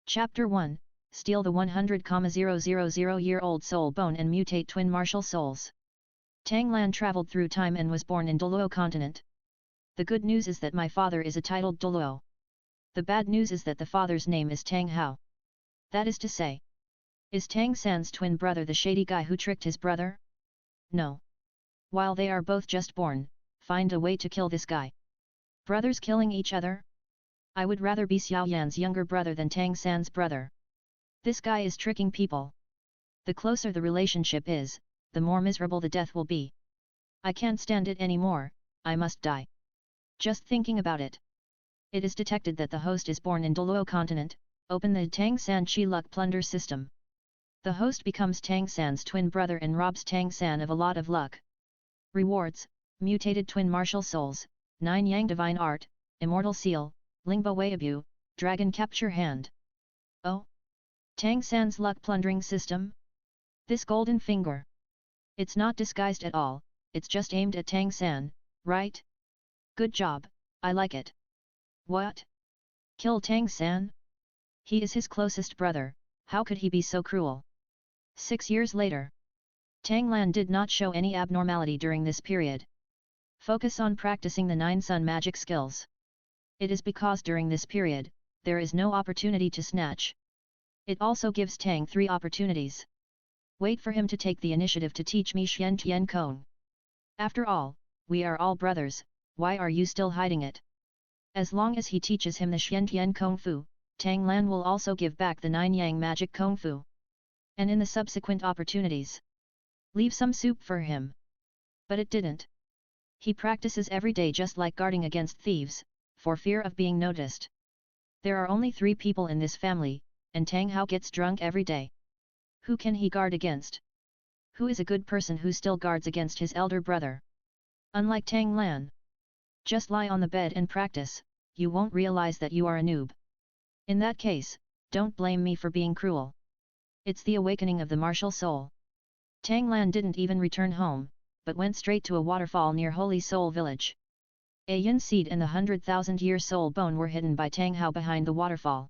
Chapter 1, Steal the 100,000-year-old soul bone and mutate twin martial souls. Tang Lan traveled through time and was born in Douluo continent. The good news is that my father is a titled Douluo. The bad news is that the father's name is Tang Hao. That is to say, is Tang San's twin brother the shady guy who tricked his brother? No. While they are both just born, find a way to kill this guy. Brothers killing each other? I would rather be Xiao Yan's younger brother than Tang San's brother. This guy is tricking people. The closer the relationship is, the more miserable the death will be. I can't stand it anymore, I must die. Just thinking about it. It is detected that the host is born in Douluo continent, open the Tang San Chi Luck plunder system. The host becomes Tang San's twin brother and robs Tang San of a lot of luck. Rewards: mutated twin martial souls, 9 Yang divine art, immortal seal, Lingbo Weiabu, dragon capture hand. Oh? Tang San's luck plundering system? This golden finger. It's not disguised at all, it's just aimed at Tang San, right? Good job, I like it. What? Kill Tang San? He is his closest brother, how could he be so cruel? 6 years later. Tang Lan did not show any abnormality during this period. Focus on practicing the 9 sun magic skills. It is because during this period, there is no opportunity to snatch. It also gives Tang 3 opportunities. Wait for him to take the initiative to teach me Xian Tian Kong. After all, we are all brothers, why are you still hiding it? As long as he teaches him the Xian Tian Kung Fu, Tang Lan will also give back the 9 Yang magic Kung Fu. And in the subsequent opportunities, leave some soup for him. But it didn't. He practices every day just like guarding against thieves, for fear of being noticed. There are only 3 people in this family, and Tang Hao gets drunk every day. Who can he guard against? Who is a good person who still guards against his elder brother? Unlike Tang Lan. Just lie on the bed and practice, you won't realize that you are a noob. In that case, don't blame me for being cruel. It's the awakening of the martial soul. Tang Lan didn't even return home, but went straight to a waterfall near Holy Soul Village. A yin seed and the 100,000-year soul bone were hidden by Tang Hao behind the waterfall.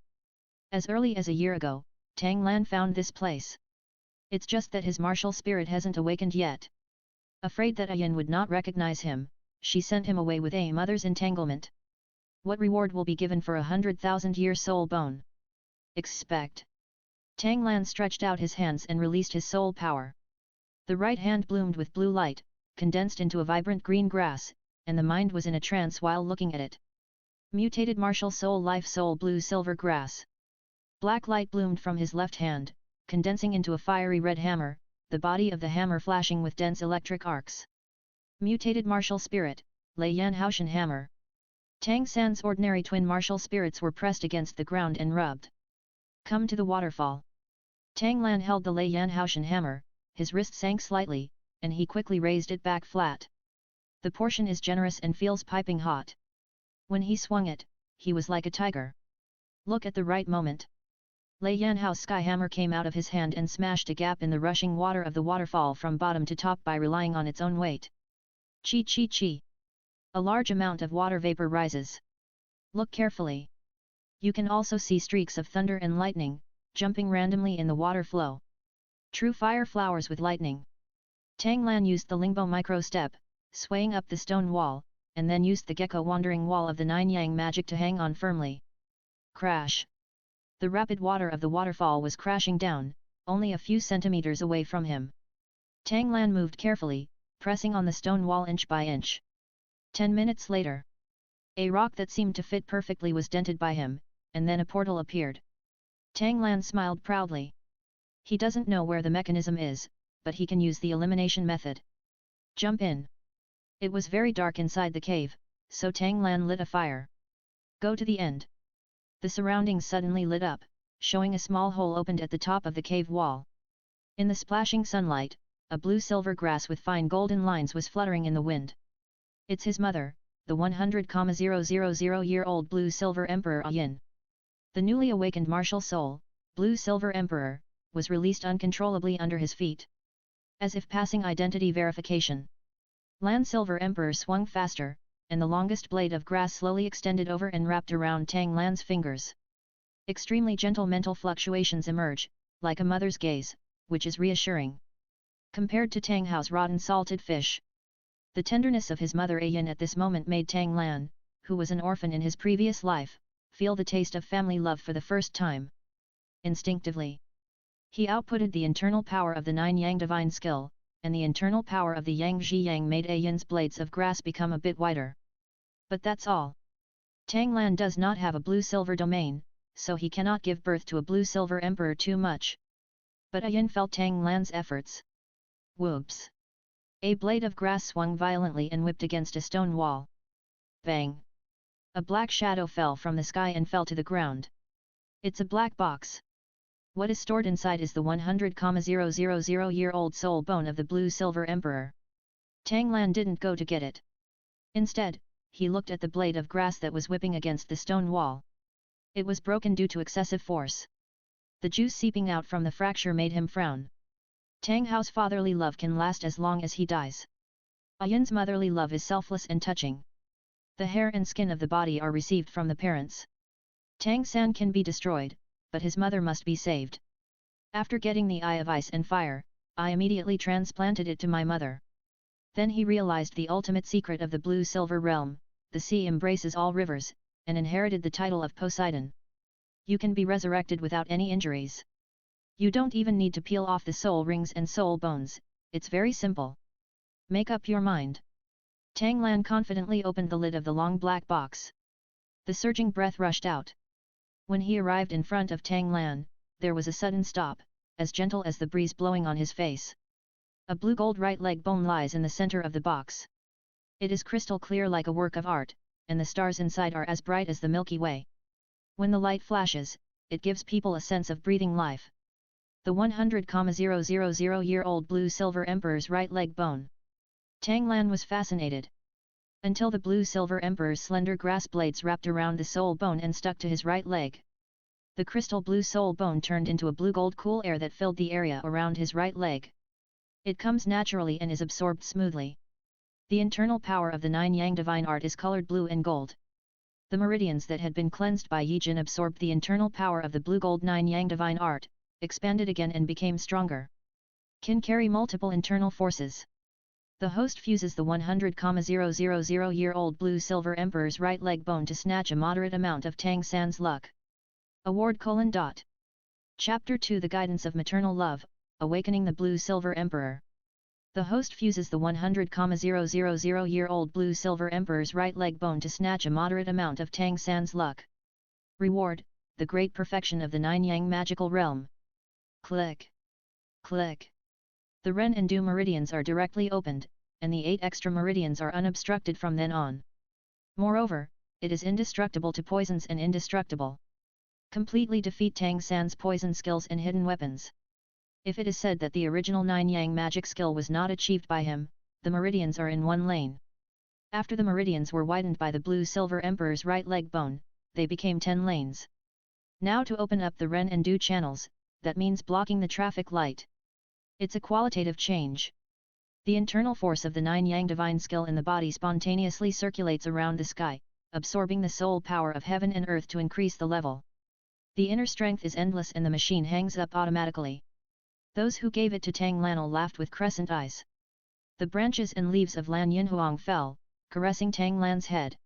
As early as a year ago, Tang Lan found this place. It's just that his martial spirit hasn't awakened yet. Afraid that a yin would not recognize him, she sent him away with a mother's entanglement. What reward will be given for a 100,000-year soul bone? Expect. Tang Lan stretched out his hands and released his soul power. The right hand bloomed with blue light, condensed into a vibrant green grass, and the mind was in a trance while looking at it. Mutated martial soul life soul blue silver grass. Black light bloomed from his left hand, condensing into a fiery red hammer, the body of the hammer flashing with dense electric arcs. Mutated martial spirit, Lei Yan Haoshan hammer. Tang San's ordinary twin martial spirits were pressed against the ground and rubbed. Come to the waterfall. Tang Lan held the Lei Yan Haoshan hammer, his wrist sank slightly, and he quickly raised it back flat. The portion is generous and feels piping hot. When he swung it, he was like a tiger. Look at the right moment. Lei Yan Hao's sky hammer came out of his hand and smashed a gap in the rushing water of the waterfall from bottom to top by relying on its own weight. Chi chi chi. A large amount of water vapor rises. Look carefully. You can also see streaks of thunder and lightning, jumping randomly in the water flow. True fire flowers with lightning. Tang Lan used the Lingbo micro step, swaying up the stone wall, and then used the gecko wandering wall of the 9 Yang magic to hang on firmly. Crash! The rapid water of the waterfall was crashing down, only a few centimeters away from him. Tang Lan moved carefully, pressing on the stone wall inch by inch. 10 minutes later, a rock that seemed to fit perfectly was dented by him, and then a portal appeared. Tang Lan smiled proudly. He doesn't know where the mechanism is, but he can use the elimination method. Jump in. It was very dark inside the cave, so Tang Lan lit a fire. Go to the end. The surroundings suddenly lit up, showing a small hole opened at the top of the cave wall. In the splashing sunlight, a blue-silver grass with fine golden lines was fluttering in the wind. It's his mother, the 100,000-year-old blue-silver Emperor Yin. The newly awakened martial soul, Blue-Silver Emperor, was released uncontrollably under his feet. As if passing identity verification. Lan Silver Emperor swung faster, and the longest blade of grass slowly extended over and wrapped around Tang Lan's fingers. Extremely gentle mental fluctuations emerge, like a mother's gaze, which is reassuring. Compared to Tang Hao's rotten salted fish. The tenderness of his mother Ayin at this moment made Tang Lan, who was an orphan in his previous life, feel the taste of family love for the first time. Instinctively, he outputted the internal power of the 9 Yang divine skill, and the internal power of the Yang Zhi Yang made Ayin's blades of grass become a bit wider. But that's all. Tang Lan does not have a blue-silver domain, so he cannot give birth to a blue-silver emperor too much. But Ayin felt Tang Lan's efforts. Whoops! A blade of grass swung violently and whipped against a stone wall. Bang! A black shadow fell from the sky and fell to the ground. It's a black box. What is stored inside is the 100,000-year-old soul bone of the blue-silver emperor. Tang Lan didn't go to get it. Instead, he looked at the blade of grass that was whipping against the stone wall. It was broken due to excessive force. The juice seeping out from the fracture made him frown. Tang Hao's fatherly love can last as long as he dies. Ayin's motherly love is selfless and touching. The hair and skin of the body are received from the parents. Tang San can be destroyed, but his mother must be saved. After getting the Eye of Ice and Fire, I immediately transplanted it to my mother. Then he realized the ultimate secret of the blue-silver realm, the sea embraces all rivers, and inherited the title of Poseidon. You can be resurrected without any injuries. You don't even need to peel off the soul rings and soul bones, it's very simple. Make up your mind. Tang Lan confidently opened the lid of the long black box. The surging breath rushed out. When he arrived in front of Tang Lan, there was a sudden stop, as gentle as the breeze blowing on his face. A blue-gold right leg bone lies in the center of the box. It is crystal clear like a work of art, and the stars inside are as bright as the Milky Way. When the light flashes, it gives people a sense of breathing life. The 100,000-year-old blue-silver emperor's right leg bone. Tang Lan was fascinated. Until the blue-silver emperor's slender grass blades wrapped around the soul bone and stuck to his right leg. The crystal blue soul bone turned into a blue-gold cool air that filled the area around his right leg. It comes naturally and is absorbed smoothly. The internal power of the 9 Yang divine art is colored blue and gold. The meridians that had been cleansed by Yi Jin absorbed the internal power of the blue-gold 9 Yang divine art, expanded again and became stronger. Can carry multiple internal forces. The host fuses the 100,000-year-old blue-silver emperor's right leg bone to snatch a moderate amount of Tang San's luck. Award: Chapter 2: The Guidance of Maternal Love, Awakening the Blue-Silver Emperor. The host fuses the 100,000-year-old blue-silver emperor's right leg bone to snatch a moderate amount of Tang San's luck. Reward: the great perfection of the 9 Yang magical realm. Click. Click. The Ren and Du meridians are directly opened, and the 8 extra meridians are unobstructed from then on. Moreover, it is indestructible to poisons and indestructible. Completely defeat Tang San's poison skills and hidden weapons. If it is said that the original 9 Yang magic skill was not achieved by him, the meridians are in one lane. After the meridians were widened by the blue-silver emperor's right leg bone, they became 10 lanes. Now to open up the Ren and Du channels, that means blocking the traffic light. It's a qualitative change. The internal force of the 9 Yang divine skill in the body spontaneously circulates around the sky, absorbing the soul power of heaven and earth to increase the level. The inner strength is endless and the machine hangs up automatically. Those who gave it to Tang Lan'll laughed with crescent eyes. The branches and leaves of Lan Yinhuang fell, caressing Tang Lan's head.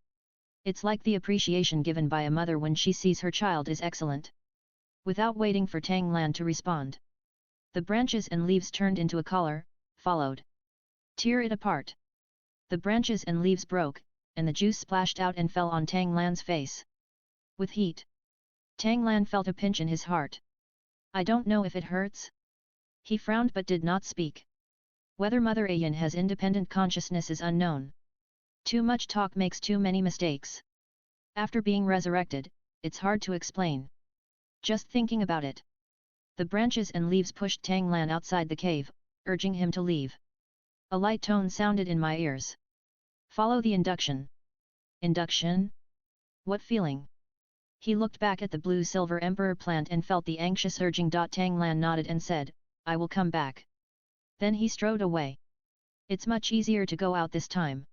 It's like the appreciation given by a mother when she sees her child is excellent. Without waiting for Tang Lan to respond, the branches and leaves turned into a collar, followed. Tear it apart. The branches and leaves broke, and the juice splashed out and fell on Tang Lan's face. With heat. Tang Lan felt a pinch in his heart. I don't know if it hurts? He frowned but did not speak. Whether Mother Ayin has independent consciousness is unknown. Too much talk makes too many mistakes. After being resurrected, it's hard to explain. Just thinking about it. The branches and leaves pushed Tang Lan outside the cave, urging him to leave. A light tone sounded in my ears. Follow the induction. Induction? What feeling? He looked back at the blue-silver emperor plant and felt the anxious urging. Tang Lan nodded and said, I will come back. Then he strode away. It's much easier to go out this time.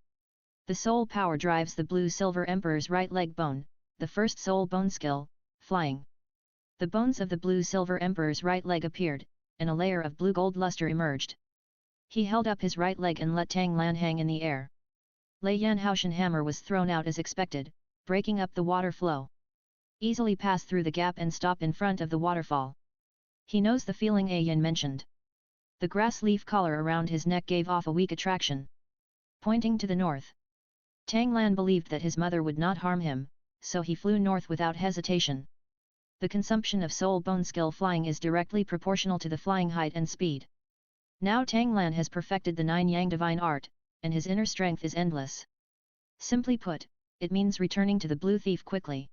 The soul power drives the blue-silver emperor's right leg bone, the first soul bone skill, flying. The bones of the blue-silver emperor's right leg appeared, and a layer of blue-gold luster emerged. He held up his right leg and let Tang Lan hang in the air. Lei Yanhaoshan hammer was thrown out as expected, breaking up the water flow. Easily pass through the gap and stop in front of the waterfall. He knows the feeling A Yin mentioned. The grass leaf collar around his neck gave off a weak attraction. Pointing to the north. Tang Lan believed that his mother would not harm him, so he flew north without hesitation. The consumption of soul bone skill flying is directly proportional to the flying height and speed. Now Tang Lan has perfected the 9 Yang divine art, and his inner strength is endless. Simply put, it means returning to the blue thief quickly.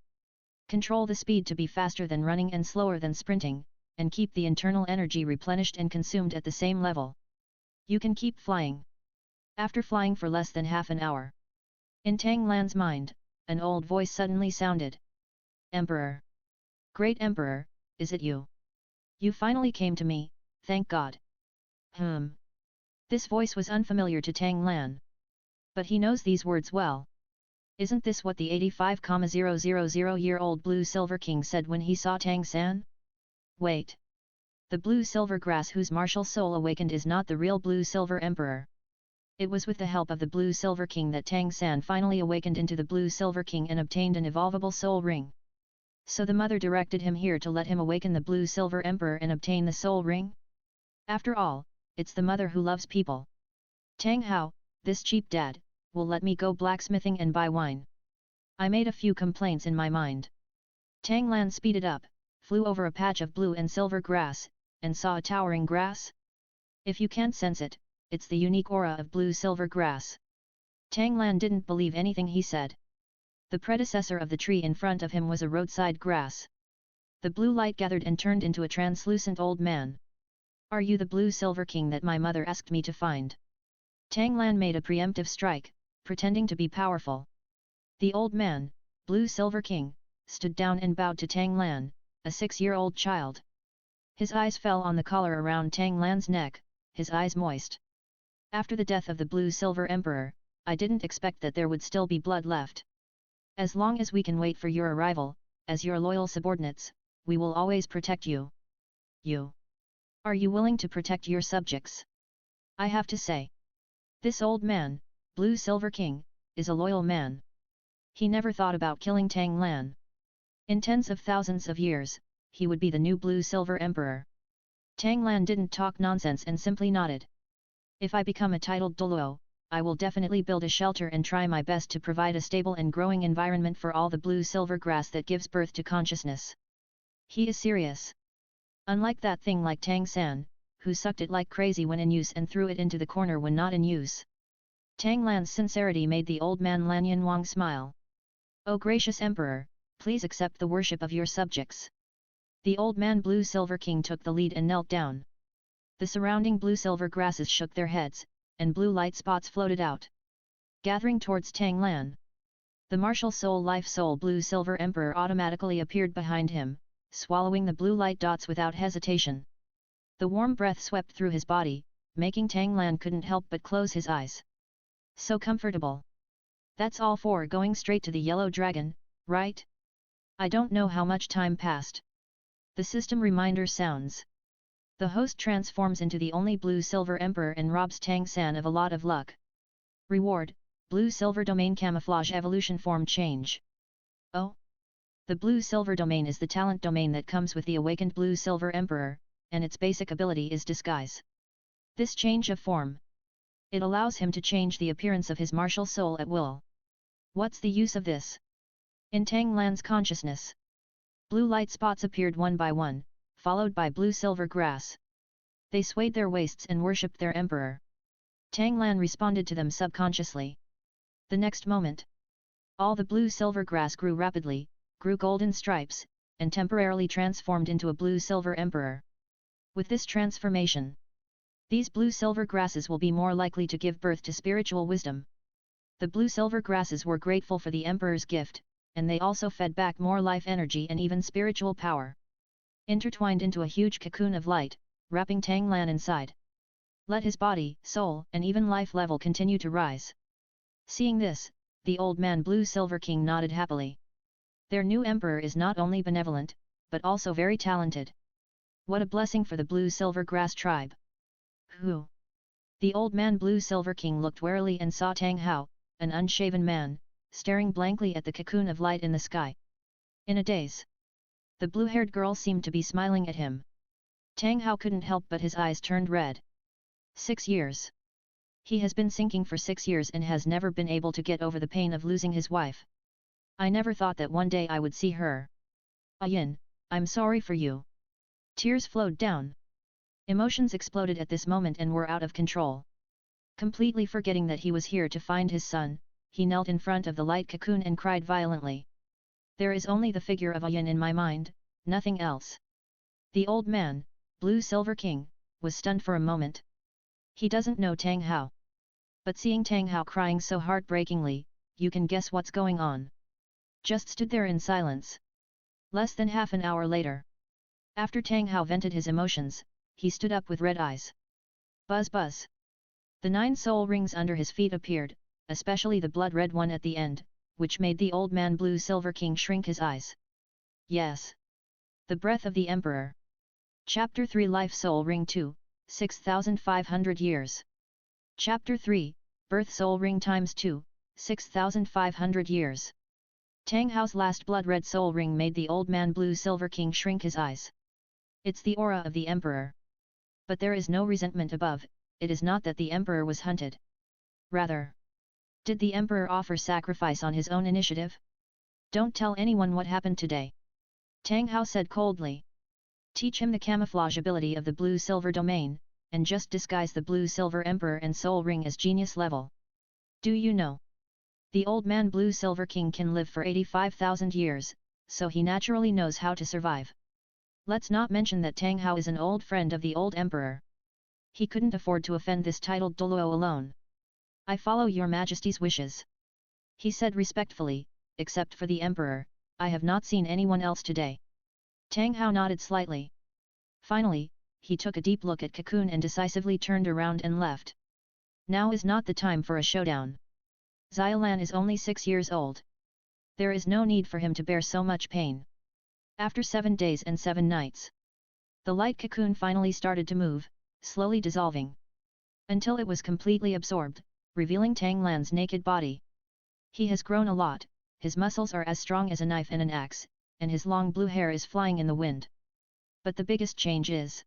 Control the speed to be faster than running and slower than sprinting, and keep the internal energy replenished and consumed at the same level. You can keep flying. After flying for less than half an hour. In Tang Lan's mind, an old voice suddenly sounded. Emperor! Great Emperor, is it you? You finally came to me, thank God. This voice was unfamiliar to Tang Lan. But he knows these words well. Isn't this what the 85,000-year-old blue-silver king said when he saw Tang San? Wait. The blue-silver grass whose martial soul awakened is not the real blue-silver emperor. It was with the help of the blue-silver king that Tang San finally awakened into the blue-silver king and obtained an evolvable soul ring. So the mother directed him here to let him awaken the blue-silver emperor and obtain the soul ring? After all, it's the mother who loves people. Tang Hao, this cheap dad, will let me go blacksmithing and buy wine. I made a few complaints in my mind. Tang Lan speeded up, flew over a patch of blue and silver grass, and saw a towering grass. If you can't sense it, it's the unique aura of blue-silver grass. Tang Lan didn't believe anything he said. The predecessor of the tree in front of him was a roadside grass. The blue light gathered and turned into a translucent old man. Are you the blue-silver king that my mother asked me to find? Tang Lan made a preemptive strike, pretending to be powerful. The old man, blue-silver king, stood down and bowed to Tang Lan, a 6-year-old child. His eyes fell on the collar around Tang Lan's neck, his eyes moist. After the death of the blue-silver emperor, I didn't expect that there would still be blood left. As long as we can wait for your arrival, as your loyal subordinates, we will always protect you. You. Are you willing to protect your subjects? I have to say. This old man, Blue-Silver King, is a loyal man. He never thought about killing Tang Lan. In tens of thousands of years, he would be the new Blue-Silver Emperor. Tang Lan didn't talk nonsense and simply nodded. If I become a titled Douluo, I will definitely build a shelter and try my best to provide a stable and growing environment for all the blue-silver grass that gives birth to consciousness. He is serious. Unlike that thing like Tang San, who sucked it like crazy when in use and threw it into the corner when not in use. Tang Lan's sincerity made the old man Lan Yinwang smile. O gracious Emperor, please accept the worship of your subjects. The old man Blue-Silver King took the lead and knelt down. The surrounding blue-silver grasses shook their heads, and blue light spots floated out. Gathering towards Tang Lan. The martial soul life soul Blue-Silver Emperor automatically appeared behind him, swallowing the blue light dots without hesitation. The warm breath swept through his body, making Tang Lan couldn't help but close his eyes. So comfortable. That's all for going straight to the yellow dragon, right? I don't know how much time passed. The system reminder sounds. The host transforms into the only blue-silver emperor and robs Tang San of a lot of luck. Reward, blue-silver domain camouflage evolution form change. Oh? The blue-silver domain is the talent domain that comes with the awakened blue-silver emperor, and its basic ability is disguise. This change of form. It allows him to change the appearance of his martial soul at will. What's the use of this? In Tang Lan's consciousness. Blue light spots appeared one by one, followed by blue-silver grass. They swayed their waists and worshipped their emperor. Tang Lan responded to them subconsciously. The next moment, all the blue-silver grass grew rapidly, grew golden stripes, and temporarily transformed into a blue-silver emperor. With this transformation, these blue-silver grasses will be more likely to give birth to spiritual wisdom. The blue-silver grasses were grateful for the emperor's gift, and they also fed back more life energy and even spiritual power. Intertwined into a huge cocoon of light, wrapping Tang Lan inside. Let his body, soul, and even life level continue to rise. Seeing this, the old man Blue-Silver King nodded happily. Their new emperor is not only benevolent, but also very talented. What a blessing for the blue-silver grass tribe. Who? The old man Blue-Silver King looked warily and saw Tang Hao, an unshaven man, staring blankly at the cocoon of light in the sky. In a daze. The blue-haired girl seemed to be smiling at him. Tang Hao couldn't help but his eyes turned red. 6 years. He has been sinking for 6 years and has never been able to get over the pain of losing his wife. I never thought that one day I would see her. Yin, I'm sorry for you. Tears flowed down. Emotions exploded at this moment and were out of control. Completely forgetting that he was here to find his son, he knelt in front of the light cocoon and cried violently. There is only the figure of Yin in my mind, nothing else. The old man, Blue-Silver King, was stunned for a moment. He doesn't know Tang Hao. But seeing Tang Hao crying so heartbreakingly, you can guess what's going on. Just stood there in silence. Less than half an hour later. After Tang Hao vented his emotions, he stood up with red eyes. Buzz buzz. The 9 soul rings under his feet appeared, especially the blood-red one at the end, which made the old man Blue-Silver King shrink his eyes. Yes. The breath of the Emperor. Chapter 3 Life Soul Ring 2, 6,500 years. Chapter 3, Birth Soul Ring times 2, 6,500 years. Tang Hao's last blood-red soul ring made the old man Blue-Silver King shrink his eyes. It's the aura of the Emperor. But there is no resentment above, it is not that the Emperor was hunted. Rather, did the Emperor offer sacrifice on his own initiative? Don't tell anyone what happened today. Tang Hao said coldly. Teach him the camouflage ability of the blue-silver domain, and just disguise the blue-silver Emperor and soul ring as genius level. Do you know? The old man Blue-Silver King can live for 85,000 years, so he naturally knows how to survive. Let's not mention that Tang Hao is an old friend of the old Emperor. He couldn't afford to offend this titled Douluo alone. I follow your Majesty's wishes. He said respectfully, except for the Emperor, I have not seen anyone else today. Tang Hao nodded slightly. Finally, he took a deep look at Cocoon and decisively turned around and left. Now is not the time for a showdown. Xiaolan is only 6 years old. There is no need for him to bear so much pain. After 7 days and 7 nights, the light cocoon finally started to move, slowly dissolving. Until it was completely absorbed, revealing Tang Lan's naked body. He has grown a lot, his muscles are as strong as a knife and an axe, and his long blue hair is flying in the wind. But the biggest change is,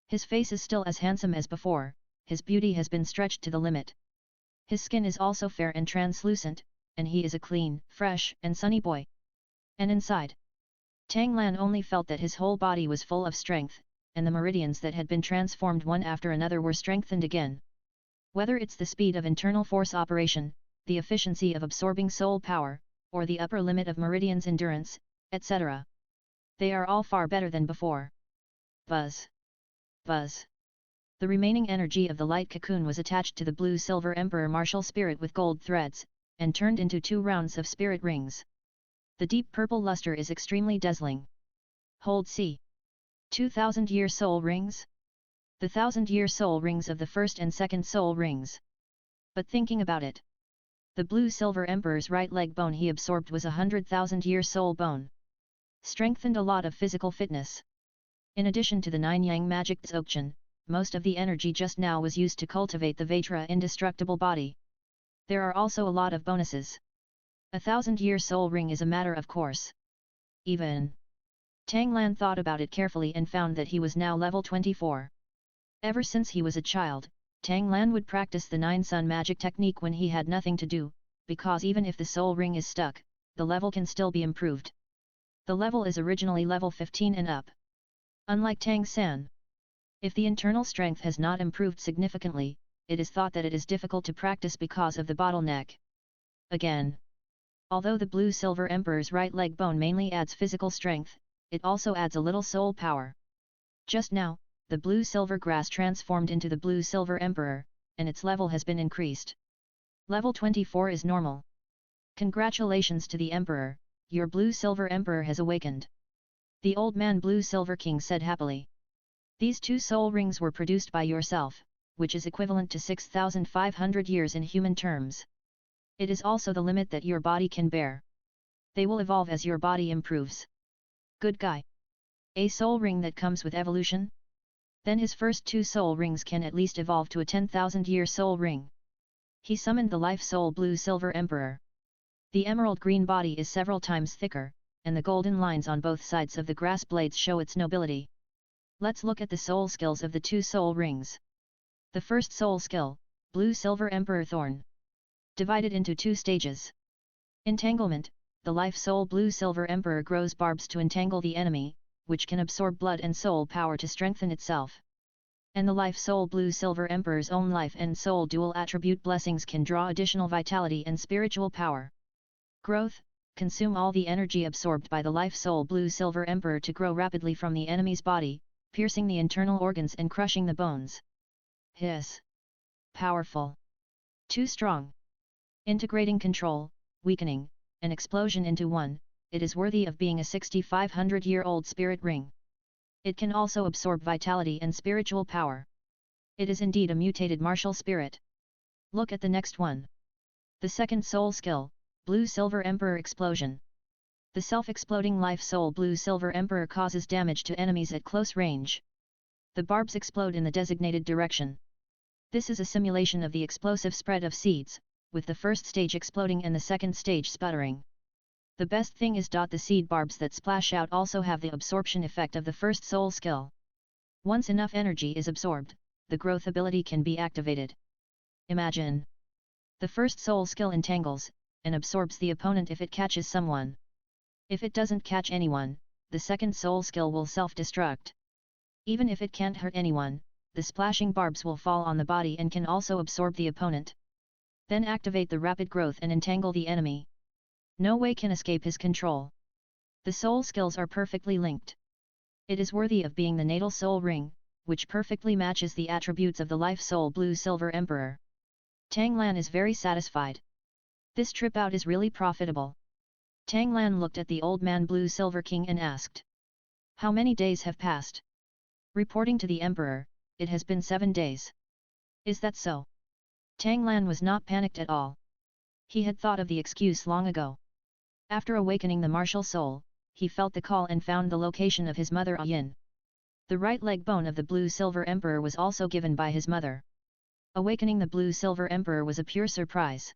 his face is still as handsome as before, his beauty has been stretched to the limit. His skin is also fair and translucent, and he is a clean, fresh, and sunny boy. And inside, Tang Lan only felt that his whole body was full of strength, and the meridians that had been transformed one after another were strengthened again. Whether it's the speed of internal force operation, the efficiency of absorbing soul power, or the upper limit of meridians endurance, etc. They are all far better than before. Buzz. Buzz. The remaining energy of the light cocoon was attached to the blue-silver Emperor martial spirit with gold threads, and turned into 2 rounds of spirit rings. The deep purple luster is extremely dazzling. Hold C. 2,000-year soul rings? The 1,000-year soul rings of the first and second soul rings. But thinking about it, the blue-silver Emperor's right leg bone he absorbed was 100,000-year soul bone. Strengthened a lot of physical fitness. In addition to the 9-yang magic Dzogchen, most of the energy just now was used to cultivate the Vajra indestructible body. There are also a lot of bonuses. A 1,000-year soul ring is a matter of course. Even Tang Lan thought about it carefully and found that he was now level 24. Ever since he was a child, Tang Lan would practice the 9 sun magic technique when he had nothing to do, because even if the soul ring is stuck, the level can still be improved. The level is originally level 15 and up. Unlike Tang San, if the internal strength has not improved significantly, it is thought that it is difficult to practice because of the bottleneck. Again, although the blue-silver Emperor's right leg bone mainly adds physical strength, it also adds a little soul power. Just now, the blue-silver grass transformed into the blue-silver Emperor, and its level has been increased. Level 24 is normal. Congratulations to the Emperor, your blue-silver Emperor has awakened. The old man Blue-Silver King said happily. These 2 soul rings were produced by yourself, which is equivalent to 6,500 years in human terms. It is also the limit that your body can bear. They will evolve as your body improves. Good guy. A soul ring that comes with evolution? Then his first 2 soul rings can at least evolve to a 10,000-year soul ring. He summoned the Life Soul Blue Silver Emperor. The emerald green body is several times thicker, and the golden lines on both sides of the grass blades show its nobility. Let's look at the soul skills of the 2 soul rings. The first soul skill, Blue Silver Emperor Thorn. Divided into 2 stages. Entanglement, the Life Soul Blue Silver Emperor grows barbs to entangle the enemy, which can absorb blood and soul power to strengthen itself. And the Life Soul Blue Silver Emperor's own life and soul dual attribute blessings can draw additional vitality and spiritual power. Growth, consume all the energy absorbed by the Life Soul Blue Silver Emperor to grow rapidly from the enemy's body, piercing the internal organs and crushing the bones. Hiss. Powerful. Too strong. Integrating control, weakening, and explosion into one, it is worthy of being a 6,500-year-old spirit ring. It can also absorb vitality and spiritual power. It is indeed a mutated martial spirit. Look at the next one. The second soul skill, Blue Silver Emperor Explosion. The self-exploding Life Soul Blue Silver Emperor causes damage to enemies at close range. The barbs explode in the designated direction. This is a simulation of the explosive spread of seeds, with the first stage exploding and the second stage sputtering. The best thing is the seed barbs that splash out also have the absorption effect of the first soul skill. Once enough energy is absorbed, the growth ability can be activated. Imagine. The first soul skill entangles, and absorbs the opponent if it catches someone. If it doesn't catch anyone, the second soul skill will self-destruct. Even if it can't hurt anyone, the splashing barbs will fall on the body and can also absorb the opponent. Then activate the rapid growth and entangle the enemy. No way can escape his control. The soul skills are perfectly linked. It is worthy of being the natal soul ring, which perfectly matches the attributes of the Life Soul Blue Silver Emperor. Tang Lan is very satisfied. This trip out is really profitable. Tang Lan looked at the old man Blue Silver King and asked. How many days have passed? Reporting to the Emperor, it has been 7 days. Is that so? Tang Lan was not panicked at all. He had thought of the excuse long ago. After awakening the martial soul, he felt the call and found the location of his mother Yin. The right leg bone of the Blue Silver Emperor was also given by his mother. Awakening the Blue Silver Emperor was a pure surprise.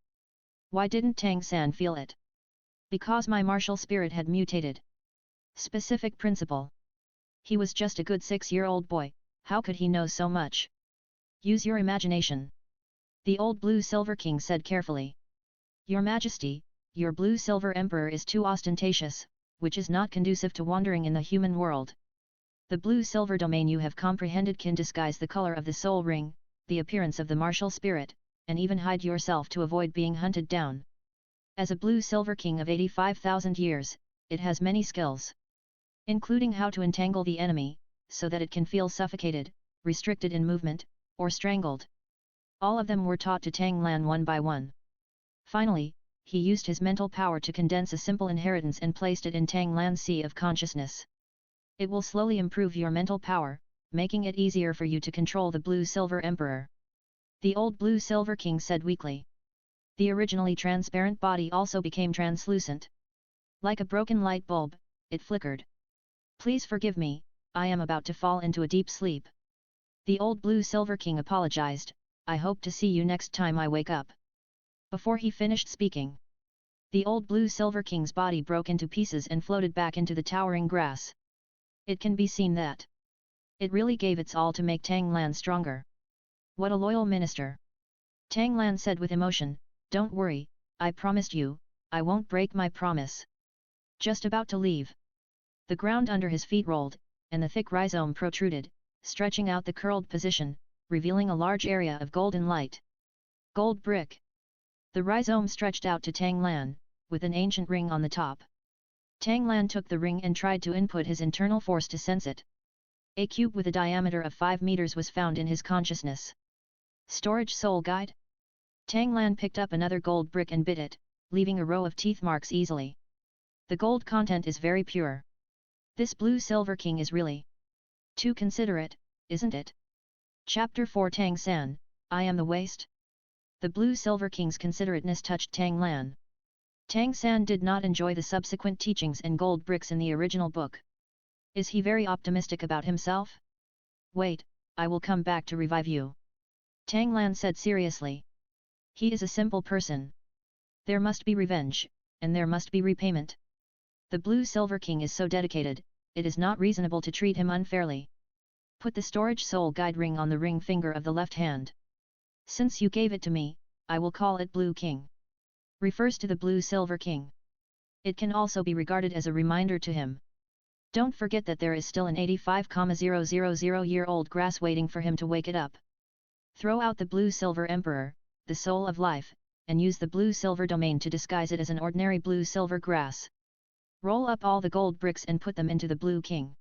Why didn't Tang San feel it? Because my martial spirit had mutated. Specific principle. He was just a good 6-year-old boy, how could he know so much? Use your imagination. The old Blue Silver King said carefully. Your Majesty, your Blue Silver Emperor is too ostentatious, which is not conducive to wandering in the human world. The Blue Silver domain you have comprehended can disguise the color of the soul ring, the appearance of the martial spirit, and even hide yourself to avoid being hunted down. As a Blue Silver King of 85,000 years, it has many skills. Including how to entangle the enemy, so that it can feel suffocated, restricted in movement, or strangled. All of them were taught to Tang Lan one by one. Finally, he used his mental power to condense a simple inheritance and placed it in Tang Lan's sea of consciousness. It will slowly improve your mental power, making it easier for you to control the Blue Silver Emperor. The old Blue Silver King said weakly. The originally transparent body also became translucent. Like a broken light bulb, it flickered. Please forgive me, I am about to fall into a deep sleep. The old Blue Silver King apologized, I hope to see you next time I wake up. Before he finished speaking, the old Blue Silver King's body broke into pieces and floated back into the towering grass. It can be seen that it really gave its all to make Tang Lan stronger. What a loyal minister! Tang Lan said with emotion, don't worry, I promised you, I won't break my promise. Just about to leave. The ground under his feet rolled, and the thick rhizome protruded, stretching out the curled position, revealing a large area of golden light. Gold brick. The rhizome stretched out to Tang Lan, with an ancient ring on the top. Tang Lan took the ring and tried to input his internal force to sense it. A cube with a diameter of 5 meters was found in his consciousness. Storage soul guide? Tang Lan picked up another gold brick and bit it, leaving a row of teeth marks easily. The gold content is very pure. This Blue Silver King is really too considerate, isn't it? Chapter 4 Tang San, I am the waste? The Blue Silver King's considerateness touched Tang Lan. Tang San did not enjoy the subsequent teachings and gold bricks in the original book. Is he very optimistic about himself? Wait, I will come back to revive you. Tang Lan said seriously. He is a simple person. There must be revenge, and there must be repayment. The Blue Silver King is so dedicated, it is not reasonable to treat him unfairly. Put the storage soul guide ring on the ring finger of the left hand. Since you gave it to me, I will call it Blue King. Refers to the Blue Silver King. It can also be regarded as a reminder to him. Don't forget that there is still an 85,000-year-old grass waiting for him to wake it up. Throw out the Blue Silver Emperor, the soul of life, and use the Blue Silver domain to disguise it as an ordinary Blue Silver grass. Roll up all the gold bricks and put them into the Blue King.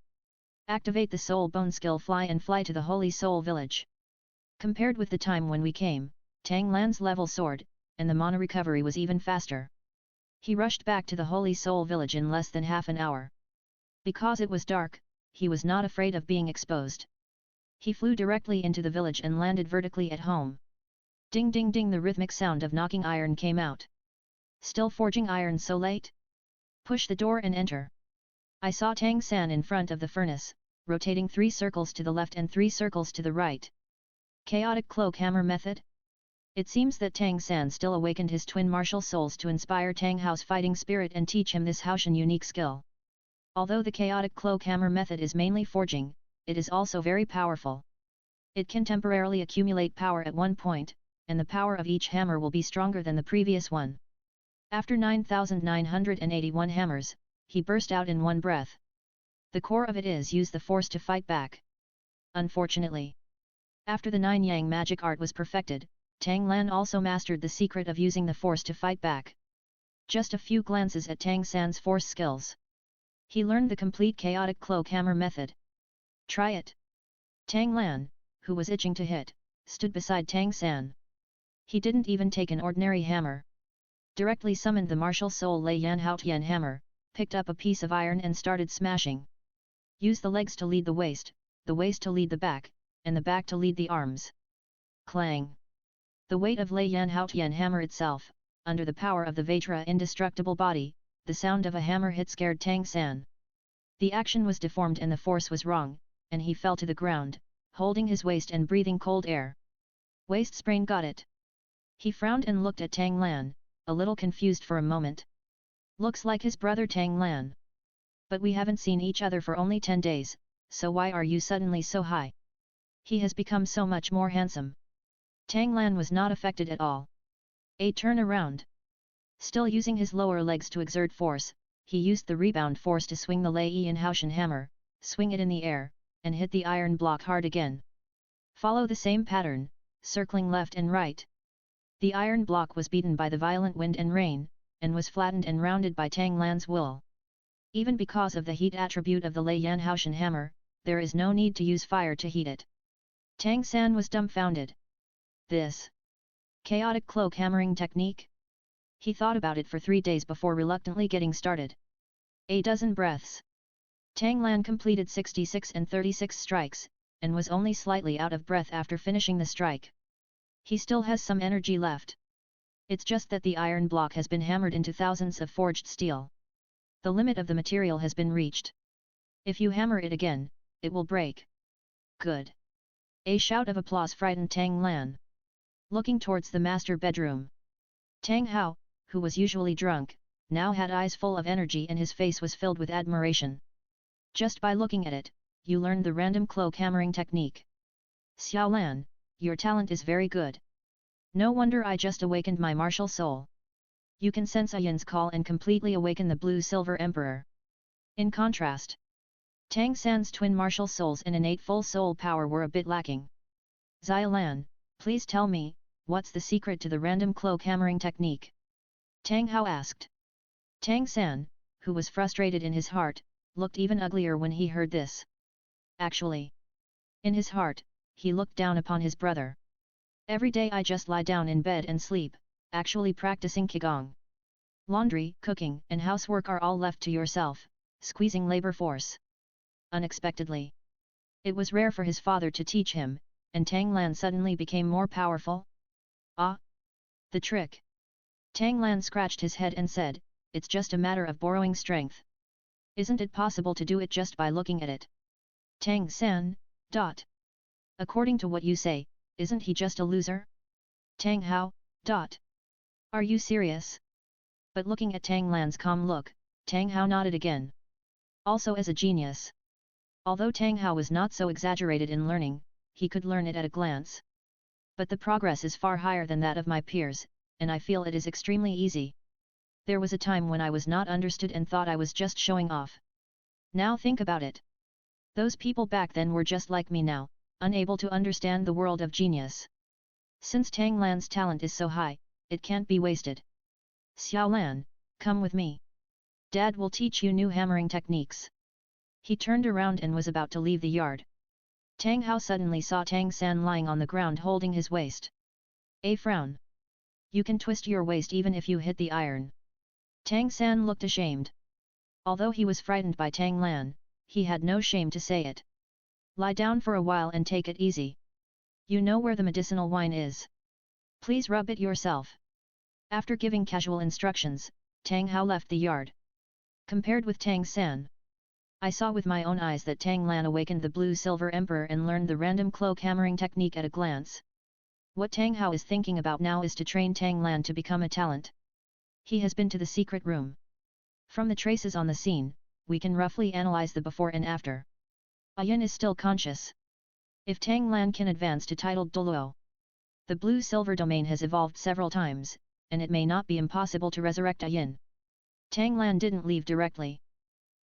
Activate the Soul Bone skill, fly and fly to the Holy Soul Village. Compared with the time when we came, Tang Lan's level soared, and the mana recovery was even faster. He rushed back to the Holy Soul Village in less than half an hour. Because it was dark, he was not afraid of being exposed. He flew directly into the village and landed vertically at home. Ding ding ding, the rhythmic sound of knocking iron came out. Still forging iron so late? Push the door and enter. I saw Tang San in front of the furnace, rotating 3 circles to the left and 3 circles to the right. Chaotic cloak hammer method? It seems that Tang San still awakened his twin martial souls to inspire Tang Hao's fighting spirit and teach him this Haoshan unique skill. Although the chaotic cloak hammer method is mainly forging, it is also very powerful. It can temporarily accumulate power at one point, and the power of each hammer will be stronger than the previous one. After 9,981 hammers, he burst out in one breath. The core of it is use the force to fight back. Unfortunately, after the 9 Yang magic art was perfected, Tang Lan also mastered the secret of using the force to fight back. Just a few glances at Tang San's force skills. He learned the complete chaotic cloak hammer method. Try it. Tang Lan, who was itching to hit, stood beside Tang San. He didn't even take an ordinary hammer. Directly summoned the martial soul Lei Yan Hao Tian hammer, picked up a piece of iron and started smashing. Use the legs to lead the waist to lead the back, and the back to lead the arms. Clang! The weight of Lei Yan Hao Tian hammer itself, under the power of the Vajra indestructible body, the sound of a hammer hit scared Tang San. The action was deformed and the force was wrong, and he fell to the ground, holding his waist and breathing cold air. Waist sprain, got it. He frowned and looked at Tang Lan, a little confused for a moment. Looks like his brother Tang Lan. But we haven't seen each other for only 10 days, so why are you suddenly so high? He has become so much more handsome. Tang Lan was not affected at all. A turn around. Still using his lower legs to exert force, he used the rebound force to swing the Lei Yan Haoshan hammer, swing it in the air, and hit the iron block hard again. Follow the same pattern, circling left and right. The iron block was beaten by the violent wind and rain, and was flattened and rounded by Tang Lan's will. Even because of the heat attribute of the Lei Yan Haoshan hammer, there is no need to use fire to heat it. Tang San was dumbfounded. This chaotic cloak hammering technique? He thought about it for 3 days before reluctantly getting started. A dozen breaths. Tang Lan completed 66 and 36 strikes, and was only slightly out of breath after finishing the strike. He still has some energy left. It's just that the iron block has been hammered into thousands of forged steel. The limit of the material has been reached. If you hammer it again, it will break. Good. A shout of applause frightened Tang Lan. Looking towards the master bedroom, Tang Hao, who was usually drunk, now had eyes full of energy and his face was filled with admiration. Just by looking at it, you learned the random cloak hammering technique. Xiao Lan, your talent is very good. No wonder I just awakened my martial soul. You can sense Ayan's call and completely awaken the Blue Silver Emperor. In contrast, Tang San's twin martial souls and innate full soul power were a bit lacking. Xiao Lan, please tell me, what's the secret to the random cloak hammering technique? Tang Hao asked. Tang San, who was frustrated in his heart, looked even uglier when he heard this. Actually, in his heart, he looked down upon his brother. Every day I just lie down in bed and sleep, actually practicing Qigong. Laundry, cooking, and housework are all left to yourself, squeezing labor force. Unexpectedly, it was rare for his father to teach him, and Tang Lan suddenly became more powerful. Ah! The trick! Tang Lan scratched his head and said, it's just a matter of borrowing strength. Isn't it possible to do it just by looking at it? Tang San, dot. According to what you say, isn't he just a loser? Tang Hao, dot. Are you serious? But looking at Tang Lan's calm look, Tang Hao nodded again. Also as a genius. Although Tang Hao was not so exaggerated in learning, he could learn it at a glance. But the progress is far higher than that of my peers, and I feel it is extremely easy. There was a time when I was not understood and thought I was just showing off. Now think about it. Those people back then were just like me now, unable to understand the world of genius. Since Tang Lan's talent is so high, it can't be wasted. Xiao Lan, come with me. Dad will teach you new hammering techniques. He turned around and was about to leave the yard. Tang Hao suddenly saw Tang San lying on the ground holding his waist. A frown. You can twist your waist even if you hit the iron. Tang San looked ashamed. Although he was frightened by Tang Lan, he had no shame to say it. Lie down for a while and take it easy. You know where the medicinal wine is. Please rub it yourself. After giving casual instructions, Tang Hao left the yard. Compared with Tang San, I saw with my own eyes that Tang Lan awakened the Blue-Silver Emperor and learned the random cloak hammering technique at a glance. What Tang Hao is thinking about now is to train Tang Lan to become a talent. He has been to the secret room. From the traces on the scene, we can roughly analyze the before and after. Ayin is still conscious. If Tang Lan can advance to titled Douluo, the blue-silver domain has evolved several times, and it may not be impossible to resurrect Ayin. Tang Lan didn't leave directly.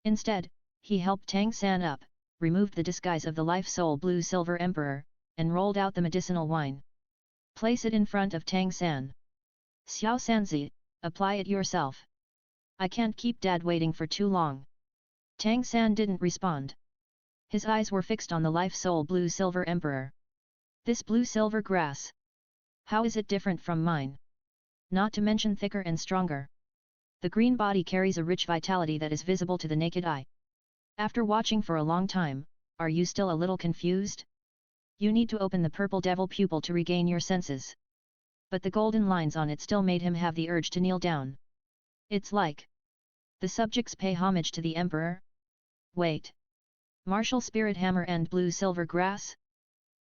Instead, he helped Tang San up, removed the disguise of the life-soul Blue-Silver Emperor, and rolled out the medicinal wine. Place it in front of Tang San. Xiao Sanzi, apply it yourself. I can't keep Dad waiting for too long. Tang San didn't respond. His eyes were fixed on the life-soul Blue-Silver Emperor. This blue-silver grass. How is it different from mine? Not to mention thicker and stronger. The green body carries a rich vitality that is visible to the naked eye. After watching for a long time, are you still a little confused? You need to open the purple devil pupil to regain your senses. But the golden lines on it still made him have the urge to kneel down. It's like the subjects pay homage to the emperor? Wait. Martial spirit hammer and blue-silver grass?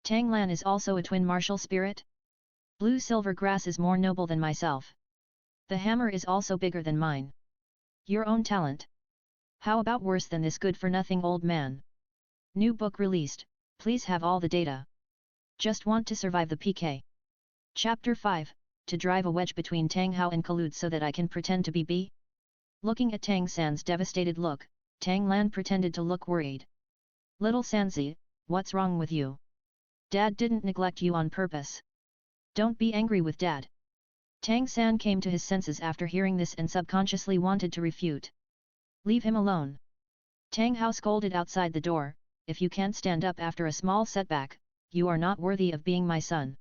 Tang Lan is also a twin martial spirit? Blue-silver grass is more noble than myself. The hammer is also bigger than mine. Your own talent. How about worse than this good-for-nothing old man? New book released, please have all the data. Just want to survive the PK. Chapter 5, to drive a wedge between Tang Hao and Kalud so that I can pretend to be B? Looking at Tang San's devastated look, Tang Lan pretended to look worried. Little Sanzi, what's wrong with you? Dad didn't neglect you on purpose. Don't be angry with Dad. Tang San came to his senses after hearing this and subconsciously wanted to refute. Leave him alone. Tang Hao scolded outside the door, if you can't stand up after a small setback, you are not worthy of being my son.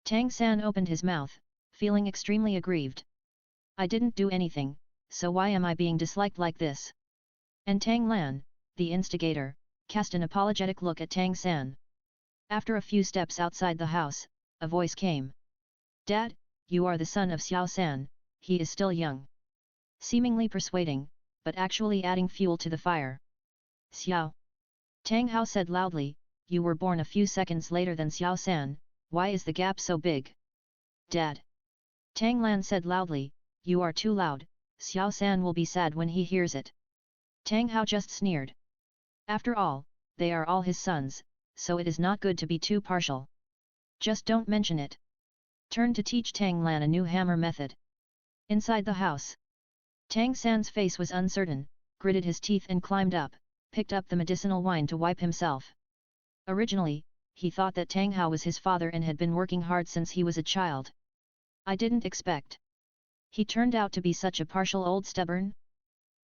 Tang San opened his mouth, feeling extremely aggrieved. I didn't do anything, so why am I being disliked like this? And Tang Lan, the instigator, cast an apologetic look at Tang San. After a few steps outside the house, a voice came. Dad, you are the son of Xiao San, he is still young. Seemingly persuading, but actually adding fuel to the fire. Xiao. Tang Hao said loudly, you were born a few seconds later than Xiao San, why is the gap so big? Dad. Tang Lan said loudly, you are too loud, Xiao San will be sad when he hears it. Tang Hao just sneered. After all, they are all his sons, so it is not good to be too partial. Just don't mention it. Turn to teach Tang Lan a new hammer method. Inside the house, Tang San's face was uncertain, gritted his teeth and climbed up, picked up the medicinal wine to wipe himself. Originally, he thought that Tang Hao was his father and had been working hard since he was a child. I didn't expect. He turned out to be such a partial old stubborn?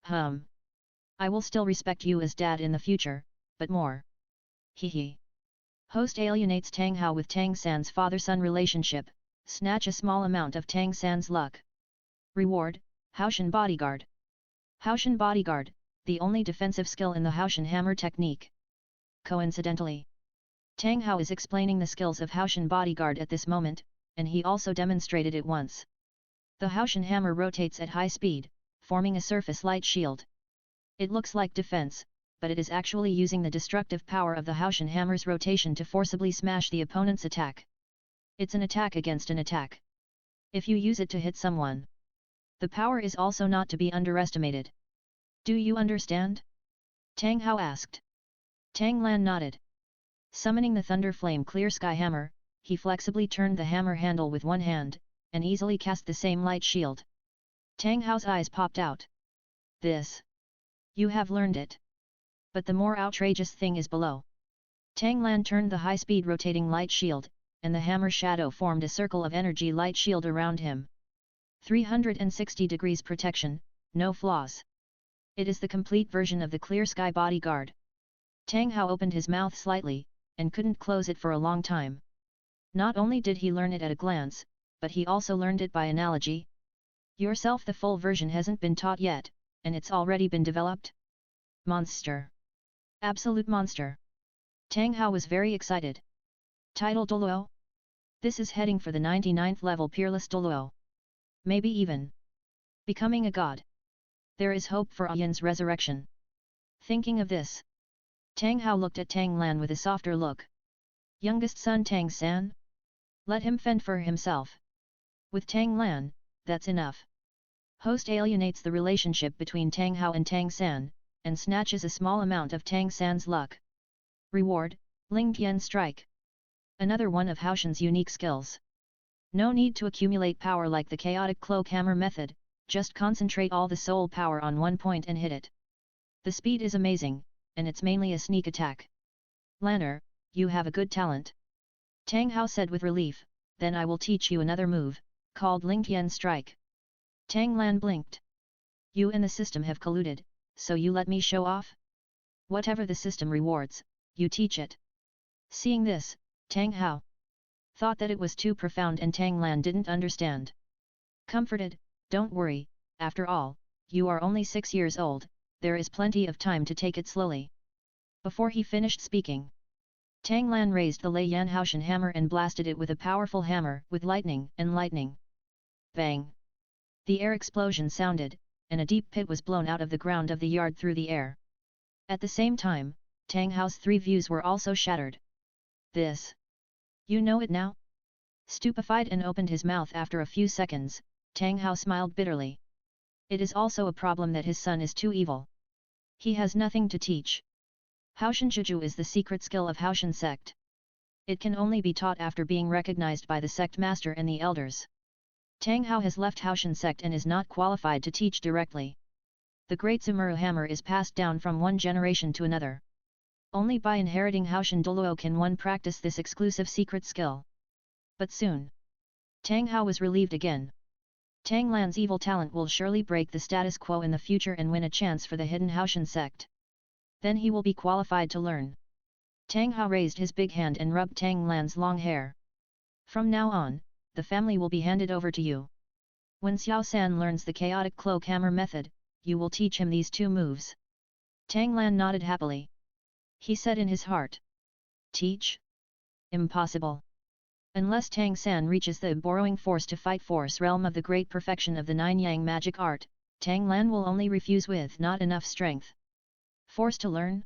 I will still respect you as dad in the future, but more. Hee. Host alienates Tang Hao with Tang San's father-son relationship, snatch a small amount of Tang San's luck. Reward, Haoshan Bodyguard. Haoshan Bodyguard, the only defensive skill in the Haoshan Hammer technique. Coincidentally, Tang Hao is explaining the skills of Haoshan Bodyguard at this moment, and he also demonstrated it once. The Haoshan Hammer rotates at high speed, forming a surface light shield. It looks like defense, but it is actually using the destructive power of the Haoshan hammer's rotation to forcibly smash the opponent's attack. It's an attack against an attack. If you use it to hit someone, the power is also not to be underestimated. Do you understand? Tang Hao asked. Tang Lan nodded. Summoning the Thunder Flame Clear Sky Hammer, he flexibly turned the hammer handle with one hand, and easily cast the same light shield. Tang Hao's eyes popped out. This. You have learned it. But the more outrageous thing is below. Tang Lan turned the high-speed rotating light shield, and the hammer shadow formed a circle of energy light shield around him. 360 degrees protection, no flaws. It is the complete version of the Clear Sky Bodyguard. Tang Hao opened his mouth slightly, and couldn't close it for a long time. Not only did he learn it at a glance, but he also learned it by analogy. Yourself, the full version hasn't been taught yet, and it's already been developed? Monster. Absolute monster. Tang Hao was very excited. Title Douluo? This is heading for the 99th level Peerless Douluo. Maybe even becoming a god. There is hope for Yan's resurrection. Thinking of this, Tang Hao looked at Tang Lan with a softer look. Youngest son Tang San? Let him fend for himself. With Tang Lan, that's enough. Host alienates the relationship between Tang Hao and Tang San, and snatches a small amount of Tang San's luck. Reward, Ling Tian Strike. Another one of Haoshan's unique skills. No need to accumulate power like the chaotic cloak hammer method, just concentrate all the soul power on one point and hit it. The speed is amazing, and it's mainly a sneak attack. Lanner, you have a good talent. Tang Hao said with relief, then I will teach you another move, called Ling Tian Strike. Tang Lan blinked. You and the system have colluded, so you let me show off? Whatever the system rewards, you teach it. Seeing this, Tang Hao thought that it was too profound and Tang Lan didn't understand. Comforted, don't worry, after all, you are only 6 years old, there is plenty of time to take it slowly. Before he finished speaking, Tang Lan raised the Lei Yan Haoshan hammer and blasted it with a powerful hammer with lightning and lightning. Bang! The air explosion sounded, and a deep pit was blown out of the ground of the yard through the air. At the same time, Tang Hao's 3 views were also shattered. This. You know it now? Stupefied and opened his mouth after a few seconds, Tang Hao smiled bitterly. It is also a problem that his son is too evil. He has nothing to teach. Haoshan Juju is the secret skill of Haoshan sect. It can only be taught after being recognized by the sect master and the elders. Tang Hao has left Haoshan sect and is not qualified to teach directly. The Great Zimuru hammer is passed down from one generation to another. Only by inheriting Haoshan Douluo can one practice this exclusive secret skill. But soon, Tang Hao was relieved again. Tang Lan's evil talent will surely break the status quo in the future and win a chance for the hidden Haoshan sect. Then he will be qualified to learn. Tang Hao raised his big hand and rubbed Tang Lan's long hair. From now on, the family will be handed over to you. When Xiao San learns the chaotic cloak hammer method, you will teach him these 2 moves. Tang Lan nodded happily. He said in his heart. Teach? Impossible. Unless Tang San reaches the borrowing force to fight force realm of the great perfection of the 9 Yang magic art, Tang Lan will only refuse with not enough strength. Force to learn?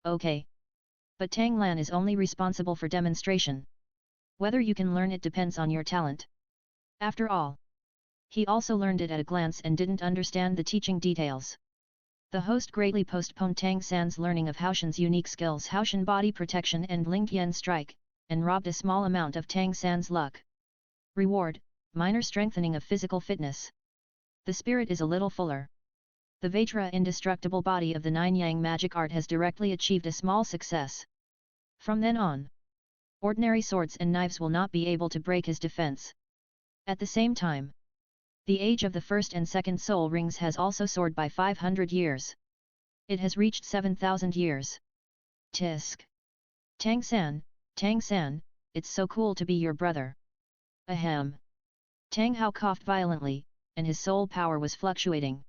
Okay. But Tang Lan is only responsible for demonstration. Whether you can learn it depends on your talent. After all, he also learned it at a glance and didn't understand the teaching details. The host greatly postponed Tang San's learning of Haoshan's unique skills Haoshan body protection and Ling Tian strike, and robbed a small amount of Tang San's luck. Reward, minor strengthening of physical fitness. The spirit is a little fuller. The Vajra indestructible body of the 9 Yang magic art has directly achieved a small success. From then on, ordinary swords and knives will not be able to break his defense. At the same time, the age of the first and second soul rings has also soared by 500 years. It has reached 7,000 years. Tisk. Tang San, it's so cool to be your brother. Ahem. Tang Hao coughed violently, and his soul power was fluctuating.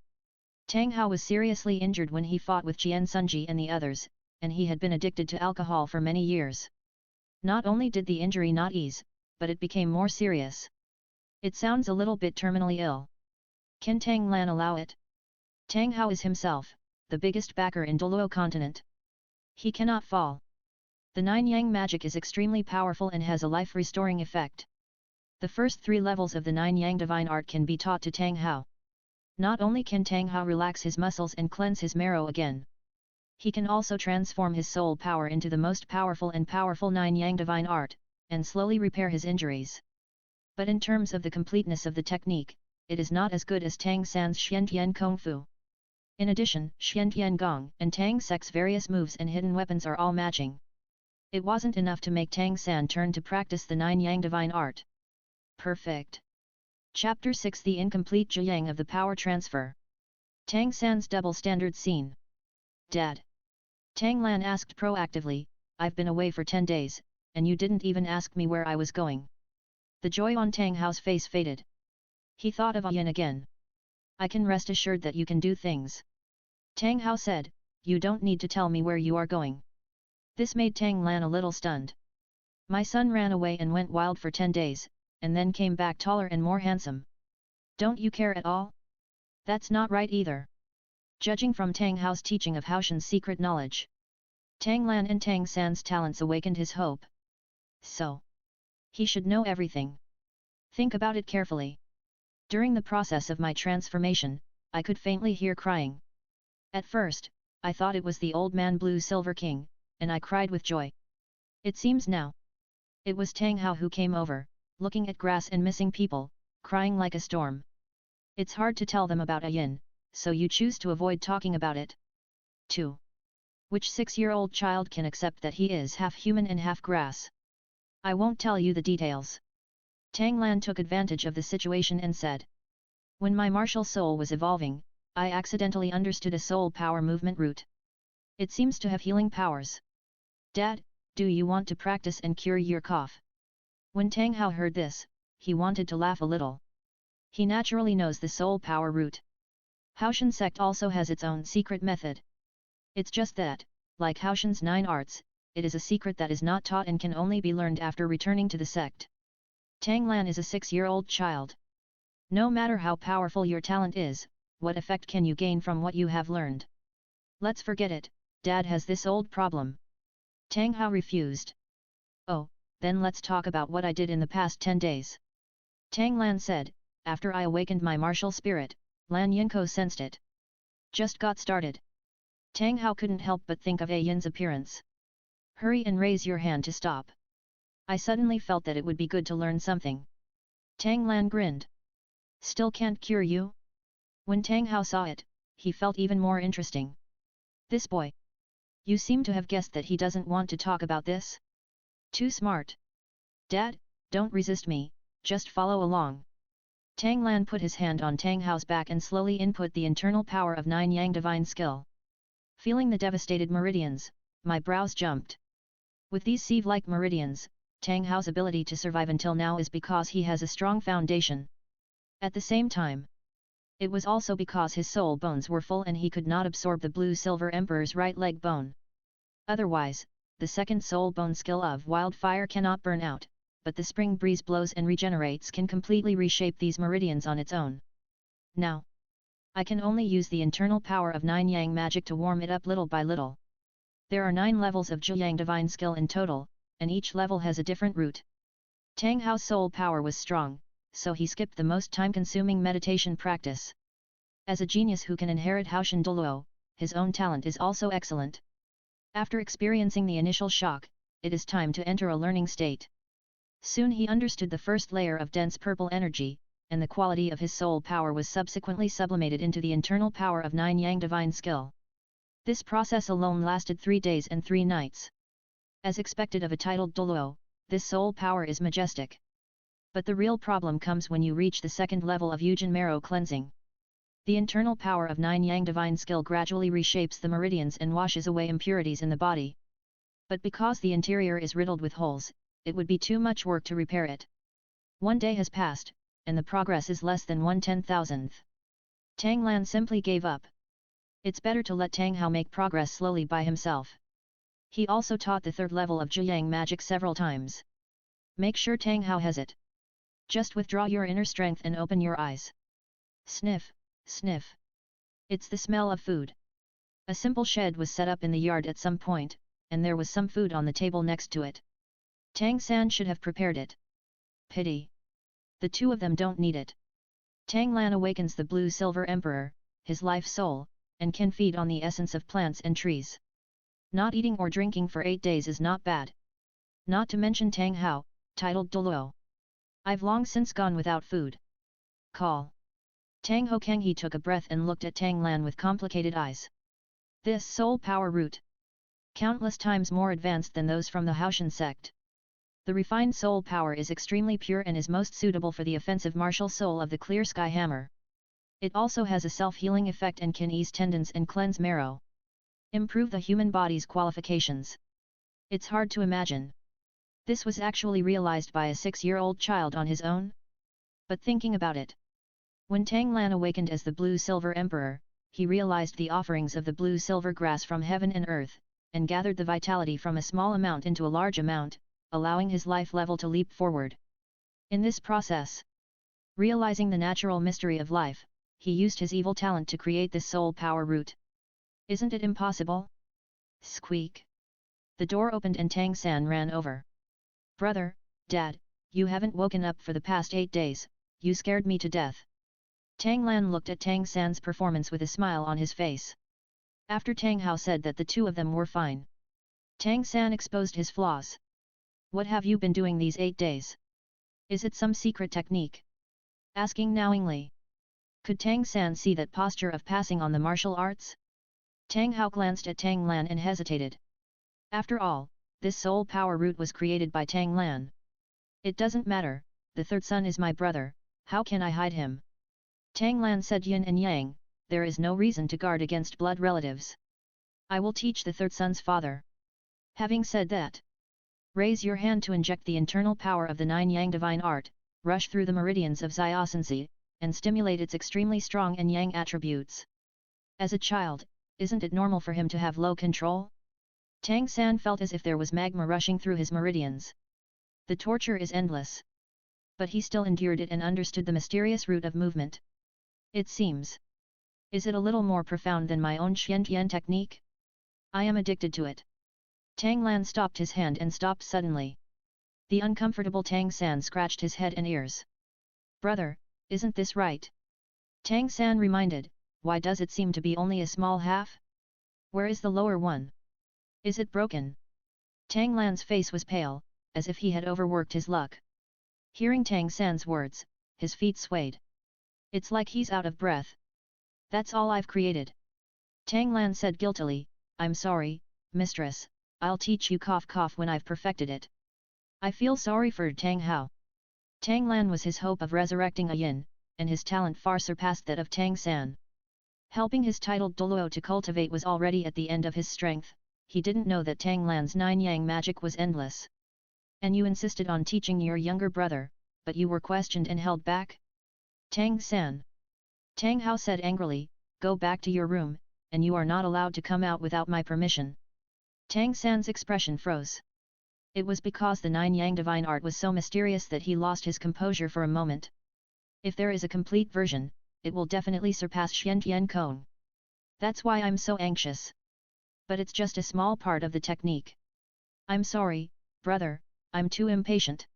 Tang Hao was seriously injured when he fought with Jian Sunji and the others, and he had been addicted to alcohol for many years. Not only did the injury not ease, but it became more serious. It sounds a little bit terminally ill. Can Tang Lan allow it? Tang Hao is himself, the biggest backer in Douluo continent. He cannot fall. The 9 Yang magic is extremely powerful and has a life-restoring effect. The first 3 levels of the 9 Yang divine art can be taught to Tang Hao. Not only can Tang Hao relax his muscles and cleanse his marrow again, he can also transform his soul power into the most powerful 9 Yang divine art, and slowly repair his injuries. But in terms of the completeness of the technique, it is not as good as Tang San's Xiantian Kung Fu. In addition, Xiantian Gong and Tang Sec's various moves and hidden weapons are all matching. It wasn't enough to make Tang San turn to practice the 9 Yang divine art. Perfect. Chapter 6: The Incomplete Zhiyang of the Power Transfer. Tang San's double standard scene. Dad. Tang Lan asked proactively, I've been away for 10 days, and you didn't even ask me where I was going. The joy on Tang Hao's face faded. He thought of Yin again. I can rest assured that you can do things. Tang Hao said, you don't need to tell me where you are going. This made Tang Lan a little stunned. My son ran away and went wild for 10 days, and then came back taller and more handsome. Don't you care at all? That's not right either. Judging from Tang Hao's teaching of Haoshan's secret knowledge, Tang Lan and Tang San's talents awakened his hope. So, he should know everything. Think about it carefully. During the process of my transformation, I could faintly hear crying. At first, I thought it was the old man Blue Silver King, and I cried with joy. It seems now. It was Tang Hao who came over, looking at grass and missing people, crying like a storm. It's hard to tell them about Yin, so you choose to avoid talking about it. 2. Which 6-year-old child can accept that he is half human and half grass? I won't tell you the details. Tang Lan took advantage of the situation and said. When my martial soul was evolving, I accidentally understood a soul power movement route. It seems to have healing powers. Dad, do you want to practice and cure your cough? When Tang Hao heard this, he wanted to laugh a little. He naturally knows the soul power route. Haoshan sect also has its own secret method. It's just that, like Haoshan's 9 arts, it is a secret that is not taught and can only be learned after returning to the sect. Tang Lan is a 6-year-old child. No matter how powerful your talent is, what effect can you gain from what you have learned? Let's forget it, Dad has this old problem. Tang Hao refused. Oh, then let's talk about what I did in the past 10 days. Tang Lan said, after I awakened my martial spirit, Lan Yinko sensed it. Just got started. Tang Hao couldn't help but think of Yin's appearance. Hurry and raise your hand to stop. I suddenly felt that it would be good to learn something. Tang Lan grinned. Still can't cure you? When Tang Hao saw it, he felt even more interesting. This boy. You seem to have guessed that he doesn't want to talk about this? Too smart. Dad, don't resist me, just follow along. Tang Lan put his hand on Tang Hao's back and slowly input the internal power of 9 Yang divine skill. Feeling the devastated meridians, my brows jumped. With these sieve-like meridians, Tang Hao's ability to survive until now is because he has a strong foundation. At the same time, it was also because his soul bones were full and he could not absorb the Blue-Silver Emperor's right leg bone. Otherwise, the second soul bone skill of Wildfire cannot burn out, but the Spring Breeze blows and regenerates can completely reshape these meridians on its own. Now, I can only use the internal power of 9 Yang magic to warm it up little by little. There are 9 levels of Zhiyang divine skill in total, and each level has a different route. Tang Hao's soul power was strong, so he skipped the most time-consuming meditation practice. As a genius who can inherit Haoshan Douluo, his own talent is also excellent. After experiencing the initial shock, it is time to enter a learning state. Soon he understood the first layer of dense purple energy, and the quality of his soul power was subsequently sublimated into the internal power of 9 Yang divine skill. This process alone lasted 3 days and 3 nights. As expected of a titled Douluo, this soul power is majestic. But the real problem comes when you reach the second level of Yujin marrow cleansing. The internal power of 9 Yang divine skill gradually reshapes the meridians and washes away impurities in the body. But because the interior is riddled with holes, it would be too much work to repair it. 1 day has passed, and the progress is less than 1/10,000th. Tang Lan simply gave up. It's better to let Tang Hao make progress slowly by himself. He also taught the 3rd level of Zhiyang magic several times. Make sure Tang Hao has it. Just withdraw your inner strength and open your eyes. Sniff, sniff. It's the smell of food. A simple shed was set up in the yard at some point, and there was some food on the table next to it. Tang San should have prepared it. Pity. The two of them don't need it. Tang Lan awakens the blue-silver emperor, his life soul, and can feed on the essence of plants and trees. Not eating or drinking for 8 days is not bad. Not to mention Tang Hao, titled Douluo. I've long since gone without food. Call. Tang Hokanghe took a breath and looked at Tang Lan with complicated eyes. This soul power root. Countless times more advanced than those from the Haoshan sect. The refined soul power is extremely pure and is most suitable for the offensive martial soul of the clear sky hammer. It also has a self-healing effect and can ease tendons and cleanse marrow. Improve the human body's qualifications. It's hard to imagine. This was actually realized by a 6-year-old child on his own? But thinking about it. When Tang Lan awakened as the blue-silver emperor, he realized the offerings of the blue-silver grass from heaven and earth, and gathered the vitality from a small amount into a large amount, allowing his life level to leap forward. In this process, realizing the natural mystery of life, he used his evil talent to create this soul power root. Isn't it impossible? Squeak. The door opened and Tang San ran over. Brother, Dad, you haven't woken up for the past 8 days, you scared me to death. Tang Lan looked at Tang San's performance with a smile on his face. After Tang Hao said that the two of them were fine, Tang San exposed his flaws. What have you been doing these 8 days? Is it some secret technique? Asking knowingly. Could Tang San see that posture of passing on the martial arts? Tang Hao glanced at Tang Lan and hesitated. After all, this soul power root was created by Tang Lan. It doesn't matter, the third son is my brother, how can I hide him? Tang Lan said yin and yang, there is no reason to guard against blood relatives. I will teach the third son's father. Having said that, raise your hand to inject the internal power of the 9 yang divine art, rush through the meridians of Xiaosanzi, and stimulate its extremely strong and yang attributes. As a child, isn't it normal for him to have low control? Tang San felt as if there was magma rushing through his meridians. The torture is endless. But he still endured it and understood the mysterious root of movement. It seems. Is it a little more profound than my own Xiantian technique? I am addicted to it. Tang Lan stopped his hand and stopped suddenly. The uncomfortable Tang San scratched his head and ears. Brother, isn't this right? Tang San reminded, why does it seem to be only a small half? Where is the lower one? Is it broken? Tang Lan's face was pale, as if he had overworked his luck. Hearing Tang San's words, his feet swayed. It's like he's out of breath. That's all I've created. Tang Lan said guiltily, I'm sorry, mistress, I'll teach you cough cough when I've perfected it. I feel sorry for Tang Hao. Tang Lan was his hope of resurrecting a yin, and his talent far surpassed that of Tang San. Helping his titled Douluo to cultivate was already at the end of his strength, he didn't know that Tang Lan's 9 yang magic was endless. And you insisted on teaching your younger brother, but you were questioned and held back? Tang San. Tang Hao said angrily, go back to your room, and you are not allowed to come out without my permission. Tang San's expression froze. It was because the 9 yang divine art was so mysterious that he lost his composure for a moment. If there is a complete version, it will definitely surpass Xiantian Kong. That's why I'm so anxious. But it's just a small part of the technique. I'm sorry, brother, I'm too impatient.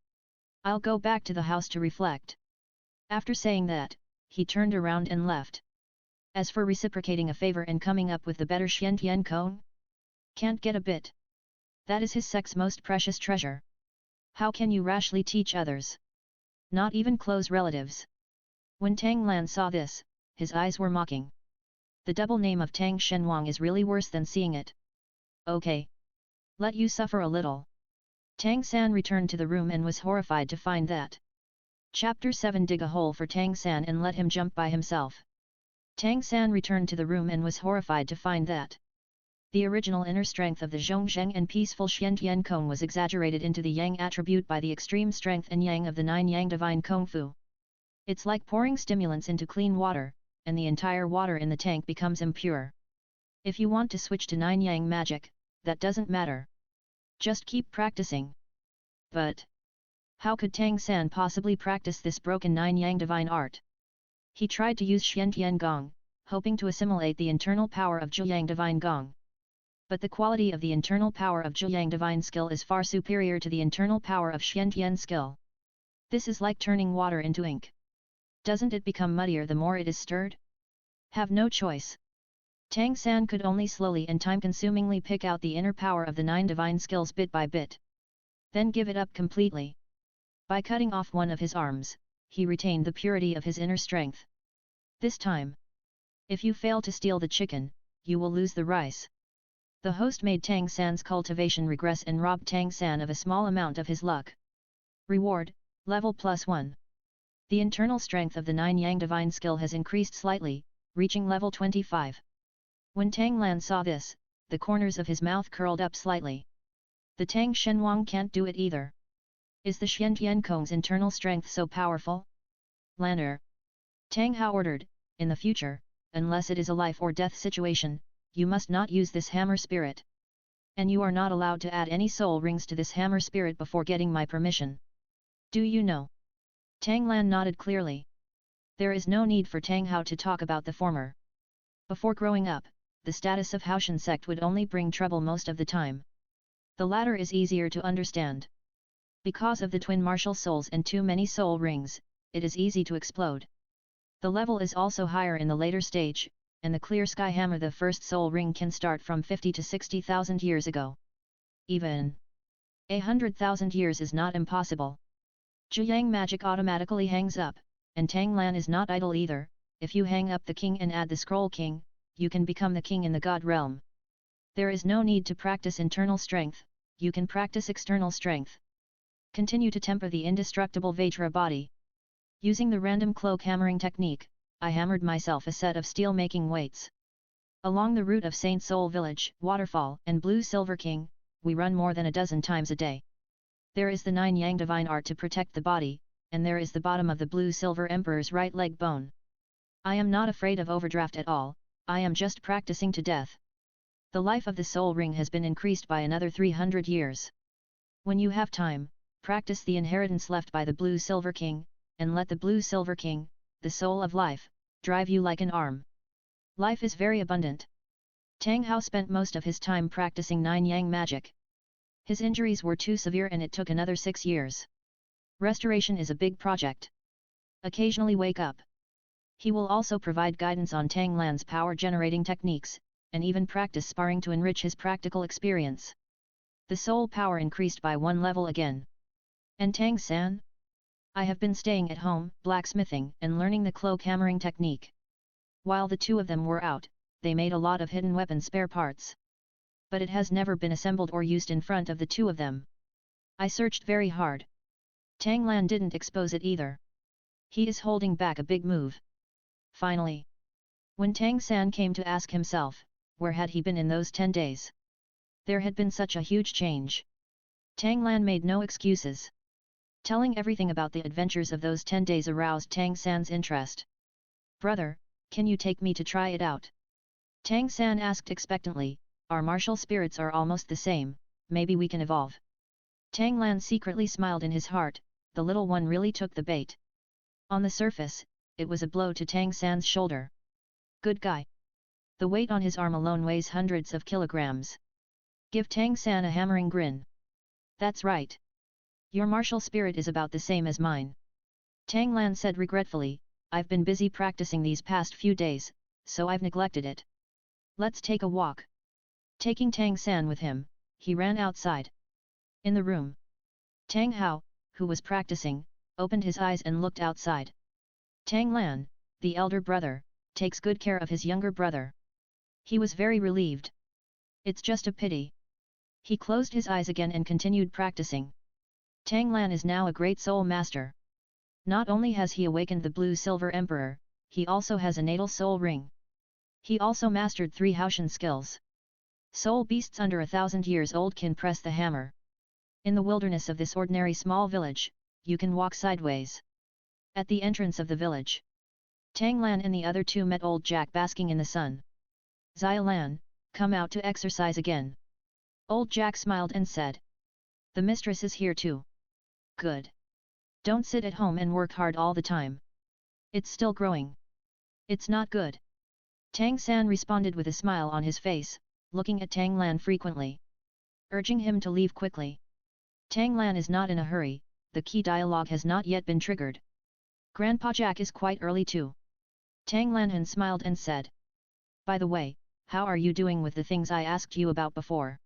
I'll go back to the house to reflect. After saying that, he turned around and left. As for reciprocating a favor and coming up with the better Xiantian Kong? Can't get a bit. That is his sect's most precious treasure. How can you rashly teach others? Not even close relatives. When Tang Lan saw this, his eyes were mocking. The double name of Tang Shenwang is really worse than seeing it. Okay. Let you suffer a little. Tang San returned to the room and was horrified to find that. Chapter 7 Dig a hole for Tang San and let him jump by himself. Tang San returned to the room and was horrified to find that the original inner strength of the Zhongzheng and peaceful Xiantian Kong was exaggerated into the yang attribute by the extreme strength and yang of the 9 yang divine Kung Fu. It's like pouring stimulants into clean water, and the entire water in the tank becomes impure. If you want to switch to 9 yang magic, that doesn't matter. Just keep practicing. But how could Tang San possibly practice this broken 9 yang divine art? He tried to use Xiantian Gong, hoping to assimilate the internal power of Zhuyang Divine Gong. But the quality of the internal power of Zhuyang Divine Skill is far superior to the internal power of Xiantian Skill. This is like turning water into ink. Doesn't it become muddier the more it is stirred? Have no choice. Tang San could only slowly and time-consumingly pick out the inner power of the 9 divine skills bit by bit. Then give it up completely. By cutting off one of his arms, he retained the purity of his inner strength. This time, if you fail to steal the chicken, you will lose the rice. The host made Tang San's cultivation regress and robbed Tang San of a small amount of his luck. Reward, level +1. The internal strength of the 9 Yang divine skill has increased slightly, reaching level 25. When Tang Lan saw this, the corners of his mouth curled up slightly. The Tang Shenwang can't do it either. Is the Xiantian Kong's internal strength so powerful? Lanner. Tang Hao ordered, in the future, unless it is a life or death situation, you must not use this hammer spirit. And you are not allowed to add any soul rings to this hammer spirit before getting my permission. Do you know? Tang Lan nodded clearly. There is no need for Tang Hao to talk about the former. Before growing up, the status of Haoshan sect would only bring trouble most of the time. The latter is easier to understand. Because of the twin martial souls and too many soul rings, it is easy to explode. The level is also higher in the later stage, and the clear sky hammer, the first soul ring, can start from 50 to 60,000 years ago. Even 100,000 years is not impossible. Zhuyang magic automatically hangs up, and Tang Lan is not idle either. If you hang up the king and add the scroll king, you can become the king in the god realm. There is no need to practice internal strength, you can practice external strength. Continue to temper the indestructible Vajra body. Using the random cloak hammering technique, I hammered myself a set of steel-making weights. Along the route of Saint Soul Village, Waterfall, and Blue Silver King, we run more than a dozen times a day. There is the 9 Yang divine art to protect the body, and there is the bottom of the Blue Silver Emperor's right leg bone. I am not afraid of overdraft at all, I am just practicing to death. The life of the soul ring has been increased by another 300 years. When you have time, practice the inheritance left by the Blue Silver King, and let the Blue Silver King, the soul of life, drive you like an arm. Life is very abundant. Tang Hao spent most of his time practicing 9 Yang magic. His injuries were too severe and it took another 6 years. Restoration is a big project. Occasionally wake up. He will also provide guidance on Tang Lan's power-generating techniques, and even practice sparring to enrich his practical experience. The soul power increased by 1 level again. And Tang San? I have been staying at home, blacksmithing, and learning the cloak hammering technique. While the two of them were out, they made a lot of hidden weapon spare parts. But it has never been assembled or used in front of the two of them. I searched very hard. Tang Lan didn't expose it either. He is holding back a big move. Finally, when Tang San came to ask himself, where had he been in those 10 days? There had been such a huge change. Tang Lan made no excuses. Telling everything about the adventures of those 10 days aroused Tang San's interest. Brother, can you take me to try it out? Tang San asked expectantly. Our martial spirits are almost the same, maybe we can evolve. Tang Lan secretly smiled in his heart, the little one really took the bait. On the surface, it was a blow to Tang San's shoulder. Good guy. The weight on his arm alone weighs hundreds of kilograms. Give Tang San a hammering grin. That's right. Your martial spirit is about the same as mine. Tang Lan said regretfully, I've been busy practicing these past few days, so I've neglected it. Let's take a walk. Taking Tang San with him, he ran outside. In the room, Tang Hao, who was practicing, opened his eyes and looked outside. Tang Lan, the elder brother, takes good care of his younger brother. He was very relieved. It's just a pity. He closed his eyes again and continued practicing. Tang Lan is now a great soul master. Not only has he awakened the Blue Silver Emperor, he also has a natal soul ring. He also mastered 3 Haoshan skills. Soul beasts under 1,000 years old can press the hammer. In the wilderness of this ordinary small village, you can walk sideways. At the entrance of the village, Tang Lan and the other two met old Jack basking in the sun. Xia Lan, come out to exercise again. Old Jack smiled and said. The mistress is here too. Good. Don't sit at home and work hard all the time. It's still growing. It's not good. Tang San responded with a smile on his face, looking at Tang Lan frequently, urging him to leave quickly. Tang Lan is not in a hurry, the key dialogue has not yet been triggered. Grandpa Jack is quite early too. Tang Lanhan smiled and said. By the way, how are you doing with the things I asked you about before?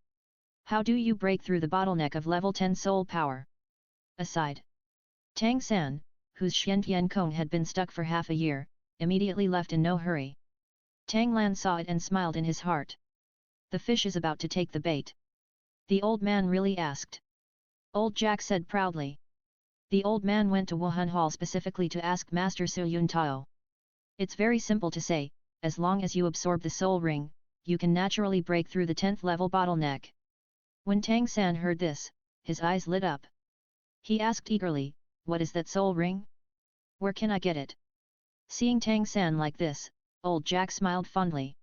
How do you break through the bottleneck of level 10 soul power? Aside. Tang San, whose Xiantian cone had been stuck for half a year, immediately left in no hurry. Tang Lan saw it and smiled in his heart. The fish is about to take the bait. The old man really asked. Old Jack said proudly. The old man went to Wuhan Hall specifically to ask Master Su Yun Tao. It's very simple to say, as long as you absorb the soul ring, you can naturally break through the 10th level bottleneck. When Tang San heard this, his eyes lit up. He asked eagerly, what is that soul ring? Where can I get it? Seeing Tang San like this, old Jack smiled fondly.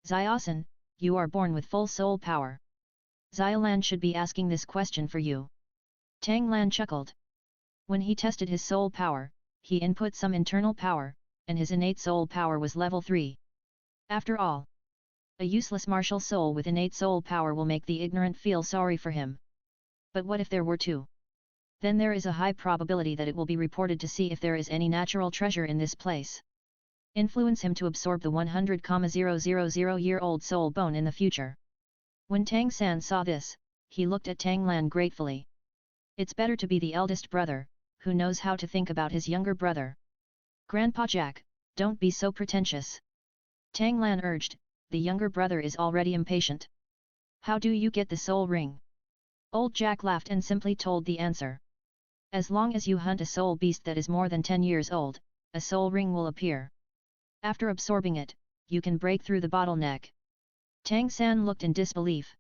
Xiaosan, you are born with full soul power. Xiaolan should be asking this question for you. Tang Lan chuckled. When he tested his soul power, he input some internal power, and his innate soul power was level 3. After all, a useless martial soul with innate soul power will make the ignorant feel sorry for him. But what if there were two? Then there is a high probability that it will be reported to see if there is any natural treasure in this place. Influence him to absorb the 100,000-year-old soul bone in the future. When Tang San saw this, he looked at Tang Lan gratefully. It's better to be the eldest brother, who knows how to think about his younger brother. Grandpa Jack, don't be so pretentious. Tang Lan urged, the younger brother is already impatient. How do you get the soul ring? Old Jack laughed and simply told the answer. As long as you hunt a soul beast that is more than 10 years old, a soul ring will appear. After absorbing it, you can break through the bottleneck. Tang San looked in disbelief.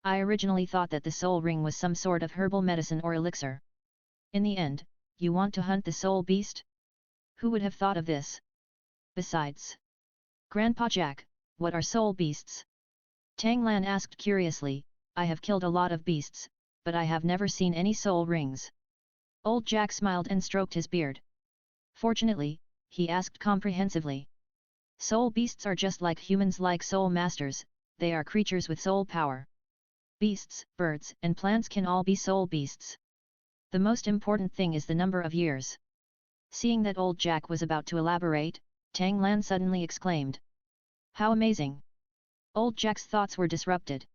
I originally thought that the soul ring was some sort of herbal medicine or elixir. In the end, you want to hunt the soul beast? Who would have thought of this? Besides, Grandpa Jack, what are soul beasts? Tang Lan asked curiously. I have killed a lot of beasts, but I have never seen any soul rings. Old Jack smiled and stroked his beard. Fortunately, he asked comprehensively. Soul beasts are just like humans, like soul masters, they are creatures with soul power. Beasts, birds and plants can all be soul beasts. The most important thing is the number of years. Seeing that old Jack was about to elaborate, Tang Lan suddenly exclaimed. How amazing! Old Jack's thoughts were disrupted.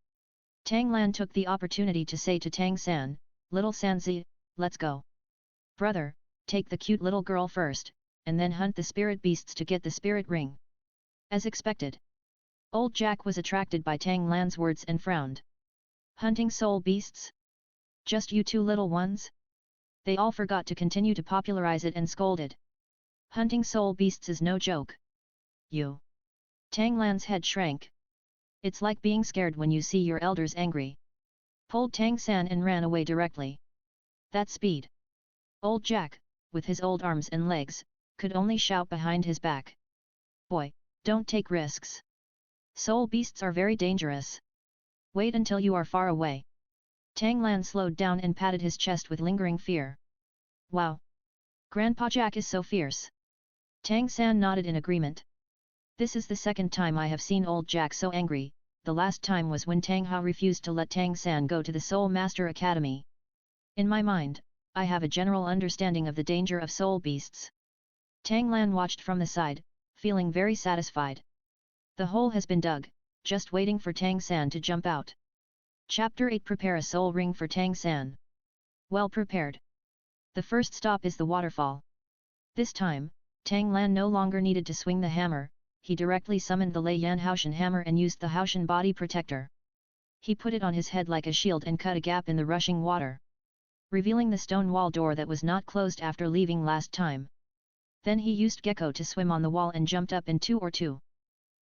Tang Lan took the opportunity to say to Tang San, Little Sanzi, let's go. Brother, take the cute little girl first, and then hunt the spirit beasts to get the spirit ring. As expected. Old Jack was attracted by Tang Lan's words and frowned. Hunting soul beasts? Just you two little ones? They all forgot to continue to popularize it and scolded. Hunting soul beasts is no joke. You. Tang Lan's head shrank. It's like being scared when you see your elders angry. Pulled Tang San and ran away directly. That speed. Old Jack, with his old arms and legs, could only shout behind his back. Boy, don't take risks. Soul beasts are very dangerous. Wait until you are far away. Tang Lan slowed down and patted his chest with lingering fear. Wow! Grandpa Jack is so fierce. Tang San nodded in agreement. This is the second time I have seen old Jack so angry. The last time was when Tang Hao refused to let Tang San go to the Soul Master Academy. In my mind, I have a general understanding of the danger of soul beasts. Tang Lan watched from the side, feeling very satisfied. The hole has been dug, just waiting for Tang San to jump out. Chapter 8. Prepare a soul ring for Tang San. Well prepared. The first stop is the waterfall. This time, Tang Lan no longer needed to swing the hammer. He directly summoned the Lei Yan Haoshan hammer and used the Haoshan body protector. He put it on his head like a shield and cut a gap in the rushing water, revealing the stone wall door that was not closed after leaving last time. Then he used Gecko to swim on the wall and jumped up in 2 or 2.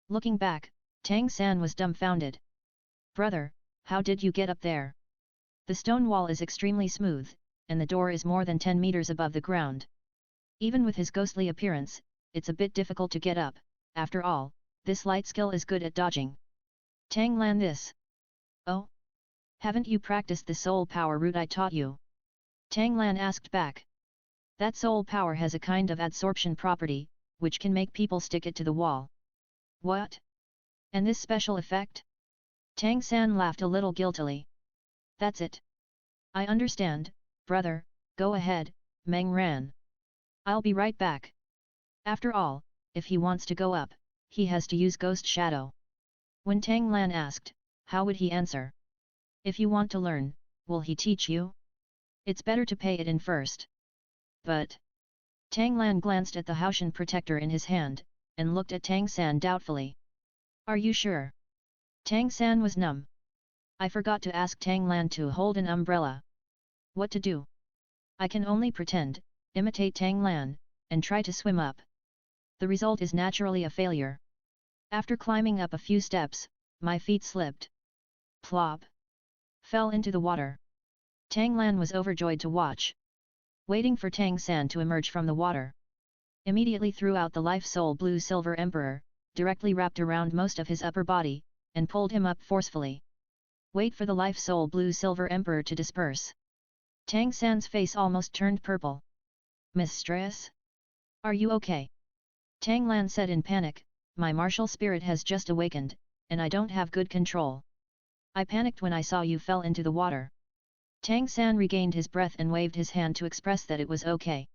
Looking back, Tang San was dumbfounded. Brother, how did you get up there? The stone wall is extremely smooth, and the door is more than 10 meters above the ground. Even with his ghostly appearance, it's a bit difficult to get up. After all, this light skill is good at dodging. Tang Lan this. Oh? Haven't you practiced the soul power route I taught you? Tang Lan asked back. That soul power has a kind of adsorption property, which can make people stick it to the wall. What? And this special effect? Tang San laughed a little guiltily. That's it. I understand, brother, go ahead, Meng Ran. I'll be right back. After all, if he wants to go up, he has to use Ghost Shadow. When Tang Lan asked, how would he answer? If you want to learn, will he teach you? It's better to pay it in first. But... Tang Lan glanced at the Haoshan protector in his hand, and looked at Tang San doubtfully. Are you sure? Tang San was numb. I forgot to ask Tang Lan to hold an umbrella. What to do? I can only pretend, imitate Tang Lan, and try to swim up. The result is naturally a failure. After climbing up a few steps, my feet slipped. Plop! Fell into the water. Tang Lan was overjoyed to watch. Waiting for Tang San to emerge from the water. Immediately threw out the Life Soul Blue Silver Emperor, directly wrapped around most of his upper body, and pulled him up forcefully. Wait for the Life Soul Blue Silver Emperor to disperse. Tang San's face almost turned purple. Mistress? Are you okay? Tang Lan said in panic, my martial spirit has just awakened, and I don't have good control. I panicked when I saw you fell into the water. Tang San regained his breath and waved his hand to express that it was okay.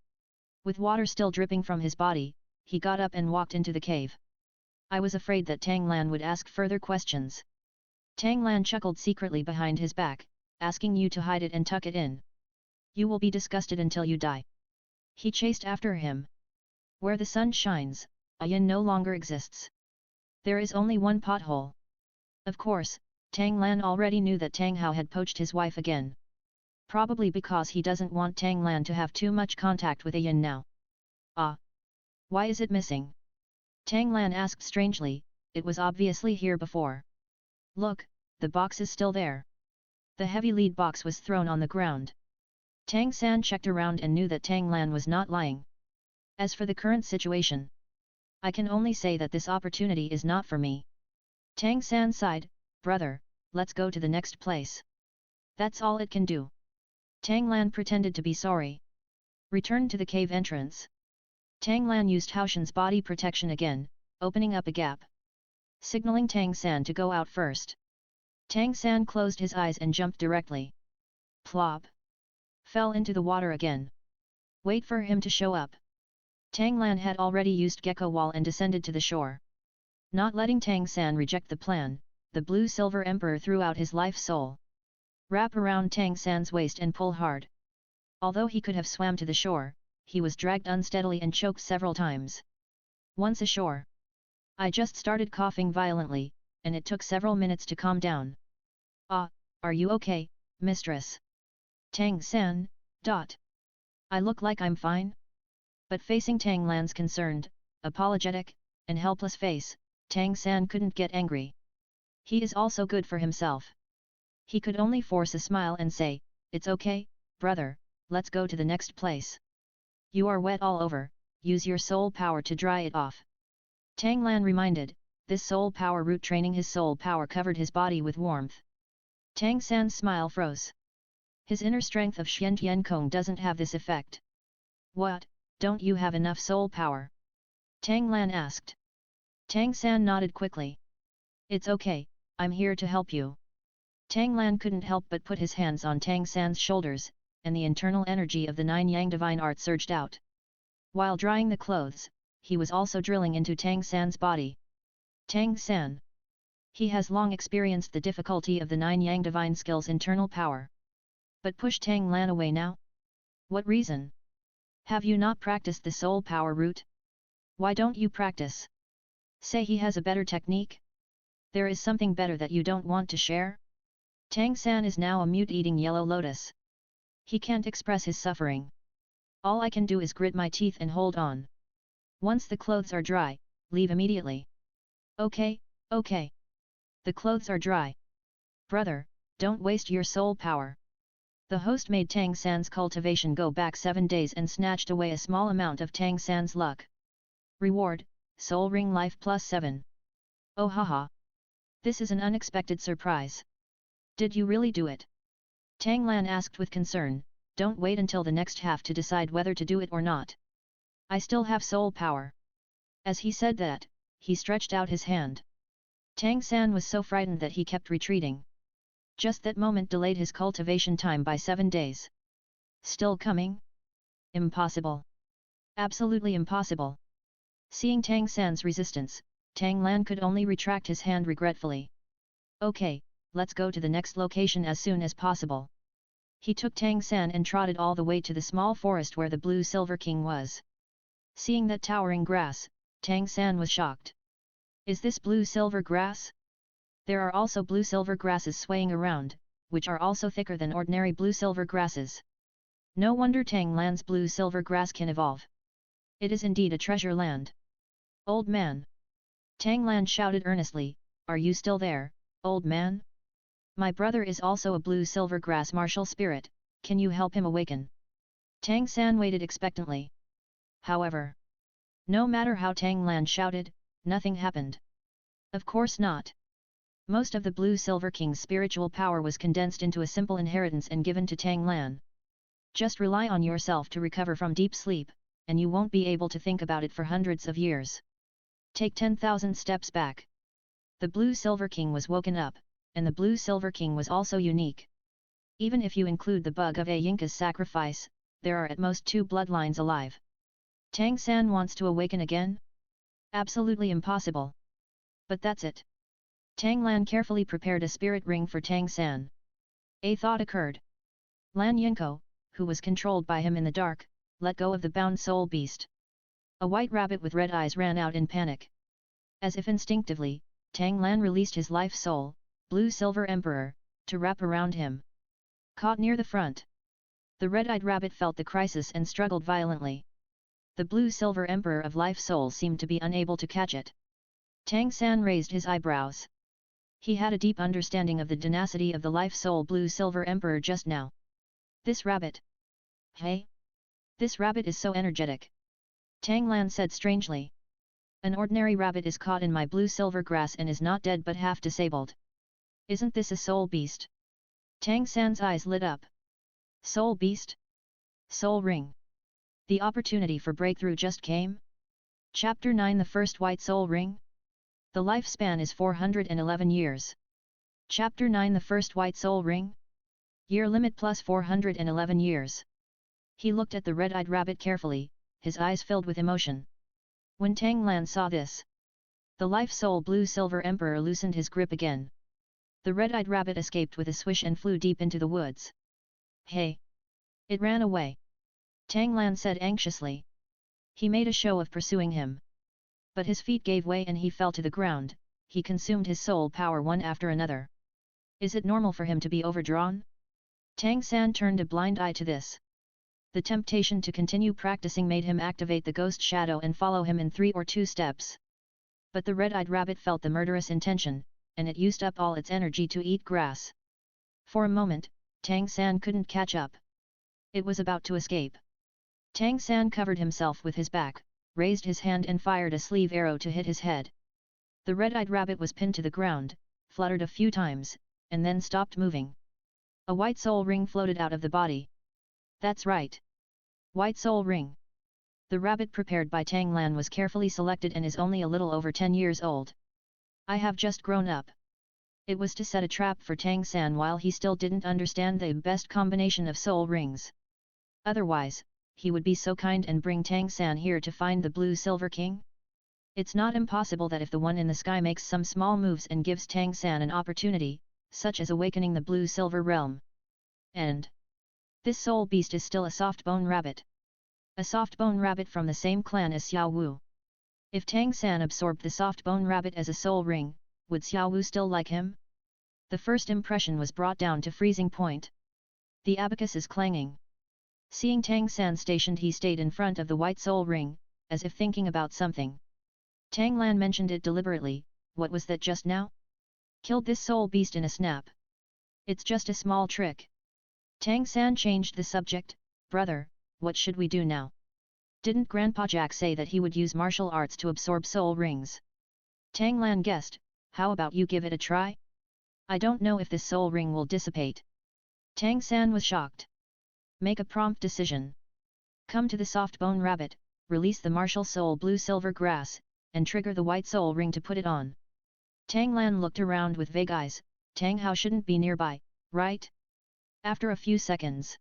With water still dripping from his body, he got up and walked into the cave. I was afraid that Tang Lan would ask further questions. Tang Lan chuckled secretly behind his back, asking you to hide it and tuck it in. You will be disgusted until you die. He chased after him. Where the sun shines, a yin no longer exists. There is only one pothole. Of course, Tang Lan already knew that Tang Hao had poached his wife again. Probably because he doesn't want Tang Lan to have too much contact with a yin now. Ah! Why is it missing? Tang Lan asked strangely, it was obviously here before. Look, the box is still there. The heavy lead box was thrown on the ground. Tang San checked around and knew that Tang Lan was not lying. As for the current situation, I can only say that this opportunity is not for me. Tang San sighed, brother, let's go to the next place. That's all it can do. Tang Lan pretended to be sorry. Returned to the cave entrance. Tang Lan used Haoshan's body protection again, opening up a gap. Signaling Tang San to go out first. Tang San closed his eyes and jumped directly. Plop! Fell into the water again. Wait for him to show up. Tang Lan had already used Gecko Wall and descended to the shore. Not letting Tang San reject the plan, the Blue Silver Emperor threw out his life soul. Wrap around Tang San's waist and pull hard. Although he could have swam to the shore, he was dragged unsteadily and choked several times. Once ashore, I just started coughing violently, and it took several minutes to calm down. Ah, are you okay, mistress? Tang San, I look like I'm fine? But facing Tang Lan's concerned, apologetic, and helpless face, Tang San couldn't get angry. He is also good for himself. He could only force a smile and say, it's okay, brother, let's go to the next place. You are wet all over, use your soul power to dry it off. Tang Lan reminded, this soul power root training his soul power covered his body with warmth. Tang San's smile froze. His inner strength of Xian Tian Kong doesn't have this effect. What, don't you have enough soul power? Tang Lan asked. Tang San nodded quickly. It's okay, I'm here to help you. Tang Lan couldn't help but put his hands on Tang San's shoulders, and the internal energy of the Nine Yang Divine Art surged out. While drying the clothes, he was also drilling into Tang San's body. Tang San. He has long experienced the difficulty of the Nine Yang Divine Skill's internal power. But push Tang Lan away now? What reason? Have you not practiced the soul power root? Why don't you practice? Say he has a better technique? There is something better that you don't want to share? Tang San is now a mute eating yellow lotus. He can't express his suffering. All I can do is grit my teeth and hold on. Once the clothes are dry, leave immediately. Okay, okay. The clothes are dry. Brother, don't waste your soul power. The host made Tang San's cultivation go back 7 days and snatched away a small amount of Tang San's luck. Reward, Soul Ring Life plus 7. Oh haha. This is an unexpected surprise. Did you really do it? Tang Lan asked with concern, don't wait until the next half to decide whether to do it or not. I still have soul power. As he said that, he stretched out his hand. Tang San was so frightened that he kept retreating. Just that moment delayed his cultivation time by 7 days. Still coming? Impossible. Absolutely impossible. Seeing Tang San's resistance, Tang Lan could only retract his hand regretfully. Okay, let's go to the next location as soon as possible. He took Tang San and trotted all the way to the small forest where the Blue Silver King was. Seeing that towering grass, Tang San was shocked. Is this blue silver grass? There are also blue silver grasses swaying around, which are also thicker than ordinary blue silver grasses. No wonder Tang Lan's blue silver grass can evolve. It is indeed a treasure land. Old man! Tang Lan shouted earnestly, are you still there, old man? My brother is also a blue silver grass martial spirit, can you help him awaken? Tang San waited expectantly. However, no matter how Tang Lan shouted, nothing happened. Of course not. Most of the Blue Silver King's spiritual power was condensed into a simple inheritance and given to Tang Lan. Just rely on yourself to recover from deep sleep, and you won't be able to think about it for hundreds of years. Take 10,000 steps back. The Blue Silver King was woken up, and the Blue Silver King was also unique. Even if you include the bug of a Yinka's sacrifice, there are at most 2 bloodlines alive. Tang San wants to awaken again? Absolutely impossible. But that's it. Tang Lan carefully prepared a spirit ring for Tang San. A thought occurred. Lan Yinko, who was controlled by him in the dark, let go of the bound soul beast. A white rabbit with red eyes ran out in panic. As if instinctively, Tang Lan released his life soul, Blue Silver Emperor, to wrap around him. Caught near the front. The red-eyed rabbit felt the crisis and struggled violently. The Blue Silver Emperor of Life Soul seemed to be unable to catch it. Tang San raised his eyebrows. He had a deep understanding of the tenacity of the Life Soul Blue Silver Emperor just now. This rabbit. Hey? This rabbit is so energetic. Tang Lan said strangely. An ordinary rabbit is caught in my blue silver grass and is not dead but half disabled. Isn't this a soul beast? Tang San's eyes lit up. Soul beast? Soul ring. The opportunity for breakthrough just came? Chapter 9 The First White Soul Ring? The lifespan is 411 years. Chapter 9 The First White Soul Ring? Year limit plus 411 years. He looked at the red-eyed rabbit carefully, his eyes filled with emotion. When Tang Lan saw this, the Life Soul Blue Silver Emperor loosened his grip again. The red-eyed rabbit escaped with a swish and flew deep into the woods. Hey! It ran away. Tang Lan said anxiously. He made a show of pursuing him. But his feet gave way and he fell to the ground, he consumed his soul power one after another. Is it normal for him to be overdrawn? Tang San turned a blind eye to this. The temptation to continue practicing made him activate the ghost shadow and follow him in 3 or 2 steps. But the red-eyed rabbit felt the murderous intention, and it used up all its energy to eat grass. For a moment, Tang San couldn't catch up. It was about to escape. Tang San covered himself with his back, raised his hand and fired a sleeve arrow to hit his head. The red-eyed rabbit was pinned to the ground, fluttered a few times, and then stopped moving. A white soul ring floated out of the body. That's right. White soul ring. The rabbit prepared by Tang Lan was carefully selected and is only a little over 10 years old. I have just grown up. It was to set a trap for Tang San while he still didn't understand the best combination of soul rings. Otherwise, he would be so kind and bring Tang San here to find the Blue Silver King? It's not impossible that if the one in the sky makes some small moves and gives Tang San an opportunity, such as awakening the Blue Silver Realm. And this soul beast is still a soft-bone rabbit. A soft-bone rabbit from the same clan as Xiao Wu. If Tang San absorbed the soft-bone rabbit as a soul ring, would Xiao Wu still like him? The first impression was brought down to freezing point. The abacus is clanging. Seeing Tang San stationed, he stayed in front of the white soul ring, as if thinking about something. Tang Lan mentioned it deliberately. What was that just now? Killed this soul beast in a snap. It's just a small trick. Tang San changed the subject. Brother, what should we do now? Didn't Grandpa Jack say that he would use martial arts to absorb soul rings? Tang Lan guessed. How about you give it a try? I don't know if this soul ring will dissipate. Tang San was shocked. Make a prompt decision. Come to the soft bone rabbit, release the martial soul blue silver grass, and trigger the white soul ring to put it on. Tang Lan looked around with vague eyes. Tang Hao shouldn't be nearby, right? After a few seconds,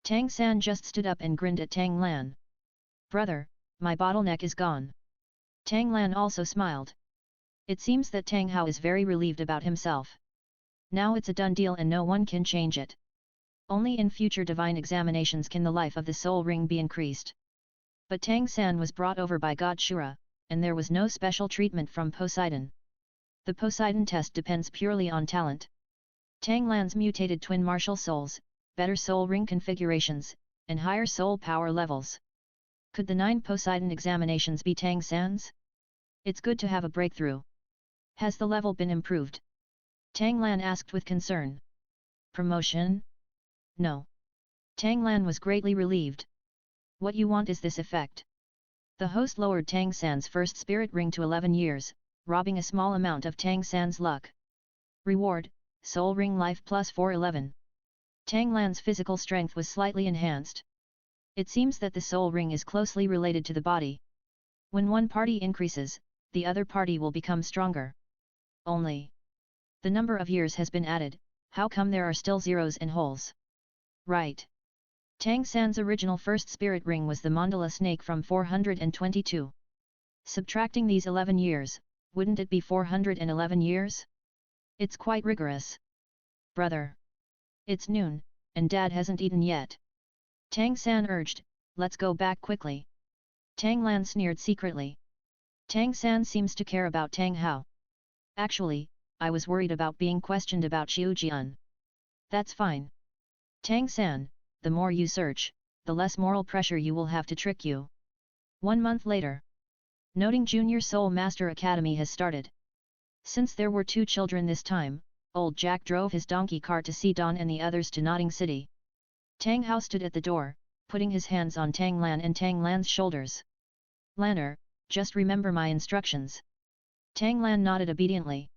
Tang San just stood up and grinned at Tang Lan. Brother, my bottleneck is gone. Tang Lan also smiled. It seems that Tang Hao is very relieved about himself. Now it's a done deal and no one can change it. Only in future divine examinations can the life of the soul ring be increased. But Tang San was brought over by God Shura, and there was no special treatment from Poseidon. The Poseidon test depends purely on talent. Tang Lan's mutated twin martial souls, better soul ring configurations, and higher soul power levels. Could the 9 Poseidon examinations be Tang San's? It's good to have a breakthrough. Has the level been improved? Tang Lan asked with concern. Promotion? No. Tang Lan was greatly relieved. What you want is this effect. The host lowered Tang San's first spirit ring to 11 years, robbing a small amount of Tang San's luck. Reward, soul ring life plus 411. Tang Lan's physical strength was slightly enhanced. It seems that the soul ring is closely related to the body. When one party increases, the other party will become stronger. Only the number of years has been added. How come there are still zeros and holes? Right. Tang San's original first spirit ring was the mandala snake from 422. Subtracting these 11 years, wouldn't it be 411 years? It's quite rigorous. Brother. It's noon, and Dad hasn't eaten yet. Tang San urged, let's go back quickly. Tang Lan sneered secretly. Tang San seems to care about Tang Hao. Actually, I was worried about being questioned about Xiu Jian. That's fine. Tang San, the more you search, the less moral pressure you will have to trick you. 1 month later. Noting Junior Soul Master Academy has started. Since there were 2 children this time, old Jack drove his donkey cart to see Don and the others to Nodding City. Tang Hao stood at the door, putting his hands on Tang Lan and Tang Lan's shoulders. Lanner, just remember my instructions. Tang Lan nodded obediently.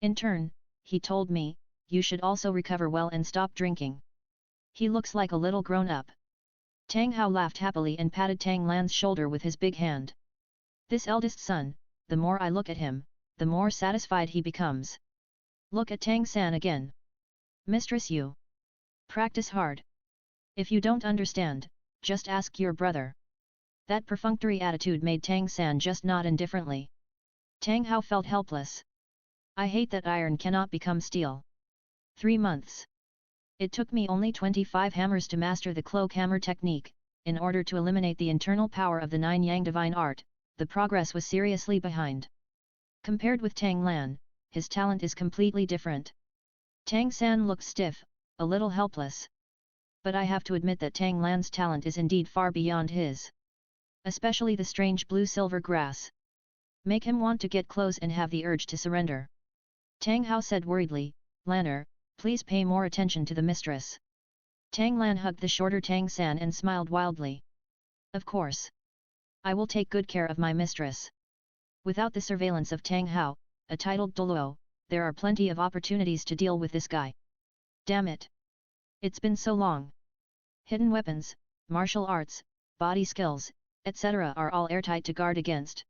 In turn, he told me, you should also recover well and stop drinking. He looks like a little grown-up. Tang Hao laughed happily and patted Tang Lan's shoulder with his big hand. This eldest son, the more I look at him, the more satisfied he becomes. Look at Tang San again. Mistress Yu. Practice hard. If you don't understand, just ask your brother. That perfunctory attitude made Tang San just nod indifferently. Tang Hao felt helpless. I hate that iron cannot become steel. 3 months. It took me only 25 hammers to master the cloak hammer technique. In order to eliminate the internal power of the 9 Yang divine art, the progress was seriously behind. Compared with Tang Lan, his talent is completely different. Tang San looked stiff, a little helpless. But I have to admit that Tang Lan's talent is indeed far beyond his. Especially the strange blue-silver grass. Make him want to get close and have the urge to surrender. Tang Hao said worriedly, Lanner, please pay more attention to the mistress. Tang Lan hugged the shorter Tang San and smiled wildly. Of course. I will take good care of my mistress. Without the surveillance of Tang Hao, a titled Douluo, there are plenty of opportunities to deal with this guy. Damn it. It's been so long. Hidden weapons, martial arts, body skills, etc. are all airtight to guard against.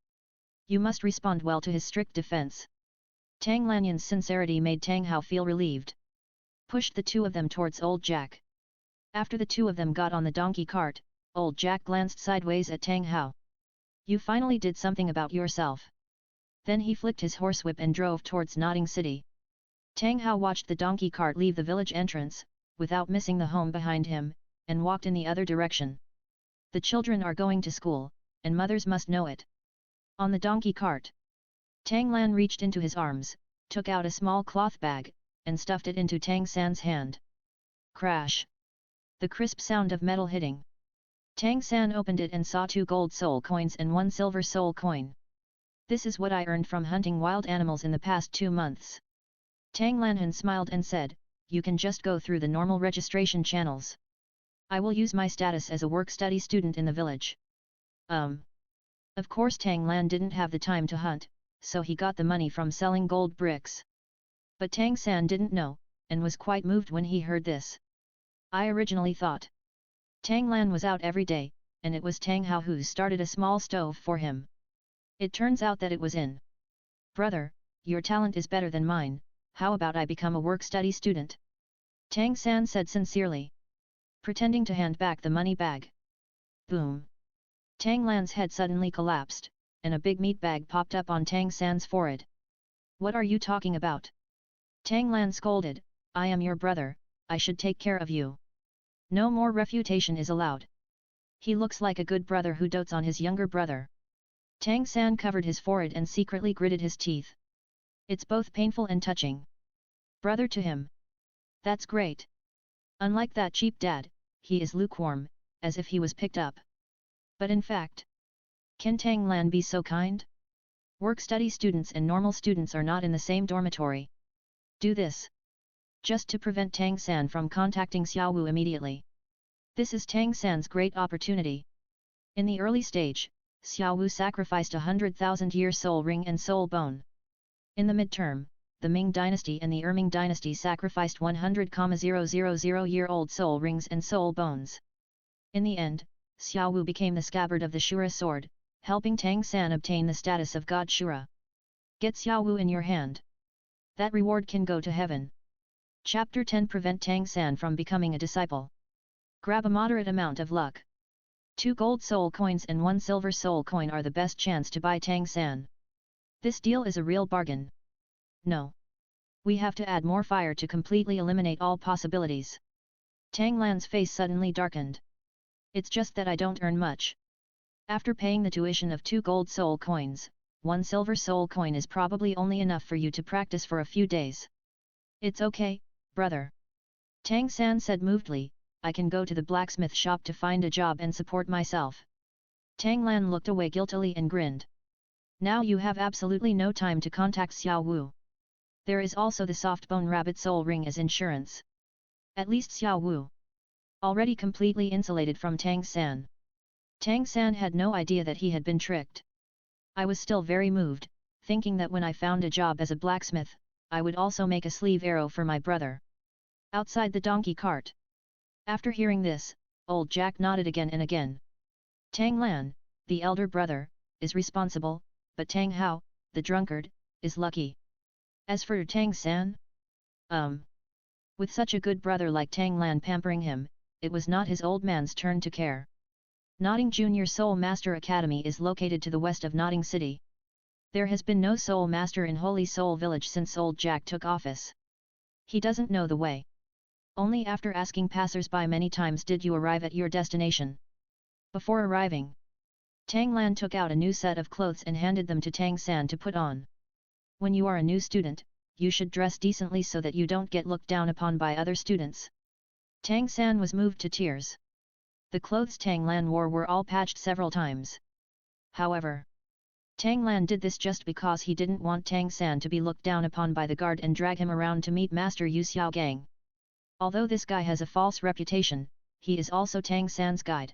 You must respond well to his strict defense. Tang Lanyan's sincerity made Tang Hao feel relieved. Pushed the 2 of them towards old Jack. After the 2 of them got on the donkey cart, old Jack glanced sideways at Tang Hao. You finally did something about yourself. Then he flicked his horsewhip and drove towards Nodding City. Tang Hao watched the donkey cart leave the village entrance, without missing the home behind him, and walked in the other direction. The children are going to school, and mothers must know it. On the donkey cart, Tang Lan reached into his arms, took out a small cloth bag, and stuffed it into Tang San's hand. Crash! The crisp sound of metal hitting. Tang San opened it and saw 2 gold soul coins and 1 silver soul coin. This is what I earned from hunting wild animals in the past 2 months. Tang Lanhan smiled and said, you can just go through the normal registration channels. I will use my status as a work-study student in the village. Of course Tang Lan didn't have the time to hunt, so he got the money from selling gold bricks. But Tang San didn't know, and was quite moved when he heard this. I originally thought Tang Lan was out every day, and it was Tang Hao who started a small stove for him. It turns out that it was in. Brother, your talent is better than mine, how about I become a work-study student? Tang San said sincerely, pretending to hand back the money bag. Boom! Tang Lan's head suddenly collapsed, and a big meat bag popped up on Tang San's forehead. What are you talking about? Tang Lan scolded, I am your brother, I should take care of you. No more refutation is allowed. He looks like a good brother who dotes on his younger brother. Tang San covered his forehead and secretly gritted his teeth. It's both painful and touching. Brother to him. That's great. Unlike that cheap dad, he is lukewarm, as if he was picked up. But in fact, can Tang Lan be so kind? Work-study students and normal students are not in the same dormitory. Do this. Just to prevent Tang San from contacting Xiao Wu immediately. This is Tang San's great opportunity. In the early stage, Xiao Wu sacrificed 100,000-year soul ring and soul bone. In the midterm, the Ming dynasty and the Erming dynasty sacrificed 100,000-year-old soul rings and soul bones. In the end, Xiao Wu became the scabbard of the Shura sword, helping Tang San obtain the status of God Shura. Get Xiao Wu in your hand. That reward can go to heaven. Chapter 10 Prevent Tang San from becoming a disciple. Grab a moderate amount of luck. 2 gold soul coins and 1 silver soul coin are the best chance to buy Tang San. This deal is a real bargain. No. We have to add more fire to completely eliminate all possibilities. Tang Lan's face suddenly darkened. It's just that I don't earn much. After paying the tuition of 2 gold soul coins, 1 silver soul coin is probably only enough for you to practice for a few days. It's okay, brother. Tang San said movedly, I can go to the blacksmith shop to find a job and support myself. Tang Lan looked away guiltily and grinned. Now you have absolutely no time to contact Xiao Wu. There is also the soft bone rabbit soul ring as insurance. At least Xiao Wu. Already completely insulated from Tang San. Tang San had no idea that he had been tricked. I was still very moved, thinking that when I found a job as a blacksmith, I would also make a sleeve arrow for my brother. Outside the donkey cart. After hearing this, old Jack nodded again and again. Tang Lan, the elder brother, is responsible, but Tang Hao, the drunkard, is lucky. As for Tang San? With such a good brother like Tang Lan pampering him, it was not his old man's turn to care. Nodding Junior Soul Master Academy is located to the west of Nodding City. There has been no Soul Master in Holy Soul Village since old Jack took office. He doesn't know the way. Only after asking passers-by many times did you arrive at your destination. Before arriving, Tang Lan took out a new set of clothes and handed them to Tang San to put on. When you are a new student, you should dress decently so that you don't get looked down upon by other students. Tang San was moved to tears. The clothes Tang Lan wore were all patched several times. However, Tang Lan did this just because he didn't want Tang San to be looked down upon by the guard and drag him around to meet Master Yu Xiaogang. Although this guy has a false reputation, he is also Tang San's guide.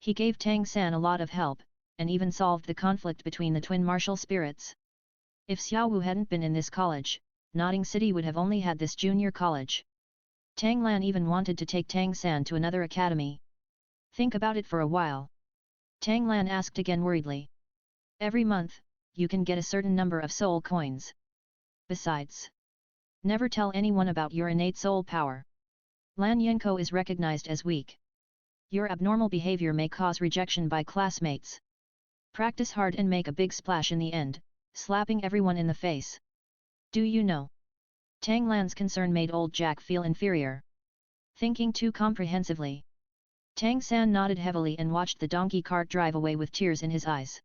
He gave Tang San a lot of help, and even solved the conflict between the twin martial spirits. If Xiao Wu hadn't been in this college, Nodding City would have only had this junior college. Tang Lan even wanted to take Tang San to another academy. Think about it for a while. Tang Lan asked again worriedly. Every month, you can get a certain number of soul coins. Besides, never tell anyone about your innate soul power. Lan Yanko is recognized as weak. Your abnormal behavior may cause rejection by classmates. Practice hard and make a big splash in the end, slapping everyone in the face. Do you know? Tang Lan's concern made old Jack feel inferior. Thinking too comprehensively. Tang San nodded heavily and watched the donkey cart drive away with tears in his eyes.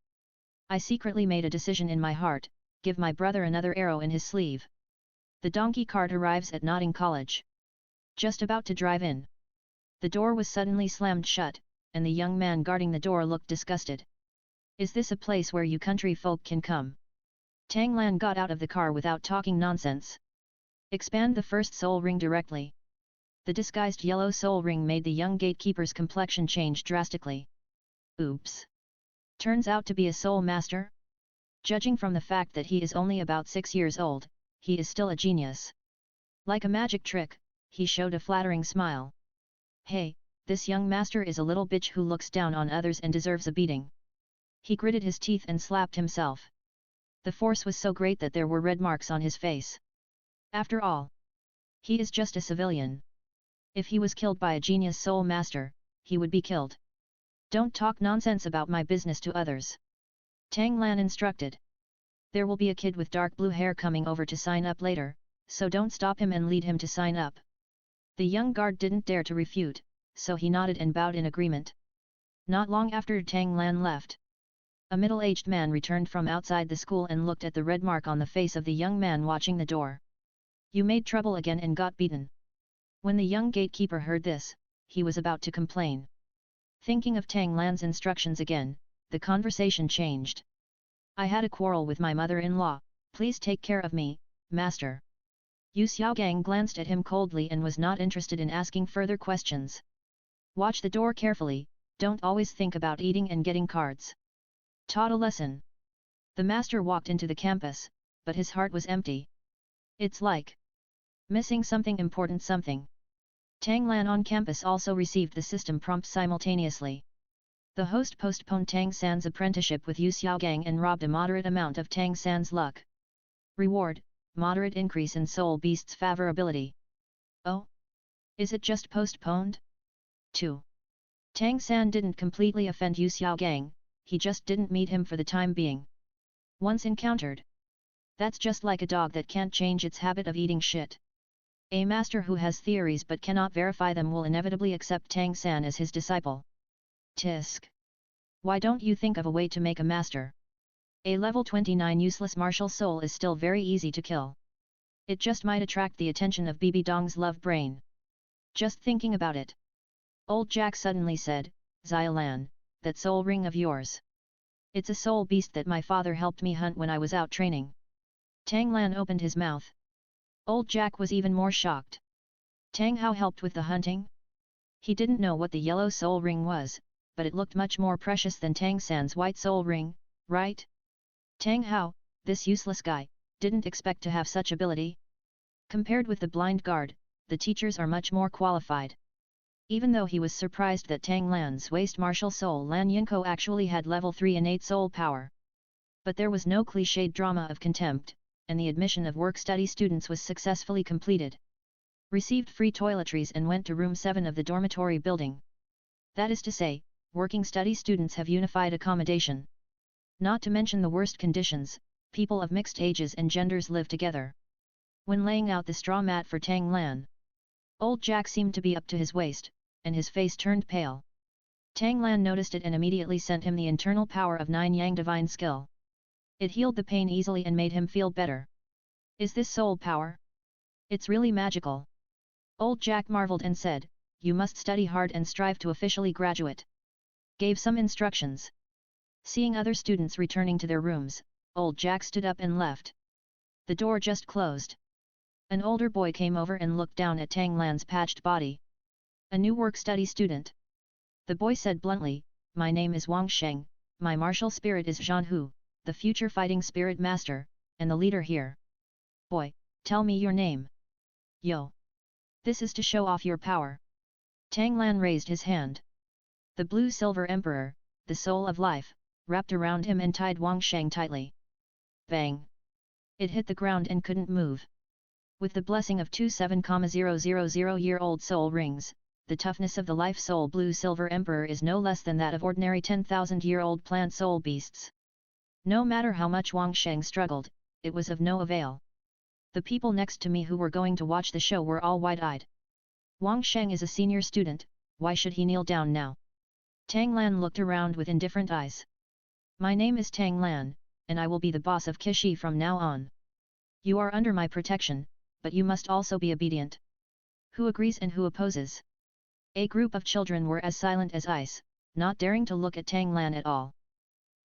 I secretly made a decision in my heart, give my brother another arrow in his sleeve. The donkey cart arrives at Nodding College. Just about to drive in. The door was suddenly slammed shut, and the young man guarding the door looked disgusted. Is this a place where you country folk can come? Tang Lan got out of the car without talking nonsense. Expand the first soul ring directly. The disguised yellow soul ring made the young gatekeeper's complexion change drastically. Oops. Turns out to be a soul master? Judging from the fact that he is only about 6 years old, he is still a genius. Like a magic trick, he showed a flattering smile. Hey, this young master is a little bitch who looks down on others and deserves a beating. He gritted his teeth and slapped himself. The force was so great that there were red marks on his face. After all, he is just a civilian. If he was killed by a genius soul master, he would be killed. Don't talk nonsense about my business to others. Tang Lan instructed. There will be a kid with dark blue hair coming over to sign up later, so don't stop him and lead him to sign up. The young guard didn't dare to refute, so he nodded and bowed in agreement. Not long after Tang Lan left, a middle-aged man returned from outside the school and looked at the red mark on the face of the young man watching the door. You made trouble again and got beaten. When the young gatekeeper heard this, he was about to complain. Thinking of Tang Lan's instructions again, the conversation changed. I had a quarrel with my mother-in-law, please take care of me, master. Yu Xiaogang glanced at him coldly and was not interested in asking further questions. Watch the door carefully, don't always think about eating and getting cards. Taught a lesson. The master walked into the campus, but his heart was empty. It's like missing something important something. Tang Lan on campus also received the system prompt simultaneously. The host postponed Tang San's apprenticeship with Yu Xiaogang and robbed a moderate amount of Tang San's luck. Reward, moderate increase in soul beast's favorability. Oh? Is it just postponed? 2. Tang San didn't completely offend Yu Xiaogang, he just didn't meet him for the time being. Once encountered. That's just like a dog that can't change its habit of eating shit. A master who has theories but cannot verify them will inevitably accept Tang San as his disciple. Tisk. Why don't you think of a way to make a master? A level 29 useless martial soul is still very easy to kill. It just might attract the attention of Bibi Dong's love brain. Just thinking about it. Old Jack suddenly said, Xiaolan, that soul ring of yours. It's a soul beast that my father helped me hunt when I was out training. Tang Lan opened his mouth. Old Jack was even more shocked. Tang Hao helped with the hunting? He didn't know what the yellow soul ring was, but it looked much more precious than Tang San's white soul ring, right? Tang Hao, this useless guy, didn't expect to have such ability. Compared with the blind guard, the teachers are much more qualified. Even though he was surprised that Tang Lan's waste martial soul Lan Yinko actually had level 3 innate soul power. But there was no cliched drama of contempt, and the admission of work-study students was successfully completed. Received free toiletries and went to room 7 of the dormitory building. That is to say, working-study students have unified accommodation. Not to mention the worst conditions, people of mixed ages and genders live together. When laying out the straw mat for Tang Lan, old Jack seemed to be up to his waist, and his face turned pale. Tang Lan noticed it and immediately sent him the internal power of 9 Yang divine skill. It healed the pain easily and made him feel better. Is this soul power? It's really magical. Old Jack marveled and said, you must study hard and strive to officially graduate. Gave some instructions. Seeing other students returning to their rooms, old Jack stood up and left. The door just closed. An older boy came over and looked down at Tang Lan's patched body. A new work-study student. The boy said bluntly, my name is Wang Sheng, my martial spirit is Zhan Hu, the future fighting spirit master, and the leader here. Boy, tell me your name. Yo. This is to show off your power. Tang Lan raised his hand. The blue-silver emperor, the soul of life, wrapped around him and tied Wang Sheng tightly. Bang! It hit the ground and couldn't move. With the blessing of 27,000-year-old soul rings, the toughness of the life soul blue-silver emperor is no less than that of ordinary 10,000-year-old plant soul beasts. No matter how much Wang Sheng struggled, it was of no avail. The people next to me who were going to watch the show were all wide-eyed. Wang Sheng is a senior student, why should he kneel down now? Tang Lan looked around with indifferent eyes. My name is Tang Lan, and I will be the boss of Kishi from now on. You are under my protection, but you must also be obedient. Who agrees and who opposes? A group of children were as silent as ice, not daring to look at Tang Lan at all.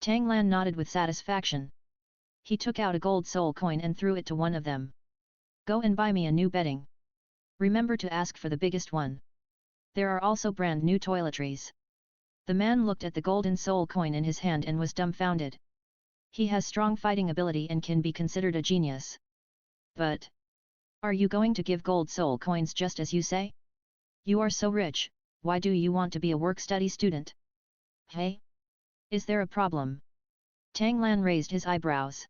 Tang Lan nodded with satisfaction. He took out a gold soul coin and threw it to one of them. Go and buy me a new bedding. Remember to ask for the biggest one. There are also brand new toiletries. The man looked at the golden soul coin in his hand and was dumbfounded. He has strong fighting ability and can be considered a genius. But are you going to give gold soul coins just as you say? You are so rich, why do you want to be a work-study student? Hey? Is there a problem? Tang Lan raised his eyebrows.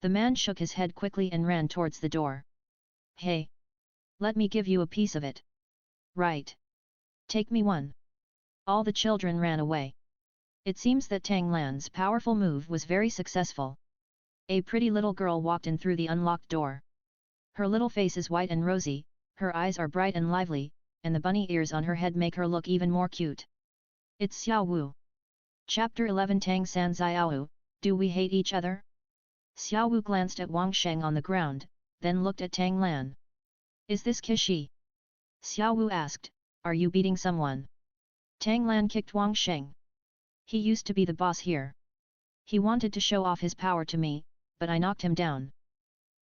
The man shook his head quickly and ran towards the door. Hey! Let me give you a piece of it. Right. Take me one. All the children ran away. It seems that Tang Lan's powerful move was very successful. A pretty little girl walked in through the unlocked door. Her little face is white and rosy, her eyes are bright and lively, and the bunny ears on her head make her look even more cute. It's Xiao Wu. Chapter 11 Tang San Xiao Wu, do we hate each other? Xiao Wu glanced at Wang Sheng on the ground, then looked at Tang Lan. Is this Kishi? Xiao Wu asked, are you beating someone? Tang Lan kicked Wang Sheng. He used to be the boss here. He wanted to show off his power to me, but I knocked him down.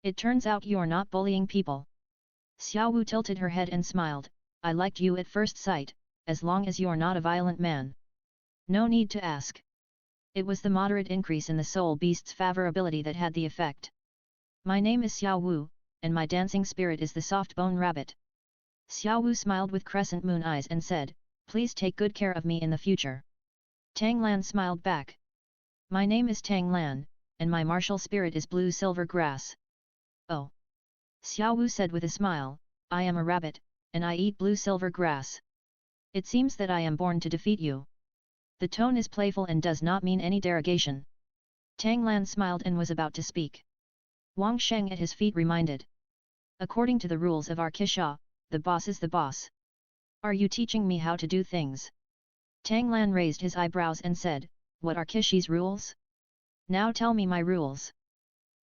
It turns out you're not bullying people. Xiao Wu tilted her head and smiled, I liked you at first sight, as long as you're not a violent man. No need to ask. It was the moderate increase in the soul beast's favorability that had the effect. My name is Xiao Wu, and my dancing spirit is the soft bone rabbit. Xiao Wu smiled with crescent moon eyes and said, please take good care of me in the future. Tang Lan smiled back. My name is Tang Lan, and my martial spirit is blue silver grass. Oh! Xiao Wu said with a smile, I am a rabbit, and I eat blue silver grass. It seems that I am born to defeat you. The tone is playful and does not mean any derogation. Tang Lan smiled and was about to speak. Wang Sheng at his feet reminded. According to the rules of our Kisha, the boss is the boss. Are you teaching me how to do things? Tang Lan raised his eyebrows and said, what are Kishi's rules? Now tell me my rules.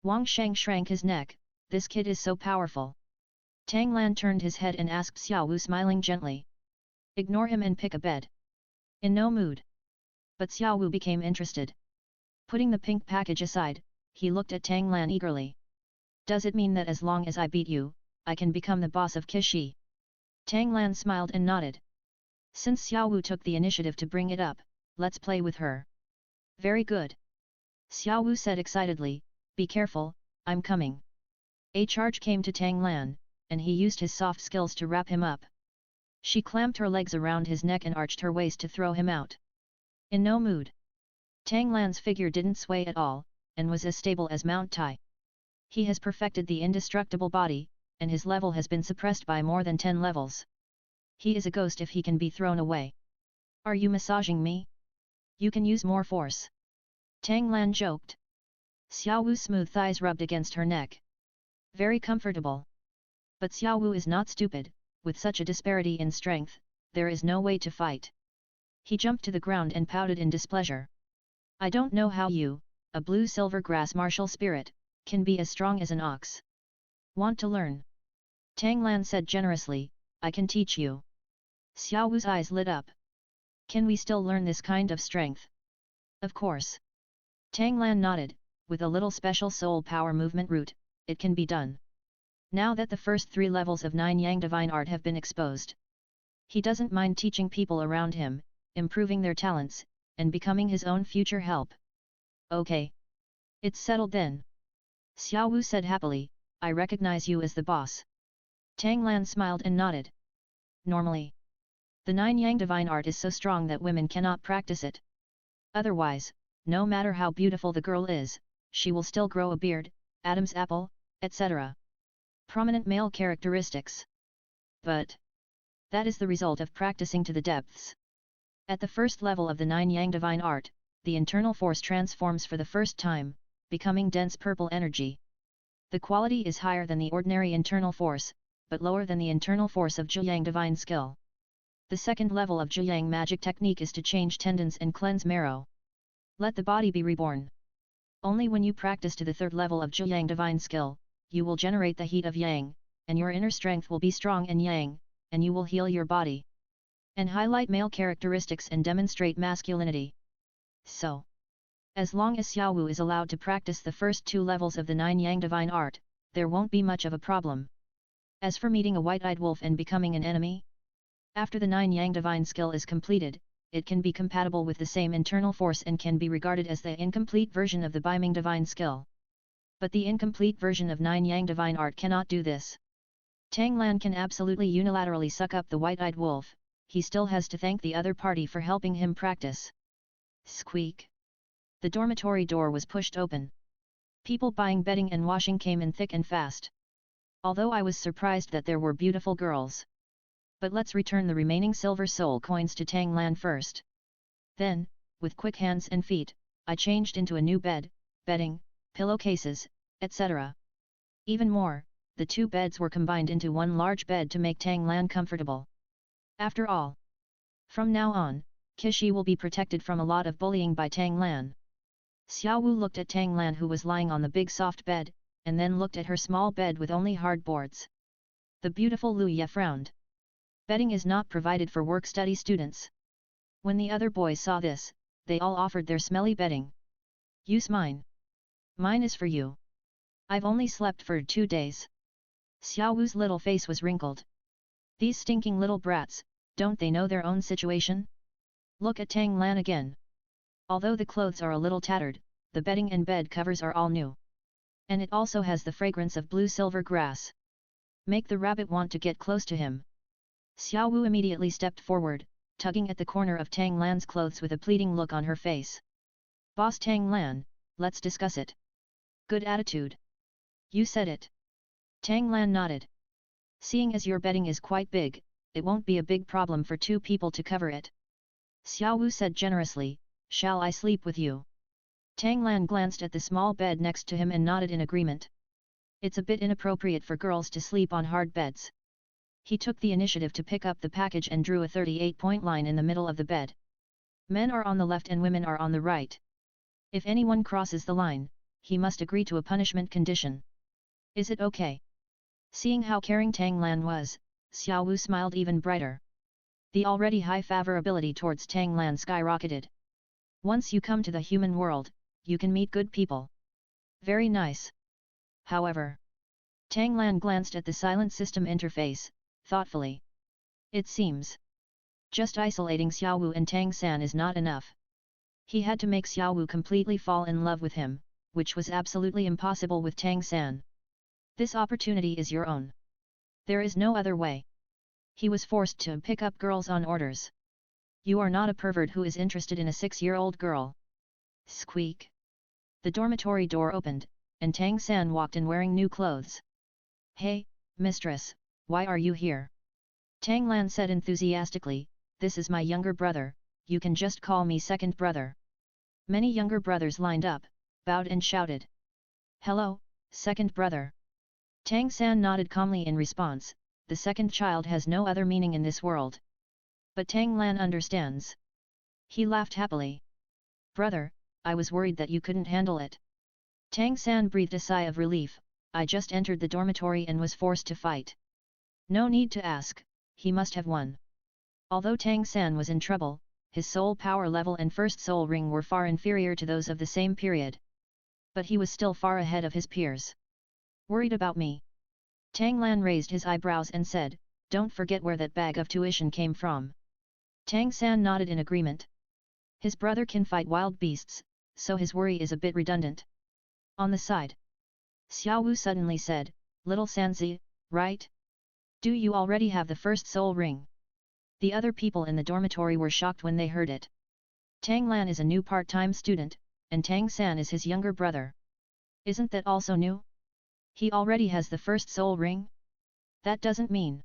Wang Sheng shrank his neck, this kid is so powerful. Tang Lan turned his head and asked Xiao Wu smiling gently. Ignore him and pick a bed. In no mood. But Xiao Wu became interested. Putting the pink package aside, he looked at Tang Lan eagerly. Does it mean that as long as I beat you, I can become the boss of Kishi? Tang Lan smiled and nodded. Since Xiao Wu took the initiative to bring it up, let's play with her. Very good. Xiao Wu said excitedly, be careful, I'm coming. A charge came to Tang Lan, and he used his soft skills to wrap him up. She clamped her legs around his neck and arched her waist to throw him out. In no mood. Tang Lan's figure didn't sway at all, and was as stable as Mount Tai. He has perfected the indestructible body, and his level has been suppressed by more than 10 levels. He is a ghost if he can be thrown away. Are you massaging me? You can use more force. Tang Lan joked. Xiao Wu's smooth thighs rubbed against her neck. Very comfortable. But Xiao Wu is not stupid, with such a disparity in strength, there is no way to fight. He jumped to the ground and pouted in displeasure. I don't know how you, a blue silver grass martial spirit, can be as strong as an ox. Want to learn? Tang Lan said generously, I can teach you. Xiao Wu's eyes lit up. Can we still learn this kind of strength? Of course. Tang Lan nodded, with a little special soul power movement route, it can be done. Now that the first 3 levels of 9 Yang Divine Art have been exposed. He doesn't mind teaching people around him, improving their talents, and becoming his own future help. Okay. It's settled then. Xiao Wu said happily, I recognize you as the boss. Tang Lan smiled and nodded. Normally, the 9 Yang Divine Art is so strong that women cannot practice it. Otherwise, no matter how beautiful the girl is, she will still grow a beard, Adam's apple, etc. Prominent male characteristics. But that is the result of practicing to the depths. At the first level of the 9 Yang Divine Art, the internal force transforms for the first time, becoming dense purple energy. The quality is higher than the ordinary internal force, but lower than the internal force of Zhuyang Divine Skill. The second level of Zhuyang magic technique is to change tendons and cleanse marrow. Let the body be reborn. Only when you practice to the third level of Zhuyang Divine Skill, you will generate the heat of Yang, and your inner strength will be strong and Yang, and you will heal your body. And highlight male characteristics and demonstrate masculinity. So, as long as Xiao Wu is allowed to practice the first 2 levels of the 9 Yang Divine Art, there won't be much of a problem. As for meeting a white-eyed wolf and becoming an enemy, after the 9 Yang Divine Skill is completed, it can be compatible with the same internal force and can be regarded as the incomplete version of the Biming Divine Skill. But the incomplete version of 9 Yang Divine Art cannot do this. Tang Lan can absolutely unilaterally suck up the white-eyed wolf, he still has to thank the other party for helping him practice. Squeak. The dormitory door was pushed open. People buying bedding and washing came in thick and fast. Although I was surprised that there were beautiful girls. But let's return the remaining silver soul coins to Tang Lan first. Then, with quick hands and feet, I changed into a new bed, bedding, pillowcases, etc. Even more, the two beds were combined into one large bed to make Tang Lan comfortable. After all, from now on, Kishi will be protected from a lot of bullying by Tang Lan. Xiao Wu looked at Tang Lan, who was lying on the big soft bed, and then looked at her small bed with only hard boards. The beautiful Lu Ye frowned. Bedding is not provided for work-study students. When the other boys saw this, they all offered their smelly bedding. Use mine. Mine is for you. I've only slept for 2 days. Xiao Wu's little face was wrinkled. These stinking little brats, don't they know their own situation? Look at Tang Lan again. Although the clothes are a little tattered, the bedding and bed covers are all new. And it also has the fragrance of blue-silver grass. Make the rabbit want to get close to him. Xiao Wu immediately stepped forward, tugging at the corner of Tang Lan's clothes with a pleading look on her face. Boss Tang Lan, let's discuss it. Good attitude. You said it. Tang Lan nodded. Seeing as your bedding is quite big, it won't be a big problem for 2 people to cover it. Xiao Wu said generously, shall I sleep with you? Tang Lan glanced at the small bed next to him and nodded in agreement. It's a bit inappropriate for girls to sleep on hard beds. He took the initiative to pick up the package and drew a 38-point line in the middle of the bed. Men are on the left and women are on the right. If anyone crosses the line, he must agree to a punishment condition. Is it okay? Seeing how caring Tang Lan was, Xiao Wu smiled even brighter. The already high favorability towards Tang Lan skyrocketed. Once you come to the human world, you can meet good people. Very nice. However, Tang Lan glanced at the silent system interface, thoughtfully. It seems just isolating Xiao Wu and Tang San is not enough. He had to make Xiao Wu completely fall in love with him, which was absolutely impossible with Tang San. This opportunity is your own. There is no other way. He was forced to pick up girls on orders. You are not a pervert who is interested in a 6-year-old girl. Squeak. The dormitory door opened, and Tang San walked in wearing new clothes. Hey, mistress, why are you here? Tang Lan said enthusiastically, this is my younger brother, you can just call me second brother. Many younger brothers lined up, bowed and shouted. Hello, second brother. Tang San nodded calmly in response, the second child has no other meaning in this world. But Tang Lan understands. He laughed happily. Brother, I was worried that you couldn't handle it. Tang San breathed a sigh of relief, I just entered the dormitory and was forced to fight. No need to ask, he must have won. Although Tang San was in trouble, his soul power level and first soul ring were far inferior to those of the same period. But he was still far ahead of his peers. Worried about me? Tang Lan raised his eyebrows and said, don't forget where that bag of tuition came from. Tang San nodded in agreement. His brother can fight wild beasts, so his worry is a bit redundant. On the side, Xiao Wu suddenly said, Little Sanzi, right? Do you already have the first soul ring? The other people in the dormitory were shocked when they heard it. Tang Lan is a new part-time student, and Tang San is his younger brother. Isn't that also new? He already has the first soul ring? That doesn't mean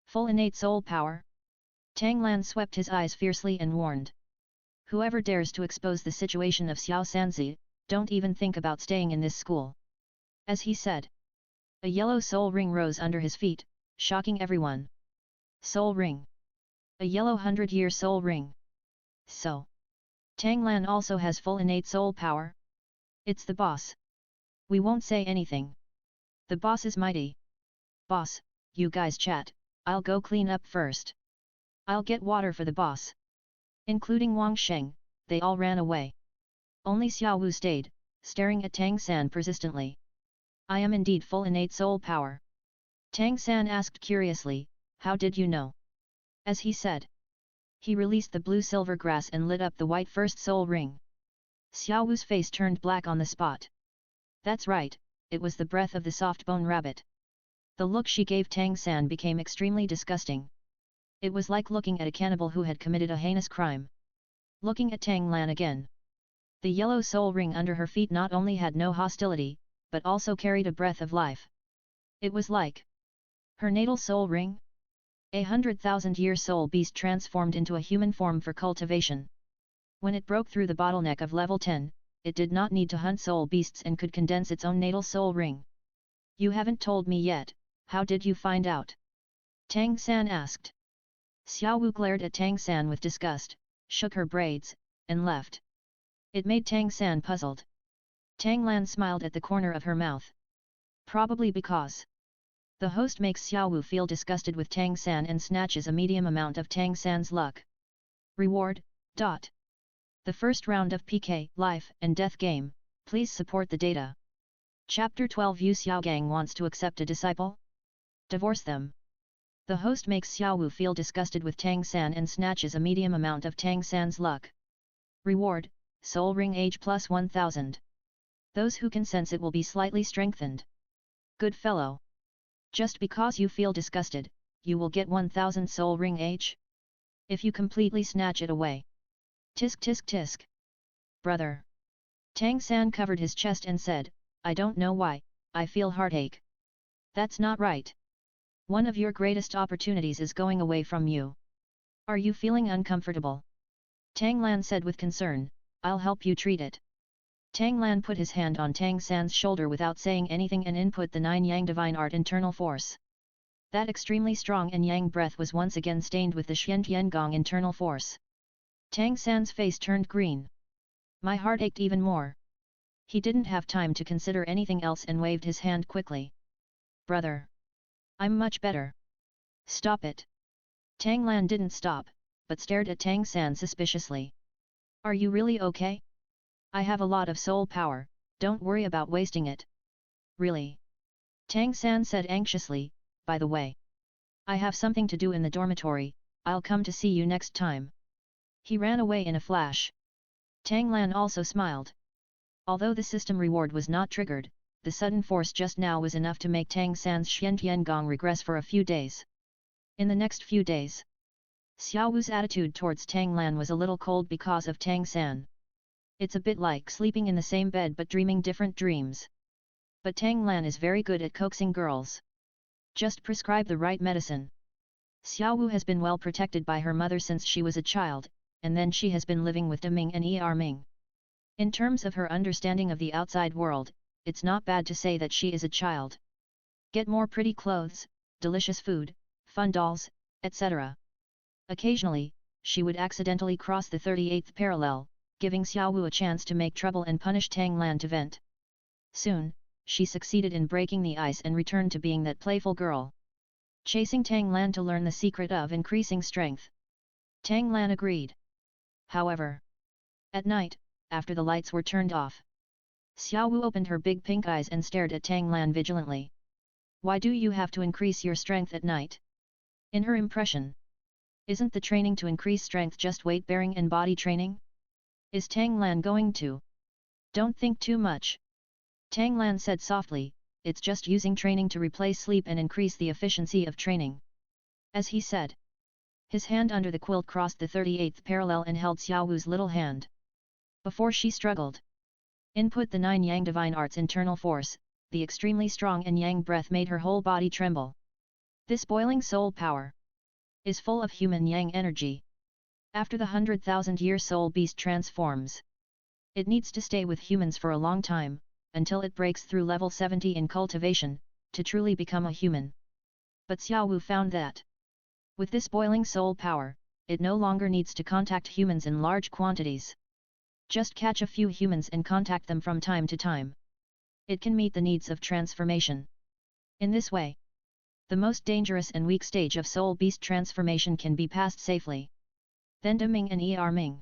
full innate soul power. Tang Lan swept his eyes fiercely and warned. Whoever dares to expose the situation of Xiao Sanzi, don't even think about staying in this school. As he said, a yellow soul ring rose under his feet, shocking everyone. Soul ring. A yellow 100-year soul ring. So, Tang Lan also has full innate soul power? It's the boss. We won't say anything. The boss is mighty. Boss, you guys chat, I'll go clean up first. I'll get water for the boss. Including Wang Sheng, they all ran away. Only Xiao Wu stayed, staring at Tang San persistently. I am indeed full innate soul power. Tang San asked curiously, how did you know? As he said, he released the blue-silver grass and lit up the white first soul ring. Xiao Wu's face turned black on the spot. That's right, it was the breath of the soft-bone rabbit. The look she gave Tang San became extremely disgusting. It was like looking at a cannibal who had committed a heinous crime. Looking at Tang Lan again. The yellow soul ring under her feet not only had no hostility, but also carried a breath of life. It was like her natal soul ring? 100,000-year soul beast transformed into a human form for cultivation. When it broke through the bottleneck of level 10, it did not need to hunt soul beasts and could condense its own natal soul ring. You haven't told me yet, how did you find out? Tang San asked. Xiao Wu glared at Tang San with disgust, shook her braids, and left. It made Tang San puzzled. Tang Lan smiled at the corner of her mouth. Probably because the host makes Xiao Wu feel disgusted with Tang San and snatches a medium amount of Tang San's luck. Reward. The first round of PK, Life and Death game, please support the data. Chapter 12 Yu Xiaogang wants to accept a disciple? Divorce them. The host makes Xiao Wu feel disgusted with Tang San and snatches a medium amount of Tang San's luck. Reward, Soul Ring Age plus 1000. Those who can sense it will be slightly strengthened. Good fellow. Just because you feel disgusted, you will get 1000 Soul Ring Age? If you completely snatch it away. Tisk tisk tisk. Brother. Tang San covered his chest and said, I don't know why, I feel heartache. That's not right. One of your greatest opportunities is going away from you. Are you feeling uncomfortable? Tang Lan said with concern, I'll help you treat it. Tang Lan put his hand on Tang San's shoulder without saying anything and input the 9 Yang Divine Art internal force. That extremely strong and Yang breath was once again stained with the Xian Tiangong internal force. Tang San's face turned green. My heart ached even more. He didn't have time to consider anything else and waved his hand quickly. Brother. I'm much better. Stop it. Tang Lan didn't stop, but stared at Tang San suspiciously. Are you really okay? I have a lot of soul power, don't worry about wasting it. Really? Tang San said anxiously, by the way. I have something to do in the dormitory, I'll come to see you next time. He ran away in a flash. Tang Lan also smiled. Although the system reward was not triggered, the sudden force just now was enough to make Tang San's Xian Tiangong regress for a few days. In the next few days, Xiao Wu's attitude towards Tang Lan was a little cold because of Tang San. It's a bit like sleeping in the same bed but dreaming different dreams. But Tang Lan is very good at coaxing girls. Just prescribe the right medicine. Xiao Wu has been well protected by her mother since she was a child, and then she has been living with Deming and Ming. In terms of her understanding of the outside world, it's not bad to say that she is a child. Get more pretty clothes, delicious food, fun dolls, etc. Occasionally, she would accidentally cross the 38th parallel, giving Xiao Wu a chance to make trouble and punish Tang Lan to vent. Soon, she succeeded in breaking the ice and returned to being that playful girl. Chasing Tang Lan to learn the secret of increasing strength. Tang Lan agreed. However, at night, after the lights were turned off, Xiao Wu opened her big pink eyes and stared at Tang Lan vigilantly. Why do you have to increase your strength at night? In her impression, isn't the training to increase strength just weight-bearing and body training? Is Tang Lan going to? Don't think too much. Tang Lan said softly, it's just using training to replace sleep and increase the efficiency of training. As he said, his hand under the quilt crossed the 38th parallel and held Xiao Wu's little hand. Before she struggled, input the 9 Yang Divine Arts internal force, the extremely strong and Yang breath made her whole body tremble. This boiling soul power is full of human Yang energy. After the 100,000-year soul beast transforms, it needs to stay with humans for a long time, until it breaks through level 70 in cultivation, to truly become a human. But Xiao Wu found that, with this boiling soul power, it no longer needs to contact humans in large quantities. Just catch a few humans and contact them from time to time. It can meet the needs of transformation. In this way, the most dangerous and weak stage of soul beast transformation can be passed safely. Then Deming and Ming.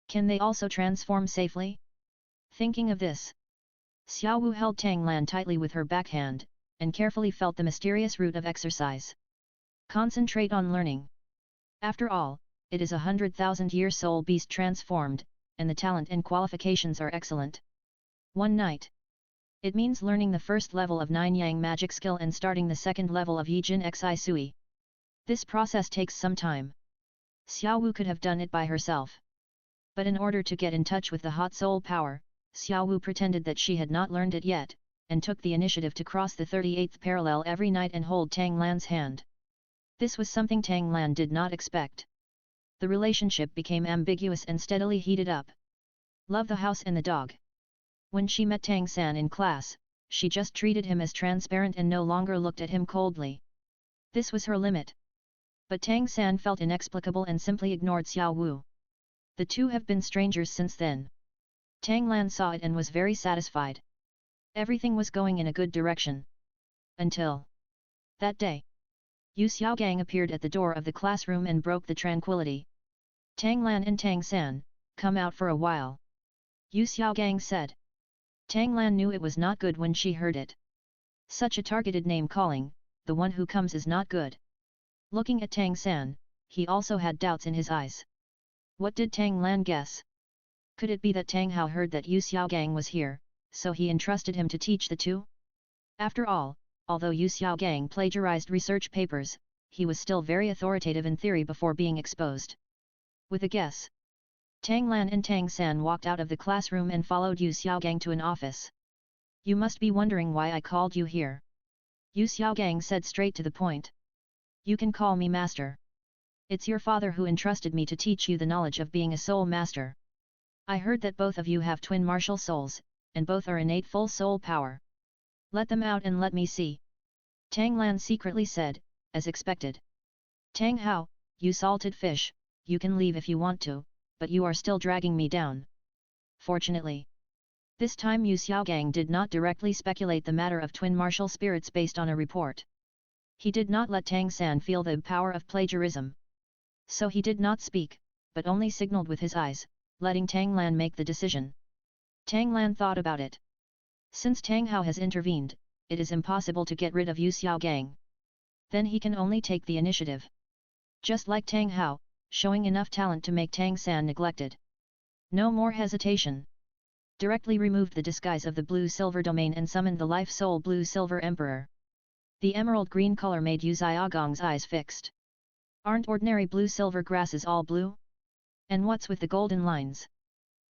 Can they also transform safely? Thinking of this, Xiao Wu held Tang Lan tightly with her backhand, and carefully felt the mysterious root of exercise. Concentrate on learning. After all, it is a 100,000-year soul beast transformed, and the talent and qualifications are excellent. One night. It means learning the first level of 9 Yang magic skill and starting the second level of Yijin Xi Sui. This process takes some time. Xiao Wu could have done it by herself. But in order to get in touch with the hot soul power, Xiao Wu pretended that she had not learned it yet, and took the initiative to cross the 38th parallel every night and hold Tang Lan's hand. This was something Tang Lan did not expect. The relationship became ambiguous and steadily heated up. Love the house and the dog. When she met Tang San in class, she just treated him as transparent and no longer looked at him coldly. This was her limit. But Tang San felt inexplicable and simply ignored Xiao Wu. The two have been strangers since then. Tang Lan saw it and was very satisfied. Everything was going in a good direction. Until that day. Yu Xiaogang appeared at the door of the classroom and broke the tranquility. Tang Lan and Tang San, come out for a while. Yu Xiaogang said. Tang Lan knew it was not good when she heard it. Such a targeted name calling, the one who comes is not good. Looking at Tang San, he also had doubts in his eyes. What did Tang Lan guess? Could it be that Tang Hao heard that Yu Xiaogang was here, so he entrusted him to teach the two? After all, although Yu Xiaogang plagiarized research papers, he was still very authoritative in theory before being exposed. With a guess, Tang Lan and Tang San walked out of the classroom and followed Yu Xiaogang to an office. You must be wondering why I called you here. Yu Xiaogang said straight to the point. You can call me master. It's your father who entrusted me to teach you the knowledge of being a soul master. I heard that both of you have twin martial souls, and both are innate full soul power. Let them out and let me see. Tang Lan secretly said, as expected. Tang Hao, you salted fish, you can leave if you want to, but you are still dragging me down. Fortunately, this time Yu Xiaogang did not directly speculate the matter of twin martial spirits based on a report. He did not let Tang San feel the power of plagiarism. So he did not speak, but only signaled with his eyes, letting Tang Lan make the decision. Tang Lan thought about it. Since Tang Hao has intervened, it is impossible to get rid of Yu Xiaogang. Then he can only take the initiative. Just like Tang Hao, showing enough talent to make Tang San neglected. No more hesitation. Directly removed the disguise of the blue-silver domain and summoned the life soul blue-silver emperor. The emerald green color made Yu Xiaogang's eyes fixed. Aren't ordinary blue-silver grasses all blue? And what's with the golden lines?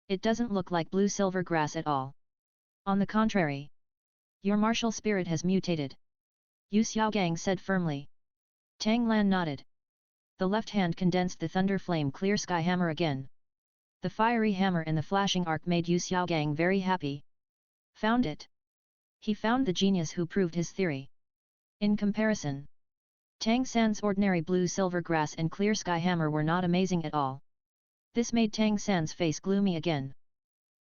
It doesn't look like blue-silver grass at all. On the contrary. Your martial spirit has mutated. Yu Xiaogang said firmly. Tang Lan nodded. The left hand condensed the thunder flame clear sky hammer again. The fiery hammer and the flashing arc made Yu Xiaogang very happy. Found it. He found the genius who proved his theory. In comparison, Tang San's ordinary blue-silver grass and clear sky hammer were not amazing at all. This made Tang San's face gloomy again.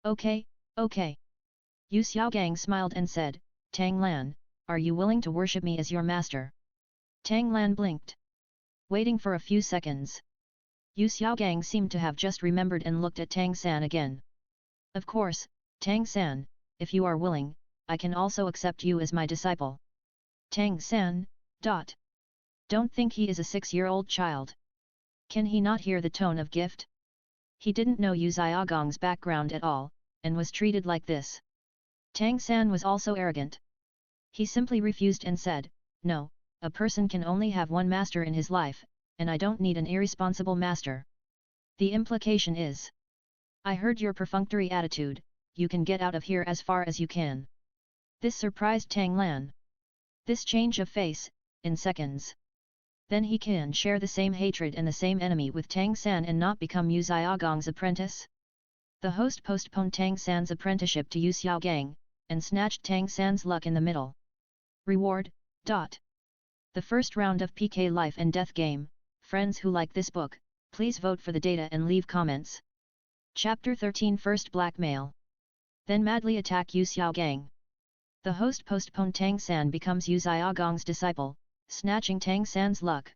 Okay, okay. Yu Xiaogang smiled and said, Tang Lan, are you willing to worship me as your master? Tang Lan blinked. Waiting for a few seconds. Yu Xiaogang seemed to have just remembered and looked at Tang San again. Of course, Tang San, if you are willing, I can also accept you as my disciple. Tang San, Don't think he is a 6-year-old child. Can he not hear the tone of gift? He didn't know Yu Xiaogang's background at all, and was treated like this. Tang San was also arrogant. He simply refused and said, no, a person can only have one master in his life, and I don't need an irresponsible master. The implication is, I heard your perfunctory attitude, you can get out of here as far as you can. This surprised Tang Lan. This change of face, in seconds. Then he can share the same hatred and the same enemy with Tang San and not become Yu Xiaogang's apprentice? The host postponed Tang San's apprenticeship to Yu Xiaogang, and snatched Tang San's luck in the middle. Reward, The first round of PK Life and Death game. Friends who like this book, please vote for the data and leave comments. Chapter 13 First Blackmail. Then madly attack Yu Xiaogang. The host postponed Tang San becomes Yu Xiaogang's disciple, snatching Tang San's luck.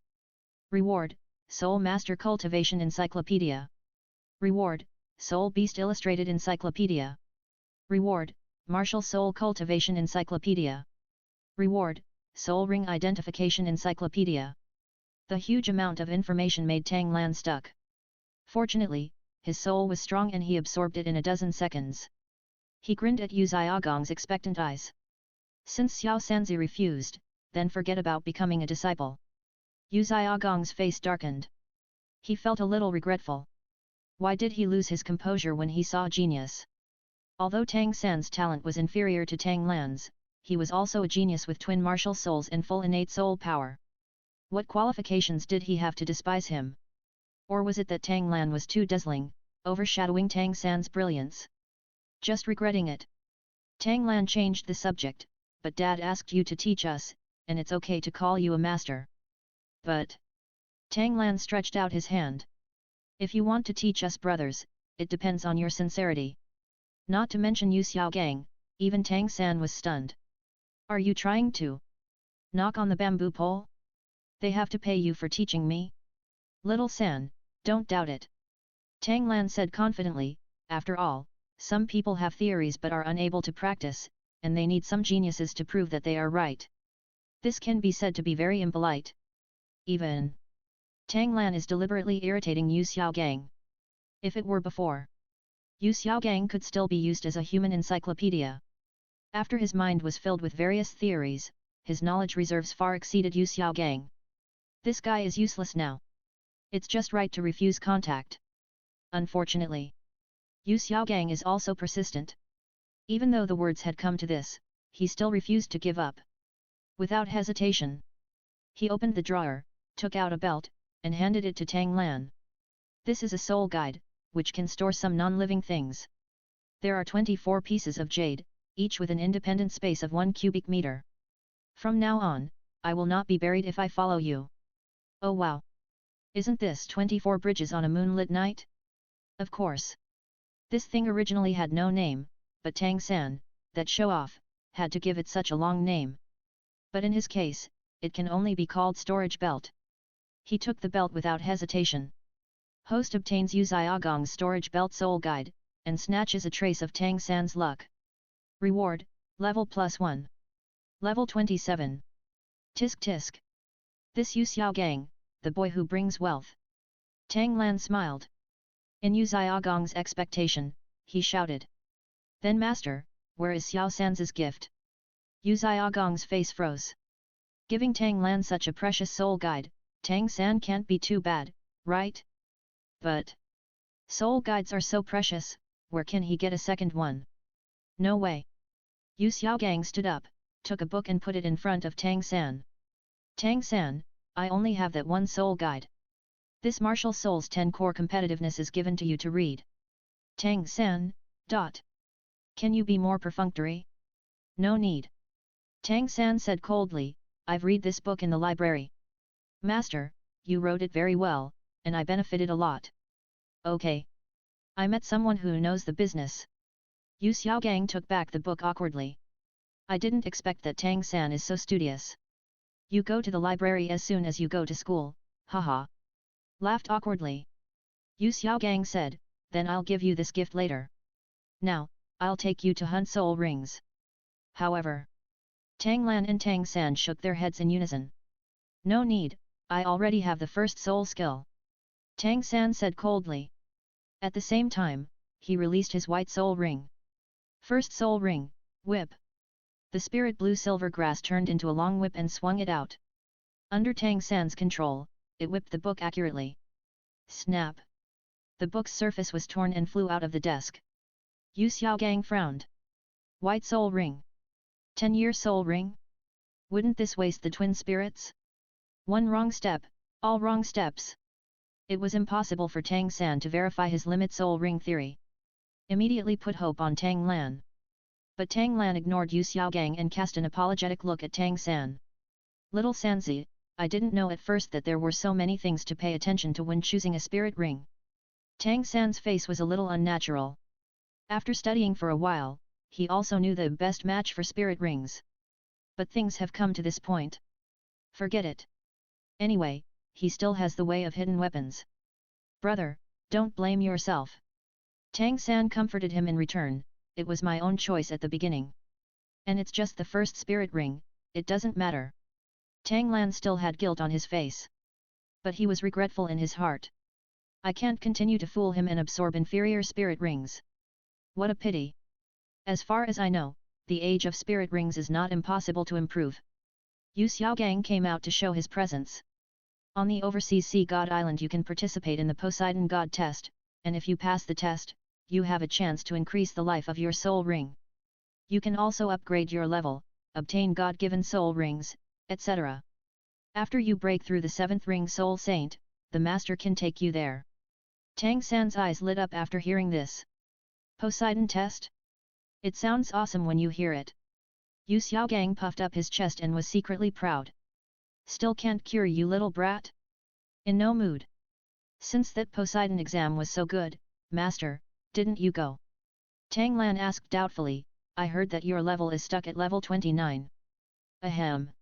Reward, Soul Master Cultivation Encyclopedia. Reward, Soul Beast Illustrated Encyclopedia. Reward, Martial Soul Cultivation Encyclopedia. Reward, Soul Ring Identification Encyclopedia. The huge amount of information made Tang Lan stuck. Fortunately, his soul was strong and he absorbed it in a dozen seconds. He grinned at Yu Xiaogang's expectant eyes. Since Xiao Sanzi refused, then forget about becoming a disciple. Yu Xiaogang's face darkened. He felt a little regretful. Why did he lose his composure when he saw genius? Although Tang San's talent was inferior to Tang Lan's, he was also a genius with twin martial souls and full innate soul power. What qualifications did he have to despise him? Or was it that Tang Lan was too dazzling, overshadowing Tang San's brilliance? Just regretting it. Tang Lan changed the subject, but Dad asked you to teach us, and it's okay to call you a master. But... Tang Lan stretched out his hand. If you want to teach us brothers, it depends on your sincerity. Not to mention Yu Xiaogang, even Tang San was stunned. Are you trying to knock on the bamboo pole? They have to pay you for teaching me? Little San, don't doubt it. Tang Lan said confidently, after all, some people have theories but are unable to practice, and they need some geniuses to prove that they are right. This can be said to be very impolite. Even Tang Lan is deliberately irritating Yu Xiaogang. If it were before, Yu Xiaogang could still be used as a human encyclopedia. After his mind was filled with various theories, his knowledge reserves far exceeded Yu Xiaogang. This guy is useless now. It's just right to refuse contact. Unfortunately, Yu Xiaogang is also persistent. Even though the words had come to this, he still refused to give up. Without hesitation, he opened the drawer, took out a belt, and handed it to Tang Lan. This is a soul guide, which can store some non-living things. There are 24 pieces of jade, each with an independent space of 1 cubic meter. From now on, I will not be buried if I follow you. Oh wow! Isn't this 24 bridges on a moonlit night? Of course. This thing originally had no name, but Tang San, that show-off, had to give it such a long name. But in his case, it can only be called storage belt. He took the belt without hesitation. Host obtains Yu Xiaogang's storage belt soul guide, and snatches a trace of Tang San's luck. Reward, level +1. Level 27. Tisk tisk. This Yu Xiaogang, the boy who brings wealth. Tang Lan smiled. In Yu Xiaogang's expectation, he shouted. Then master, where is Xiao San's gift? Yu Xiaogang's face froze. Giving Tang Lan such a precious soul guide, Tang San can't be too bad, right? But soul guides are so precious, where can he get a second one? No way. Yu Xiaogang stood up, took a book and put it in front of Tang San. Tang San, I only have that one soul guide. This Martial Soul's 10 core competitiveness is given to you to read. Tang San, Can you be more perfunctory? No need. Tang San said coldly, I've read this book in the library. Master, you wrote it very well, and I benefited a lot. Okay. I met someone who knows the business. Yu Xiaogang took back the book awkwardly. I didn't expect that Tang San is so studious. You go to the library as soon as you go to school, haha. Laughed awkwardly. Yu Xiaogang said, then I'll give you this gift later. Now, I'll take you to hunt soul rings. However, Tang Lan and Tang San shook their heads in unison. No need, I already have the first soul skill. Tang San said coldly. At the same time, he released his white soul ring. First soul ring, whip. The spirit blue silver grass turned into a long whip and swung it out. Under Tang San's control, it whipped the book accurately. Snap! The book's surface was torn and flew out of the desk. Yu Xiaogang frowned. White soul ring. 10-year soul ring? Wouldn't this waste the twin spirits? One wrong step, all wrong steps. It was impossible for Tang San to verify his limit soul ring theory. Immediately put hope on Tang Lan. But Tang Lan ignored Yu Xiaogang and cast an apologetic look at Tang San. Little Sanzi, I didn't know at first that there were so many things to pay attention to when choosing a spirit ring. Tang San's face was a little unnatural. After studying for a while, he also knew the best match for spirit rings. But things have come to this point. Forget it. Anyway, he still has the way of hidden weapons. Brother, don't blame yourself. Tang San comforted him in return, it was my own choice at the beginning. And it's just the first spirit ring, it doesn't matter. Tang Lan still had guilt on his face. But he was regretful in his heart. I can't continue to fool him and absorb inferior spirit rings. What a pity. As far as I know, the age of spirit rings is not impossible to improve. Yu Xiaogang came out to show his presence. On the overseas sea god island you can participate in the Poseidon god test, and if you pass the test, you have a chance to increase the life of your soul ring. You can also upgrade your level, obtain God-given soul rings, etc. After you break through the 7th ring Soul Saint, the master can take you there. Tang San's eyes lit up after hearing this. Poseidon test? It sounds awesome when you hear it. Yu Xiaogang puffed up his chest and was secretly proud. Still can't cure you little brat? In no mood. Since that Poseidon exam was so good, master, didn't you go? Tang Lan asked doubtfully, I heard that your level is stuck at level 29. Ahem.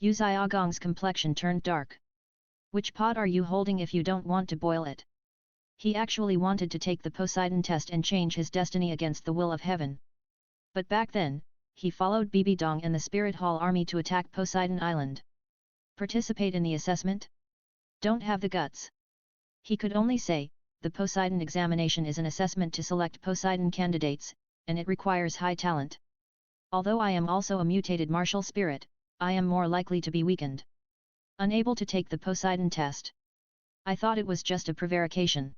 Yu Xiaogang's complexion turned dark. Which pot are you holding if you don't want to boil it? He actually wanted to take the Poseidon test and change his destiny against the will of heaven. But back then, he followed Bibi Dong and the Spirit Hall army to attack Poseidon Island. Participate in the assessment? Don't have the guts. He could only say, the Poseidon examination is an assessment to select Poseidon candidates, and it requires high talent. Although I am also a mutated martial spirit, I am more likely to be weakened. Unable to take the Poseidon test. I thought it was just a prevarication.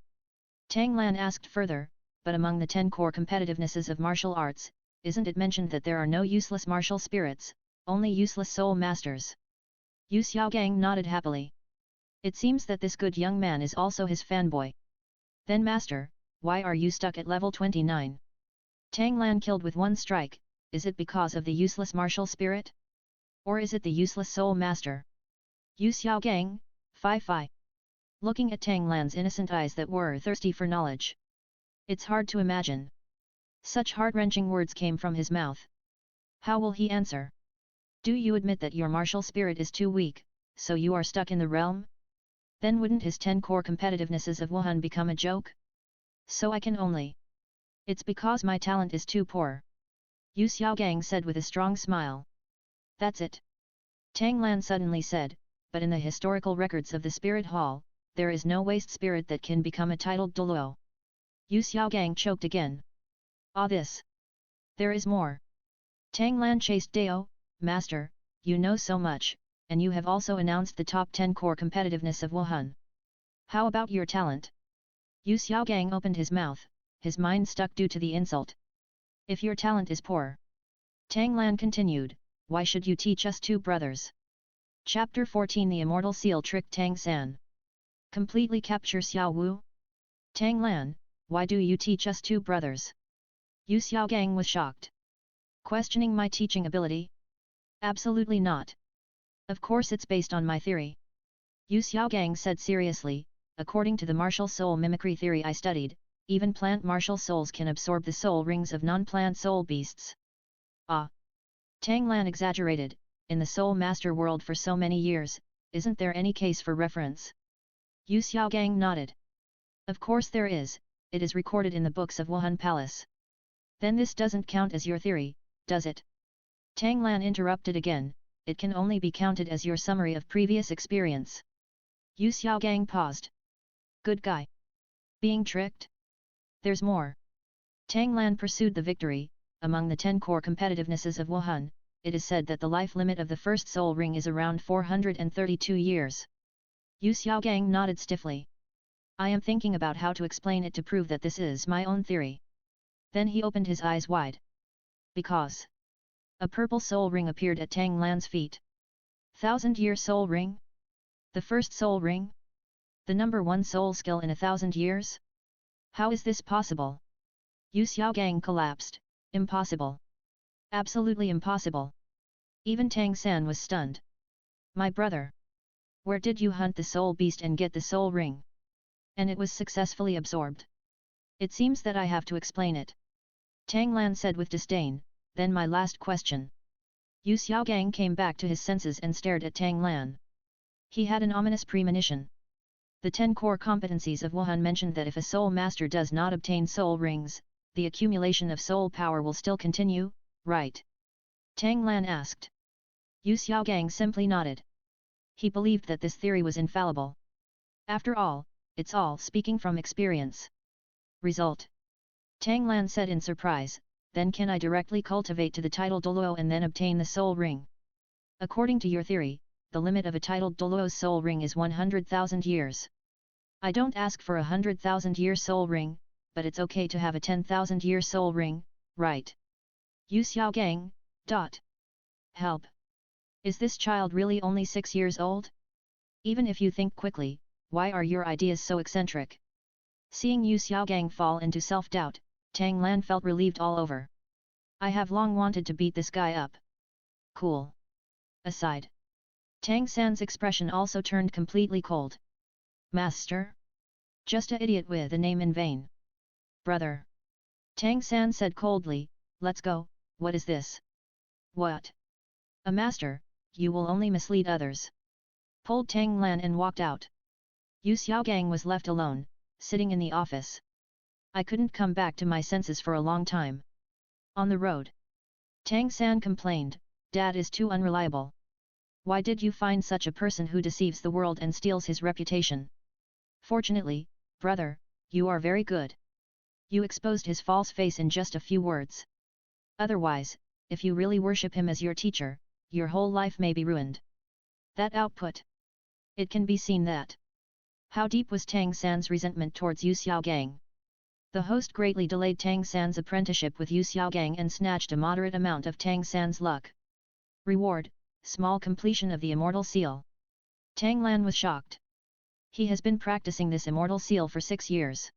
Tang Lan asked further, but among the 10 core competitivenesses of martial arts, isn't it mentioned that there are no useless martial spirits, only useless soul masters? Yu Xiaogang nodded happily. It seems that this good young man is also his fanboy. Then master, why are you stuck at level 29? Tang Lan killed with one strike, is it because of the useless martial spirit? Or is it the useless soul master? Yu Xiaogang, fi. Looking at Tang Lan's innocent eyes that were thirsty for knowledge. It's hard to imagine. Such heart-wrenching words came from his mouth. How will he answer? Do you admit that your martial spirit is too weak, so you are stuck in the realm? Then wouldn't his 10 core competitivenesses of Wuhan become a joke? So I can only. It's because my talent is too poor. Yu Xiaogang said with a strong smile. That's it. Tang Lan suddenly said, but in the historical records of the Spirit Hall, there is no waste spirit that can become a titled Douluo. Yu Xiaogang choked again. This. There is more. Tang Lan chased Dao, Master, you know so much, and you have also announced the top 10 core competitiveness of Wuhan. How about your talent? Yu Xiaogang opened his mouth, his mind stuck due to the insult. If your talent is poor. Tang Lan continued, why should you teach us two brothers? Chapter 14 The Immortal Seal tricked Tang San. Completely capture Xiao Wu? Tang Lan, why do you teach us two brothers? Yu Xiaogang was shocked. Questioning my teaching ability? Absolutely not. Of course it's based on my theory. Yu Xiaogang said seriously, according to the martial soul mimicry theory I studied, even plant martial souls can absorb the soul rings of non-plant soul beasts. Tang Lan exaggerated, in the soul master world for so many years, isn't there any case for reference? Yu Xiaogang nodded. Of course there is, it is recorded in the books of Wuhan Palace. Then this doesn't count as your theory, does it? Tang Lan interrupted again, it can only be counted as your summary of previous experience. Yu Xiaogang paused. Good guy. Being tricked? There's more. Tang Lan pursued the victory, among the 10 core competitivenesses of Wuhan, it is said that the life limit of the first soul ring is around 432 years. Yu Xiaogang nodded stiffly. I am thinking about how to explain it to prove that this is my own theory. Then he opened his eyes wide. Because a purple soul ring appeared at Tang Lan's feet. 1,000-year soul ring? The first soul ring? The number 1 soul skill in 1,000 years? How is this possible? Yu Xiaogang collapsed. Impossible. Absolutely impossible. Even Tang San was stunned. My brother. Where did you hunt the soul beast and get the soul ring? And it was successfully absorbed. It seems that I have to explain it. Tang Lan said with disdain, then my last question. Yu Xiaogang came back to his senses and stared at Tang Lan. He had an ominous premonition. The 10 core competencies of Wuhan mentioned that if a soul master does not obtain soul rings, the accumulation of soul power will still continue, right? Tang Lan asked. Yu Xiaogang simply nodded. He believed that this theory was infallible. After all, it's all speaking from experience. Result. Tang Lan said in surprise, then can I directly cultivate to the title Douluo and then obtain the soul ring? According to your theory, the limit of a titled Douluo's soul ring is 100,000 years. I don't ask for 100,000-year soul ring, but it's okay to have a 10,000-year soul ring, right? Yu Xiaogang, dot. Help. Is this child really only 6 years old? Even if you think quickly, why are your ideas so eccentric? Seeing Yu Xiaogang fall into self-doubt, Tang Lan felt relieved all over. I have long wanted to beat this guy up. Cool. Aside. Tang San's expression also turned completely cold. Master? Just a idiot with a name in vain. Brother. Tang San said coldly, let's go, what is this? What? A master, you will only mislead others. Pulled Tang Lan and walked out. Yu Xiaogang was left alone, sitting in the office. I couldn't come back to my senses for a long time. On the road. Tang San complained, Dad is too unreliable. Why did you find such a person who deceives the world and steals his reputation? Fortunately, brother, you are very good. You exposed his false face in just a few words. Otherwise, if you really worship him as your teacher, your whole life may be ruined. That output. It can be seen that. How deep was Tang San's resentment towards Yu Xiaogang? The host greatly delayed Tang San's apprenticeship with Yu Xiaogang and snatched a moderate amount of Tang San's luck. Reward, small completion of the Immortal Seal. Tang Lan was shocked. He has been practicing this Immortal Seal for 6 years.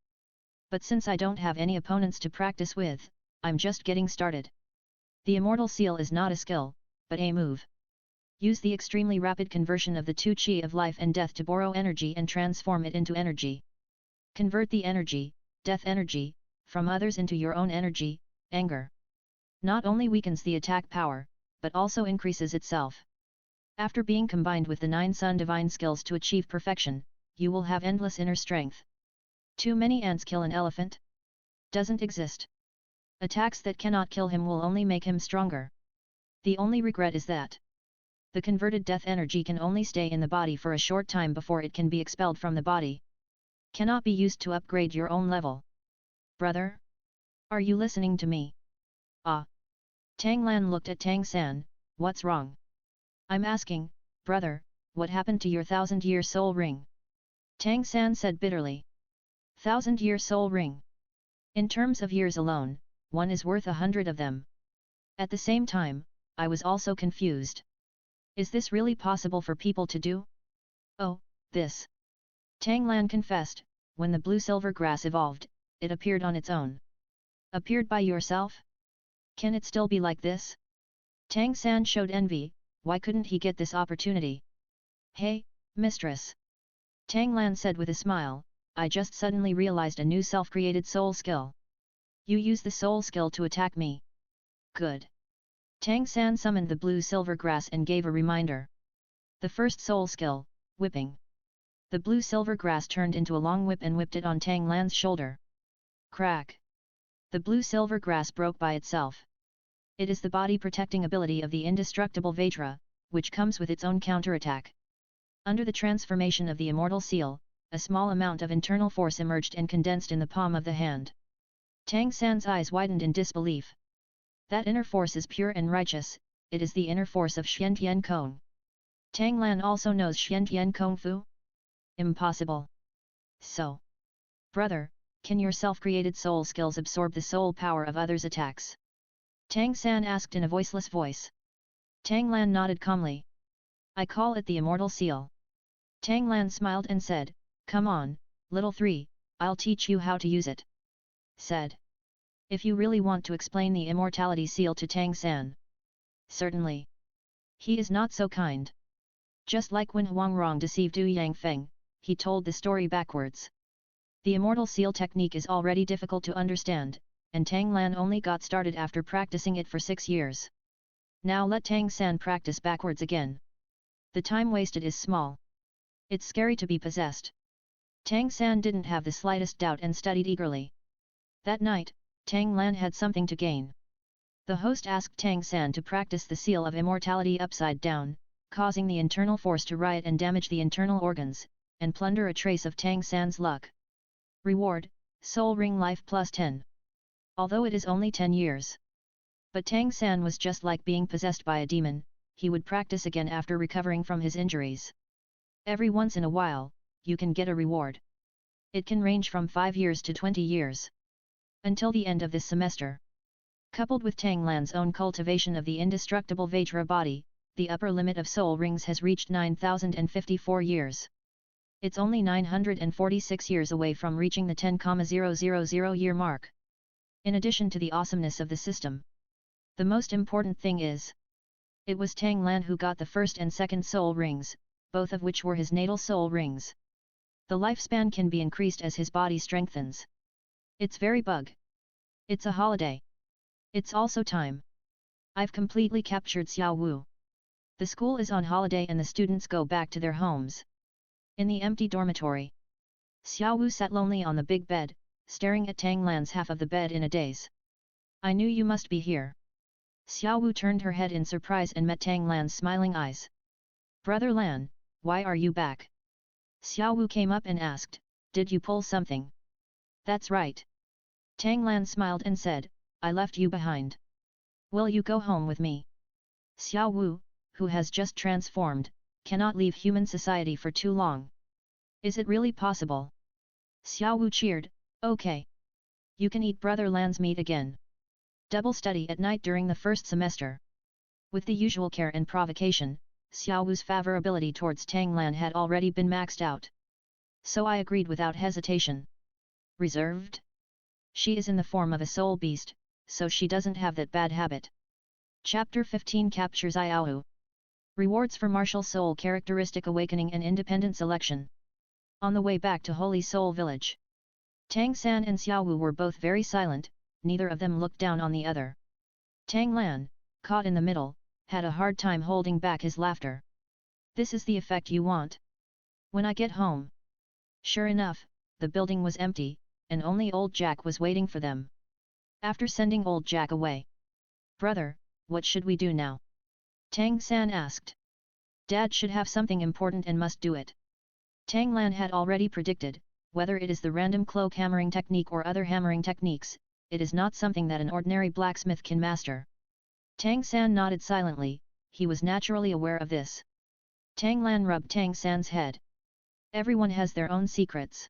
But since I don't have any opponents to practice with, I'm just getting started. The Immortal Seal is not a skill, but a move. Use the extremely rapid conversion of the 2 Qi of life and death to borrow energy and transform it into energy. Convert the energy, death energy, from others into your own energy, anger. Not only weakens the attack power, but also increases itself. After being combined with the 9 Sun divine skills to achieve perfection, you will have endless inner strength. Too many ants kill an elephant? Doesn't exist. Attacks that cannot kill him will only make him stronger. The only regret is that the converted death energy can only stay in the body for a short time before it can be expelled from the body. Cannot be used to upgrade your own level. Brother? Are you listening to me? Ah. Tang Lan looked at Tang San, what's wrong? I'm asking, brother, what happened to your 1,000-year soul ring? Tang San said bitterly. 1,000-year soul ring. In terms of years alone, one is worth 100 of them. At the same time, I was also confused. Is this really possible for people to do? Oh, this. Tang Lan confessed, when the blue-silver grass evolved, it appeared on its own. Appeared by yourself? Can it still be like this? Tang San showed envy, why couldn't he get this opportunity? Hey, mistress. Tang Lan said with a smile, I just suddenly realized a new self-created soul skill. You use the soul skill to attack me. Good. Tang San summoned the blue-silver grass and gave a reminder. The first soul skill, whipping. The blue-silver grass turned into a long whip and whipped it on Tang Lan's shoulder. Crack. The blue-silver grass broke by itself. It is the body-protecting ability of the indestructible Vajra, which comes with its own counterattack. Under the transformation of the Immortal Seal, a small amount of internal force emerged and condensed in the palm of the hand. Tang San's eyes widened in disbelief. That inner force is pure and righteous, it is the inner force of Xiantian Kong. Tang Lan also knows Xiantian Kung Fu? Impossible. So. Brother, can your self-created soul skills absorb the soul power of others' attacks? Tang San asked in a voiceless voice. Tang Lan nodded calmly. I call it the Immortal Seal. Tang Lan smiled and said, come on, little 3, I'll teach you how to use it. Said. If you really want to explain the Immortality Seal to Tang San. Certainly. He is not so kind. Just like when Huangrong deceived Du Yangfeng, he told the story backwards. The Immortal Seal technique is already difficult to understand, and Tang Lan only got started after practicing it for 6 years. Now let Tang San practice backwards again. The time wasted is small. It's scary to be possessed. Tang San didn't have the slightest doubt and studied eagerly. That night, Tang Lan had something to gain. The host asked Tang San to practice the seal of immortality upside down, causing the internal force to riot and damage the internal organs, and plunder a trace of Tang San's luck. Reward, Soul Ring Life plus 10. Although it is only 10 years. But Tang San was just like being possessed by a demon, he would practice again after recovering from his injuries. Every once in a while, you can get a reward. It can range from 5 years to 20 years. Until the end of this semester. Coupled with Tang Lan's own cultivation of the indestructible Vajra body, the upper limit of soul rings has reached 9,054 years. It's only 946 years away from reaching the 10,000 year mark. In addition to the awesomeness of the system, the most important thing is, it was Tang Lan who got the first and second soul rings, both of which were his natal soul rings. The lifespan can be increased as his body strengthens. It's very bug. It's a holiday. It's also time. I've completely captured Xiao Wu. The school is on holiday and the students go back to their homes. In the empty dormitory, Xiao Wu sat lonely on the big bed, staring at Tang Lan's half of the bed in a daze. I knew you must be here. Xiao Wu turned her head in surprise and met Tang Lan's smiling eyes. Brother Lan, why are you back? Xiao Wu came up and asked, did you pull something? That's right. Tang Lan smiled and said, I left you behind. Will you go home with me? Xiao Wu, who has just transformed, cannot leave human society for too long. Is it really possible? Xiao Wu cheered, okay. You can eat Brother Lan's meat again. Double study at night during the first semester. With the usual care and provocation, Xiao Wu's favorability towards Tang Lan had already been maxed out. So I agreed without hesitation. Reserved? She is in the form of a soul beast, so she doesn't have that bad habit. Chapter 15 captures Xiao Wu. Rewards for martial soul characteristic awakening and independent selection. On the way back to Holy Soul Village, Tang San and Xiao Wu were both very silent, neither of them looked down on the other. Tang Lan, caught in the middle, had a hard time holding back his laughter. This is the effect you want. When I get home. Sure enough, the building was empty, and only old Jack was waiting for them. After sending old Jack away. Brother, what should we do now? Tang San asked. Dad should have something important and must do it. Tang Lan had already predicted, whether it is the random cloak hammering technique or other hammering techniques, it is not something that an ordinary blacksmith can master. Tang San nodded silently, he was naturally aware of this. Tang Lan rubbed Tang San's head. Everyone has their own secrets.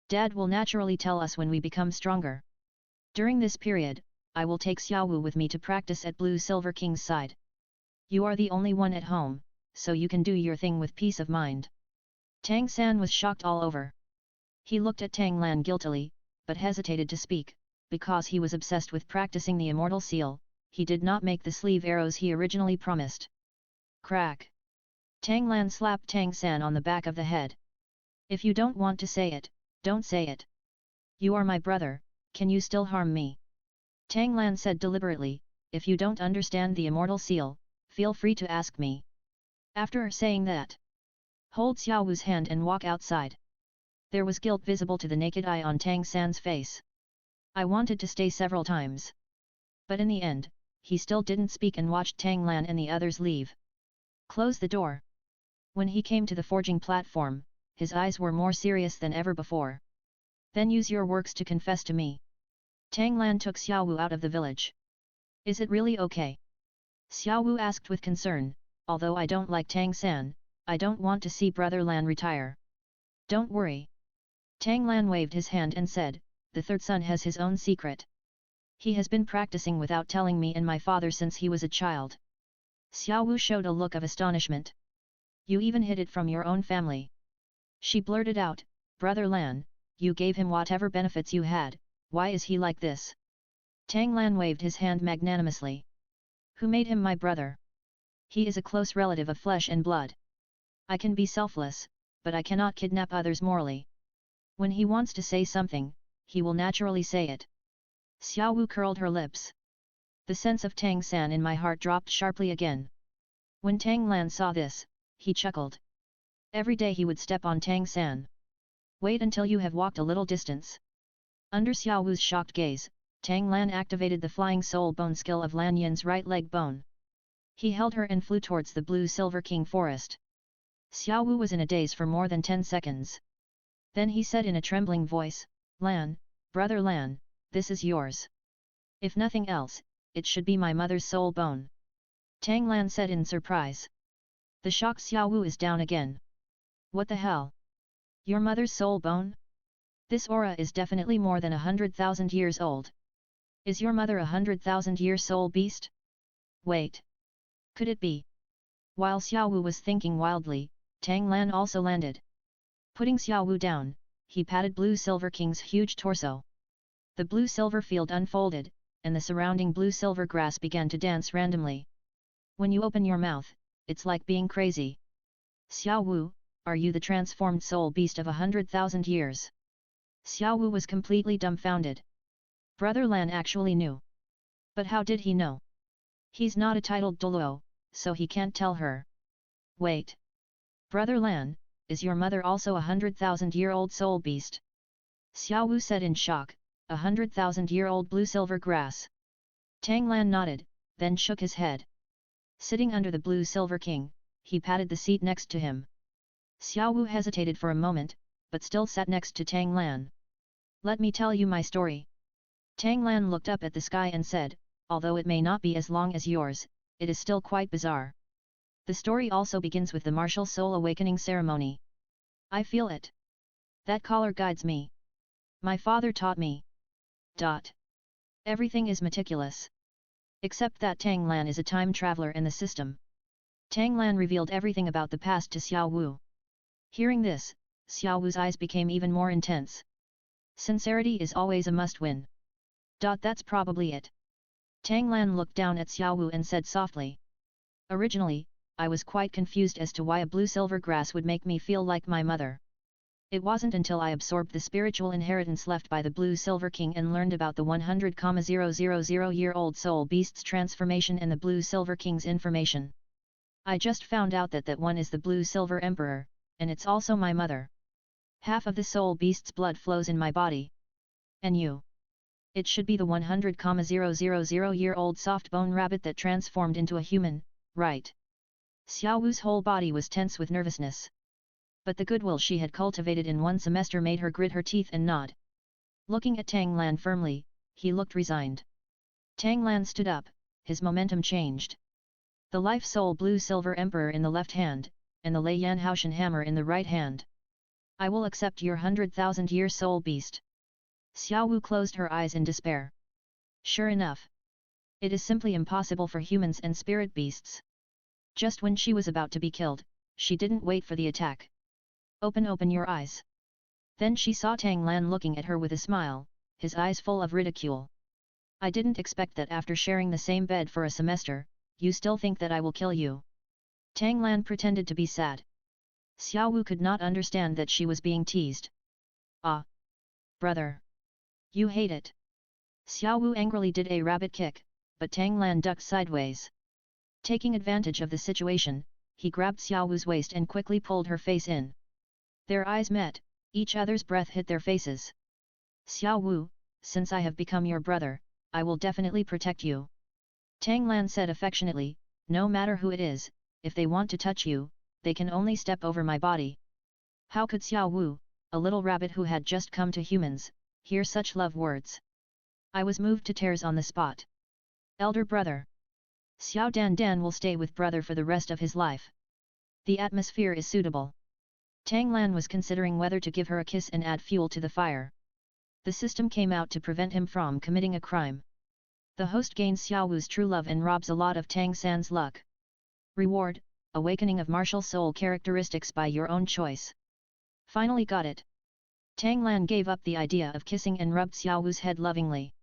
Dad will naturally tell us when we become stronger. During this period, I will take Xiao Wu with me to practice at Blue Silver King's side. You are the only one at home, so you can do your thing with peace of mind. Tang San was shocked all over. He looked at Tang Lan guiltily, but hesitated to speak, because he was obsessed with practicing the Immortal seal, he did not make the sleeve arrows he originally promised. Crack! Tang Lan slapped Tang San on the back of the head. If you don't want to say it, don't say it. You are my brother, can you still harm me? Tang Lan said deliberately, if you don't understand the Immortal seal, feel free to ask me. After saying that, hold Xiao Wu's hand and walk outside. There was guilt visible to the naked eye on Tang San's face. I wanted to stay several times. But in the end, he still didn't speak and watched Tang Lan and the others leave. Close the door. When he came to the forging platform, his eyes were more serious than ever before. Then use your works to confess to me. Tang Lan took Xiao Wu out of the village. Is it really okay? Xiao Wu asked with concern, although I don't like Tang San, I don't want to see Brother Lan retire. Don't worry. Tang Lan waved his hand and said, the third son has his own secret. He has been practicing without telling me and my father since he was a child. Xiao Wu showed a look of astonishment. You even hid it from your own family. She blurted out, Brother Lan, you gave him whatever benefits you had, why is he like this? Tang Lan waved his hand magnanimously. Who made him my brother? He is a close relative of flesh and blood. I can be selfless, but I cannot kidnap others morally. When he wants to say something, he will naturally say it. Xiao Wu curled her lips. The sense of Tang San in my heart dropped sharply again. When Tang Lan saw this, he chuckled. Every day he would step on Tang San. Wait until you have walked a little distance. Under Xiao Wu's shocked gaze, Tang Lan activated the flying soul bone skill of Lan Yin's right leg bone. He held her and flew towards the Blue Silver King forest. Xiao Wu was in a daze for more than 10 seconds. Then he said in a trembling voice, Lan, Brother Lan, this is yours. If nothing else, it should be my mother's soul bone. Tang Lan said in surprise. The shocked Xiao Wu is down again. What the hell? Your mother's soul bone? This aura is definitely more than 100,000 years old. Is your mother 100,000-year soul beast? Wait. Could it be? While Xiao Wu was thinking wildly, Tang Lan also landed. Putting Xiao Wu down, he patted Blue Silver King's huge torso. The blue-silver field unfolded, and the surrounding blue-silver grass began to dance randomly. When you open your mouth, it's like being crazy. Xiao Wu, are you the transformed soul beast of 100,000 years? Xiao Wu was completely dumbfounded. Brother Lan actually knew. But how did he know? He's not a titled Douluo, so he can't tell her. Wait. Brother Lan, is your mother also 100,000-year-old soul beast? Xiao Wu said in shock, 100,000-year-old blue-silver grass. Tang Lan nodded, then shook his head. Sitting under the blue-silver king, he patted the seat next to him. Xiao Wu hesitated for a moment, but still sat next to Tang Lan. Let me tell you my story. Tang Lan looked up at the sky and said, although it may not be as long as yours, it is still quite bizarre. The story also begins with the martial soul awakening ceremony. I feel it. That collar guides me. My father taught me. Everything is meticulous. Except that Tang Lan is a time traveler in the system. Tang Lan revealed everything about the past to Xiao Wu. Hearing this, Xiao Wu's eyes became even more intense. Sincerity is always a must-win. That's probably it. Tang Lan looked down at Xiao Wu and said softly. Originally, I was quite confused as to why a blue-silver grass would make me feel like my mother. It wasn't until I absorbed the spiritual inheritance left by the Blue-Silver King and learned about the 100,000-year-old soul beast's transformation and the Blue-Silver King's information. I just found out that one is the Blue-Silver Emperor, and it's also my mother. Half of the soul beast's blood flows in my body. And you? It should be the 100,000-year-old soft-bone rabbit that transformed into a human, right? Xiao Wu's whole body was tense with nervousness. But the goodwill she had cultivated in one semester made her grit her teeth and nod. Looking at Tang Lan firmly, he looked resigned. Tang Lan stood up, his momentum changed. The Life Soul Blue-Silver Emperor in the left hand, and the Lei Yan Haoshan hammer in the right hand. I will accept your 100,000-year soul beast. Xiao Wu closed her eyes in despair. Sure enough. It is simply impossible for humans and spirit beasts. Just when she was about to be killed, she didn't wait for the attack. Open your eyes. Then she saw Tang Lan looking at her with a smile, his eyes full of ridicule. I didn't expect that after sharing the same bed for a semester, you still think that I will kill you. Tang Lan pretended to be sad. Xiao Wu could not understand that she was being teased. Ah! Brother! You hate it. Xiao Wu angrily did a rabbit kick, but Tang Lan ducked sideways. Taking advantage of the situation, he grabbed Xiao Wu's waist and quickly pulled her face in. Their eyes met, each other's breath hit their faces. Xiao Wu, since I have become your brother, I will definitely protect you. Tang Lan said affectionately, no matter who it is, if they want to touch you, they can only step over my body. How could Xiao Wu, a little rabbit who had just come to humans, hear such love words? I was moved to tears on the spot. Elder brother. Xiao Dan will stay with brother for the rest of his life. The atmosphere is suitable. Tang Lan was considering whether to give her a kiss and add fuel to the fire. The system came out to prevent him from committing a crime. The host gains Xiao Wu's true love and robs a lot of Tang San's luck. Reward, awakening of martial soul characteristics by your own choice. Finally got it. Tang Lan gave up the idea of kissing and rubbed Xiao Wu's head lovingly.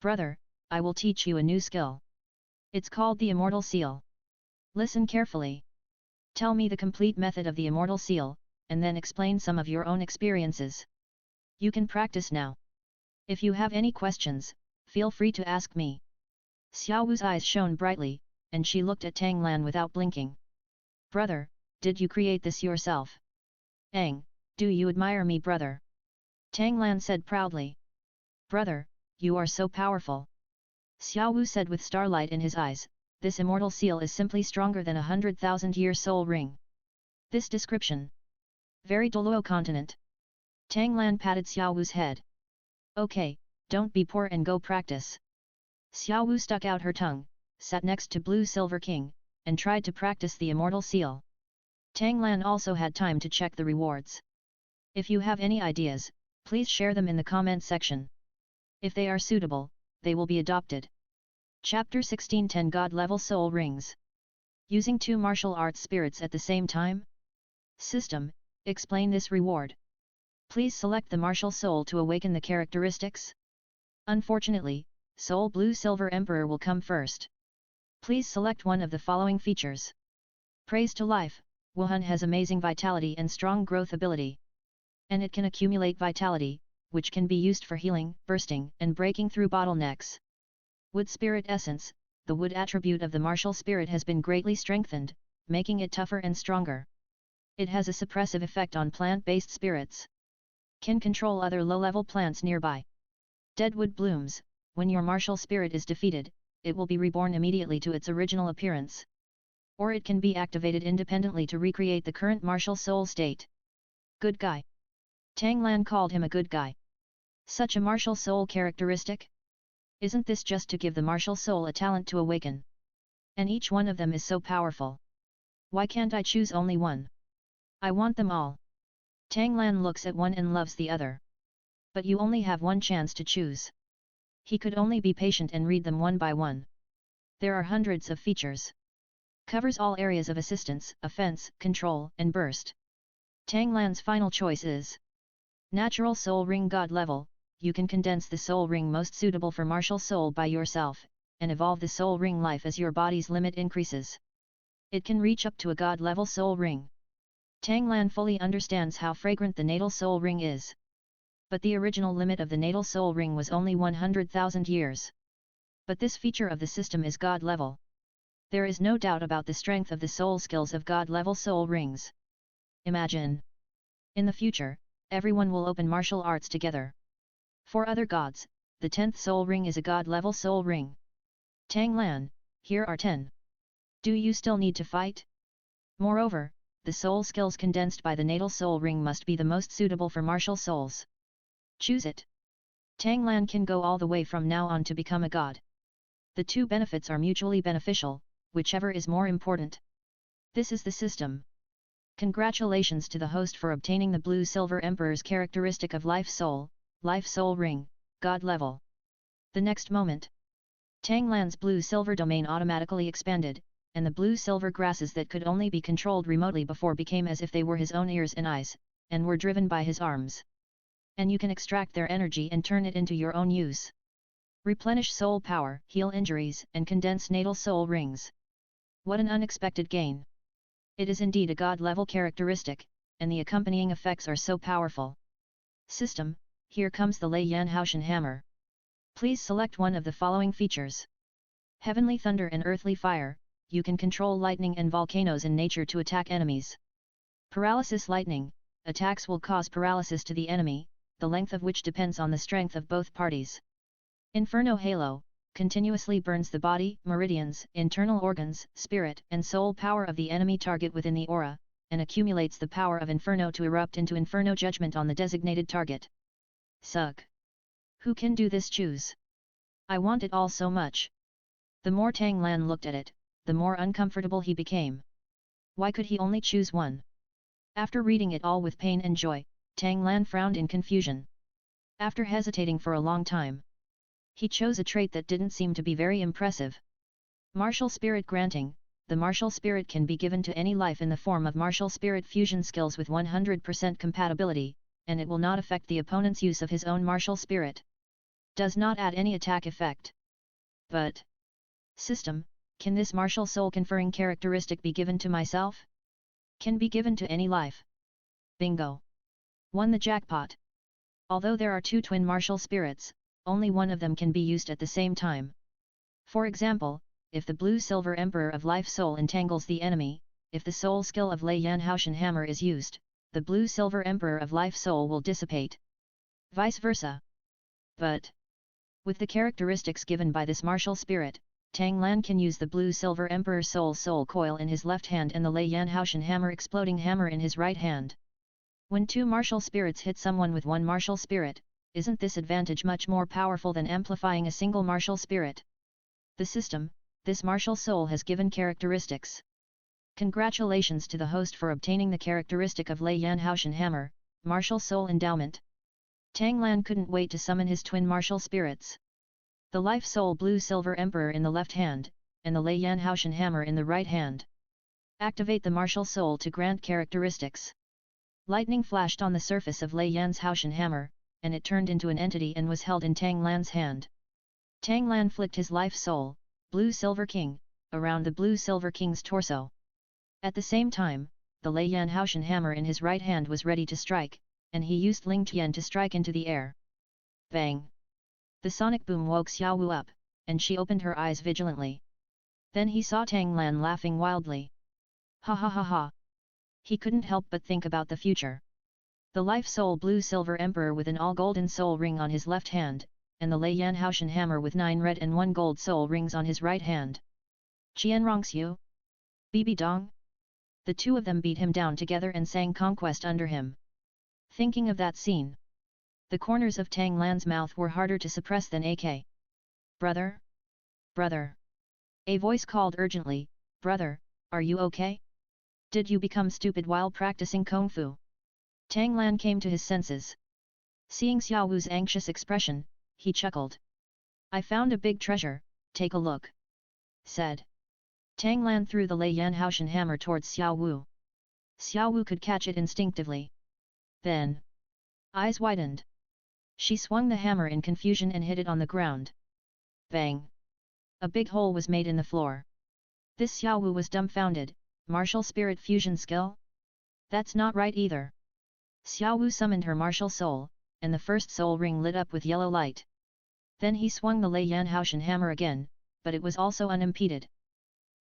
Brother, I will teach you a new skill. It's called the Immortal Seal. Listen carefully. Tell me the complete method of the Immortal Seal, and then explain some of your own experiences. You can practice now. If you have any questions, feel free to ask me. Xiao Wu's eyes shone brightly, and she looked at Tang Lan without blinking. Brother, did you create this yourself? Do you admire me, brother? Tang Lan said proudly. Brother, you are so powerful. Xiao Wu said with starlight in his eyes, this immortal seal is simply stronger than 100,000-year soul ring. This description. Very Douluo continent. Tang Lan patted Xiao Wu's head. Okay, don't be poor and go practice. Xiao Wu stuck out her tongue, sat next to Blue Silver King, and tried to practice the immortal seal. Tang Lan also had time to check the rewards. If you have any ideas, Please share them in the comment section. If they are suitable, they will be adopted. Chapter 16 10 God Level Soul Rings. Using 2 martial arts spirits at the same time? System, explain this reward. Please select the martial soul to awaken the characteristics. Unfortunately, Soul Blue Silver Emperor will come first. Please select one of the following features. Praise to life, Wuhan has amazing vitality and strong growth ability. And it can accumulate vitality, which can be used for healing, bursting, and breaking through bottlenecks. Wood Spirit Essence, the wood attribute of the martial spirit has been greatly strengthened, making it tougher and stronger. It has a suppressive effect on plant-based spirits. Can control other low-level plants nearby. Deadwood Blooms, when your martial spirit is defeated, it will be reborn immediately to its original appearance. Or it can be activated independently to recreate the current martial soul state. Good guy. Tang Lan called him a good guy. Such a martial soul characteristic? Isn't this just to give the martial soul a talent to awaken? And each one of them is so powerful. Why can't I choose only one? I want them all. Tang Lan looks at one and loves the other. But you only have one chance to choose. He could only be patient and read them one by one. There are hundreds of features. Covers all areas of assistance, offense, control, and burst. Tang Lan's final choice is Natural Soul Ring God Level. You can condense the soul ring most suitable for martial soul by yourself, and evolve the soul ring life as your body's limit increases. It can reach up to a god level soul ring. Tang Lan fully understands how fragrant the natal soul ring is. But the original limit of the natal soul ring was only 100,000 years. But this feature of the system is god level. There is no doubt about the strength of the soul skills of god level soul rings. Imagine. In the future, everyone will open martial arts together. For other gods, the 10th soul ring is a god-level soul ring. Tang Lan, here are 10. Do you still need to fight? Moreover, the soul skills condensed by the natal soul ring must be the most suitable for martial souls. Choose it. Tang Lan can go all the way from now on to become a god. The two benefits are mutually beneficial, whichever is more important. This is the system. Congratulations to the host for obtaining the Blue Silver Emperor's characteristic of Life Soul Ring, God Level. The next moment, Tang Lan's blue-silver domain automatically expanded, and the blue-silver grasses that could only be controlled remotely before became as if they were his own ears and eyes, and were driven by his arms. And you can extract their energy and turn it into your own use. Replenish soul power, heal injuries, and condense natal soul rings. What an unexpected gain! It is indeed a god-level characteristic, and the accompanying effects are so powerful. System. Here comes the Lei Yan Haoshan Hammer. Please select one of the following features. Heavenly Thunder and Earthly Fire, you can control lightning and volcanoes in nature to attack enemies. Paralysis Lightning, attacks will cause paralysis to the enemy, the length of which depends on the strength of both parties. Inferno Halo, continuously burns the body, meridians, internal organs, spirit, and soul power of the enemy target within the aura, and accumulates the power of Inferno to erupt into Inferno Judgment on the designated target. Suck. Who can do this? Choose. I want it all so much. The more Tang Lan looked at it, the more uncomfortable he became. Why could he only choose one? After reading it all with pain and joy, Tang Lan frowned in confusion. After hesitating for a long time, he chose a trait that didn't seem to be very impressive. Martial Spirit Granting. The martial spirit can be given to any life in the form of martial spirit fusion skills with 100% compatibility, and it will not affect the opponent's use of his own martial spirit. Does not add any attack effect. But system, can this martial soul conferring characteristic be given to myself? Can be given to any life. Bingo! Won the jackpot. Although there are two twin martial spirits, only one of them can be used at the same time. For example, if the Blue-Silver Emperor of Life Soul entangles the enemy, if the soul skill of Lei Yan Haoshan Hammer is used, the Blue-Silver Emperor of Life Soul will dissipate. Vice versa. But with the characteristics given by this martial spirit, Tang Lan can use the Blue-Silver Emperor Soul Coil in his left hand and the Lei Yan Haoshan Hammer Exploding Hammer in his right hand. When two martial spirits hit someone with one martial spirit, isn't this advantage much more powerful than amplifying a single martial spirit? The system, this martial soul has given characteristics. Congratulations to the host for obtaining the characteristic of Lei Yan Haoshan Hammer, Martial Soul Endowment. Tang Lan couldn't wait to summon his twin martial spirits. The Life Soul Blue Silver Emperor in the left hand, and the Lei Yan Haoshan Hammer in the right hand. Activate the martial soul to grant characteristics. Lightning flashed on the surface of Lei Yan's Haoshan Hammer, and it turned into an entity and was held in Tang Lan's hand. Tang Lan flicked his Life Soul, Blue Silver King, around the Blue Silver King's torso. At the same time, the Lei Yan Haoshan Hammer in his right hand was ready to strike, and he used Ling Tian to strike into the air. Bang! The sonic boom woke Xiao Wu up, and she opened her eyes vigilantly. Then he saw Tang Lan laughing wildly. Ha ha ha ha! He couldn't help but think about the future. The Life Soul Blue Silver Emperor with an all-golden soul ring on his left hand, and the Lei Yan Haoshan Hammer with 9 red and 1 gold soul rings on his right hand. Qianrongxiu? Bibi Dong? The two of them beat him down together and sang Conquest under him. Thinking of that scene, the corners of Tang Lan's mouth were harder to suppress than AK. Brother? Brother? A voice called urgently, Brother, are you okay? Did you become stupid while practicing Kung Fu? Tang Lan came to his senses. Seeing Xiao Wu's anxious expression, he chuckled. I found a big treasure, take a look. Said. Tang Lan threw the Lei Yan Haoshan Hammer towards Xiao Wu. Xiao Wu could catch it instinctively. Then, eyes widened. She swung the hammer in confusion and hit it on the ground. Bang! A big hole was made in the floor. This Xiao Wu was dumbfounded. Martial spirit fusion skill? That's not right either. Xiao Wu summoned her martial soul, and the first soul ring lit up with yellow light. Then he swung the Lei Yan Haoshan Hammer again, but it was also unimpeded.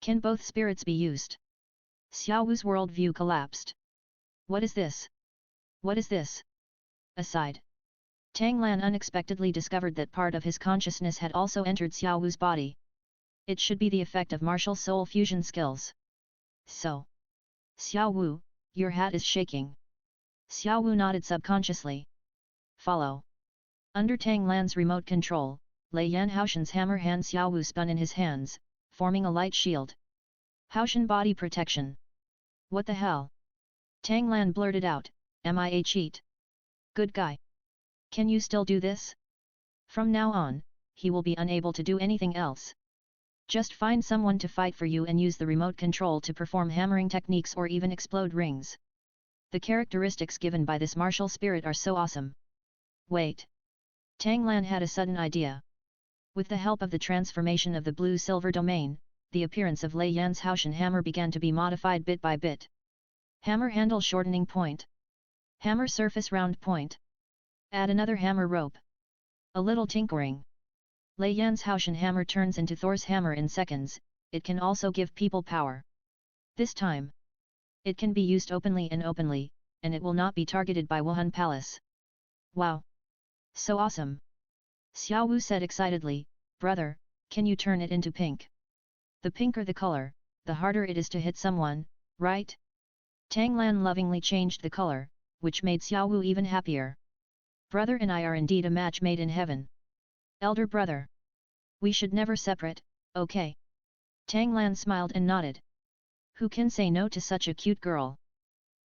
Can both spirits be used? Xiao Wu's worldview collapsed. What is this? What is this? Aside. Tang Lan unexpectedly discovered that part of his consciousness had also entered Xiao Wu's body. It should be the effect of martial soul fusion skills. So. Xiao Wu, your hat is shaking. Xiao Wu nodded subconsciously. Follow. Under Tang Lan's remote control, Lei Yan Haoshan's hammer hand Xiao Wu spun in his hands, forming a light shield. Haoshan body protection. What the hell? Tang Lan blurted out, am I a cheat? Good guy. Can you still do this? From now on, he will be unable to do anything else. Just find someone to fight for you and use the remote control to perform hammering techniques or even explode rings. The characteristics given by this martial spirit are so awesome. Wait. Tang Lan had a sudden idea. With the help of the transformation of the blue-silver domain, the appearance of Lei Yan's Haoshan hammer began to be modified bit by bit. Hammer handle shortening point. Hammer surface round point. Add another hammer rope. A little tinkering. Lei Yan's Haoshan hammer turns into Thor's hammer in seconds. It can also give people power. This time, it can be used openly, and it will not be targeted by Wuhan Palace. Wow! So awesome! Xiao Wu said excitedly, Brother, can you turn it into pink? The pinker the color, the harder it is to hit someone, right? Tang Lan lovingly changed the color, which made Xiao Wu even happier. Brother and I are indeed a match made in heaven. Elder brother. We should never separate, okay? Tang Lan smiled and nodded. Who can say no to such a cute girl?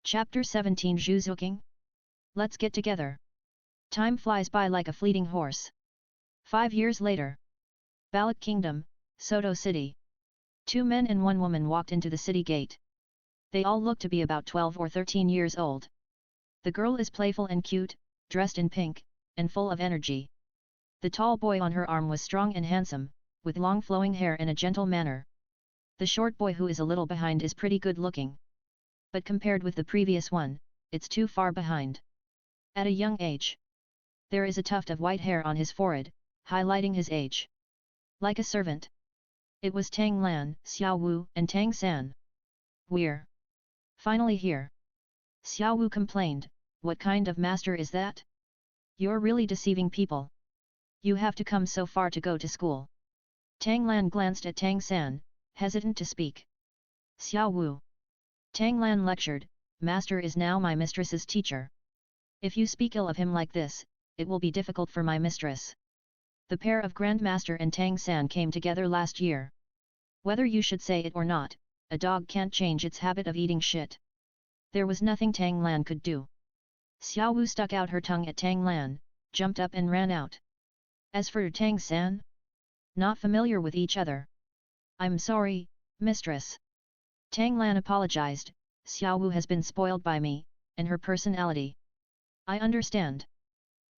Chapter 17 Zhu Zhuqing? Let's get together. Time flies by like a fleeting horse. 5 years later. Balak Kingdom, Soto City. 2 men and 1 woman walked into the city gate. They all look to be about 12 or 13 years old. The girl is playful and cute, dressed in pink, and full of energy. The tall boy on her arm was strong and handsome, with long flowing hair and a gentle manner. The short boy who is a little behind is pretty good looking. But compared with the previous one, it's too far behind. At a young age, there is a tuft of white hair on his forehead, highlighting his age. Like a servant. It was Tang Lan, Xiao Wu, and Tang San. We're finally here. Xiao Wu complained, what kind of master is that? You're really deceiving people. You have to come so far to go to school. Tang Lan glanced at Tang San, hesitant to speak. Xiao Wu. Tang Lan lectured, Master is now my mistress's teacher. If you speak ill of him like this, it will be difficult for my mistress. The pair of Grandmaster and Tang San came together last year. Whether you should say it or not, a dog can't change its habit of eating shit. There was nothing Tang Lan could do. Xiao Wu stuck out her tongue at Tang Lan, jumped up and ran out. As for Tang San, not familiar with each other. I'm sorry, mistress. Tang Lan apologized. Xiao Wu has been spoiled by me, and her personality. I understand.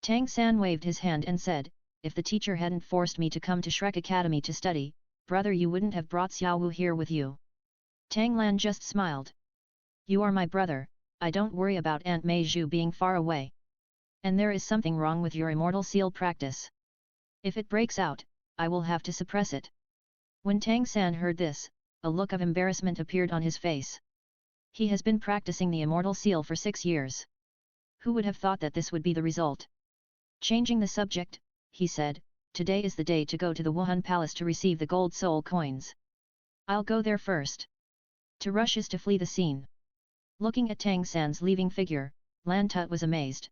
Tang San waved his hand and said, if the teacher hadn't forced me to come to Shrek Academy to study, brother, you wouldn't have brought Xiao Wu here with you. Tang Lan just smiled. You are my brother, I don't worry about Aunt Mei Zhu being far away. And there is something wrong with your immortal seal practice. If it breaks out, I will have to suppress it. When Tang San heard this, a look of embarrassment appeared on his face. He has been practicing the immortal seal for 6 years. Who would have thought that this would be the result? Changing the subject, he said, today is the day to go to the Wuhan Palace to receive the gold soul coins. I'll go there first. To rush is to flee the scene. Looking at Tang San's leaving figure, Lan Tut was amazed.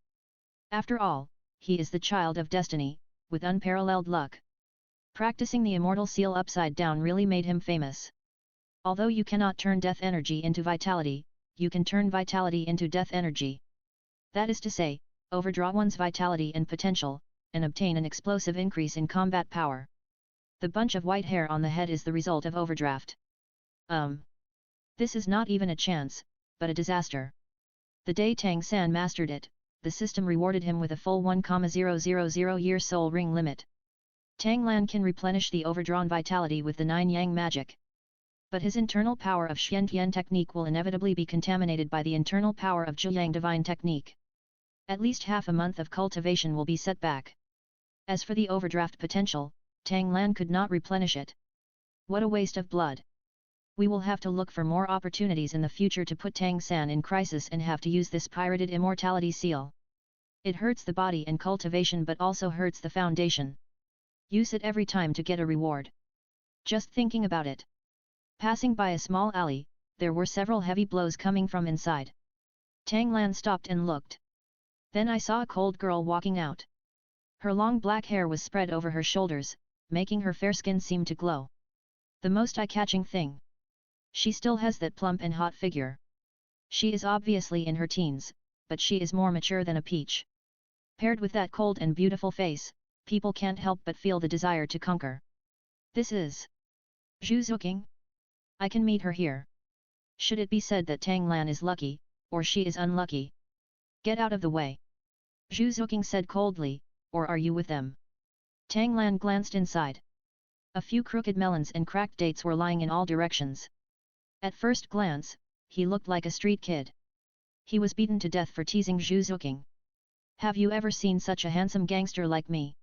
After all, he is the child of destiny, with unparalleled luck. Practicing the immortal seal upside down really made him famous. Although you cannot turn death energy into vitality, you can turn vitality into death energy. That is to say, overdraw one's vitality and potential, and obtain an explosive increase in combat power. The bunch of white hair on the head is the result of overdraft. This is not even a chance, but a disaster. The day Tang San mastered it, the system rewarded him with a full 1,000-year soul ring limit. Tang Lan can replenish the overdrawn vitality with the 9 Yang magic. But his internal power of Xian Tian technique will inevitably be contaminated by the internal power of Zhu Yang divine technique. At least half a month of cultivation will be set back. As for the overdraft potential, Tang Lan could not replenish it. What a waste of blood. We will have to look for more opportunities in the future to put Tang San in crisis and have to use this pirated immortality seal. It hurts the body and cultivation but also hurts the foundation. Use it every time to get a reward. Just thinking about it. Passing by a small alley, there were several heavy blows coming from inside. Tang Lan stopped and looked. Then I saw a cold girl walking out. Her long black hair was spread over her shoulders, making her fair skin seem to glow. The most eye-catching thing. She still has that plump and hot figure. She is obviously in her teens, but she is more mature than a peach. Paired with that cold and beautiful face, people can't help but feel the desire to conquer. This is Zhu Zhuqing. I can meet her here. Should it be said that Tang Lan is lucky, or she is unlucky? Get out of the way. Zhu Zhuqing said coldly, or are you with them? Tang Lan glanced inside. A few crooked melons and cracked dates were lying in all directions. At first glance, he looked like a street kid. He was beaten to death for teasing Zhu Zhuqing. Have you ever seen such a handsome gangster like me?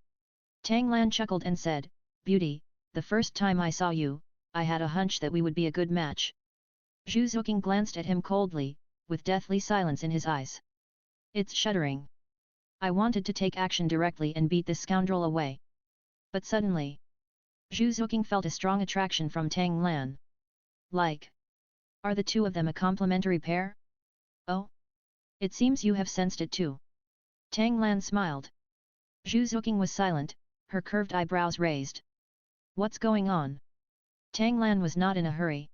Tang Lan chuckled and said, Beauty, the first time I saw you, I had a hunch that we would be a good match. Zhu Zhuqing glanced at him coldly, with deathly silence in his eyes. It's shuddering. I wanted to take action directly and beat this scoundrel away. But suddenly, Zhu Zhuqing felt a strong attraction from Tang Lan. Like, are the two of them a complementary pair? Oh? It seems you have sensed it too. Tang Lan smiled. Zhu Zhuqing was silent, her curved eyebrows raised. What's going on? Tang Lan was not in a hurry.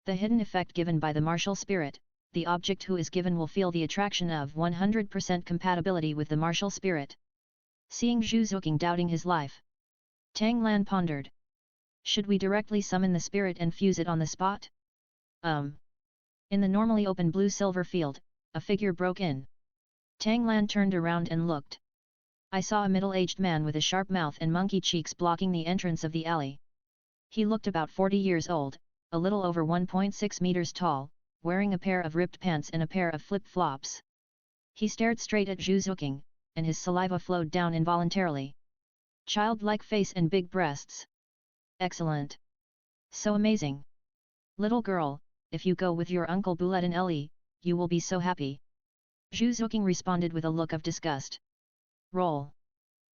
The hidden effect given by the martial spirit, the object who is given will feel the attraction of 100% compatibility with the martial spirit. Seeing Zhu Zhuqing doubting his life, Tang Lan pondered. Should we directly summon the spirit and fuse it on the spot? In the normally open blue-silver field, a figure broke in. Tang Lan turned around and looked. I saw a middle-aged man with a sharp mouth and monkey cheeks blocking the entrance of the alley. He looked about 40 years old, a little over 1.6 meters tall, wearing a pair of ripped pants and a pair of flip-flops. He stared straight at Zhu Zhuqing, and his saliva flowed down involuntarily. Childlike face and big breasts. Excellent. So amazing. Little girl, if you go with your uncle Bullet and Ellie, you will be so happy. Zhu Zhuqing responded with a look of disgust. Roll.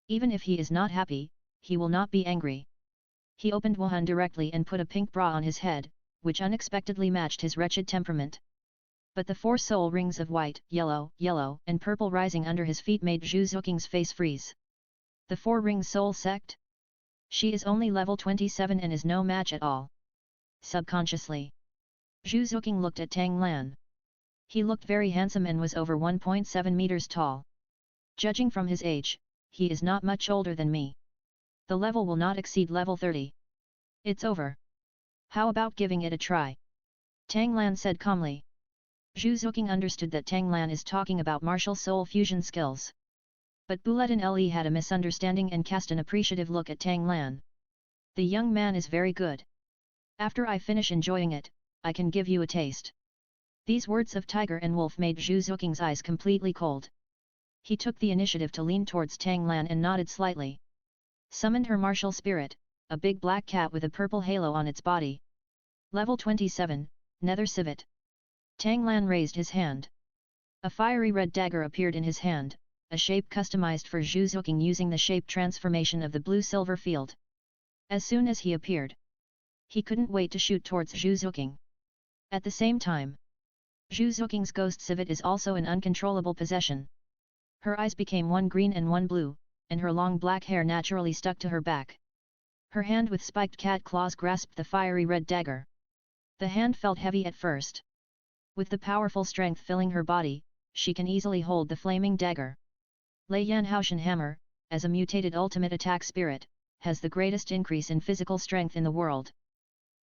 Even if he is not happy, he will not be angry. He opened Wuhan directly and put a pink bra on his head, which unexpectedly matched his wretched temperament. But the 4 soul rings of white, yellow, and purple rising under his feet made Zhu Zhuqing's face freeze. The 4-ring soul sect? She is only level 27 and is no match at all. Subconsciously, Zhu Zhuqing looked at Tang Lan. He looked very handsome and was over 1.7 meters tall. Judging from his age, he is not much older than me. The level will not exceed level 30. It's over. How about giving it a try? Tang Lan said calmly. Zhu Zhuqing understood that Tang Lan is talking about martial soul fusion skills. But Bulletin Le had a misunderstanding and cast an appreciative look at Tang Lan. The young man is very good. After I finish enjoying it, I can give you a taste. These words of tiger and wolf made Zhu Zhuqing's eyes completely cold. He took the initiative to lean towards Tang Lan and nodded slightly. Summoned her martial spirit, a big black cat with a purple halo on its body. Level 27, Nether Civet. Tang Lan raised his hand. A fiery red dagger appeared in his hand, a shape customized for Zhu Zhuqing using the shape transformation of the blue-silver field. As soon as he appeared, he couldn't wait to shoot towards Zhu Zhuqing. At the same time, Zhu Zhuqing's ghost civet is also an uncontrollable possession. Her eyes became one green and one blue, and her long black hair naturally stuck to her back. Her hand with spiked cat claws grasped the fiery red dagger. The hand felt heavy at first. With the powerful strength filling her body, she can easily hold the flaming dagger. Lei Yanhaoshan Hammer, as a mutated ultimate attack spirit, has the greatest increase in physical strength in the world.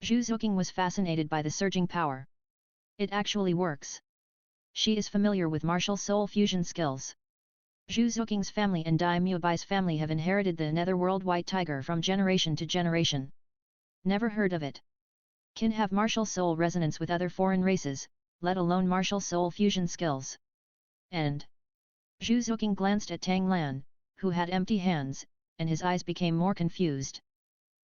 Zhu Zhuqing was fascinated by the surging power. It actually works. She is familiar with martial soul fusion skills. Zhu Zhuqing's family and Dai Mubai's family have inherited the netherworld white tiger from generation to generation. Never heard of it. Can have martial soul resonance with other foreign races, let alone martial soul fusion skills. And Zhu Zhuqing glanced at Tang Lan, who had empty hands, and his eyes became more confused.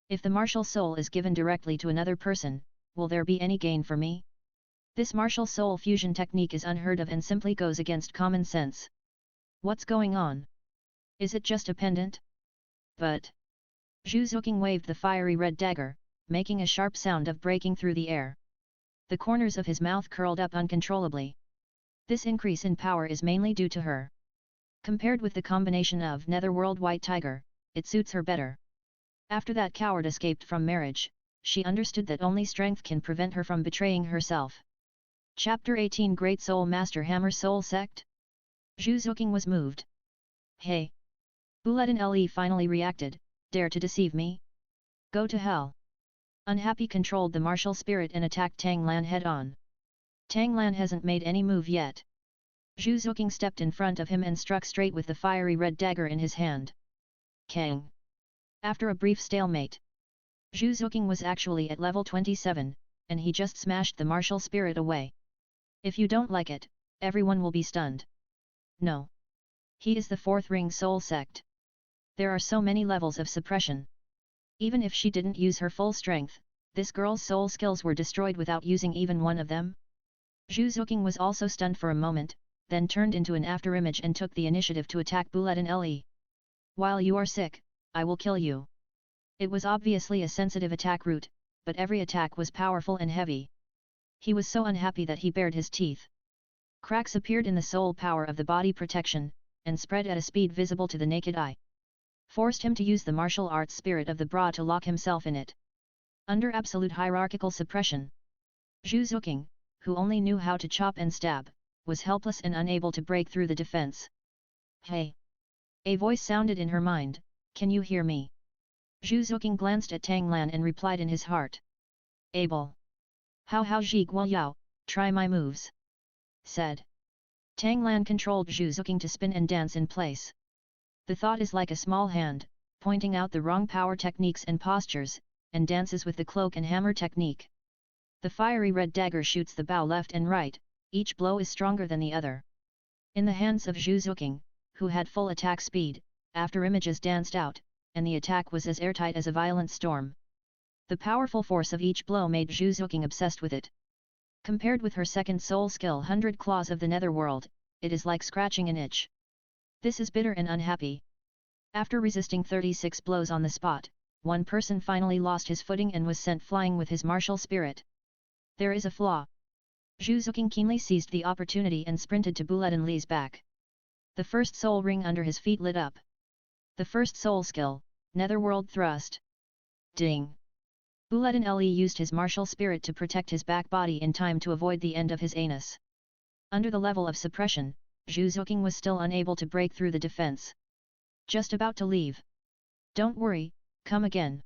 If the martial soul is given directly to another person, will there be any gain for me? This martial soul fusion technique is unheard of and simply goes against common sense. What's going on? Is it just a pendant? But Zhu Zhuqing waved the fiery red dagger, making a sharp sound of breaking through the air. The corners of his mouth curled up uncontrollably. This increase in power is mainly due to her. Compared with the combination of netherworld white tiger, it suits her better. After that coward escaped from marriage, she understood that only strength can prevent her from betraying herself. Chapter 18 Great Soul Master Hammer Soul Sect? Zhu Zhuqing was moved. Hey! Bulletin Le finally reacted, dare to deceive me? Go to hell! Unhappy controlled the martial spirit and attacked Tang Lan head-on. Tang Lan hasn't made any move yet. Zhu Zhuqing stepped in front of him and struck straight with the fiery red dagger in his hand. Kang! After a brief stalemate, Zhu Zhuqing was actually at level 27, and he just smashed the martial spirit away. If you don't like it, everyone will be stunned. No. He is the fourth ring soul sect. There are so many levels of suppression. Even if she didn't use her full strength, this girl's soul skills were destroyed without using even one of them. Zhu Zhuqing was also stunned for a moment, then turned into an afterimage and took the initiative to attack Bulletin Le. While you are sick, I will kill you. It was obviously a sensitive attack route, but every attack was powerful and heavy. He was so unhappy that he bared his teeth. Cracks appeared in the soul power of the body protection, and spread at a speed visible to the naked eye. Forced him to use the martial arts spirit of the bra to lock himself in it. Under absolute hierarchical suppression, Zhu Zhuqing, who only knew how to chop and stab, was helpless and unable to break through the defense. Hey! A voice sounded in her mind, can you hear me? Zhu Zhuqing glanced at Tang Lan and replied in his heart. Able. How ji guo yao, try my moves. Said. Tang Lan controlled Zhu Zhuqing to spin and dance in place. The thought is like a small hand, pointing out the wrong power techniques and postures, and dances with the cloak and hammer technique. The fiery red dagger shoots the bow left and right, each blow is stronger than the other. In the hands of Zhu Zhuqing, who had full attack speed, afterimages danced out, and the attack was as airtight as a violent storm. The powerful force of each blow made Zhu Zhuqing obsessed with it. Compared with her second soul skill 100 Claws of the Netherworld, it is like scratching an itch. This is bitter and unhappy. After resisting 36 blows on the spot, one person finally lost his footing and was sent flying with his martial spirit. There is a flaw. Zhu Zhuqing keenly seized the opportunity and sprinted to Bulletin Le's back. The first soul ring under his feet lit up. The first soul skill, Netherworld Thrust. Ding! Bulletin Le used his martial spirit to protect his back body in time to avoid the end of his anus. Under the level of suppression, Zhu Zhuqing was still unable to break through the defense. Just about to leave. Don't worry, come again.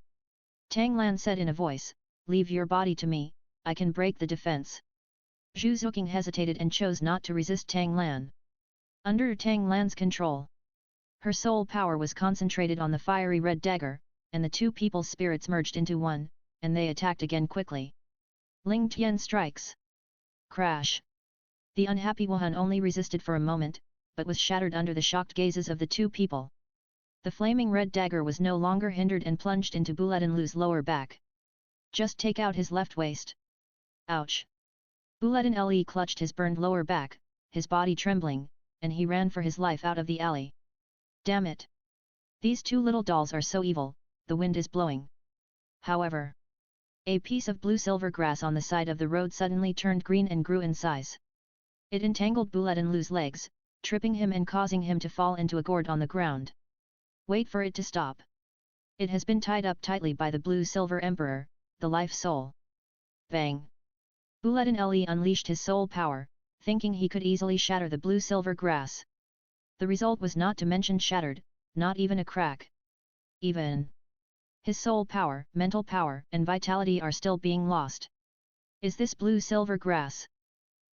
Tang Lan said in a voice, leave your body to me, I can break the defense. Zhu Zhuqing hesitated and chose not to resist Tang Lan. Under Tang Lan's control, her soul power was concentrated on the fiery red dagger, and the two people's spirits merged into one, and they attacked again quickly. Ling Tian strikes. Crash. The unhappy Wuhan only resisted for a moment, but was shattered under the shocked gazes of the two people. The flaming red dagger was no longer hindered and plunged into Bulatinlu's lower back. Just take out his left waist. Ouch. Bulatin clutched his burned lower back, his body trembling, and he ran for his life out of the alley. Damn it! These two little dolls are so evil, the wind is blowing. However, a piece of blue-silver grass on the side of the road suddenly turned green and grew in size. It entangled Bulatinlu's legs, tripping him and causing him to fall into a gourd on the ground. Wait for it to stop. It has been tied up tightly by the blue-silver emperor, the life soul. Bang! Bulatin unleashed his soul power, thinking he could easily shatter the blue-silver grass. The result was not to mention shattered, not even a crack. Even his soul power, mental power, and vitality are still being lost. Is this blue-silver grass?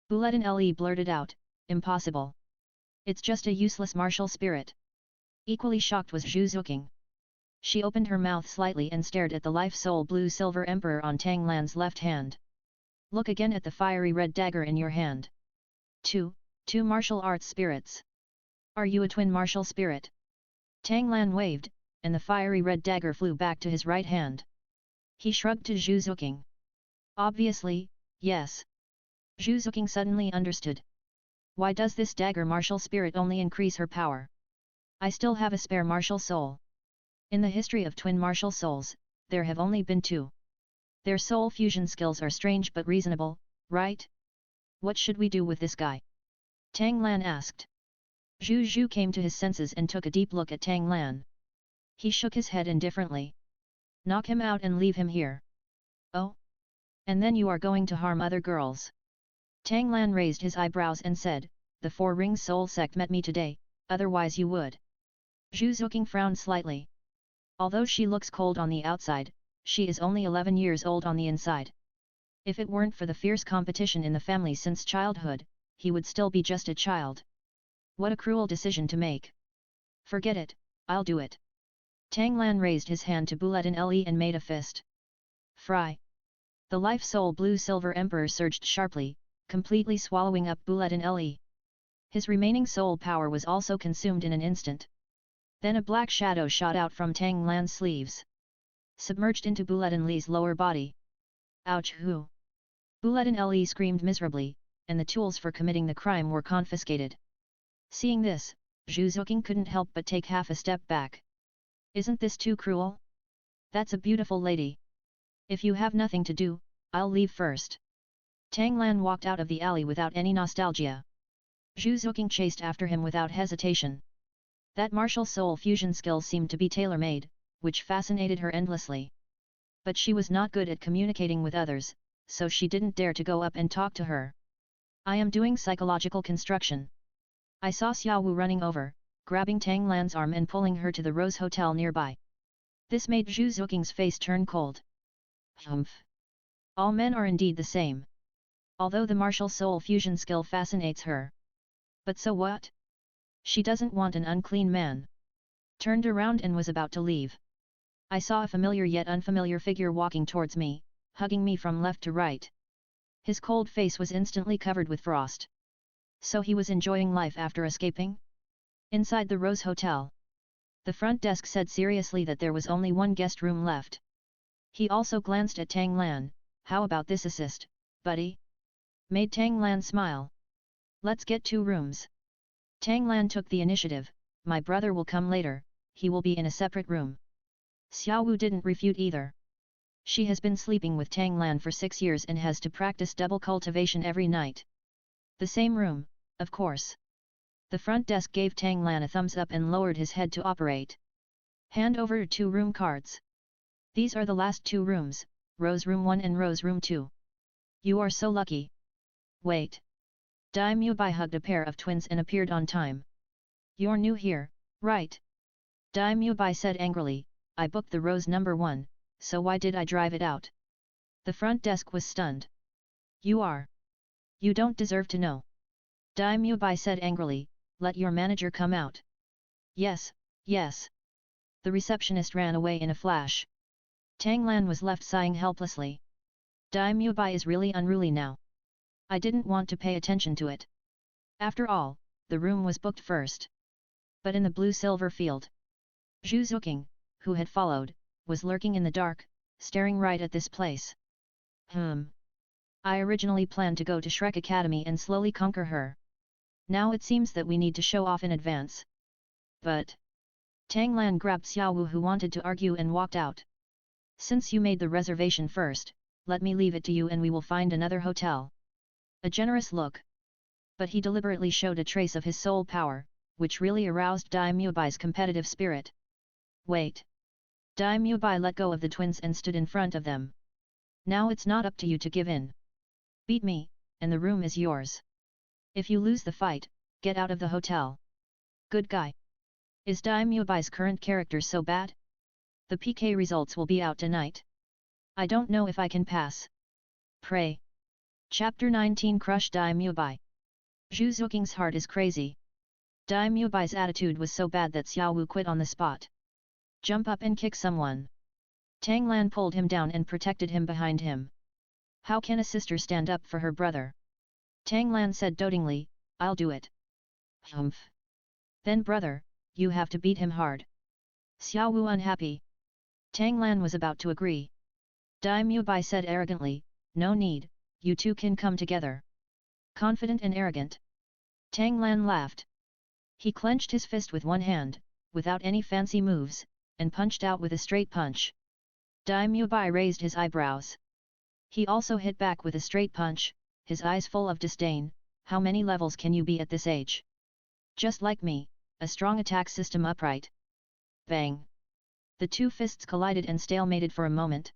Bulatin blurted out, impossible. It's just a useless martial spirit. Equally shocked was Zhu Zhuqing. She opened her mouth slightly and stared at the life-soul blue-silver emperor on Tang Lan's left hand. Look again at the fiery red dagger in your hand. Two martial arts spirits. Are you a twin martial spirit? Tang Lan waved, and the fiery red dagger flew back to his right hand. He shrugged to Zhu Zhuqing. Obviously, yes. Zhu Zhuqing suddenly understood. Why does this dagger martial spirit only increase her power? I still have a spare martial soul. In the history of twin martial souls, there have only been two. Their soul fusion skills are strange but reasonable, right? What should we do with this guy? Tang Lan asked. Zhu Zhu came to his senses and took a deep look at Tang Lan. He shook his head indifferently. Knock him out and leave him here. Oh? And then you are going to harm other girls? Tang Lan raised his eyebrows and said, the Four Rings Soul Sect met me today, otherwise you would. Zhu Zhuqing frowned slightly. Although she looks cold on the outside, she is only 11 years old on the inside. If it weren't for the fierce competition in the family since childhood, he would still be just a child. What a cruel decision to make. Forget it, I'll do it. Tang Lan raised his hand to Bulatin and made a fist. Fry. The life-soul blue-silver emperor surged sharply, completely swallowing up Bulatin. His remaining soul power was also consumed in an instant. Then a black shadow shot out from Tang Lan's sleeves. Submerged into Bulatin's lower body. Ouch! Who? Bulatin screamed miserably, and the tools for committing the crime were confiscated. Seeing this, Zhu Zhuqing couldn't help but take half a step back. Isn't this too cruel? That's a beautiful lady. If you have nothing to do, I'll leave first. Tang Lan walked out of the alley without any nostalgia. Zhu Zhuqing chased after him without hesitation. That martial soul fusion skill seemed to be tailor-made, which fascinated her endlessly. But she was not good at communicating with others, so she didn't dare to go up and talk to her. I am doing psychological construction. I saw Xiao Wu running over, grabbing Tang Lan's arm and pulling her to the Rose Hotel nearby. This made Zhu Zhuqing's face turn cold. Humph. All men are indeed the same. Although the martial soul fusion skill fascinates her. But so what? She doesn't want an unclean man. Turned around and was about to leave. I saw a familiar yet unfamiliar figure walking towards me, hugging me from left to right. His cold face was instantly covered with frost. So he was enjoying life after escaping? Inside the Rose Hotel. The front desk said seriously that there was only one guest room left. He also glanced at Tang Lan. How about this assist, buddy? Made Tang Lan smile. Let's get 2 rooms. Tang Lan took the initiative. My brother will come later, he will be in a separate room. Xiao Wu didn't refute either. She has been sleeping with Tang Lan for 6 years and has to practice double cultivation every night. The same room, of course. The front desk gave Tang Lan a thumbs up and lowered his head to operate. Hand over 2 room cards. These are the last 2 rooms, Rose Room 1 and Rose Room 2. You are so lucky. Wait. Dai Mubai hugged a pair of twins and appeared on time. You're new here, right? Dai Mubai said angrily, I booked the rose number 1, so why did I drive it out? The front desk was stunned. You don't deserve to know. Dai Mubai said angrily, let your manager come out. Yes. The receptionist ran away in a flash. Tang Lan was left sighing helplessly. Dai Mubai is really unruly now. I didn't want to pay attention to it. After all, the room was booked first. But in the blue-silver field, Zhu Zhuqing, who had followed, was lurking in the dark, staring right at this place. I originally planned to go to Shrek Academy and slowly conquer her. Now it seems that we need to show off in advance. But Tang Lan grabbed Xiao Wu, who wanted to argue, and walked out. Since you made the reservation first, let me leave it to you and we will find another hotel. A generous look. But he deliberately showed a trace of his soul power, which really aroused Dai Mubai's competitive spirit. Wait. Dai Mubai let go of the twins and stood in front of them. Now it's not up to you to give in. Beat me, and the room is yours. If you lose the fight, get out of the hotel. Good guy. Is Dai Mubai's current character so bad? The PK results will be out tonight. I don't know if I can pass. Pray. Chapter 19 Crush Dai Mubai. Zhu Zhuqing's heart is crazy. Dai Mubai's attitude was so bad that Xiao Wu quit on the spot. Jump up and kick someone. Tang Lan pulled him down and protected him behind him. How can a sister stand up for her brother? Tang Lan said dotingly, I'll do it. Humph. Then brother, you have to beat him hard. Xiao Wu unhappy. Tang Lan was about to agree. Dai Mubai said arrogantly, no need, you two can come together. Confident and arrogant. Tang Lan laughed. He clenched his fist with one hand, without any fancy moves, and punched out with a straight punch. Dai Mubai raised his eyebrows. He also hit back with a straight punch, his eyes full of disdain. How many levels can you be at this age? Just like me, a strong attack system upright. Bang! The two fists collided and stalemated for a moment.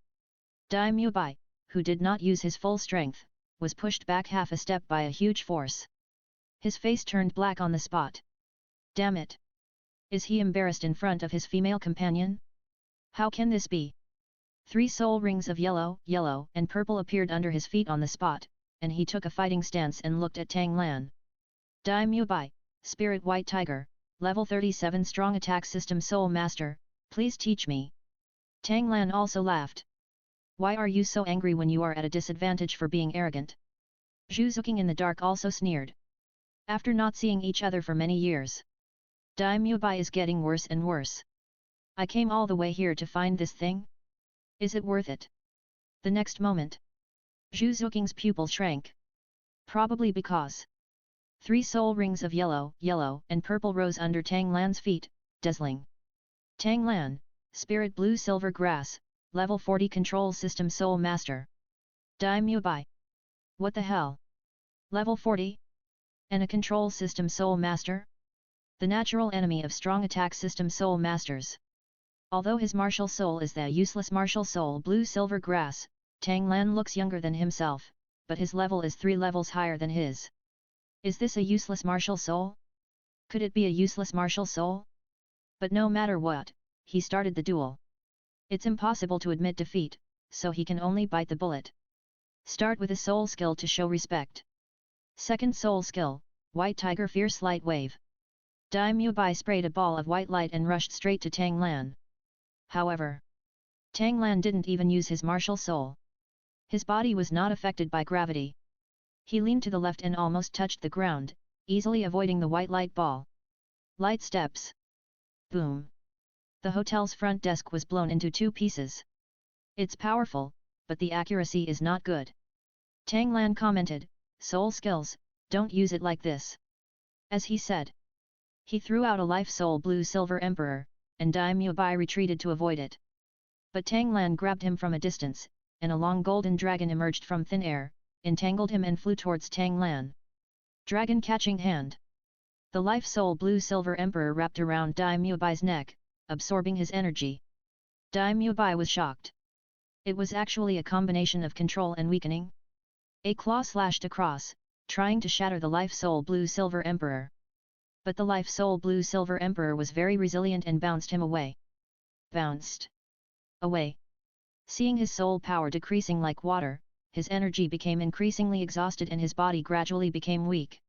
Dai Mubai, who did not use his full strength, was pushed back half a step by a huge force. His face turned black on the spot. Damn it! Is he embarrassed in front of his female companion? How can this be? 3 soul rings of yellow, and purple appeared under his feet on the spot, and he took a fighting stance and looked at Tang Lan. Dai Mubai, Spirit White Tiger, Level 37 Strong Attack System Soul Master, please teach me. Tang Lan also laughed. Why are you so angry when you are at a disadvantage for being arrogant? Zhu Zhuqing in the dark also sneered. After not seeing each other for many years, Dai Mubai is getting worse and worse. I came all the way here to find this thing? Is it worth it? The next moment, Zhu Zhuqing's pupil shrank. Probably because 3 soul rings of yellow, and purple rose under Tang Lan's feet, dazzling. Tang Lan, Spirit Blue Silver Grass, Level 40 Control System Soul Master. Dai Mubai. What the hell? Level 40? And a Control System Soul Master? The natural enemy of Strong Attack System Soul Masters. Although his martial soul is the useless martial soul Blue Silver Grass, Tang Lan looks younger than himself, but his level is 3 levels higher than his. Is this a useless martial soul? Could it be a useless martial soul? But no matter what, he started the duel. It's impossible to admit defeat, so he can only bite the bullet. Start with a soul skill to show respect. Second soul skill, White Tiger Fierce Light Wave. Dai Mubai sprayed a ball of white light and rushed straight to Tang Lan. However, Tang Lan didn't even use his martial soul. His body was not affected by gravity. He leaned to the left and almost touched the ground, easily avoiding the white light ball. Light steps. Boom. The hotel's front desk was blown into 2 pieces. It's powerful, but the accuracy is not good. Tang Lan commented, soul skills, don't use it like this. As he said, he threw out a life soul Blue Silver Emperor, and Dai Mubai retreated to avoid it. But Tang Lan grabbed him from a distance, and a long golden dragon emerged from thin air, entangled him and flew towards Tang Lan. Dragon catching hand. The life soul Blue Silver Emperor wrapped around Dai Mubai's neck, absorbing his energy. Dai Mubai was shocked. It was actually a combination of control and weakening. A claw slashed across, trying to shatter the life soul Blue Silver Emperor. But the life soul blue silver emperor was very resilient and bounced him away. Bounced away. Seeing his soul power decreasing like water, his energy became increasingly exhausted and his body gradually became weak.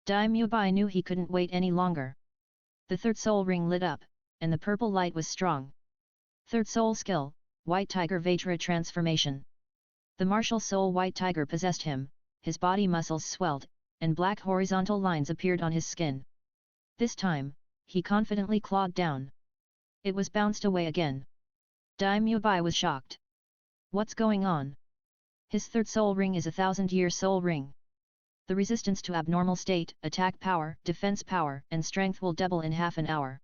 Dai Mubai knew he couldn't wait any longer. The third soul ring lit up, and the purple light was strong. Third soul skill, White Tiger Vajra transformation. The martial soul White Tiger possessed him, his body muscles swelled, and black horizontal lines appeared on his skin. This time, he confidently clawed down. It was bounced away again. Dai Mubai was shocked. What's going on? His third soul ring is a 1000-year soul ring. The resistance to abnormal state, attack power, defense power, and strength will double in half an hour.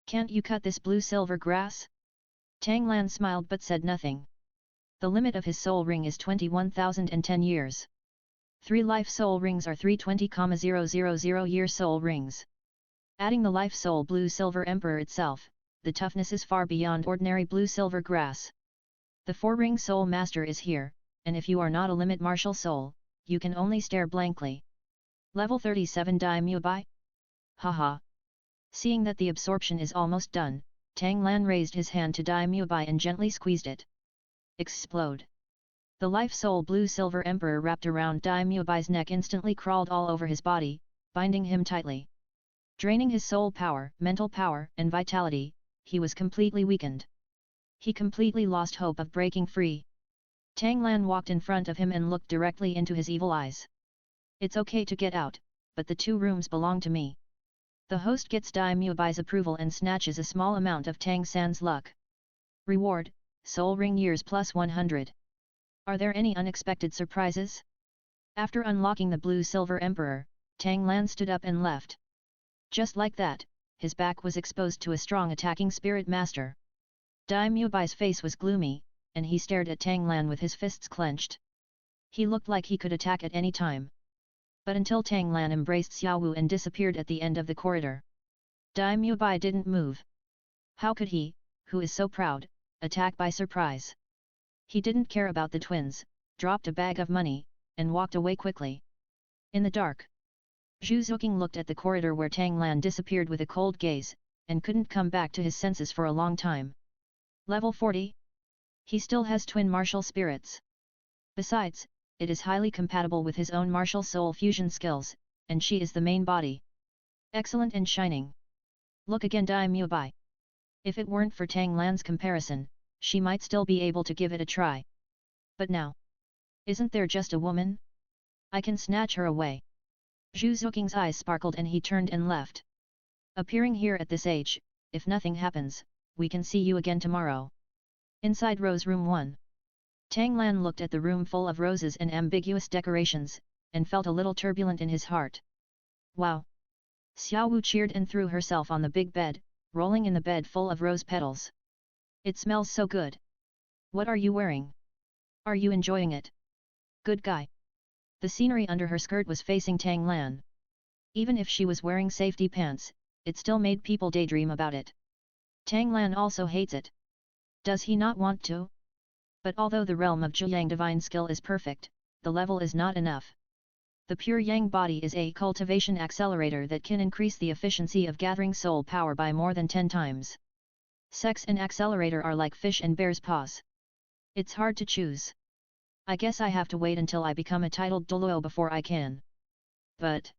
Can't you cut this blue-silver grass? Tang Lan smiled but said nothing. The limit of his soul ring is 21,010 years. 3 life soul rings are 320,000 year soul rings. Adding the life soul blue-silver emperor itself, the toughness is far beyond ordinary blue-silver grass. The 4-ring soul master is here, and if you are not a limit martial soul, you can only stare blankly. Level 37 Dai Mubai? Haha. Seeing that the absorption is almost done, Tang Lan raised his hand to Dai Mubai and gently squeezed it. Explode. The life soul blue-silver emperor wrapped around Dai Mubai's neck instantly crawled all over his body, binding him tightly. Draining his soul power, mental power, and vitality, he was completely weakened. He completely lost hope of breaking free. Tang Lan walked in front of him and looked directly into his evil eyes. It's okay to get out, but the 2 rooms belong to me. The host gets Dai Mubai's approval and snatches a small amount of Tang San's luck. Reward, soul ring years plus 100. Are there any unexpected surprises? After unlocking the blue-silver emperor, Tang Lan stood up and left. Just like that, his back was exposed to a strong attacking spirit master. Dai Mubai's face was gloomy, and he stared at Tang Lan with his fists clenched. He looked like he could attack at any time. But until Tang Lan embraced Xiao Wu and disappeared at the end of the corridor, Dai Mubai didn't move. How could he, who is so proud, attack by surprise? He didn't care about the twins, dropped a bag of money, and walked away quickly. In the dark, Zhu Zhuqing looked at the corridor where Tang Lan disappeared with a cold gaze, and couldn't come back to his senses for a long time. Level 40? He still has twin martial spirits. Besides, it is highly compatible with his own martial soul fusion skills, and she is the main body. Excellent and shining. Look again Dai Mubai. If it weren't for Tang Lan's comparison, she might still be able to give it a try. But now, isn't there just a woman? I can snatch her away. Zhu Zhuqing's eyes sparkled and he turned and left. Appearing here at this age, if nothing happens, we can see you again tomorrow. Inside Rose Room 1. Tang Lan looked at the room full of roses and ambiguous decorations, and felt a little turbulent in his heart. Wow! Xiao Wu cheered and threw herself on the big bed, rolling in the bed full of rose petals. It smells so good. What are you wearing? Are you enjoying it? Good guy. The scenery under her skirt was facing Tang Lan. Even if she was wearing safety pants, it still made people daydream about it. Tang Lan also hates it. Does he not want to? But although the realm of Zhuyang divine skill is perfect, the level is not enough. The pure Yang body is a cultivation accelerator that can increase the efficiency of gathering soul power by more than 10 times. Sex and accelerator are like fish and bear's paws. It's hard to choose. I guess I have to wait until I become a titled Douluo before I can. But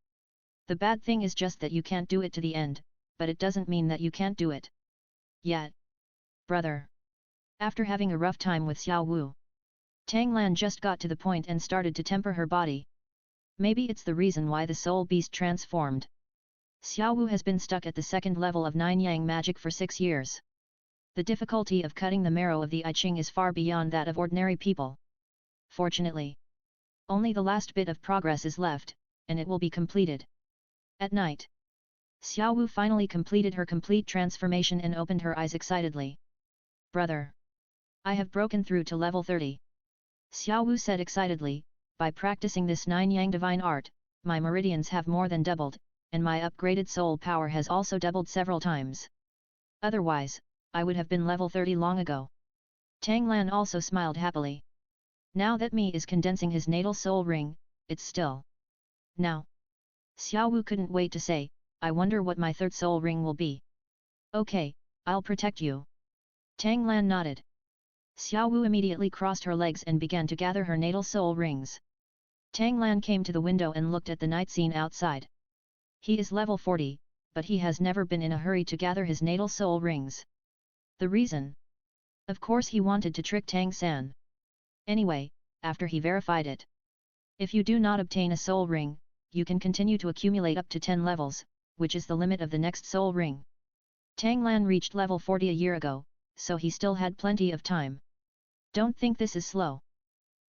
the bad thing is just that you can't do it to the end, but it doesn't mean that you can't do it yet. Brother. After having a rough time with Xiao Wu, Tang Lan just got to the point and started to temper her body. Maybe it's the reason why the soul beast transformed. Xiao Wu has been stuck at the 2nd level of 9 Yang magic for 6 years. The difficulty of cutting the marrow of the I Ching is far beyond that of ordinary people. Fortunately, only the last bit of progress is left, and it will be completed. At night, Xiao Wu finally completed her complete transformation and opened her eyes excitedly. Brother! I have broken through to level 30. Xiao Wu said excitedly, by practicing this 9 Yang divine art, my meridians have more than doubled, and my upgraded soul power has also doubled several times. Otherwise, I would have been level 30 long ago. Tang Lan also smiled happily. Now that Mi is condensing his natal soul ring, it's still. Now. Xiao Wu couldn't wait to say, I wonder what my third soul ring will be. Okay, I'll protect you. Tang Lan nodded. Xiao Wu immediately crossed her legs and began to gather her natal soul rings. Tang Lan came to the window and looked at the night scene outside. He is level 40, but he has never been in a hurry to gather his natal soul rings. The reason? Of course he wanted to trick Tang San. Anyway, after he verified it. If you do not obtain a soul ring, you can continue to accumulate up to 10 levels, which is the limit of the next soul ring. Tang Lan reached level 40 a year ago, so he still had plenty of time. Don't think this is slow.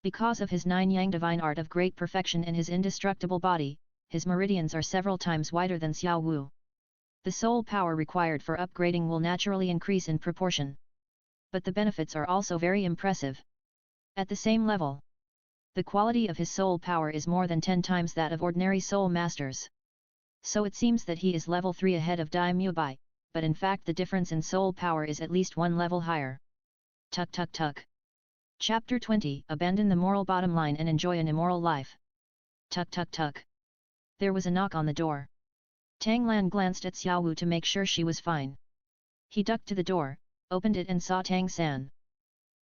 Because of his 9-yang divine art of great perfection and his indestructible body, his meridians are several times wider than Xiao Wu. The soul power required for upgrading will naturally increase in proportion. But the benefits are also very impressive. At the same level, the quality of his soul power is more than 10 times that of ordinary soul masters. So it seems that he is level 3 ahead of Dai Mubai, but in fact the difference in soul power is at least 1 level higher. Tuk tuk tuk. Chapter 20. Abandon the moral bottom line and enjoy an immoral life. Tuk tuk tuk. There was a knock on the door. Tang Lan glanced at Xiao Wu to make sure she was fine. He ducked to the door, opened it and saw Tang San.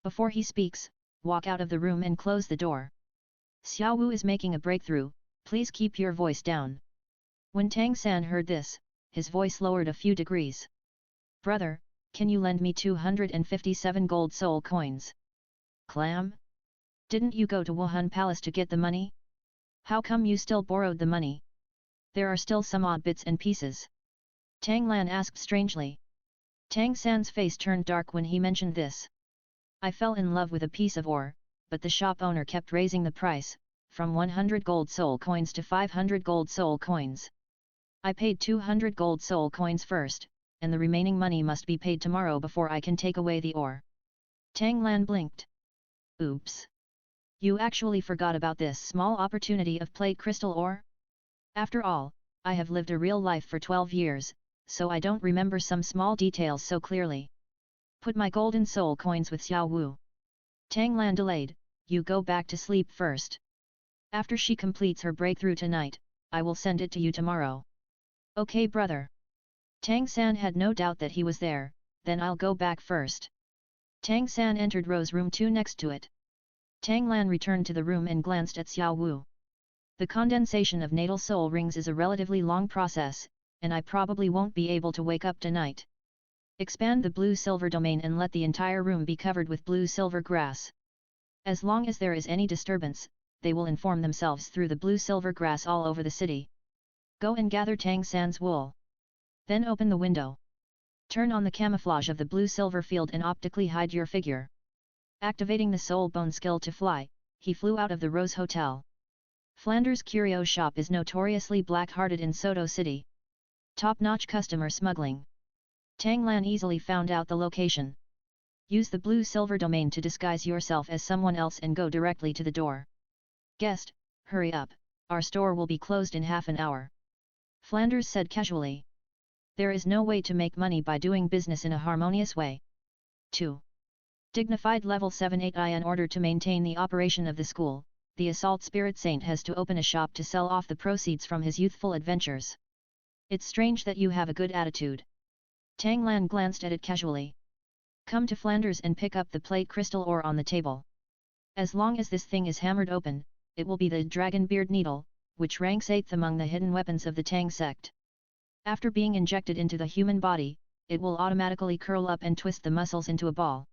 Before he speaks, walk out of the room and close the door. Xiao Wu is making a breakthrough, please keep your voice down. When Tang San heard this, his voice lowered a few degrees. Brother, can you lend me 257 gold soul coins? Clam? Didn't you go to Wuhan Palace to get the money? How come you still borrowed the money? There are still some odd bits and pieces. Tang Lan asked strangely. Tang San's face turned dark when he mentioned this. I fell in love with a piece of ore, but the shop owner kept raising the price, from 100 gold soul coins to 500 gold soul coins. I paid 200 gold soul coins first, and the remaining money must be paid tomorrow before I can take away the ore. Tang Lan blinked. Oops. You actually forgot about this small opportunity of plate crystal ore? After all, I have lived a real life for 12 years, so I don't remember some small details so clearly. Put my golden soul coins with Xiao Wu. Tang Lan delayed, you go back to sleep first. After she completes her breakthrough tonight, I will send it to you tomorrow. Okay brother. Tang San had no doubt that he was there, then I'll go back first. Tang San entered Rose room 2 next to it. Tang Lan returned to the room and glanced at Xiao Wu. The condensation of natal soul rings is a relatively long process, and I probably won't be able to wake up tonight. Expand the blue-silver domain and let the entire room be covered with blue-silver grass. As long as there is any disturbance, they will inform themselves through the blue-silver grass all over the city. Go and gather Tang San's wool. Then open the window. Turn on the camouflage of the blue-silver field and optically hide your figure. Activating the soul bone skill to fly, he flew out of the Rose Hotel. Flander's Curio Shop is notoriously black-hearted in Soto City. Top-notch customer smuggling. Tang Lan easily found out the location. Use the blue-silver domain to disguise yourself as someone else and go directly to the door. Guest, hurry up, our store will be closed in half an hour. Flanders said casually. There is no way to make money by doing business in a harmonious way. 2. Dignified level 7-8. In order to maintain the operation of the school, the Assault Spirit Saint has to open a shop to sell off the proceeds from his youthful adventures. It's strange that you have a good attitude. Tang Lan glanced at it casually. Come to Flanders and pick up the plate crystal ore on the table. As long as this thing is hammered open, it will be the Dragon Beard Needle, which ranks 8th among the hidden weapons of the Tang sect. After being injected into the human body, it will automatically curl up and twist the muscles into a ball.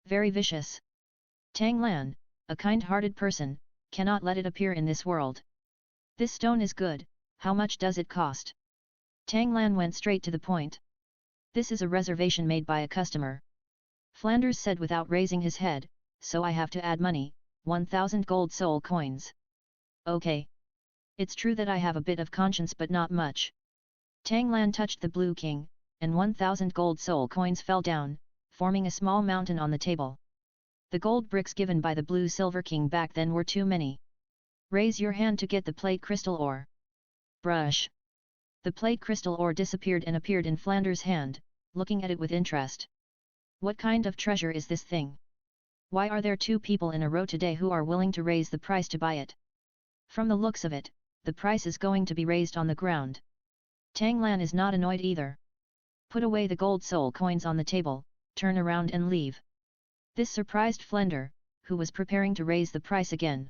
Very vicious. Tang Lan, a kind-hearted person, cannot let it appear in this world. This stone is good, how much does it cost? Tang Lan went straight to the point. This is a reservation made by a customer. Flanders said without raising his head, so I have to add money, 1,000 gold soul coins. Okay. It's true that I have a bit of conscience but not much. Tang Lan touched the Blue King, and 1,000 gold soul coins fell down, forming a small mountain on the table. The gold bricks given by the Blue Silver King back then were too many. Raise your hand to get the plate crystal ore. Brush. The plate crystal ore disappeared and appeared in Flanders' hand, looking at it with interest. What kind of treasure is this thing? Why are there 2 people in a row today who are willing to raise the price to buy it? From the looks of it, the price is going to be raised on the ground. Tang Lan is not annoyed either. Put away the gold soul coins on the table, turn around and leave. This surprised Flender, who was preparing to raise the price again.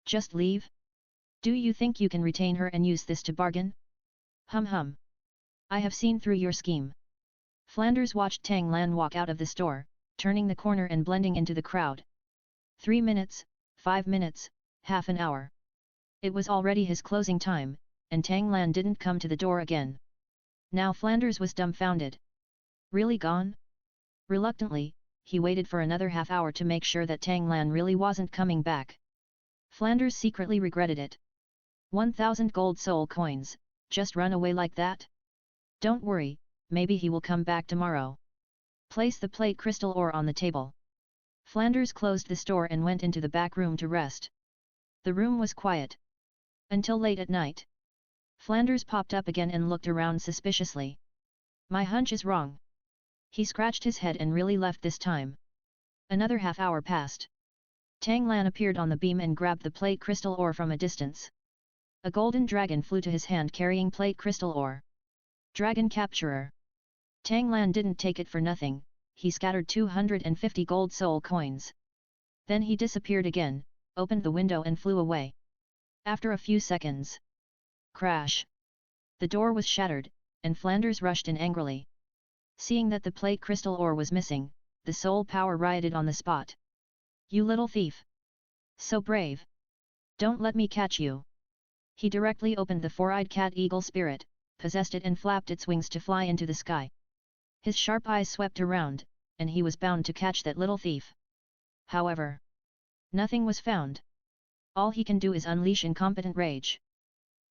Just leave? Do you think you can retain her and use this to bargain? Hum. I have seen through your scheme. Flanders watched Tang Lan walk out of the store, turning the corner and blending into the crowd. 3 minutes, 5 minutes, half an hour. It was already his closing time, and Tang Lan didn't come to the door again. Now Flanders was dumbfounded. Really gone? Reluctantly, he waited for another half hour to make sure that Tang Lan really wasn't coming back. Flanders secretly regretted it. 1,000 gold soul coins, just run away like that? Don't worry, maybe he will come back tomorrow. Place the plate crystal ore on the table. Flanders closed the store and went into the back room to rest. The room was quiet. Until late at night. Flanders popped up again and looked around suspiciously. My hunch is wrong. He scratched his head and really left this time. Another half hour passed. Tang Lan appeared on the beam and grabbed the plate crystal ore from a distance. A golden dragon flew to his hand carrying plate crystal ore. Dragon capturer. Tang Lan didn't take it for nothing, he scattered 250 gold soul coins. Then he disappeared again, opened the window and flew away. After a few seconds. Crash! The door was shattered, and Flanders rushed in angrily. Seeing that the plate crystal ore was missing, the soul power rioted on the spot. You little thief! So brave! Don't let me catch you! He directly opened the four-eyed cat eagle spirit, possessed it and flapped its wings to fly into the sky. His sharp eyes swept around, and he was bound to catch that little thief. However, nothing was found. All he can do is unleash incompetent rage.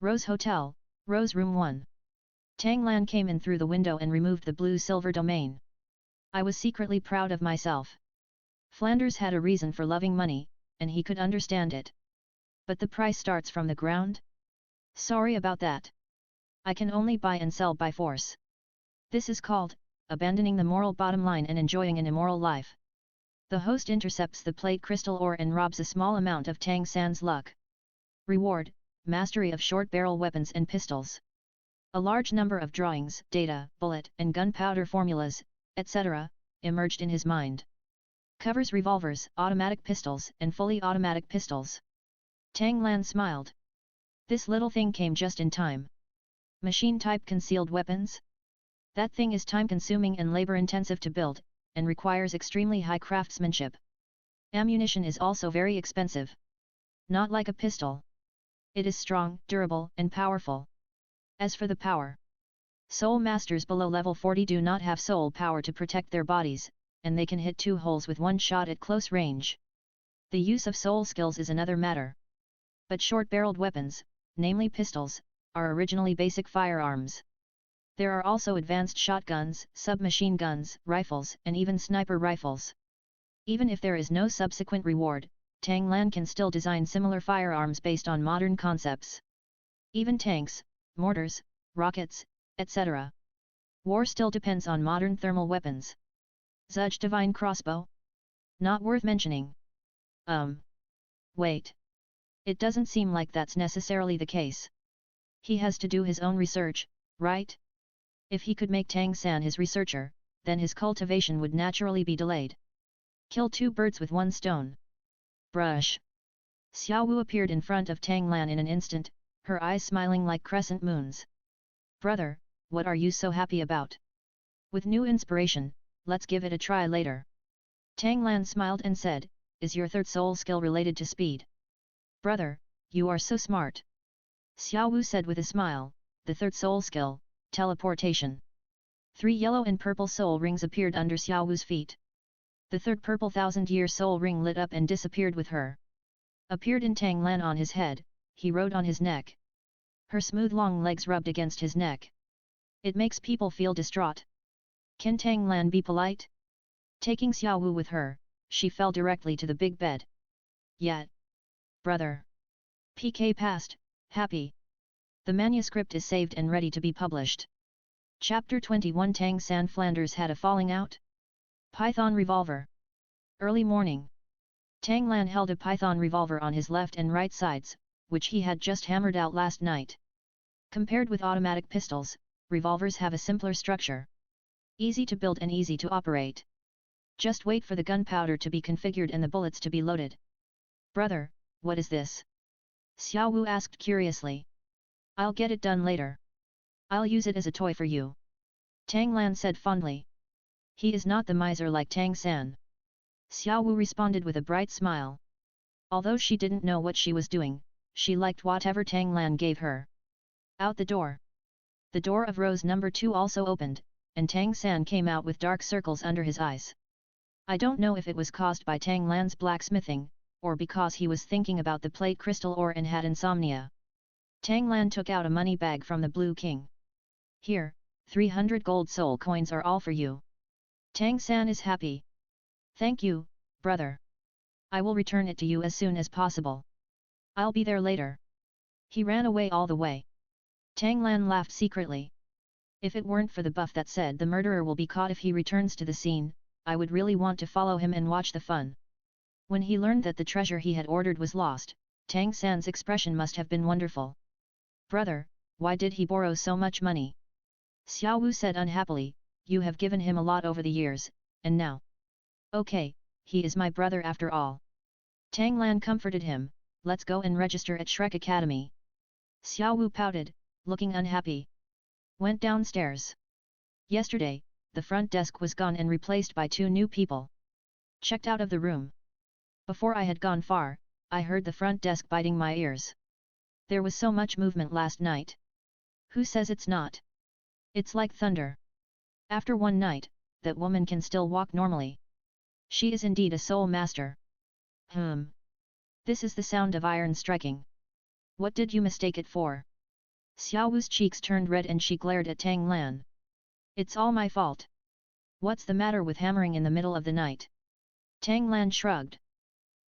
Rose Hotel, Rose Room 1. Tang Lan came in through the window and removed the blue-silver domain. I was secretly proud of myself. Flanders had a reason for loving money, and he could understand it. But the price starts from the ground? Sorry about that. I can only buy and sell by force. This is called, abandoning the moral bottom line and enjoying an immoral life. The host intercepts the plate crystal ore and robs a small amount of Tang San's luck. Reward, mastery of short barrel weapons and pistols. A large number of drawings, data, bullet and gunpowder formulas, etc., emerged in his mind. Covers revolvers, automatic pistols and fully automatic pistols. Tang Lan smiled. This little thing came just in time. Machine-type concealed weapons? That thing is time-consuming and labor-intensive to build, and requires extremely high craftsmanship. Ammunition is also very expensive. Not like a pistol. It is strong, durable, and powerful. As for the power, soul masters below level 40 do not have soul power to protect their bodies, and they can hit 2 holes with 1 shot at close range. The use of soul skills is another matter. But short-barreled weapons, namely pistols, are originally basic firearms. There are also advanced shotguns, submachine guns, rifles, and even sniper rifles. Even if there is no subsequent reward, Tang Lan can still design similar firearms based on modern concepts. Even tanks, mortars, rockets, etc. War still depends on modern thermal weapons. Zhu Divine Crossbow? Not worth mentioning. Wait. It doesn't seem like that's necessarily the case. He has to do his own research, right? If he could make Tang San his researcher, then his cultivation would naturally be delayed. Kill 2 birds with 1 stone. Brush. Xiao Wu appeared in front of Tang Lan in an instant, her eyes smiling like crescent moons. Brother, what are you so happy about? With new inspiration, let's give it a try later. Tang Lan smiled and said, is your third soul skill related to speed? Brother, you are so smart. Xiao Wu said with a smile, the third soul skill, teleportation. 3 yellow and purple soul rings appeared under Xiao Wu's feet. The third purple 1000-year soul ring lit up and disappeared with her. Appeared in Tang Lan on his head, he rode on his neck. Her smooth long legs rubbed against his neck. It makes people feel distraught. Can Tang Lan be polite? Taking Xiao Wu with her, she fell directly to the big bed. Yet. Brother. PK passed, happy. The manuscript is saved and ready to be published. Chapter 21 Tang San Flanders had a falling out? Python revolver. Early morning. Tang Lan held a python revolver on his left and right sides, which he had just hammered out last night. Compared with automatic pistols, revolvers have a simpler structure. Easy to build and easy to operate. Just wait for the gunpowder to be configured and the bullets to be loaded. Brother, what is this? Xiao Wu asked curiously. I'll get it done later. I'll use it as a toy for you. Tang Lan said fondly. He is not the miser like Tang San. Xiao Wu responded with a bright smile. Although she didn't know what she was doing, she liked whatever Tang Lan gave her. Out the door. The door of rows number 2 also opened, and Tang San came out with dark circles under his eyes. I don't know if it was caused by Tang Lan's blacksmithing, or because he was thinking about the plate crystal ore and had insomnia. Tang Lan took out a money bag from the Blue King. Here, 300 gold soul coins are all for you. Tang San is happy. Thank you, brother. I will return it to you as soon as possible. I'll be there later. He ran away all the way. Tang Lan laughed secretly. If it weren't for the buff that said the murderer will be caught if he returns to the scene, I would really want to follow him and watch the fun. When he learned that the treasure he had ordered was lost, Tang San's expression must have been wonderful. Brother, why did he borrow so much money? Xiao Wu said unhappily, you have given him a lot over the years, and now. Okay, he is my brother after all. Tang Lan comforted him, let's go and register at Shrek Academy. Xiao Wu pouted, looking unhappy. Went downstairs. Yesterday, the front desk was gone and replaced by 2 new people. Checked out of the room. Before I had gone far, I heard the front desk biting my ears. There was so much movement last night. Who says it's not? It's like thunder. After one night, that woman can still walk normally. She is indeed a soul master. This is the sound of iron striking. What did you mistake it for? Xiao Wu's cheeks turned red and she glared at Tang Lan. It's all my fault. What's the matter with hammering in the middle of the night? Tang Lan shrugged.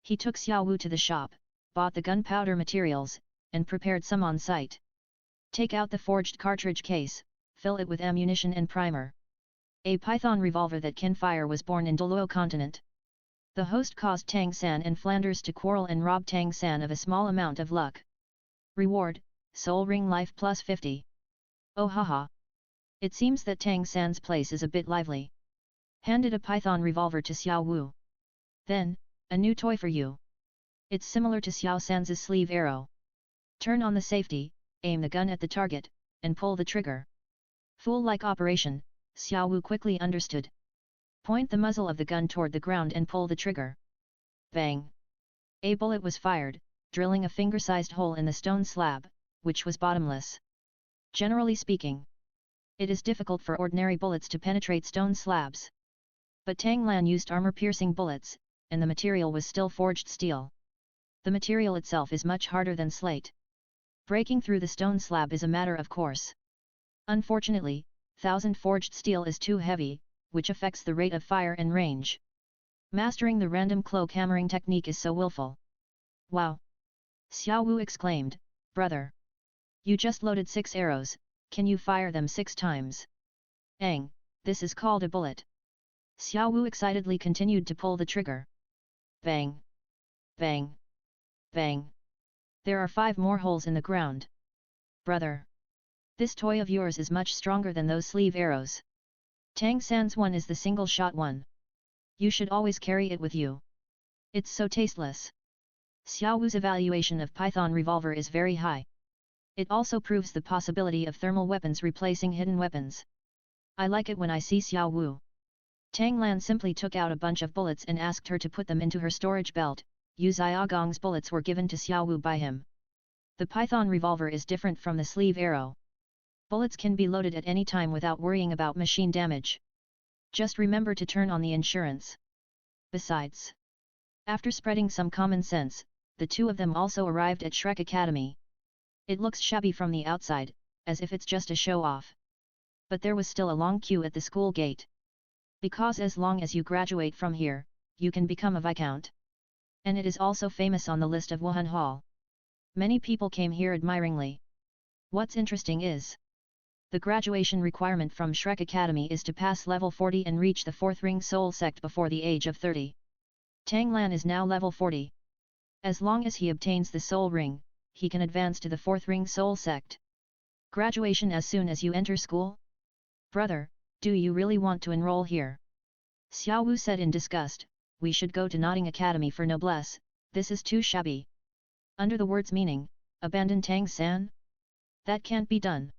He took Xiao Wu to the shop, bought the gunpowder materials, and prepared some on site. Take out the forged cartridge case, fill it with ammunition and primer. A python revolver that can fire was born in Douluo continent. The host caused Tang San and Flanders to quarrel and rob Tang San of a small amount of luck. Reward, soul ring life plus 50. Oh haha. It seems that Tang San's place is a bit lively. Handed a python revolver to Xiao Wu. Then, a new toy for you. It's similar to Xiao San's sleeve arrow. Turn on the safety, aim the gun at the target, and pull the trigger. Fool-like operation, Xiao Wu quickly understood. Point the muzzle of the gun toward the ground and pull the trigger. Bang! A bullet was fired, drilling a finger-sized hole in the stone slab, which was bottomless. Generally speaking, it is difficult for ordinary bullets to penetrate stone slabs. But Tang Lan used armor-piercing bullets, and the material was still forged steel. The material itself is much harder than slate. Breaking through the stone slab is a matter of course. Unfortunately, 1000 forged steel is too heavy, which affects the rate of fire and range. Mastering the random cloak hammering technique is so willful. Wow! Xiao Wu exclaimed, brother. You just loaded 6 arrows, can you fire them 6 times? Ang, this is called a bullet. Xiao Wu excitedly continued to pull the trigger. Bang! Bang! Bang! There are 5 more holes in the ground. Brother! This toy of yours is much stronger than those sleeve arrows. Tang San's one is the single-shot one. You should always carry it with you. It's so tasteless. Xiao Wu's evaluation of Python revolver is very high. It also proves the possibility of thermal weapons replacing hidden weapons. I like it when I see Xiao Wu. Tang Lan simply took out a bunch of bullets and asked her to put them into her storage belt. Yu Xiaogong's bullets were given to Xiao Wu by him. The Python revolver is different from the sleeve arrow. Bullets can be loaded at any time without worrying about machine damage. Just remember to turn on the insurance. Besides, after spreading some common sense, the 2 of them also arrived at Shrek Academy. It looks shabby from the outside, as if it's just a show-off. But there was still a long queue at the school gate. Because as long as you graduate from here, you can become a viscount. And it is also famous on the list of Wuhan Hall. Many people came here admiringly. What's interesting is, the graduation requirement from Shrek Academy is to pass level 40 and reach the 4th ring soul sect before the age of 30. Tang Lan is now level 40. As long as he obtains the soul ring, he can advance to the 4th ring soul sect. Graduation as soon as you enter school? Brother, do you really want to enroll here? Xiao Wu said in disgust, we should go to Notting Academy for Noblesse, this is too shabby. Under the word's meaning, abandon Tang San? That can't be done.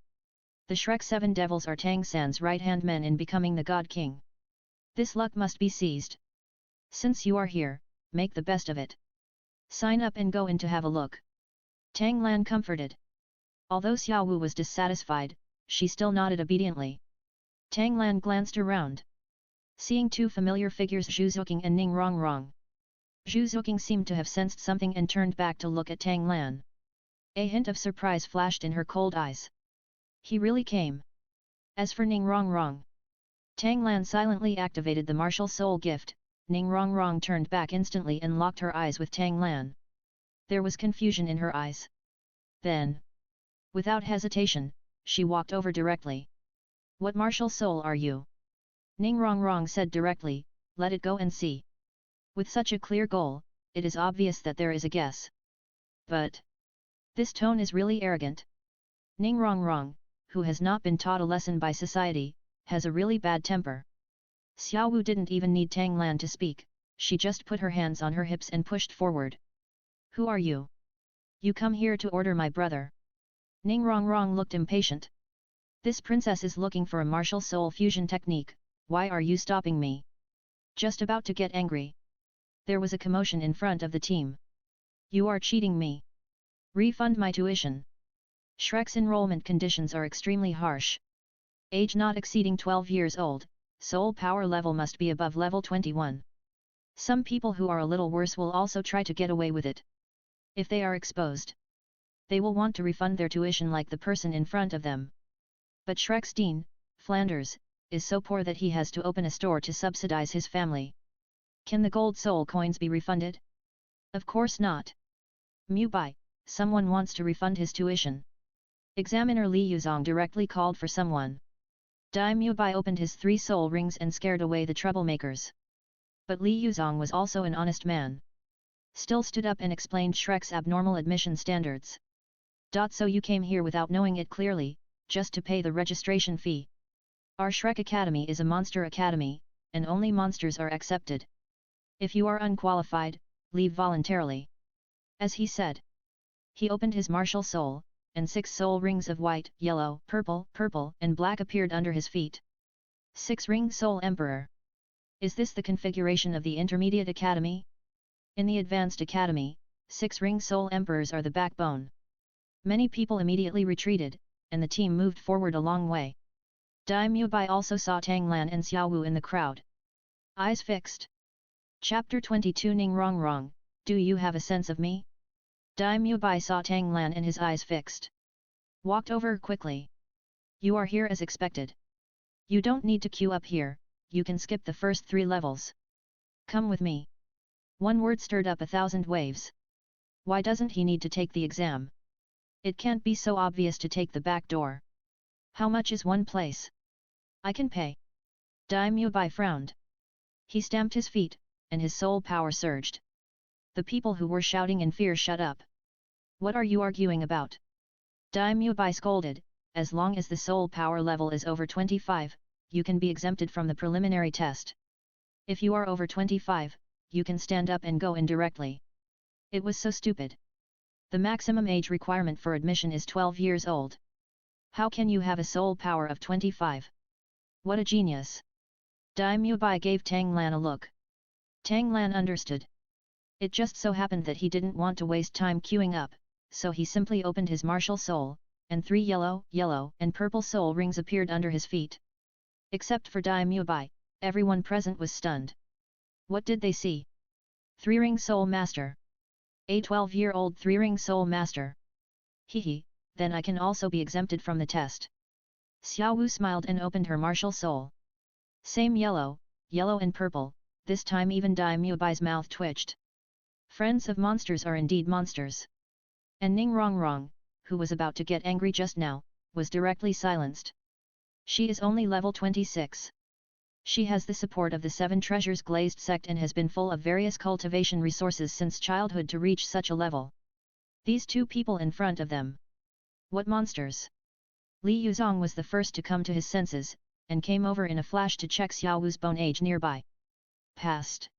The Shrek 7 devils are Tang San's right-hand men in becoming the God King. This luck must be seized. Since you are here, make the best of it. Sign up and go in to have a look. Tang Lan comforted. Although Xiao Wu was dissatisfied, she still nodded obediently. Tang Lan glanced around. Seeing two familiar figures, Zhu Zhuqing and Ning Rongrong. Zhu Zhuqing seemed to have sensed something and turned back to look at Tang Lan. A hint of surprise flashed in her cold eyes. He really came. As for Ning Rongrong, Tang Lan silently activated the martial soul gift. Ning Rongrong turned back instantly and locked her eyes with Tang Lan. There was confusion in her eyes. Then, without hesitation, she walked over directly. What martial soul are you? Ning Rongrong said directly, let it go and see. With such a clear goal, it is obvious that there is a guess. But this tone is really arrogant. Ning Rongrong, who has not been taught a lesson by society, has a really bad temper. Xiao Wu didn't even need Tang Lan to speak, she just put her hands on her hips and pushed forward. Who are you? You come here to order my brother. Ning Rongrong looked impatient. This princess is looking for a martial soul fusion technique, why are you stopping me? Just about to get angry. There was a commotion in front of the team. You are cheating me. Refund my tuition. Shrek's enrollment conditions are extremely harsh. Age not exceeding 12 years old, soul power level must be above level 21. Some people who are a little worse will also try to get away with it. If they are exposed, they will want to refund their tuition like the person in front of them. But Shrek's dean, Flanders, is so poor that he has to open a store to subsidize his family. Can the gold soul coins be refunded? Of course not. Mubai, someone wants to refund his tuition. Examiner Li Yuzong directly called for someone. Dai Mubai opened his 3 soul rings and scared away the troublemakers. But Li Yuzong was also an honest man. Still stood up and explained Shrek's abnormal admission standards. So you came here without knowing it clearly, just to pay the registration fee. Our Shrek Academy is a monster academy, and only monsters are accepted. If you are unqualified, leave voluntarily. As he said. He opened his martial soul, and 6 soul rings of white, yellow, purple, and black appeared under his feet. 6-ring soul emperor. Is this the configuration of the intermediate academy? In the advanced academy, 6-ring soul emperors are the backbone. Many people immediately retreated, and the team moved forward a long way. Dai Mubai also saw Tang Lan and Xiao Wu in the crowd. Eyes fixed. Chapter 22 Ning Rongrong, do you have a sense of me? Dai Mubai saw Tang Lan and his eyes fixed. Walked over quickly. You are here as expected. You don't need to queue up here, you can skip the first 3 levels. Come with me. One word stirred up 1,000 waves. Why doesn't he need to take the exam? It can't be so obvious to take the back door. How much is one place? I can pay. Dai Mubai frowned. He stamped his feet, and his soul power surged. The people who were shouting in fear shut up. What are you arguing about? Dai Mubai scolded, as long as the soul power level is over 25, you can be exempted from the preliminary test. If you are over 25, you can stand up and go in directly. It was so stupid. The maximum age requirement for admission is 12 years old. How can you have a soul power of 25? What a genius! Dai Mubai gave Tang Lan a look. Tang Lan understood. It just so happened that he didn't want to waste time queuing up, so he simply opened his martial soul, and 3 yellow, and purple soul rings appeared under his feet. Except for Dai Mubai, everyone present was stunned. What did they see? 3-ring soul master. A 12-year-old 3-ring soul master. Hehe, then I can also be exempted from the test. Xiao Wu smiled and opened her martial soul. Same yellow and purple, this time even Dai Mubai's mouth twitched. Friends of monsters are indeed monsters. And Ning Rongrong, who was about to get angry just now, was directly silenced. She is only level 26. She has the support of the 7 treasures glazed sect and has been full of various cultivation resources since childhood to reach such a level. These 2 people in front of them. What monsters? Li Yuzong was the first to come to his senses, and came over in a flash to check Xiao Wu's bone age nearby. Passed.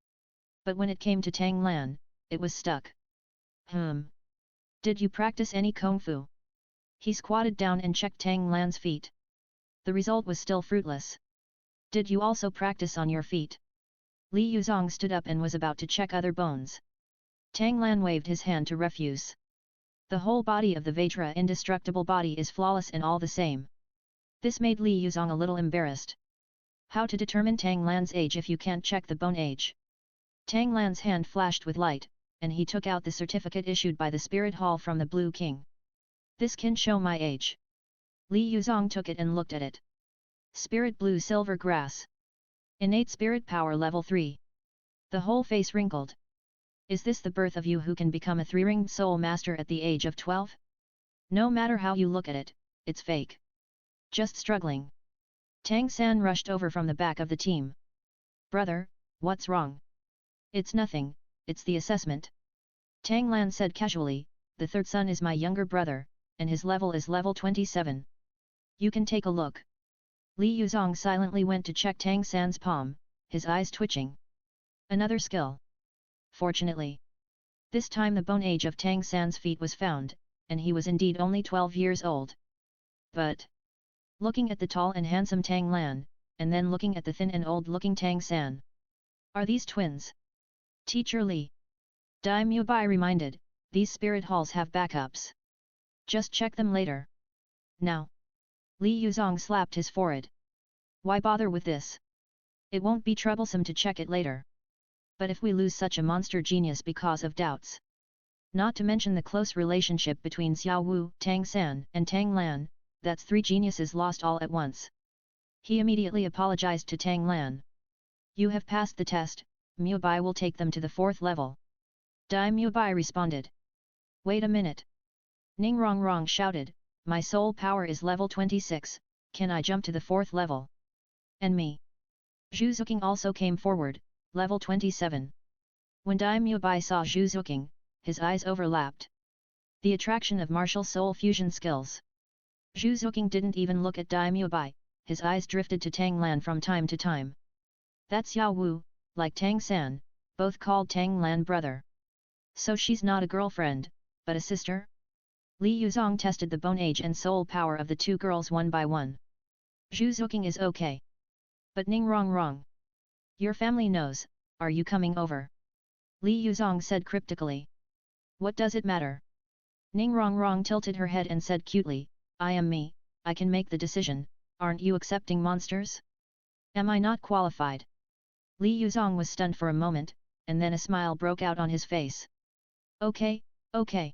But when it came to Tang Lan, it was stuck. Did you practice any kung fu? He squatted down and checked Tang Lan's feet. The result was still fruitless. Did you also practice on your feet? Li Yuzong stood up and was about to check other bones. Tang Lan waved his hand to refuse. The whole body of the Vajra indestructible body is flawless and all the same. This made Li Yuzong a little embarrassed. How to determine Tang Lan's age if you can't check the bone age? Tang Lan's hand flashed with light, and he took out the certificate issued by the Spirit Hall from the Blue King. This can show my age. Li Yuzong took it and looked at it. Spirit Blue Silver Grass. Innate Spirit Power Level 3. The whole face wrinkled. Is this the birth of you who can become a three-ringed soul master at the age of 12? No matter how you look at it, it's fake. Just struggling. Tang San rushed over from the back of the team. Brother, what's wrong? It's nothing, it's the assessment. Tang Lan said casually, the third son is my younger brother, and his level is level 27. You can take a look. Li Yuzong silently went to check Tang San's palm, his eyes twitching. Another skill. Fortunately, this time the bone age of Tang San's feet was found, and he was indeed only 12 years old. But, looking at the tall and handsome Tang Lan, and then looking at the thin and old-looking Tang San. Are these twins? Teacher Li. Dai Mubai reminded, these spirit halls have backups. Just check them later. Now. Li Yuzong slapped his forehead. Why bother with this? It won't be troublesome to check it later. But if we lose such a monster genius because of doubts. Not to mention the close relationship between Xiao Wu, Tang San, and Tang Lan, that's 3 geniuses lost all at once. He immediately apologized to Tang Lan. You have passed the test, Mubai will take them to the 4th level. Dai Mubai responded. Wait a minute. Ning Rong Rong shouted, my soul power is level 26, can I jump to the 4th level? And me? Zhu Zhuqing also came forward, level 27. When Dai Mubai saw Zhu Zhuqing, his eyes overlapped. The attraction of martial soul fusion skills. Zhu Zhuqing didn't even look at Dai Mubai, his eyes drifted to Tang Lan from time to time. That's Xiao Wu, like Tang San, both called Tang Lan brother. So she's not a girlfriend, but a sister? Li Yuzong tested the bone age and soul power of the 2 girls one by one. Zhu Zhuqing is okay. But Ning Rong Rong. Your family knows, are you coming over? Li Yuzong said cryptically. What does it matter? Ning Rong Rong tilted her head and said cutely, I am me, I can make the decision, aren't you accepting monsters? Am I not qualified? Li Yuzong was stunned for a moment, and then a smile broke out on his face. Okay, okay.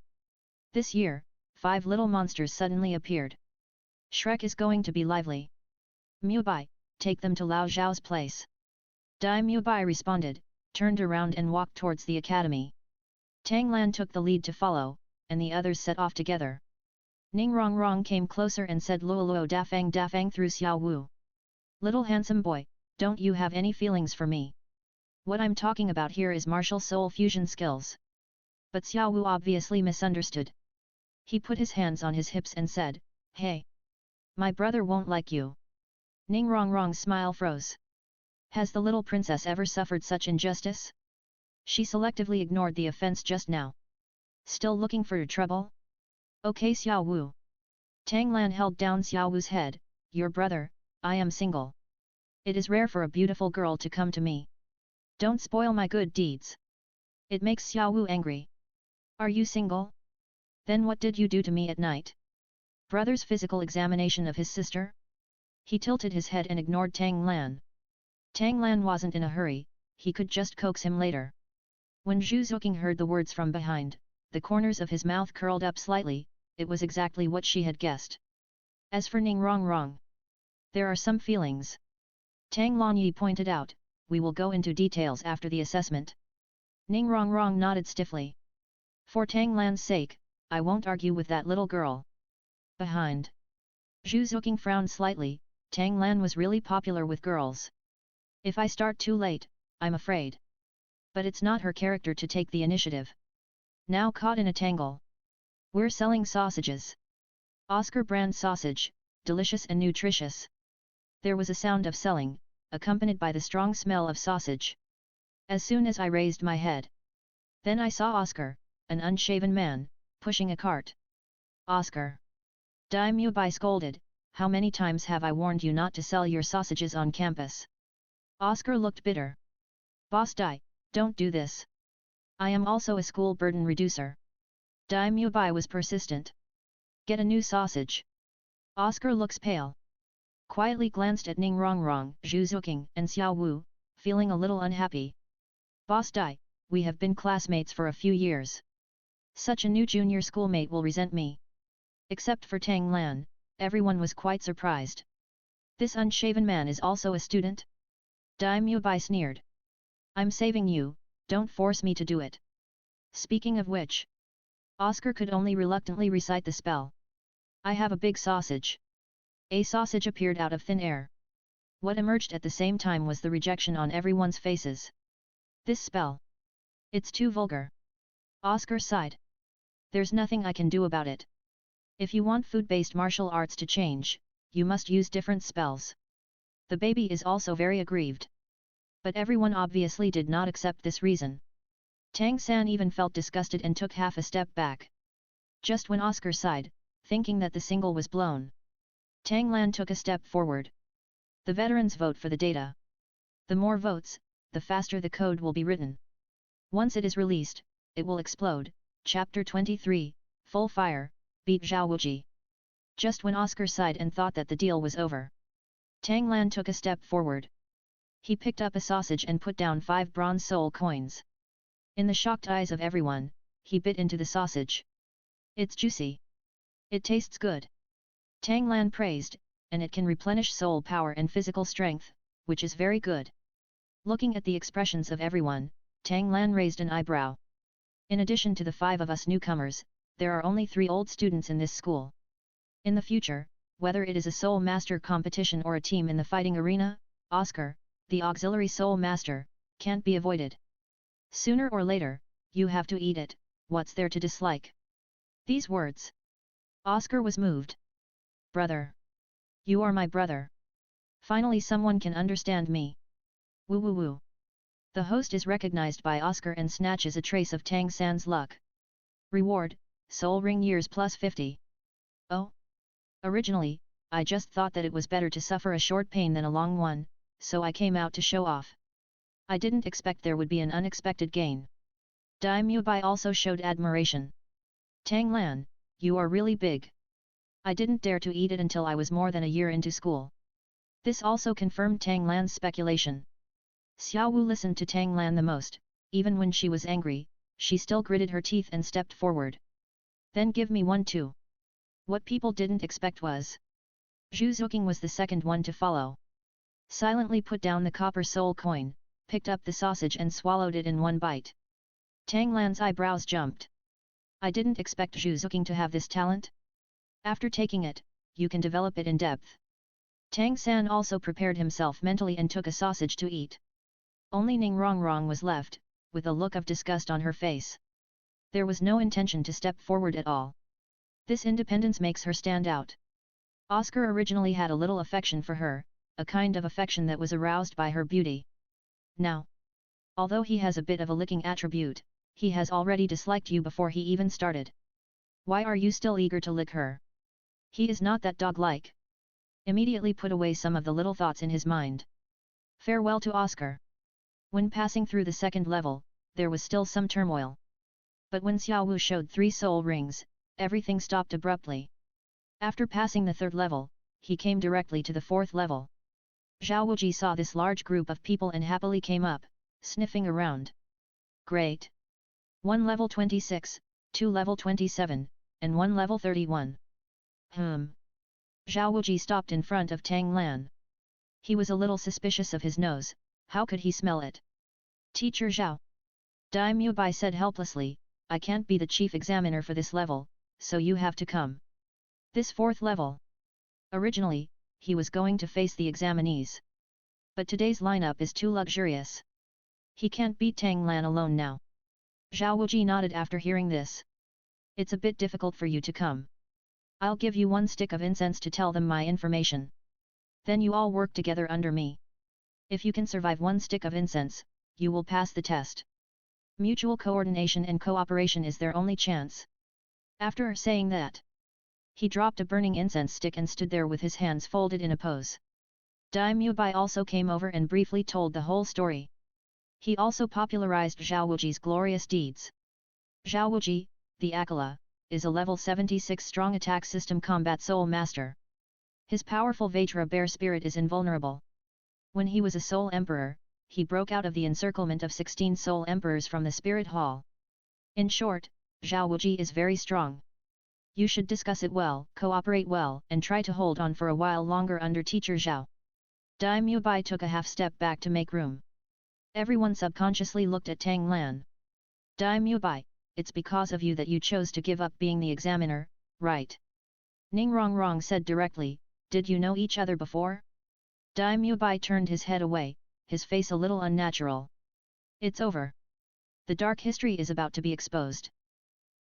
This year, 5 little monsters suddenly appeared. Shrek is going to be lively. Mubai, take them to Lao Zhao's place. Dai Mubai responded, turned around and walked towards the academy. Tang Lan took the lead to follow, and the others set off together. Ning Rong Rong came closer and said Luoluo dafang through Xiao Wu. Little handsome boy, don't you have any feelings for me? What I'm talking about here is martial soul fusion skills. But Xiao Wu obviously misunderstood. He put his hands on his hips and said, hey! My brother won't like you. Ning Rong Rong's smile froze. Has the little princess ever suffered such injustice? She selectively ignored the offense just now. Still looking for trouble? Okay Xiao Wu. Tang Lan held down Xiao Wu's head, your brother, I am single. It is rare for a beautiful girl to come to me. Don't spoil my good deeds. It makes Xiao Wu angry. Are you single? Then what did you do to me at night? Brother's physical examination of his sister? He tilted his head and ignored Tang Lan. Tang Lan wasn't in a hurry, he could just coax him later. When Zhu Zhuqing heard the words from behind, the corners of his mouth curled up slightly, it was exactly what she had guessed. As for Ning Rong Rong, there are some feelings. Tang Lanyi pointed out, we will go into details after the assessment. Ning Rong Rong nodded stiffly. For Tang Lan's sake, I won't argue with that little girl. Behind. Zhu Zhuqing frowned slightly, Tang Lan was really popular with girls. If I start too late, I'm afraid. But it's not her character to take the initiative. Now caught in a tangle. We're selling sausages. Oscar brand sausage, delicious and nutritious. There was a sound of selling, accompanied by the strong smell of sausage. As soon as I raised my head, then I saw Oscar, an unshaven man, pushing a cart. Oscar! Dai Mubai scolded, how many times have I warned you not to sell your sausages on campus? Oscar looked bitter. Boss Dai, don't do this. I am also a school burden reducer. Dai Mubai was persistent. Get a new sausage. Oscar looks pale. Quietly glanced at Ning Rongrong, Zhu Zhuqing, and Xiao Wu, feeling a little unhappy. Boss Dai, we have been classmates for a few years. Such a new junior schoolmate will resent me. Except for Tang Lan, everyone was quite surprised. This unshaven man is also a student? Dai Mubai sneered. I'm saving you, don't force me to do it. Speaking of which, Oscar could only reluctantly recite the spell. I have a big sausage. A sausage appeared out of thin air. What emerged at the same time was the rejection on everyone's faces. This spell. It's too vulgar. Oscar sighed. There's nothing I can do about it. If you want food-based martial arts to change, you must use different spells. The baby is also very aggrieved. But everyone obviously did not accept this reason. Tang San even felt disgusted and took half a step back. Just when Oscar sighed, thinking that the single was blown, Tang Lan took a step forward. The veterans vote for the data. The more votes, the faster the code will be written. Once it is released, it will explode. Chapter 23, Full Fire, beat Xiao Wu. Just when Oscar sighed and thought that the deal was over, Tang Lan took a step forward. He picked up a sausage and put down 5 bronze soul coins. In the shocked eyes of everyone, he bit into the sausage. It's juicy. It tastes good. Tang Lan praised, and it can replenish soul power and physical strength, which is very good. Looking at the expressions of everyone, Tang Lan raised an eyebrow. In addition to the 5 of us newcomers, there are only 3 old students in this school. In the future, whether it is a soul master competition or a team in the fighting arena, Oscar, the auxiliary soul master, can't be avoided. Sooner or later, you have to eat it, what's there to dislike? These words. Oscar was moved. Brother. You are my brother. Finally someone can understand me. Woo woo woo. The host is recognized by Oscar and snatches a trace of Tang San's luck. Reward, soul ring years plus 50. Oh? Originally, I just thought that it was better to suffer a short pain than a long one, so I came out to show off. I didn't expect there would be an unexpected gain. Dai Mubai also showed admiration. Tang Lan, you are really big. I didn't dare to eat it until I was more than a year into school. This also confirmed Tang Lan's speculation. Xiao Wu listened to Tang Lan the most, even when she was angry, she still gritted her teeth and stepped forward. Then give me one too. What people didn't expect was, Zhu Zhuqing was the second one to follow. Silently put down the copper soul coin, picked up the sausage and swallowed it in one bite. Tang Lan's eyebrows jumped. I didn't expect Zhu Zhuqing to have this talent. After taking it, you can develop it in depth. Tang San also prepared himself mentally and took a sausage to eat. Only Ning Rongrong was left, with a look of disgust on her face. There was no intention to step forward at all. This independence makes her stand out. Oscar originally had a little affection for her, a kind of affection that was aroused by her beauty. Now, although he has a bit of a licking attribute, he has already disliked you before he even started. Why are you still eager to lick her? He is not that dog-like. Immediately put away some of the little thoughts in his mind. Farewell to Oscar. When passing through the second level, there was still some turmoil. But when Xiao Wu showed 3 soul rings, everything stopped abruptly. After passing the 3rd level, he came directly to the 4th level. Xiao Wu saw this large group of people and happily came up, sniffing around. Great! 1 level 26, 2 level 27, and 1 level 31. Xiao Wu stopped in front of Tang Lan. He was a little suspicious of his nose, how could he smell it? Teacher Zhao. Dai Mubai said helplessly, I can't be the chief examiner for this level, so you have to come. This 4th level. Originally, he was going to face the examinees. But today's lineup is too luxurious. He can't beat Tang Lan alone now. Xiao Wu nodded after hearing this. It's a bit difficult for you to come. I'll give you 1 stick of incense to tell them my information. Then you all work together under me. If you can survive 1 stick of incense, you will pass the test. Mutual coordination and cooperation is their only chance. After saying that, he dropped a burning incense stick and stood there with his hands folded in a pose. Dai Mubai also came over and briefly told the whole story. He also popularized Xiao Wuji's glorious deeds. Xiao Wuji, the Akala, is a level 76 strong attack system combat soul master. His powerful Vajra bear spirit is invulnerable. When he was a soul emperor, he broke out of the encirclement of 16 soul emperors from the spirit hall. In short, Xiao Wuji is very strong. You should discuss it well, cooperate well, and try to hold on for a while longer under teacher Xiao. Dai Mubai took a half step back to make room. Everyone subconsciously looked at Tang Lan. Dai Mubai, it's because of you that you chose to give up being the examiner, right? Ning Rongrong said directly, did you know each other before? Dai Mubai turned his head away, his face a little unnatural. It's over. The dark history is about to be exposed.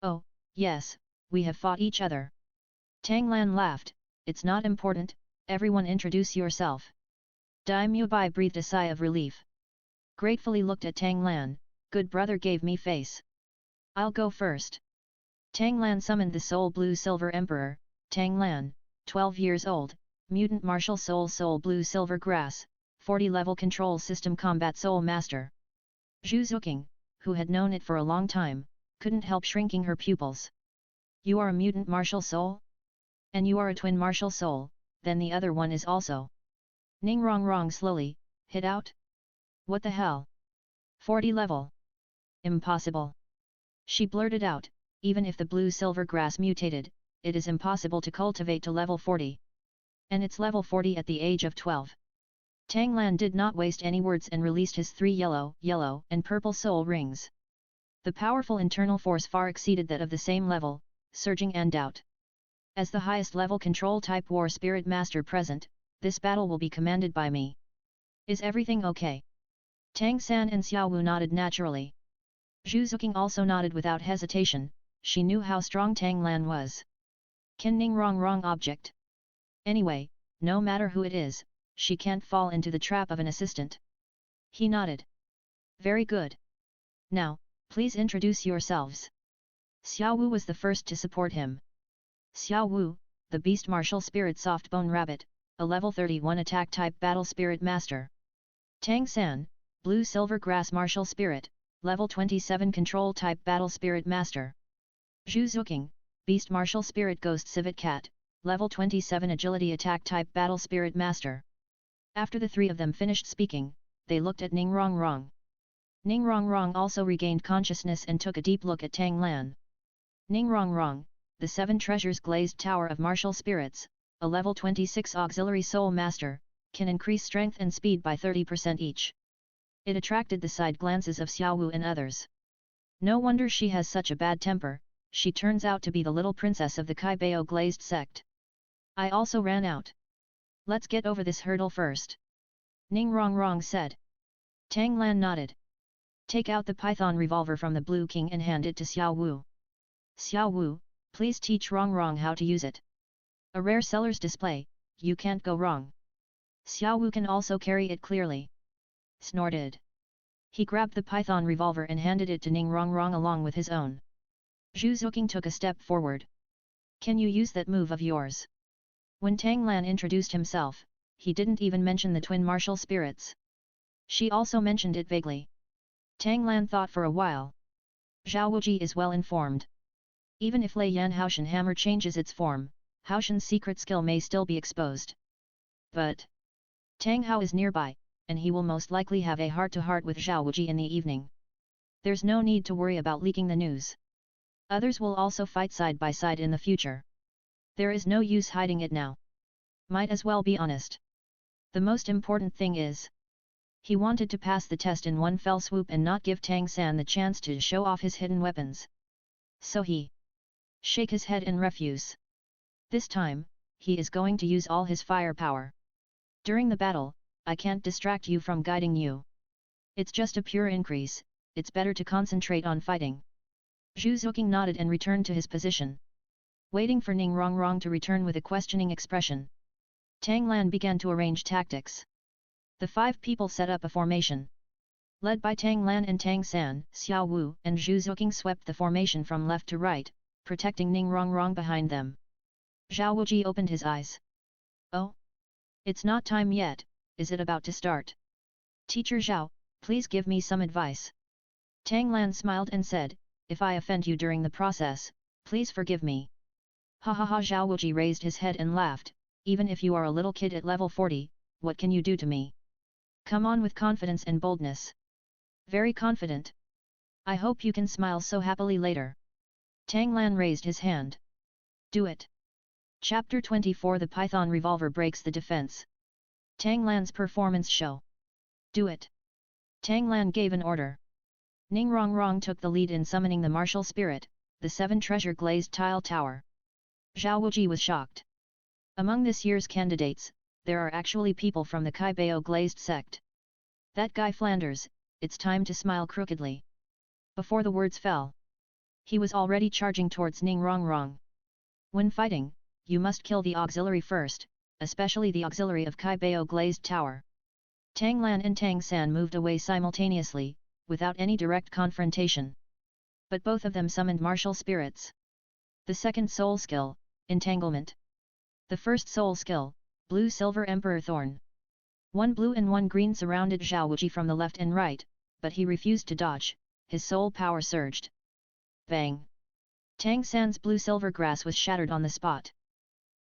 Oh, yes, we have fought each other. Tang Lan laughed, it's not important, everyone introduce yourself. Dai Mubai breathed a sigh of relief. Gratefully looked at Tang Lan, good brother gave me face. I'll go first. Tang Lan summoned the Soul Blue Silver Emperor, Tang Lan, 12 years old, Mutant Martial Soul Blue Silver Grass, 40 level control system combat soul master. Zhu Zhuqing, who had known it for a long time, couldn't help shrinking her pupils. You are a mutant martial soul? And you are a twin martial soul, then the other one is also. Ning Rongrong slowly, hit out? What the hell? 40 level? Impossible. She blurted out, even if the blue-silver grass mutated, it is impossible to cultivate to level 40. And it's level 40 at the age of 12. Tang Lan did not waste any words and released his 3 yellow, and purple soul rings. The powerful internal force far exceeded that of the same level, surging and out. As the highest level control type war spirit master present, this battle will be commanded by me. Is everything okay? Tang San and Xiao Wu nodded naturally. Zhu Zhuqing also nodded without hesitation, she knew how strong Tang Lan was. Can Ning Rongrong object? Anyway, no matter who it is, she can't fall into the trap of an assistant. He nodded. Very good. Now, please introduce yourselves. Xiao Wu was the first to support him. Xiao Wu, the Beast Martial Spirit Soft Bone Rabbit, a level 31 attack type battle spirit master. Tang San, Blue Silver Grass Martial Spirit, level 27 control type battle spirit master. Zhu Zhuqing, Beast Martial Spirit Ghost Civet Cat, level 27 agility attack type battle spirit master. After the 3 of them finished speaking, they looked at Ning Rongrong. Ning Rongrong also regained consciousness and took a deep look at Tang Lan. Ning Rongrong, the 7 Treasures Glazed Tower of Martial Spirits, a level 26 auxiliary soul master, can increase strength and speed by 30% each. It attracted the side glances of Xiao Wu and others. No wonder she has such a bad temper, she turns out to be the little princess of the Kaibao glazed sect. I also ran out. Let's get over this hurdle first. Ning Rongrong said. Tang Lan nodded. Take out the python revolver from the Blue King and hand it to Xiao Wu. Xiao Wu, please teach Rongrong how to use it. A rare seller's display, you can't go wrong. Xiao Wu can also carry it clearly. Snorted. He grabbed the python revolver and handed it to Ning Rongrong along with his own. Zhu Zhuqing took a step forward. Can you use that move of yours? When Tang Lan introduced himself, he didn't even mention the twin martial spirits. She also mentioned it vaguely. Tang Lan thought for a while. Xiao Wuji is well informed. Even if Lei Yan Haoshan hammer changes its form, Haoshan's secret skill may still be exposed. But Tang Hao is nearby, and he will most likely have a heart-to-heart with Xiao Wuji in the evening. There's no need to worry about leaking the news. Others will also fight side by side in the future. There is no use hiding it now. Might as well be honest. The most important thing is, he wanted to pass the test in one fell swoop and not give Tang San the chance to show off his hidden weapons. So he shake his head in refuse. This time, he is going to use all his firepower. During the battle, I can't distract you from guiding you. It's just a pure increase, it's better to concentrate on fighting. Zhu Zhuqing nodded and returned to his position. waiting for Ning Rongrong to return with a questioning expression. Tang Lan began to arrange tactics. The 5 people set up a formation. Led by Tang Lan and Tang San, Xiao Wu and Zhu Zhuqing swept the formation from left to right, protecting Ning Rongrong behind them. Xiao Wuji opened his eyes. Oh? It's not time yet, is it about to start? Teacher Xiao, please give me some advice. Tang Lan smiled and said, if I offend you during the process, please forgive me. Ha ha ha. Xiao Wuji raised his head and laughed, even if you are a little kid at level 40, what can you do to me? Come on with confidence and boldness. Very confident. I hope you can smile so happily later. Tang Lan raised his hand. Do it. Chapter 24. The Python Revolver breaks the defense. Tang Lan's performance show. Do it. Tang Lan gave an order. Ning Rongrong took the lead in summoning the martial spirit, the 7 treasure glazed tile tower. Xiao Wuji was shocked. Among this year's candidates, there are actually people from the Kaibao glazed sect. That guy Flanders, it's time to smile crookedly. Before the words fell, he was already charging towards Ning Rongrong. When fighting, you must kill the auxiliary first, especially the auxiliary of Kaibao glazed tower. Tang Lan and Tang San moved away simultaneously, without any direct confrontation. But both of them summoned martial spirits. The second soul skill, Entanglement. The first soul skill, Blue Silver Emperor Thorn. 1 blue and 1 green surrounded Xiao Wuji from the left and right, but he refused to dodge, his soul power surged. Bang! Tang San's blue-silver grass was shattered on the spot.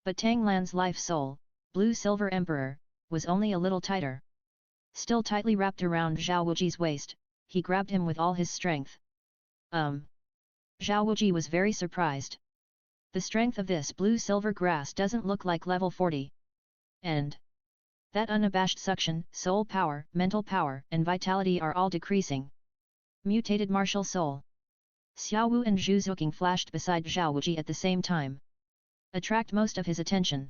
But Tang Lan's life soul, Blue-Silver Emperor, was only a little tighter. Still tightly wrapped around Xiao Wuji's waist, he grabbed him with all his strength. Xiao Wuji was very surprised. The strength of this blue-silver grass doesn't look like level 40. And that unabashed suction, soul power, mental power and vitality are all decreasing. Mutated martial soul. Xiao Wu and Zhu Zhuqing flashed beside Xiao Wuji at the same time. Attract most of his attention.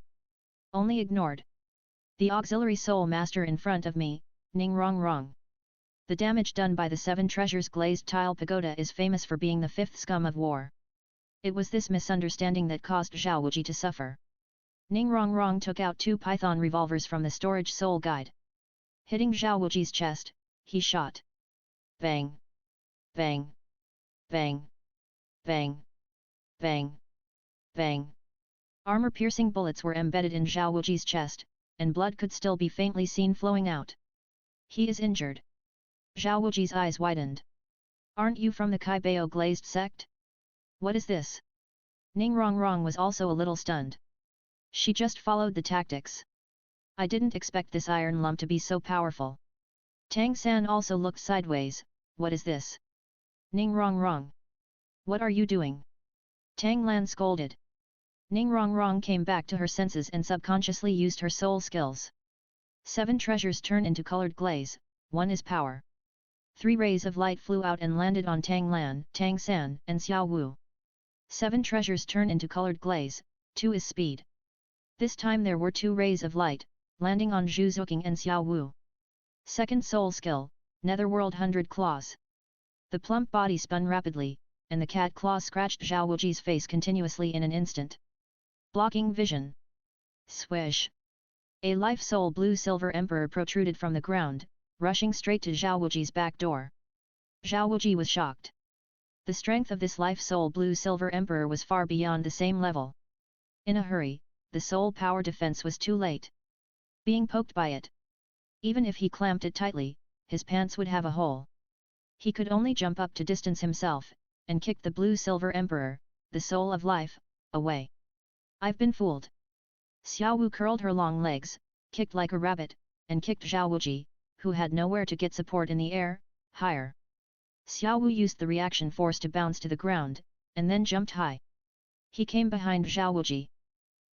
Only ignored. The auxiliary soul master in front of me, Ning Rongrong. The damage done by the 7 treasures glazed tile pagoda is famous for being the 5th scum of war. It was this misunderstanding that caused Xiao Wuji to suffer. Ning Rongrong took out 2 python revolvers from the storage soul guide. Hitting Xiao Wuji's chest, he shot. Bang! Bang! Bang! Bang! Bang! Bang! Armor-piercing bullets were embedded in Xiao Wuji's chest, and blood could still be faintly seen flowing out. He is injured. Xiao Wuji's eyes widened. Aren't you from the Kaibao glazed sect? What is this? Ning Rongrong was also a little stunned. She just followed the tactics. I didn't expect this iron lump to be so powerful. Tang San also looked sideways. What is this? Ning Rongrong. What are you doing? Tang Lan scolded. Ning Rongrong came back to her senses and subconsciously used her soul skills. 7 treasures turn into colored glaze, 1 is power. 3 rays of light flew out and landed on Tang Lan, Tang San and Xiao Wu. 7 treasures turn into colored glaze, 2 is speed. This time there were 2 rays of light, landing on Zhu Zhuqing and Xiao Wu. Second soul skill, Netherworld 100 Claws. The plump body spun rapidly, and the cat claw scratched Xiao Wuji's face continuously in an instant. Blocking vision. Swish! A life soul blue-silver emperor protruded from the ground, rushing straight to Xiao Wuji's back door. Xiao Wuji was shocked. The strength of this life soul blue-silver emperor was far beyond the same level. In a hurry, the soul power defense was too late. Being poked by it. Even if he clamped it tightly, his pants would have a hole. He could only jump up to distance himself, and kick the blue-silver emperor, the soul of life, away. I've been fooled. Xiao Wu curled her long legs, kicked like a rabbit, and kicked Xiao Wuji, who had nowhere to get support in the air, higher. Xiao Wu used the reaction force to bounce to the ground, and then jumped high. He came behind Xiao Wuji.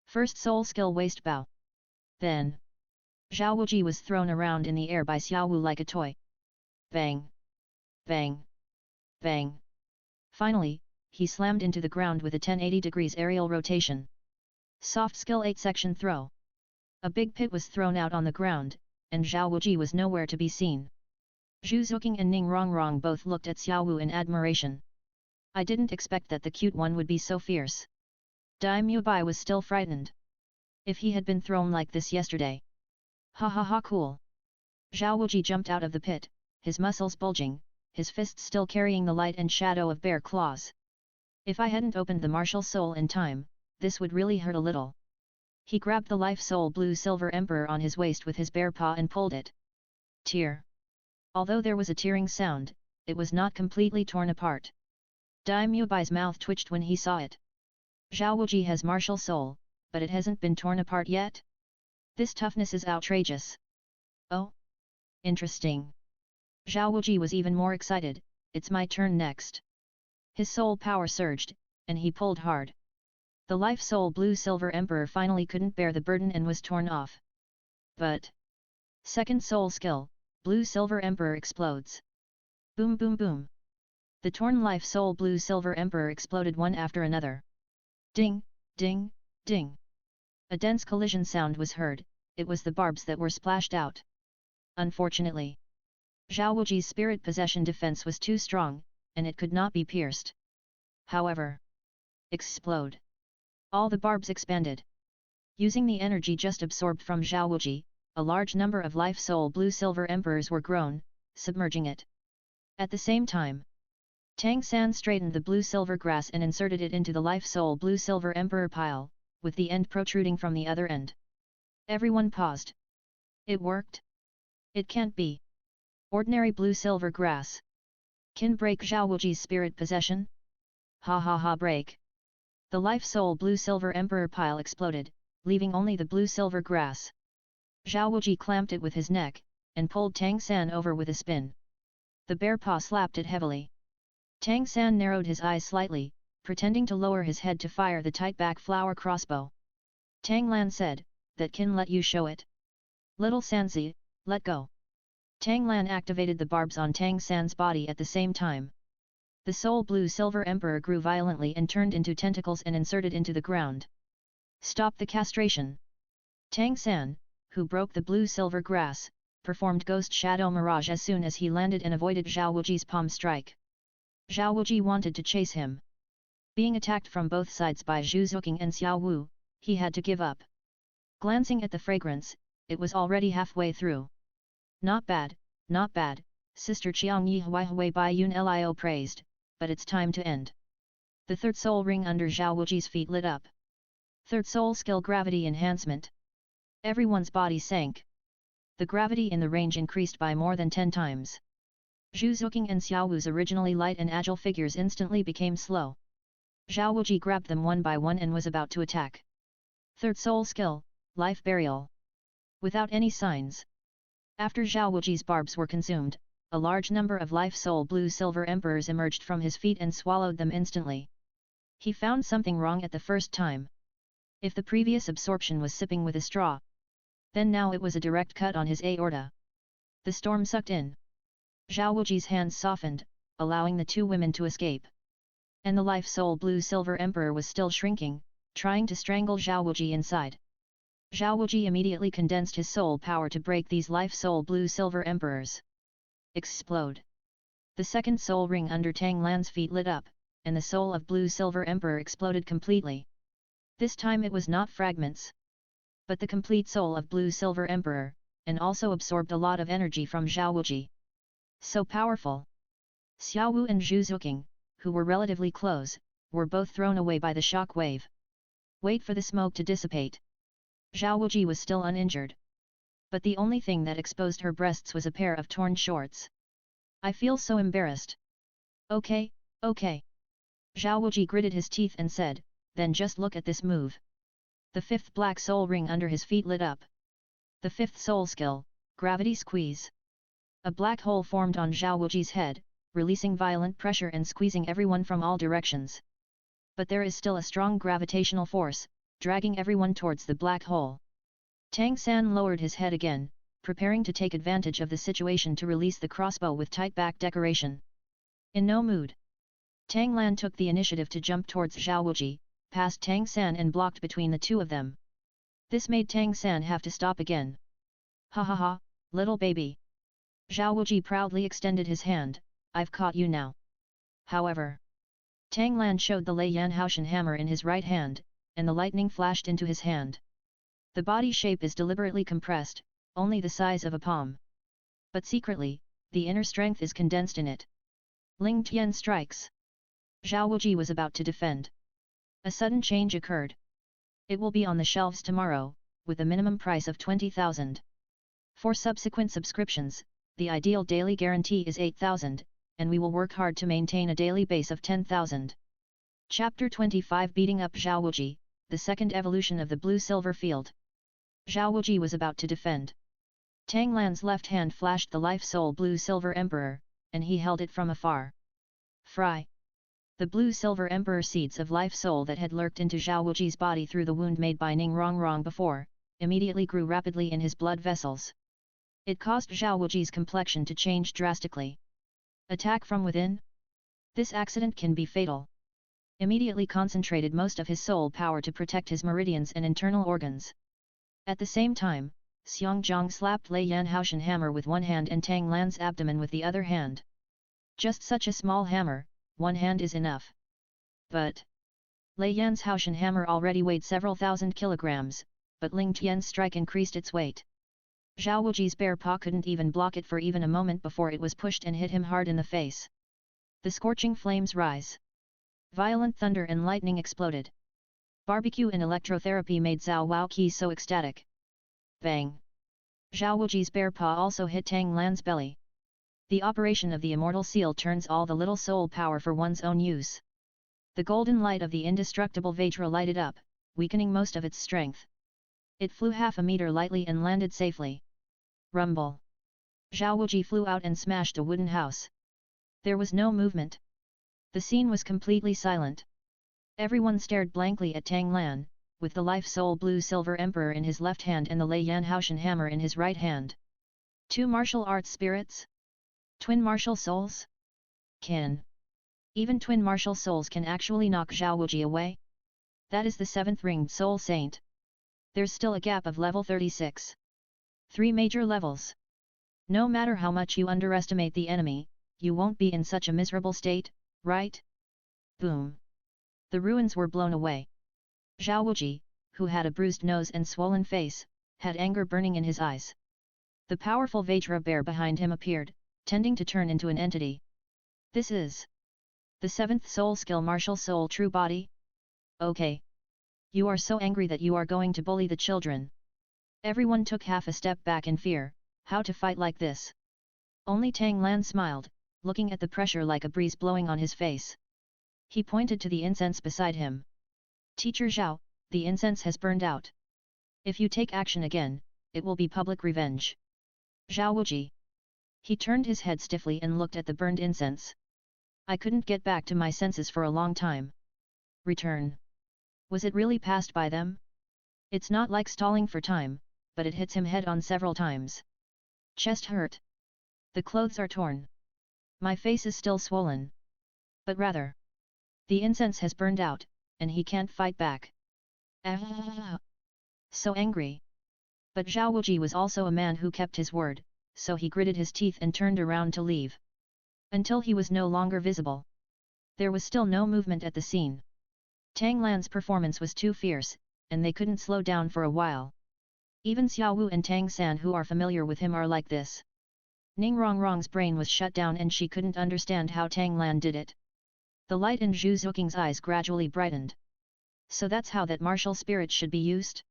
First soul skill waist bow. Then, Xiao Wuji was thrown around in the air by Xiao Wu like a toy. Bang! Bang! Bang! Finally, he slammed into the ground with a 1080 degrees aerial rotation. Soft skill 8 section throw. A big pit was thrown out on the ground, and Xiao Wuji was nowhere to be seen. Zhu Zhuqing and Ning Rongrong both looked at Xiao Wu in admiration. I didn't expect that the cute one would be so fierce. Dai Mubai was still frightened. If he had been thrown like this yesterday. Ha ha ha, cool. Xiao Wu jumped out of the pit, his muscles bulging, his fists still carrying the light and shadow of bear claws. If I hadn't opened the martial soul in time, this would really hurt a little. He grabbed the life soul blue silver emperor on his waist with his bare paw and pulled it. Tear. Although there was a tearing sound, it was not completely torn apart. Dai Mubai's mouth twitched when he saw it. Xiao Wu has martial soul, but it hasn't been torn apart yet? This toughness is outrageous. Oh? Interesting. Xiao Wu was even more excited. It's my turn next. His soul power surged, and he pulled hard. The life soul blue silver emperor finally couldn't bear the burden and was torn off. But second soul skill, blue silver emperor explodes. Boom boom boom. The torn life soul blue silver emperor exploded one after another. Ding, ding, ding. A dense collision sound was heard. It was the barbs that were splashed out. Unfortunately, Xiao Wuji's spirit possession defense was too strong, and it could not be pierced. However, explode. All the barbs expanded. Using the energy just absorbed from Xiao Wuji, a large number of life soul blue silver emperors were grown, submerging it. At the same time, Tang San straightened the blue silver grass and inserted it into the life soul blue silver emperor pile, with the end protruding from the other end. Everyone paused. It worked? It can't be. Ordinary blue silver grass can break Xiao Wuji's spirit possession? Ha ha ha, break. The life soul blue silver emperor pile exploded, leaving only the blue silver grass. Xiao Wuji clamped it with his neck, and pulled Tang San over with a spin. The bear paw slapped it heavily. Tang San narrowed his eyes slightly, pretending to lower his head to fire the tight-back flower crossbow. Tang Lan said, that can let you show it. Little Sanzi, let go. Tang Lan activated the barbs on Tang San's body at the same time. The soul blue silver emperor grew violently and turned into tentacles and inserted into the ground. Stop the castration. Tang San, who broke the blue silver grass, performed ghost shadow mirage as soon as he landed and avoided Xiao Wuji's palm strike. Xiao Wuji wanted to chase him. Being attacked from both sides by Zhu Zhuqing and Xiao Wu, he had to give up. Glancing at the fragrance, it was already halfway through. Not bad, Sister Chiang Yi Hui Bai Yun Lio praised, but it's time to end. The third soul ring under Xiao Wuji's feet lit up. Third soul skill gravity enhancement. Everyone's body sank. The gravity in the range increased by more than 10 times. Zhu Zhuqing and Xiao Wu's originally light and agile figures instantly became slow. Xiao Wuji grabbed them one by one and was about to attack. Third soul skill, life burial. Without any signs. After Xiao Wuji's barbs were consumed, a large number of life soul blue silver emperors emerged from his feet and swallowed them instantly. He found something wrong at the first time. If the previous absorption was sipping with a straw, then now it was a direct cut on his aorta. The storm sucked in. Xiao Wuji's hands softened, allowing the two women to escape. And the life soul blue silver emperor was still shrinking, trying to strangle Xiao Wuji inside. Xiao Wuji immediately condensed his soul power to break these life soul blue silver emperors. Explode. The second soul ring under Tang Lan's feet lit up, and the soul of blue silver emperor exploded completely. This time it was not fragments, but the complete soul of blue silver emperor, and also absorbed a lot of energy from Xiao Wuji. So powerful. Xiao Wu and Zhu Zhuqing, who were relatively close, were both thrown away by the shock wave. Wait for the smoke to dissipate. Xiao Wuji was still uninjured. But the only thing that exposed her breasts was a pair of torn shorts. I feel so embarrassed. Okay. Xiao Wuji gritted his teeth and said, then just look at this move. The fifth black soul ring under his feet lit up. The fifth soul skill, gravity squeeze. A black hole formed on Xiao Wuji's head, releasing violent pressure and squeezing everyone from all directions. But there is still a strong gravitational force, dragging everyone towards the black hole. Tang San lowered his head again, preparing to take advantage of the situation to release the crossbow with tight back decoration. In no mood, Tang Lan took the initiative to jump towards Xiao Wuji, past Tang San and blocked between the two of them. This made Tang San have to stop again. Ha ha ha, little baby. Xiao Wuji proudly extended his hand, I've caught you now. However, Tang Lan showed the Lei Yan Haoshan hammer in his right hand, and the lightning flashed into his hand. The body shape is deliberately compressed, only the size of a palm. But secretly, the inner strength is condensed in it. Ling Tian strikes. Xiao Wu was about to defend. A sudden change occurred. It will be on the shelves tomorrow, with a minimum price of 20,000. For subsequent subscriptions, the ideal daily guarantee is 8,000, and we will work hard to maintain a daily base of 10,000. Chapter 25 Beating up Xiao Wu, the second evolution of the blue-silver field. Xiao Wu was about to defend. Tang Lan's left hand flashed the life-soul blue-silver emperor, and he held it from afar. Fry! The blue-silver emperor seeds of life-soul that had lurked into Xiao Wu's body through the wound made by Ning Rongrong before, immediately grew rapidly in his blood vessels. It caused Xiao Wu's complexion to change drastically. Attack from within? This accident can be fatal. Immediately concentrated most of his soul power to protect his meridians and internal organs. At the same time, Xiong Zhang slapped Lei Yan Haoshan hammer with one hand and Tang Lan's abdomen with the other hand. Just such a small hammer, one hand is enough. But Lei Yan's Haoshan hammer already weighed several thousand kilograms, but Ling Tian's strike increased its weight. Xiao Wu's bare paw couldn't even block it for even a moment before it was pushed and hit him hard in the face. The scorching flames rise. Violent thunder and lightning exploded. Barbecue and electrotherapy made Zhao Wao Qi so ecstatic. Bang! Xiao Wu's bare paw also hit Tang Lan's belly. The operation of the Immortal seal turns all the little soul power for one's own use. The golden light of the indestructible Vajra lighted up, weakening most of its strength. It flew half a meter lightly and landed safely. Rumble! Xiao Wu flew out and smashed a wooden house. There was no movement. The scene was completely silent. Everyone stared blankly at Tang Lan, with the life-soul blue-silver emperor in his left hand and the Lei Yan Haoshan hammer in his right hand. Two martial arts spirits? Twin martial souls? Can even twin martial souls can actually knock Xiao Wu away? That is the 7th ringed soul saint. There's still a gap of level 36. 3 major levels. No matter how much you underestimate the enemy, you won't be in such a miserable state, right? Boom! The ruins were blown away. Xiao Wu, who had a bruised nose and swollen face, had anger burning in his eyes. The powerful Vajra bear behind him appeared, tending to turn into an entity. This is the 7th soul skill martial soul true body? Okay. You are so angry that you are going to bully the children. Everyone took half a step back in fear. How to fight like this? Only Tang Lan smiled, looking at the pressure like a breeze blowing on his face. He pointed to the incense beside him. Teacher Zhao, the incense has burned out. If you take action again, it will be public revenge. Xiao Wu. He turned his head stiffly and looked at the burned incense. I couldn't get back to my senses for a long time. Return. Was it really passed by them? It's not like stalling for time, but it hits him head on several times. Chest hurt. The clothes are torn. My face is still swollen. But rather, the incense has burned out, and he can't fight back. Ah! So angry. But Xiao Wu was also a man who kept his word, so he gritted his teeth and turned around to leave. Until he was no longer visible. There was still no movement at the scene. Tang Lan's performance was too fierce, and they couldn't slow down for a while. Even Xiao Wu and Tang San who are familiar with him are like this. Ning Rongrong's brain was shut down and she couldn't understand how Tang Lan did it. The light in Zhu Zhuqing's eyes gradually brightened. So that's how that martial spirit should be used?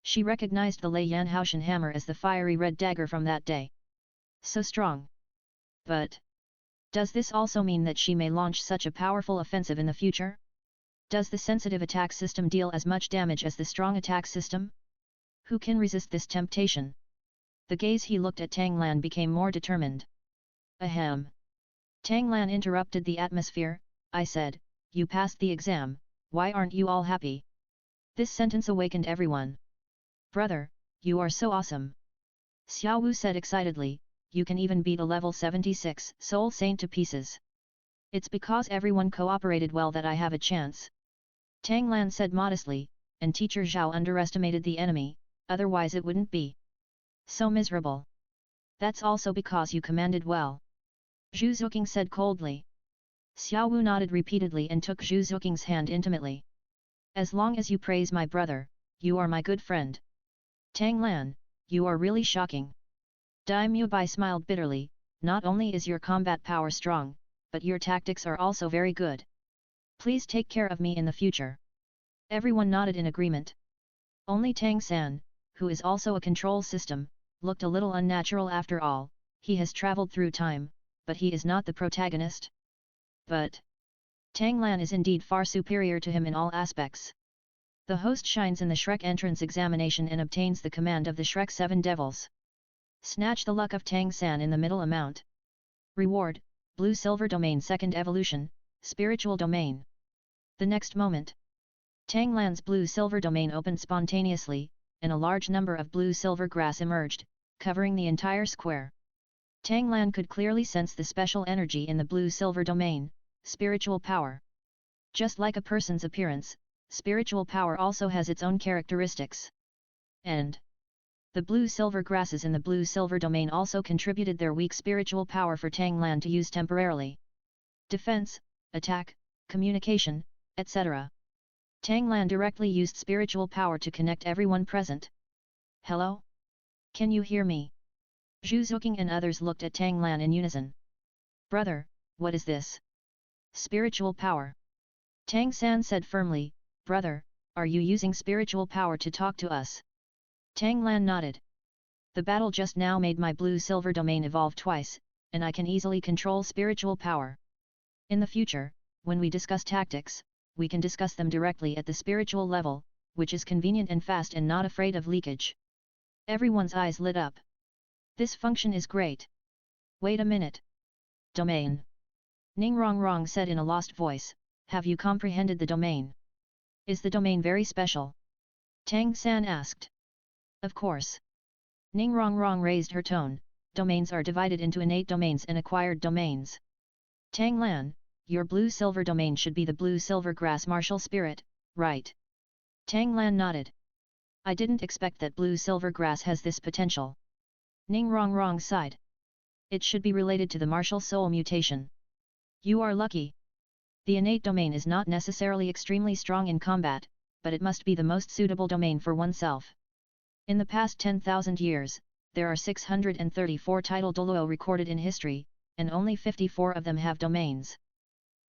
She recognized the Lei Yan Haoshan hammer as the fiery red dagger from that day. So strong. But does this also mean that she may launch such a powerful offensive in the future? Does the sensitive attack system deal as much damage as the strong attack system? Who can resist this temptation? The gaze he looked at Tang Lan became more determined. Ahem. Tang Lan interrupted the atmosphere. I said, you passed the exam, why aren't you all happy? This sentence awakened everyone. Brother, you are so awesome. Xiao Wu said excitedly, you can even beat a level 76 soul saint to pieces. It's because everyone cooperated well that I have a chance. Tang Lan said modestly, and Teacher Zhao underestimated the enemy, otherwise it wouldn't be so miserable. That's also because you commanded well. Zhu Zhuqing said coldly. Xiao Wu nodded repeatedly and took Zhu Zhuqing's hand intimately. As long as you praise my brother, you are my good friend. Tang Lan, you are really shocking. Dai Mubai smiled bitterly, not only is your combat power strong, but your tactics are also very good. Please take care of me in the future. Everyone nodded in agreement. Only Tang San, who is also a control system, looked a little unnatural after all. He has traveled through time, but he is not the protagonist. But Tang Lan is indeed far superior to him in all aspects. The host shines in the Shrek entrance examination and obtains the command of the Shrek 7 Devils. Snatch the luck of Tang San in the middle amount. Reward, Blue Silver Domain 2nd Evolution, Spiritual Domain. The next moment, Tang Lan's Blue Silver Domain opened spontaneously, and a large number of blue silver grass emerged, covering the entire square. Tang Lan could clearly sense the special energy in the Blue Silver Domain, spiritual power. Just like a person's appearance, spiritual power also has its own characteristics. And the blue-silver grasses in the blue-silver domain also contributed their weak spiritual power for Tang Lan to use temporarily. Defense, attack, communication, etc. Tang Lan directly used spiritual power to connect everyone present. Hello? Can you hear me? Zhu Zhuqing and others looked at Tang Lan in unison. Brother, what is this? Spiritual power. Tang San said firmly, Brother, are you using spiritual power to talk to us? Tang Lan nodded. The battle just now made my blue-silver domain evolve twice, and I can easily control spiritual power. In the future, when we discuss tactics, we can discuss them directly at the spiritual level, which is convenient and fast and not afraid of leakage. Everyone's eyes lit up. This function is great. Wait a minute. Domain. Ningrongrong said in a lost voice, have you comprehended the domain? Is the domain very special? Tang San asked. Of course. Ningrongrong raised her tone, domains are divided into innate domains and acquired domains. Tang Lan, your blue-silver domain should be the blue-silver grass martial spirit, right? Tang Lan nodded. I didn't expect that blue-silver grass has this potential. Ningrongrong sighed. It should be related to the martial soul mutation. You are lucky. The innate domain is not necessarily extremely strong in combat, but it must be the most suitable domain for oneself. In the past 10,000 years, there are 634 title Douluo recorded in history, and only 54 of them have domains.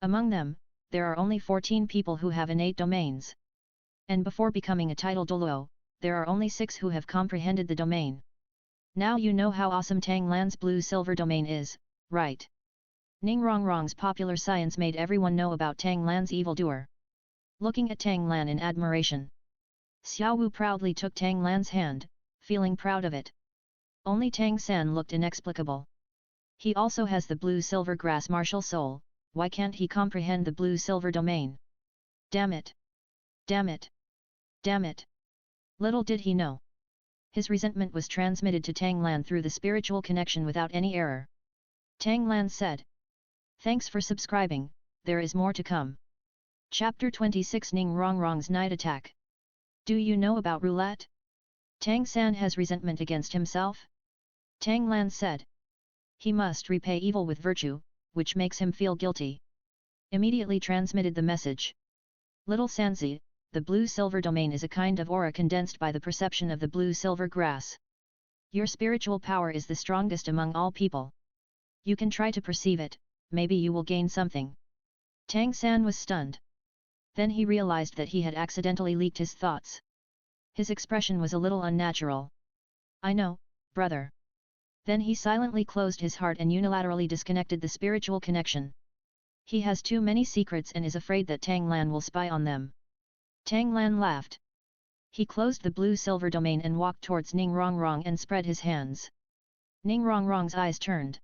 Among them, there are only 14 people who have innate domains. And before becoming a title Douluo, there are only 6 who have comprehended the domain. Now you know how awesome Tang Lan's blue-silver domain is, right? Ningrongrong's popular science made everyone know about Tang Lan's evildoer. Looking at Tang Lan in admiration, Xiao Wu proudly took Tang Lan's hand, feeling proud of it. Only Tang San looked inexplicable. He also has the blue-silver grass martial soul, why can't he comprehend the blue-silver domain? Damn it! Damn it! Damn it! Little did he know. His resentment was transmitted to Tang Lan through the spiritual connection without any error. Tang Lan said. Thanks for subscribing, there is more to come. Chapter 26 Ningrongrong's Night Attack. Do you know about roulette? Tang San has resentment against himself? Tang Lan said. He must repay evil with virtue, which makes him feel guilty. Immediately transmitted the message. Little Sanzi, the blue-silver domain is a kind of aura condensed by the perception of the blue-silver grass. Your spiritual power is the strongest among all people. You can try to perceive it, maybe you will gain something. Tang San was stunned. Then he realized that he had accidentally leaked his thoughts. His expression was a little unnatural. I know, brother. Then he silently closed his heart and unilaterally disconnected the spiritual connection. He has too many secrets and is afraid that Tang Lan will spy on them. Tang Lan laughed. He closed the blue-silver domain and walked towards Ningrongrong and spread his hands. Ningrongrong's eyes turned.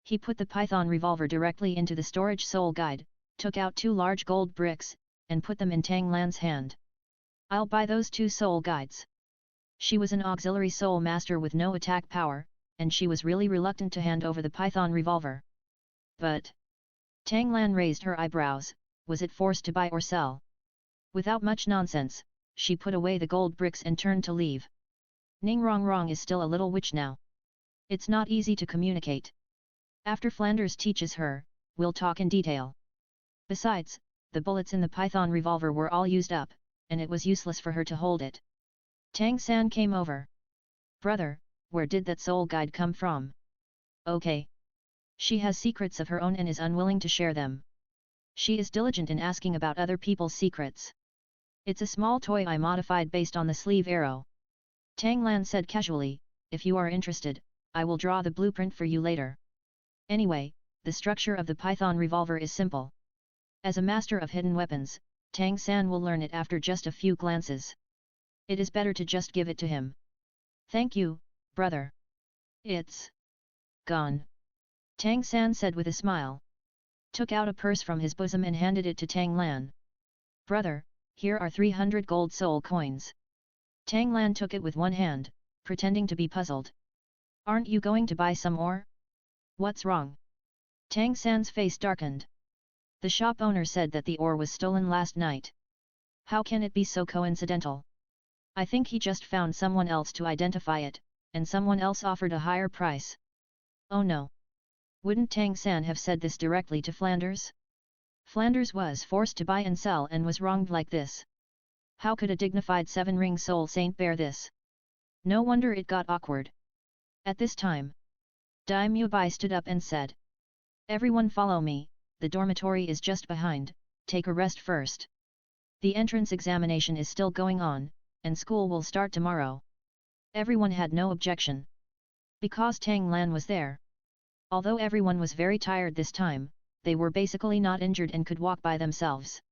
He put the python revolver directly into the storage soul guide, took out 2 large gold bricks, and put them in Tang Lan's hand. I'll buy those 2 soul guides. She was an auxiliary soul master with no attack power, and she was really reluctant to hand over the python revolver. But Tang Lan raised her eyebrows, was it forced to buy or sell? Without much nonsense, she put away the gold bricks and turned to leave. Ningrongrong is still a little witch now. It's not easy to communicate. After Flanders teaches her, we'll talk in detail. Besides, the bullets in the python revolver were all used up, and it was useless for her to hold it. Tang San came over. "Brother, where did that soul guide come from?" "Okay. She has secrets of her own and is unwilling to share them. She is diligent in asking about other people's secrets. It's a small toy I modified based on the sleeve arrow." Tang Lan said casually, "If you are interested, I will draw the blueprint for you later. Anyway, the structure of the Python revolver is simple. As a master of hidden weapons, Tang San will learn it after just a few glances. It is better to just give it to him." "Thank you, brother. It's gone," Tang San said with a smile. Took out a purse from his bosom and handed it to Tang Lan. "Brother, here are 300 gold soul coins." Tang Lan took it with one hand, pretending to be puzzled. "Aren't you going to buy some more? What's wrong?" Tang San's face darkened. "The shop owner said that the ore was stolen last night. How can it be so coincidental? I think he just found someone else to identify it, and someone else offered a higher price." "Oh no. Wouldn't Tang San have said this directly to Flanders? Flanders was forced to buy and sell and was wronged like this. How could a dignified seven-ring soul saint bear this? No wonder it got awkward." At this time, Dai Mubai stood up and said, "Everyone follow me, the dormitory is just behind, take a rest first. The entrance examination is still going on, and school will start tomorrow." Everyone had no objection. Because Tang Lan was there. Although everyone was very tired this time, they were basically not injured and could walk by themselves.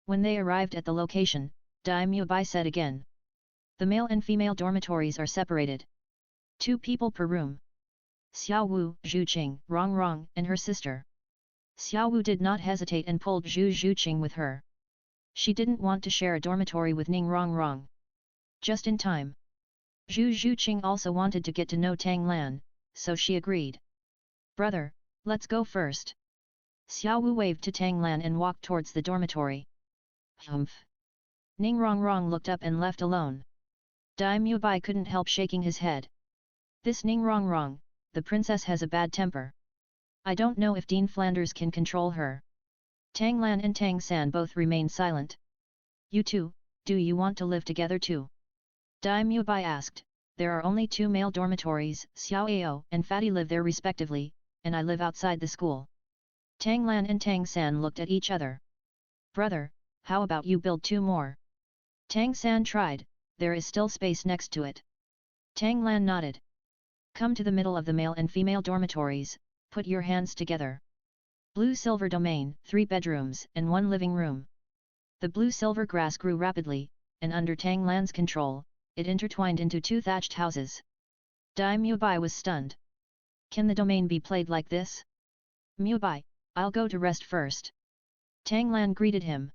When they arrived at the location, Dai Mubai said again, "The male and female dormitories are separated. 2 people per room. Xiao Wu, Zhu Zhuqing, Rong, and her sister." Xiao Wu did not hesitate and pulled Zhu Zhuqing with her. She didn't want to share a dormitory with Ning Rong. Just in time. Zhu Zhuqing also wanted to get to know Tang Lan, so she agreed. "Brother, let's go first." Xiao Wu waved to Tang Lan and walked towards the dormitory. "Humph." Ning Rong looked up and left alone. Dai Mubai couldn't help shaking his head. "This Ning Rong, the princess has a bad temper. I don't know if Dean Flanders can control her." Tang Lan and Tang San both remained silent. "You two, do you want to live together too?" Dai Mubai asked. "There are only 2 male dormitories, Xiao Ao and Fatty live there respectively, and I live outside the school." Tang Lan and Tang San looked at each other. "Brother, how about you build 2 more?" Tang San tried, "There is still space next to it." Tang Lan nodded. "Come to the middle of the male and female dormitories, put your hands together. Blue-silver domain, 3 bedrooms and 1 living room." The blue-silver grass grew rapidly, and under Tang Lan's control, it intertwined into 2 thatched houses. Dai Mubai was stunned. "Can the domain be played like this?" "Mubai, I'll go to rest first." Tang Lan greeted him.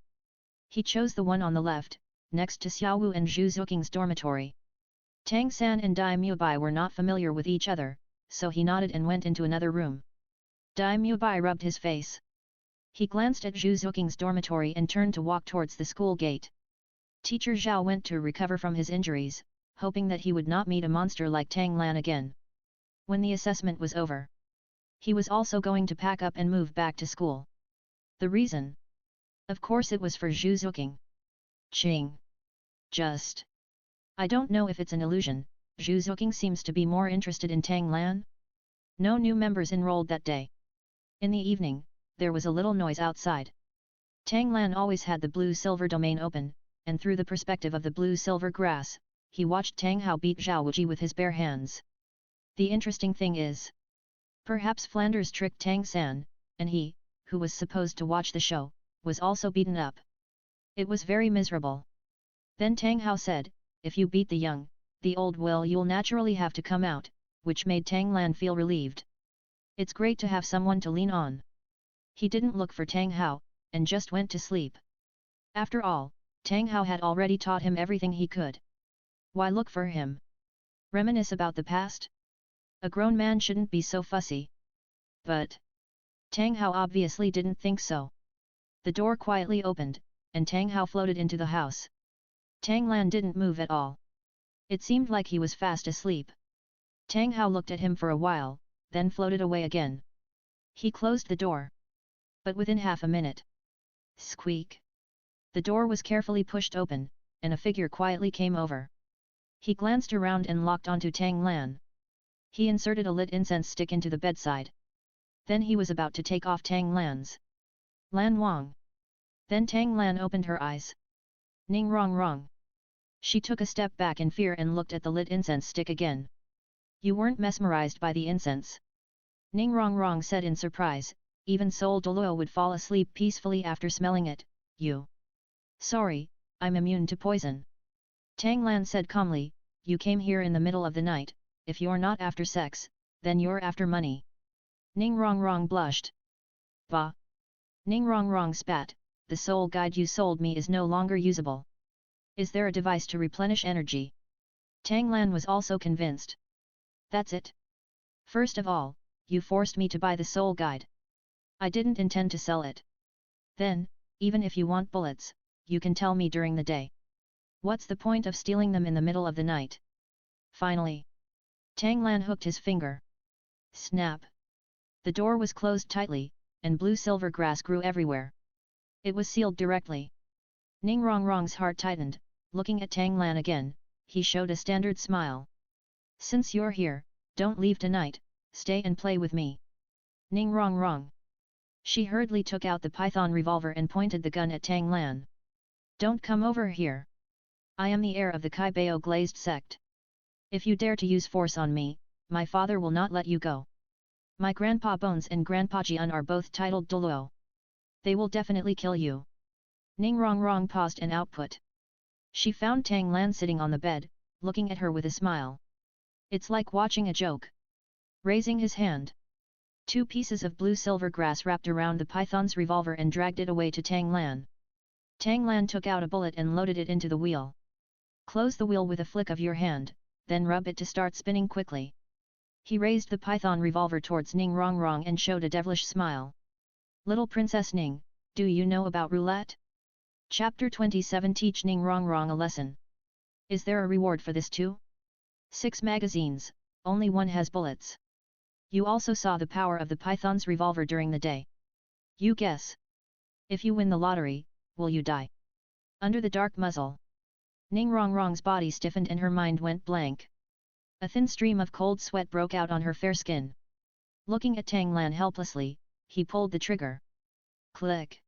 He chose the one on the left, next to Xiao Wu and Zhu Zhuqing's dormitory. Tang San and Dai Mubai were not familiar with each other, so he nodded and went into another room. Dai Mubai rubbed his face. He glanced at Zhu Zhuqing's dormitory and turned to walk towards the school gate. Teacher Zhao went to recover from his injuries, hoping that he would not meet a monster like Tang Lan again. When the assessment was over, he was also going to pack up and move back to school. The reason? Of course it was for Zhu Zhuqing. Ching. Just. I don't know if it's an illusion, Zhu Zhuqing seems to be more interested in Tang Lan. No new members enrolled that day. In the evening, there was a little noise outside. Tang Lan always had the blue-silver domain open, and through the perspective of the blue-silver grass, he watched Tang Hao beat Xiao Wu with his bare hands. The interesting thing is, perhaps Flanders tricked Tang San, and he, who was supposed to watch the show, was also beaten up. It was very miserable. Then Tang Hao said, "If you beat the young, the old well, you'll naturally have to come out," which made Tang Lan feel relieved. It's great to have someone to lean on. He didn't look for Tang Hao, and just went to sleep. After all, Tang Hao had already taught him everything he could. Why look for him? Reminisce about the past? A grown man shouldn't be so fussy. But Tang Hao obviously didn't think so. The door quietly opened, and Tang Hao floated into the house. Tang Lan didn't move at all. It seemed like he was fast asleep. Tang Hao looked at him for a while, then floated away again. He closed the door. But within half a minute, squeak! The door was carefully pushed open, and a figure quietly came over. He glanced around and locked onto Tang Lan. He inserted a lit incense stick into the bedside. Then he was about to take off Tang Lan's. Lan Wang. Then Tang Lan opened her eyes. Ning Rong Rong. She took a step back in fear and looked at the lit incense stick again. You weren't mesmerized by the incense? Ning Rong Rong said in surprise. Even Soul Douluo would fall asleep peacefully after smelling it. You. Sorry, I'm immune to poison. Tang Lan said calmly, you came here in the middle of the night, if you're not after sex, then you're after money. Ning Rong Rong blushed. Bah. Ning Rong Rong spat, the soul guide you sold me is no longer usable. Is there a device to replenish energy? Tang Lan was also convinced. That's it. First of all, you forced me to buy the soul guide. I didn't intend to sell it. Then, even if you want bullets, you can tell me during the day. What's the point of stealing them in the middle of the night? Finally. Tang Lan hooked his finger. Snap. The door was closed tightly, and blue-silver grass grew everywhere. It was sealed directly. Ning Rong Rong's heart tightened, looking at Tang Lan again, he showed a standard smile. Since you're here, don't leave tonight, stay and play with me. Ning Rong Rong. She hurriedly took out the python revolver and pointed the gun at Tang Lan. Don't come over here. I am the heir of the Kai Bao glazed sect. If you dare to use force on me, my father will not let you go. My grandpa Bones and grandpa Jian are both titled Douluo. They will definitely kill you. Ning Rong Rong paused and output. She found Tang Lan sitting on the bed, looking at her with a smile. It's like watching a joke. Raising his hand. 2 pieces of blue-silver grass wrapped around the python's revolver and dragged it away to Tang Lan. Tang Lan took out a bullet and loaded it into the wheel. Close the wheel with a flick of your hand, then rub it to start spinning quickly. He raised the python revolver towards Ning Rong Rong and showed a devilish smile. Little Princess Ning, do you know about roulette? Chapter 27 Teach Ning Rong Rong a lesson. Is there a reward for this too? 6 magazines, only one has bullets. You also saw the power of the python's revolver during the day. You guess. If you win the lottery, will you die? Under the dark muzzle. Ning Rong Rong's body stiffened and her mind went blank. A thin stream of cold sweat broke out on her fair skin. Looking at Tang Lan helplessly, he pulled the trigger. Click.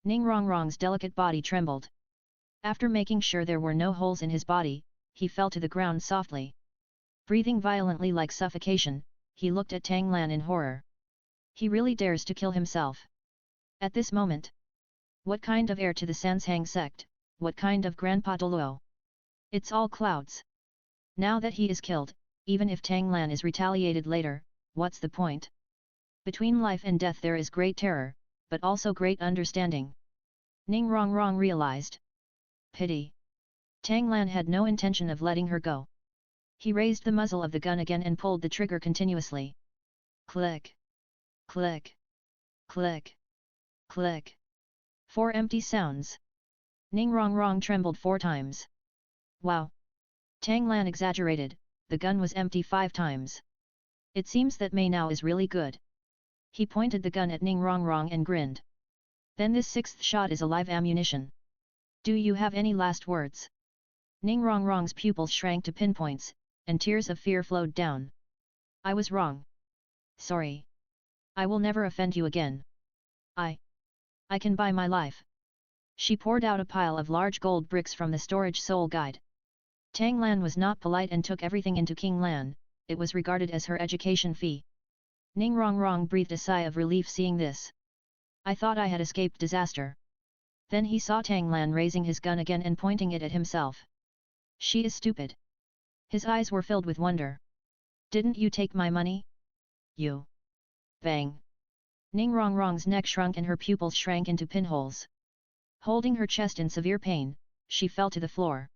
Ning Rong Rong's delicate body trembled. After making sure there were no holes in his body, he fell to the ground softly. Breathing violently like suffocation, he looked at Tang Lan in horror. He really dares to kill himself. At this moment. What kind of heir to the Sanshang sect, what kind of grandpa Douluo? It's all clouds. Now that he is killed, even if Tang Lan is retaliated later, what's the point? Between life and death there is great terror, but also great understanding. Ning Rong Rong realized. Pity. Tang Lan had no intention of letting her go. He raised the muzzle of the gun again and pulled the trigger continuously. Click. Click. Click. Click. 4 empty sounds. Ning Rong Rong trembled 4 times. Wow! Tang Lan exaggerated, the gun was empty 5 times. It seems that Mei now is really good. He pointed the gun at Ning Rong Rong and grinned. Then this 6th shot is a live ammunition. Do you have any last words? Ning Rong Rong's pupils shrank to pinpoints, and tears of fear flowed down. I was wrong. Sorry. I will never offend you again. I can buy my life. She poured out a pile of large gold bricks from the storage soul guide. Tang Lan was not polite and took everything into King Lan, it was regarded as her education fee. Ning Rong Rong breathed a sigh of relief seeing this. I thought I had escaped disaster. Then he saw Tang Lan raising his gun again and pointing it at himself. She is stupid. His eyes were filled with wonder. Didn't you take my money? You. Bang. Ning Rong Rong's neck shrunk and her pupils shrank into pinholes. Holding her chest in severe pain, she fell to the floor.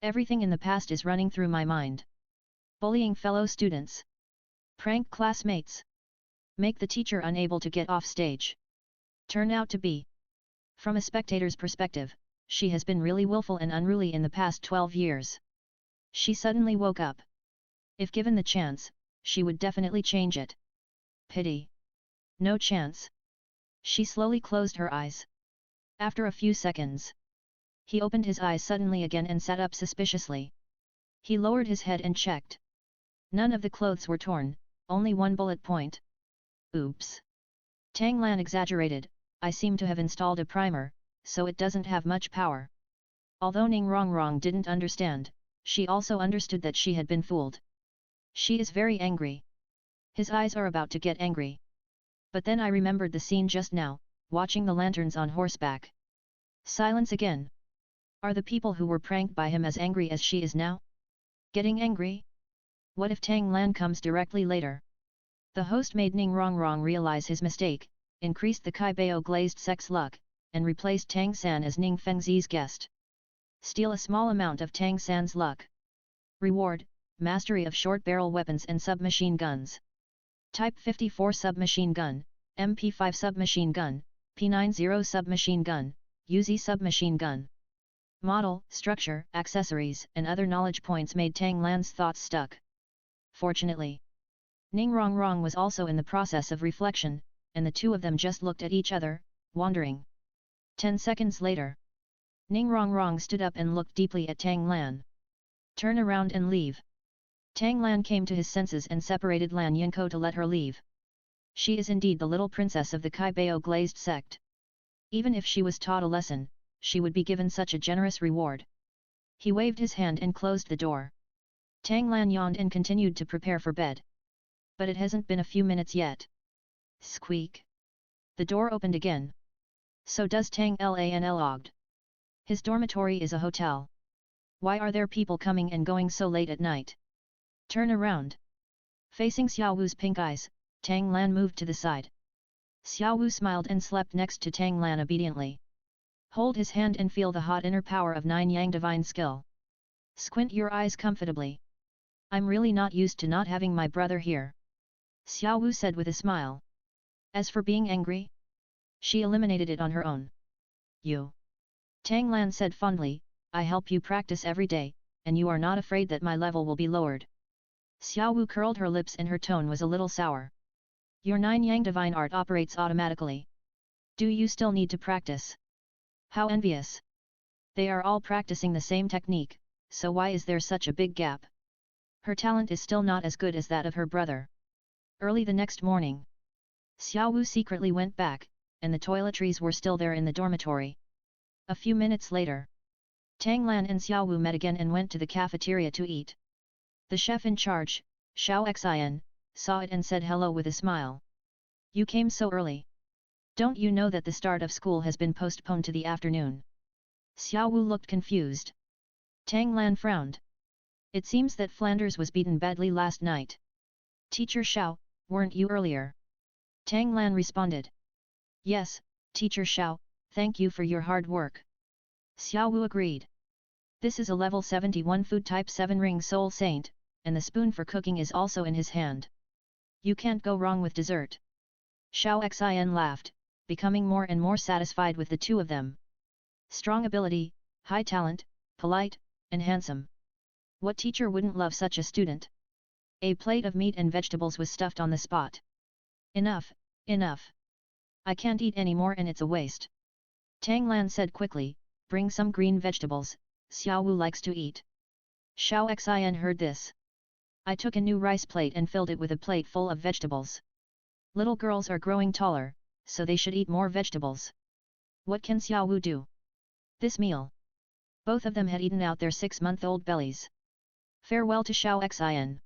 Everything in the past is running through my mind. Bullying fellow students. Prank classmates. Make the teacher unable to get off stage. Turn out to be. From a spectator's perspective, she has been really willful and unruly in the past 12 years. She suddenly woke up. If given the chance, she would definitely change it. Pity. No chance. She slowly closed her eyes. After a few seconds. He opened his eyes suddenly again and sat up suspiciously. He lowered his head and checked. None of the clothes were torn, only one bullet point. Oops. Tang Lan exaggerated, I seem to have installed a primer, so it doesn't have much power. Although Ning Rongrong didn't understand, she also understood that she had been fooled. She is very angry. His eyes are about to get angry. But then I remembered the scene just now, watching the lanterns on horseback. Silence again. Are the people who were pranked by him as angry as she is now? Getting angry? What if Tang Lan comes directly later? The host made Ning Rongrong realize his mistake, increased the Kai Bao glazed sect's luck, and replaced Tang San as Ning Fengzi's guest. Steal a small amount of Tang San's luck. Reward, mastery of short barrel weapons and submachine guns. Type 54 submachine gun, MP5 submachine gun, P90 submachine gun, UZ submachine gun. Model, structure, accessories, and other knowledge points made Tang Lan's thoughts stuck. Fortunately, Ning Rongrong was also in the process of reflection, and the two of them just looked at each other, wondering. 10 seconds later, Ning Rongrong stood up and looked deeply at Tang Lan. Turn around and leave. Tang Lan came to his senses and separated Lan Yinko to let her leave. She is indeed the little princess of the Kai Bao glazed sect. Even if she was taught a lesson, she would be given such a generous reward. He waved his hand and closed the door. Tang Lan yawned and continued to prepare for bed. But it hasn't been a few minutes yet. Squeak. The door opened again. So does Tang Lan logged. His dormitory is a hotel. Why are there people coming and going so late at night? Turn around. Facing Xiao Wu's pink eyes, Tang Lan moved to the side. Xiao Wu smiled and slept next to Tang Lan obediently. Hold his hand and feel the hot inner power of Nine Yang divine skill. Squint your eyes comfortably. I'm really not used to not having my brother here. Xiao Wu said with a smile. As for being angry, she eliminated it on her own. You. Tang Lan said fondly, I help you practice every day, and you are not afraid that my level will be lowered. Xiao Wu curled her lips and her tone was a little sour. Your Nine Yang divine art operates automatically. Do you still need to practice? How envious. They are all practicing the same technique, so why is there such a big gap? Her talent is still not as good as that of her brother. Early the next morning, Xiao Wu secretly went back, and the toiletries were still there in the dormitory. A few minutes later, Tang Lan and Xiao Wu met again and went to the cafeteria to eat. The chef in charge, Xiao Xin, saw it and said hello with a smile. You came so early. Don't you know that the start of school has been postponed to the afternoon? Xiao Wu looked confused. Tang Lan frowned. It seems that Flanders was beaten badly last night. Teacher Xiao, weren't you earlier? Tang Lan responded. Yes, Teacher Xiao, thank you for your hard work. Xiao Wu agreed. This is a level 71 food type 7 ring soul saint, and the spoon for cooking is also in his hand. You can't go wrong with dessert. Xiao Xin laughed, becoming more and more satisfied with the two of them. Strong ability, high talent, polite, and handsome. What teacher wouldn't love such a student? A plate of meat and vegetables was stuffed on the spot. Enough, enough. I can't eat any more and it's a waste. Tang Lan said quickly, bring some green vegetables, Xiao Wu likes to eat. Xiao Xin heard this. I took a new rice plate and filled it with a plate full of vegetables. Little girls are growing taller, so they should eat more vegetables. What can Xiao Wu do? This meal. Both of them had eaten out their 6-month-old bellies. Farewell to Xiao Xin.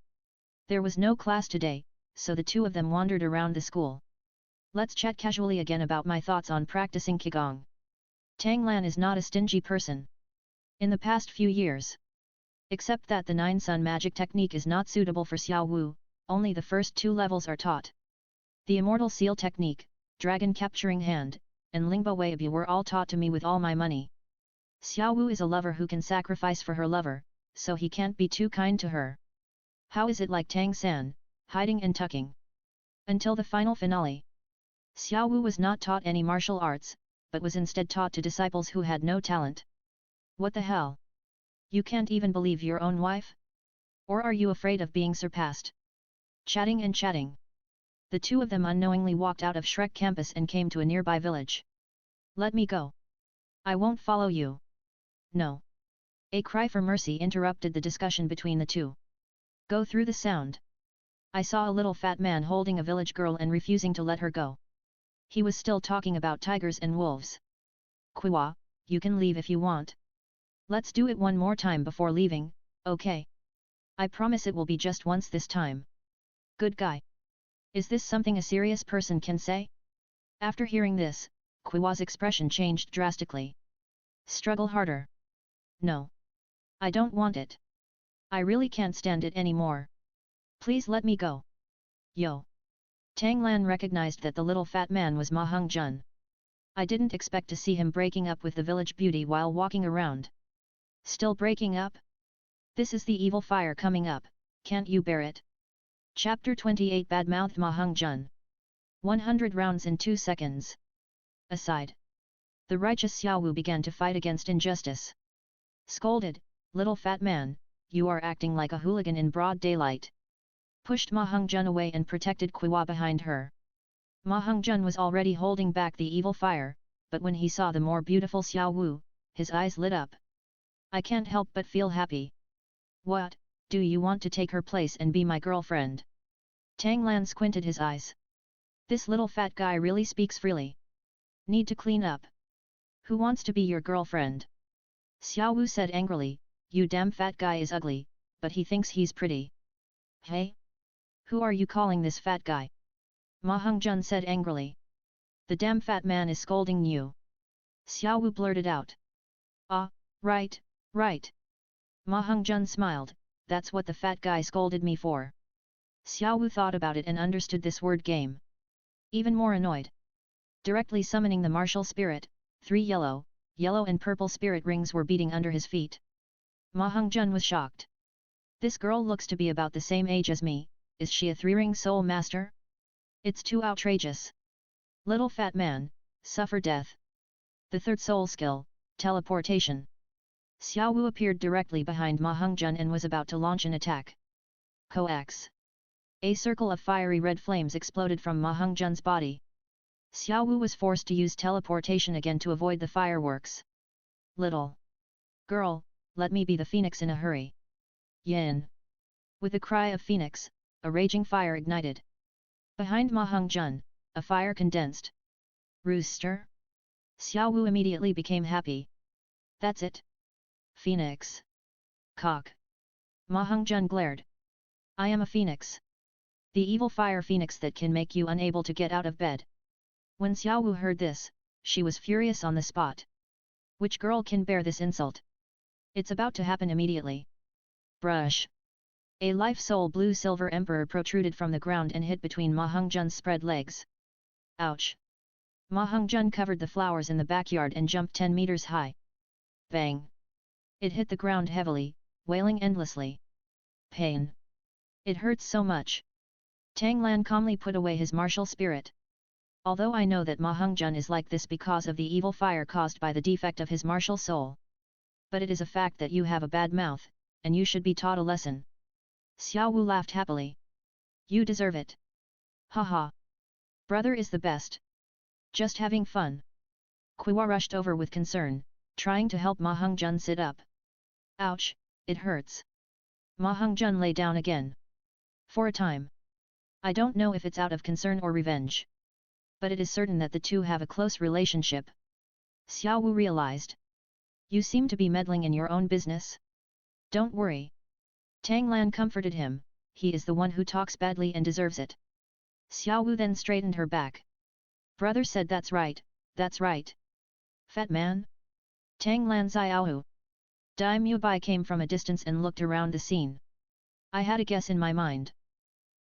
There was no class today, so the two of them wandered around the school. Let's chat casually again about my thoughts on practicing Qigong. Tang Lan is not a stingy person. In the past few years, except that the 9 Sun magic technique is not suitable for Xiao Wu, only the first 2 levels are taught. The Immortal Seal technique, Dragon Capturing Hand, and Lingba Weibu were all taught to me with all my money. Xiao Wu is a lover who can sacrifice for her lover, so he can't be too kind to her. How is it like Tang San, hiding and tucking? Until the final finale, Xiao Wu was not taught any martial arts, but was instead taught to disciples who had no talent. What the hell? You can't even believe your own wife? Or are you afraid of being surpassed? Chatting and chatting. The two of them unknowingly walked out of Shrek campus and came to a nearby village. Let me go. I won't follow you. No. A cry for mercy interrupted the discussion between the two. Go through the sound. I saw a little fat man holding a village girl and refusing to let her go. He was still talking about tigers and wolves. Qiwa, you can leave if you want. Let's do it one more time before leaving, okay? I promise it will be just once this time. Good guy. Is this something a serious person can say? After hearing this, Qiwa's expression changed drastically. Struggle harder. No. I don't want it. I really can't stand it anymore. Please let me go. Yo. Tang Lan recognized that the little fat man was Ma Hongzhen. I didn't expect to see him breaking up with the village beauty while walking around. Still breaking up? This is the evil fire coming up, can't you bear it? Chapter 28 Bad-mouthed Ma Hongzhen. 100 rounds in 2 seconds. Aside. The righteous Xiao Wu began to fight against injustice. Scolded, little fat man, you are acting like a hooligan in broad daylight. Pushed Ma Hongzhen away and protected Qiwa behind her. Ma Hongzhen was already holding back the evil fire, but when he saw the more beautiful Xiao Wu, his eyes lit up. I can't help but feel happy. What, do you want to take her place and be my girlfriend? Tang Lan squinted his eyes. This little fat guy really speaks freely. Need to clean up. Who wants to be your girlfriend? Xiao Wu said angrily, you damn fat guy is ugly, but he thinks he's pretty. Hey? Who are you calling this fat guy? Ma Hongzhen said angrily. The damn fat man is scolding you. Xiao Wu blurted out. Ah, right, right. Ma Hongzhen smiled, that's what the fat guy scolded me for. Xiao Wu thought about it and understood this word game. Even more annoyed. Directly summoning the martial spirit, 3 yellow and purple spirit rings were beating under his feet. Ma Hongzhen was shocked. This girl looks to be about the same age as me, is she a 3-ring soul master? It's too outrageous. Little fat man, suffer death. The third soul skill, teleportation. Xiao Wu appeared directly behind Ma Hongzhen and was about to launch an attack. Coax. A circle of fiery red flames exploded from Ma Hongzhen's body. Xiao Wu was forced to use teleportation again to avoid the fireworks. Little girl, let me be the phoenix in a hurry. Yin. With a cry of phoenix, a raging fire ignited. Behind Ma Hongzhen, a fire condensed. Rooster? Xiao Wu immediately became happy. That's it. Phoenix. Cock. Ma Hongzhen glared. I am a phoenix. The evil fire phoenix that can make you unable to get out of bed. When Xiao Wu heard this, she was furious on the spot. Which girl can bear this insult? It's about to happen immediately. Brush. A life soul blue silver emperor protruded from the ground and hit between Ma Hongzhen's spread legs. Ouch. Ma Hongzhen covered the flowers in the backyard and jumped 10 meters high. Bang. It hit the ground heavily, wailing endlessly. Pain. It hurts so much. Tang Lan calmly put away his martial spirit. Although I know that Ma Hongzhen is like this because of the evil fire caused by the defect of his martial soul. But it is a fact that you have a bad mouth, and you should be taught a lesson. Xiao Wu laughed happily. You deserve it. Haha. Brother is the best. Just having fun. Qiwa rushed over with concern, trying to help Ma Hongzhen sit up. Ouch, it hurts. Ma Hongzhen lay down again. For a time. I don't know if it's out of concern or revenge. But it is certain that the two have a close relationship. Xiao Wu realized. You seem to be meddling in your own business. Don't worry. Tang Lan comforted him, he is the one who talks badly and deserves it. Xiao Wu then straightened her back. Brother said that's right, that's right. Fat man? Tang Lan Xiao Wu. Dai Mubai came from a distance and looked around the scene. I had a guess in my mind.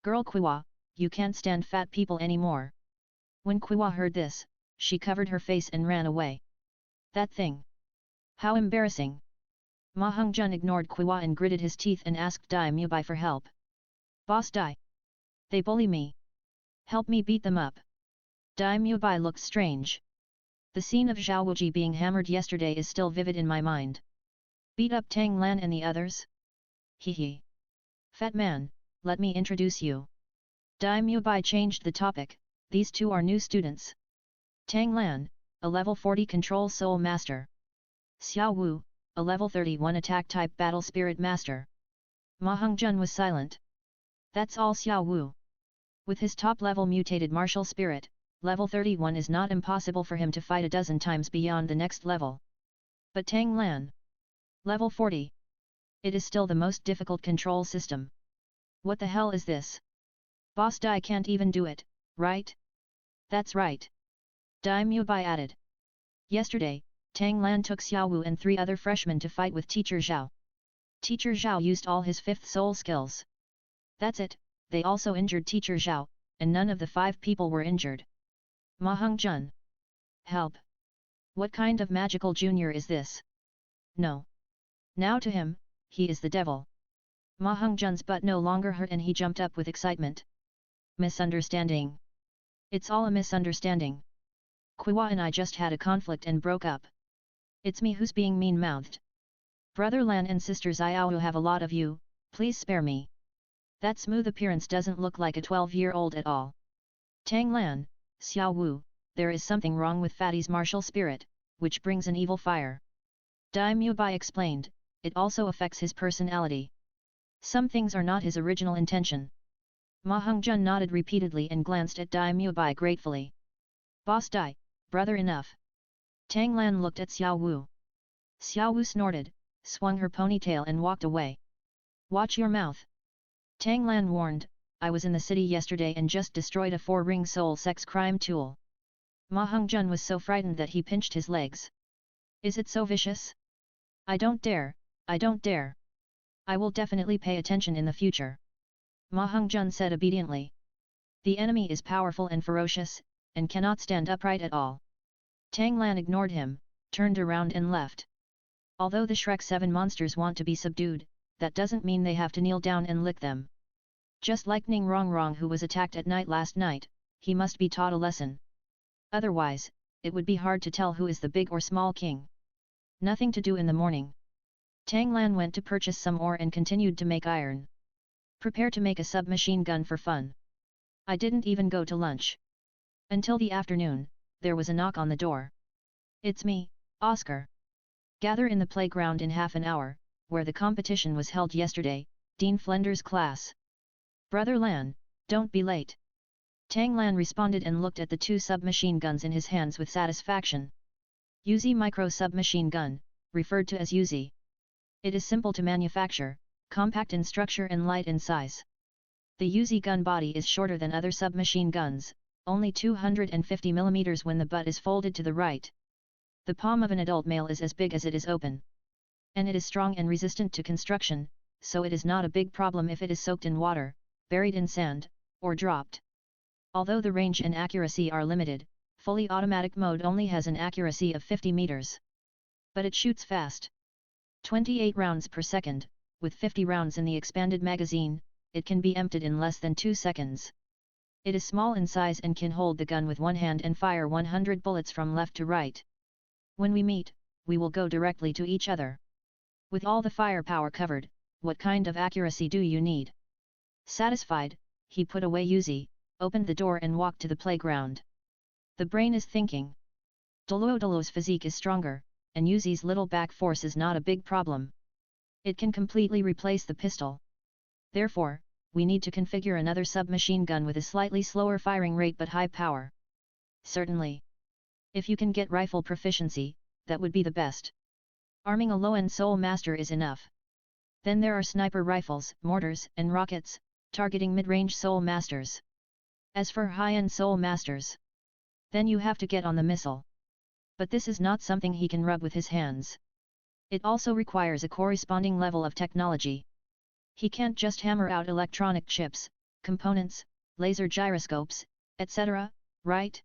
Girl Qiwa, you can't stand fat people anymore. When Qiwa heard this, she covered her face and ran away. That thing. How embarrassing. Ma Hongzhen ignored Qiwa and gritted his teeth and asked Dai Mubai for help. Boss Dai. They bully me. Help me beat them up. Dai Mubai looked strange. The scene of Xiao Wuji being hammered yesterday is still vivid in my mind. Beat up Tang Lan and the others? Hee. Fat man, let me introduce you. Dai Mubai changed the topic, these two are new students. Tang Lan, a level 40 control soul master. Xiao Wu, a level 31 attack type battle spirit master. Ma Hongjun was silent. That's all Xiao Wu. With his top-level mutated martial spirit, level 31 is not impossible for him to fight a dozen times beyond the next level. But Tang Lan, level 40. It is still the most difficult control system. What the hell is this? Boss Dai can't even do it, right? That's right. Dai Mubai added. Yesterday, Tang Lan took Xiao Wu and 3 other freshmen to fight with Teacher Zhao. Teacher Zhao used all his 5th soul skills. That's it, they also injured Teacher Zhao, and none of the 5 people were injured. Ma Hongjun. Help! What kind of magical junior is this? No. Now to him, he is the devil. Ma Hongjun's butt no longer hurt and he jumped up with excitement. Misunderstanding. It's all a misunderstanding. Qiwa and I just had a conflict and broke up. It's me who's being mean-mouthed. Brother Lan and sister Xiao have a lot of you, please spare me. That smooth appearance doesn't look like a 12-year-old at all. Tang Lan, Xiao Wu, there is something wrong with Fatty's martial spirit, which brings an evil fire. Dai Mubai explained, it also affects his personality. Some things are not his original intention. Ma Hongjun nodded repeatedly and glanced at Dai Mubai gratefully. Boss Dai, brother enough. Tang Lan looked at Xiao Wu. Xiao Wu snorted, swung her ponytail and walked away. Watch your mouth. Tang Lan warned, I was in the city yesterday and just destroyed a 4-ring soul sex crime tool. Ma Hongjun was so frightened that he pinched his legs. Is it so vicious? I don't dare, I don't dare. I will definitely pay attention in the future. Ma Hongjun said obediently. The enemy is powerful and ferocious, and cannot stand upright at all. Tang Lan ignored him, turned around and left. Although the Shrek 7 monsters want to be subdued, that doesn't mean they have to kneel down and lick them. Just like Ning Rongrong who was attacked at night last night, he must be taught a lesson. Otherwise, it would be hard to tell who is the big or small king. Nothing to do in the morning. Tang Lan went to purchase some ore and continued to make iron. Prepare to make a submachine gun for fun. I didn't even go to lunch. Until the afternoon, there was a knock on the door. It's me, Oscar. Gather in the playground in half an hour, where the competition was held yesterday, Dean Flender's class. Brother Lan, don't be late. Tang Lan responded and looked at the 2 submachine guns in his hands with satisfaction. Uzi Micro Submachine Gun, referred to as Uzi. It is simple to manufacture, compact in structure and light in size. The Uzi gun body is shorter than other submachine guns, only 250 mm when the butt is folded to the right. The palm of an adult male is as big as it is open. And it is strong and resistant to construction, so it is not a big problem if it is soaked in water, buried in sand, or dropped. Although the range and accuracy are limited, fully automatic mode only has an accuracy of 50 meters. But it shoots fast. 28 rounds per second, with 50 rounds in the expanded magazine, it can be emptied in less than 2 seconds. It is small in size and can hold the gun with one hand and fire 100 bullets from left to right. When we meet, we will go directly to each other. With all the firepower covered, what kind of accuracy do you need? Satisfied, he put away Uzi, opened the door and walked to the playground. The brain is thinking. Douluo's physique is stronger, and Uzi's little back force is not a big problem. It can completely replace the pistol. Therefore, we need to configure another submachine gun with a slightly slower firing rate but high power. Certainly. If you can get rifle proficiency, that would be the best. Arming a low-end Soul Master is enough. Then there are sniper rifles, mortars, and rockets, targeting mid-range Soul Masters. As for high-end Soul Masters, then you have to get on the missile. But this is not something he can rub with his hands. It also requires a corresponding level of technology. He can't just hammer out electronic chips, components, laser gyroscopes, etc., right?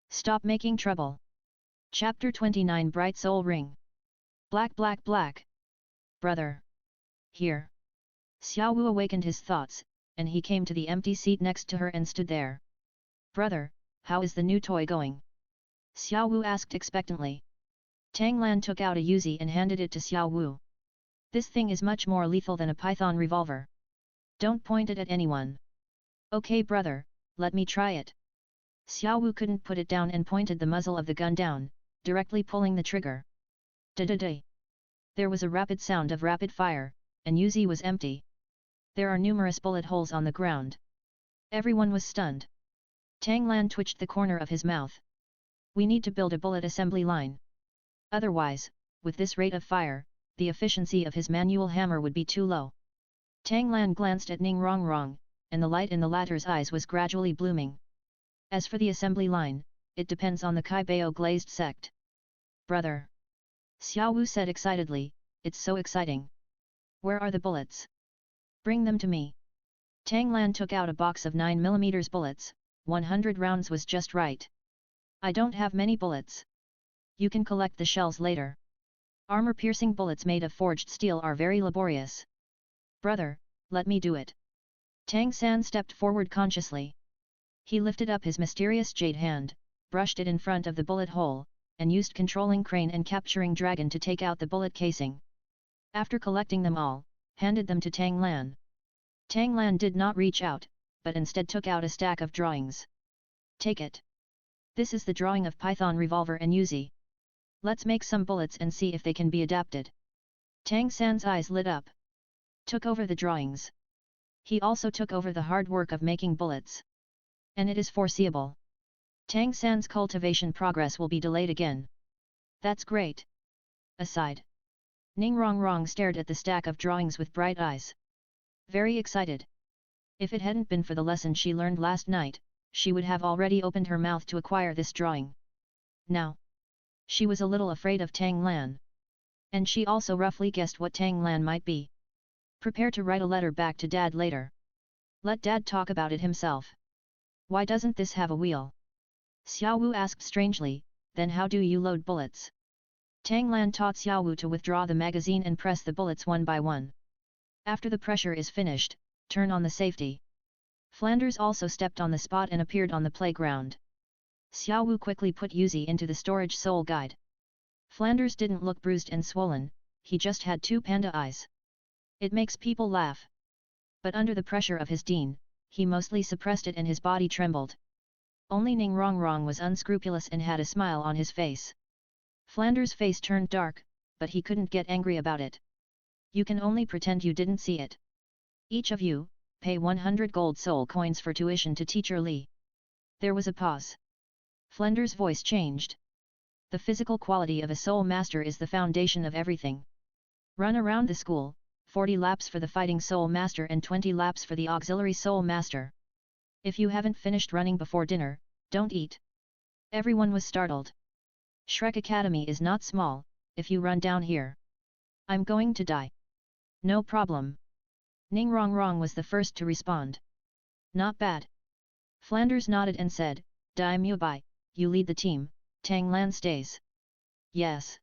Stop making trouble. Chapter 29 Bright Soul Ring. Black. Brother. Here. Xiao Wu awakened his thoughts, and he came to the empty seat next to her and stood there. Brother, how is the new toy going? Xiao Wu asked expectantly. Tang Lan took out a Uzi and handed it to Xiao Wu. This thing is much more lethal than a python revolver. Don't point it at anyone. Okay brother, let me try it. Xiao Wu couldn't put it down and pointed the muzzle of the gun down, directly pulling the trigger. Da-da-da. There was a rapid sound of rapid fire, and Yuzi was empty. There are numerous bullet holes on the ground. Everyone was stunned. Tang Lan twitched the corner of his mouth. We need to build a bullet assembly line. Otherwise, with this rate of fire, the efficiency of his manual hammer would be too low. Tang Lan glanced at Ning Rongrong, and the light in the latter's eyes was gradually blooming. As for the assembly line, it depends on the Kai Bao glazed sect. Brother! Xiao Wu said excitedly, it's so exciting. Where are the bullets? Bring them to me. Tang Lan took out a box of 9mm bullets, 100 rounds was just right. I don't have many bullets. You can collect the shells later. Armor-piercing bullets made of forged steel are very laborious. Brother, let me do it. Tang San stepped forward consciously. He lifted up his mysterious jade hand, brushed it in front of the bullet hole, and used controlling crane and capturing dragon to take out the bullet casing. After collecting them all, handed them to Tang Lan. Tang Lan did not reach out, but instead took out a stack of drawings. Take it. This is the drawing of Python revolver and Yuzi. Let's make some bullets and see if they can be adapted. Tang San's eyes lit up. Took over the drawings. He also took over the hard work of making bullets. And it is foreseeable. Tang San's cultivation progress will be delayed again. That's great. Aside. Ning Rongrong stared at the stack of drawings with bright eyes. Very excited. If it hadn't been for the lesson she learned last night, she would have already opened her mouth to acquire this drawing. Now. She was a little afraid of Tang Lan. And she also roughly guessed what Tang Lan might be. Prepare to write a letter back to Dad later. Let Dad talk about it himself. Why doesn't this have a wheel? Xiao Wu asked strangely, then how do you load bullets? Tang Lan taught Xiao Wu to withdraw the magazine and press the bullets one by one. After the pressure is finished, turn on the safety. Flanders also stepped on the spot and appeared on the playground. Xiao Wu quickly put Yuzi into the storage soul guide. Flanders didn't look bruised and swollen, he just had two panda eyes. It makes people laugh. But under the pressure of his dean, he mostly suppressed it and his body trembled. Only Ning Rongrong was unscrupulous and had a smile on his face. Flanders' face turned dark, but he couldn't get angry about it. You can only pretend you didn't see it. Each of you, pay 100 gold soul coins for tuition to Teacher Li. There was a pause. Flanders' voice changed. The physical quality of a soul master is the foundation of everything. Run around the school, 40 laps for the fighting soul master and 20 laps for the auxiliary soul master. If you haven't finished running before dinner, don't eat. Everyone was startled. Shrek Academy is not small, if you run down here. I'm going to die. No problem. Ning Rongrong was the first to respond. Not bad. Flanders nodded and said, Dai Mubai, you lead the team, Tang Lan stays. Yes.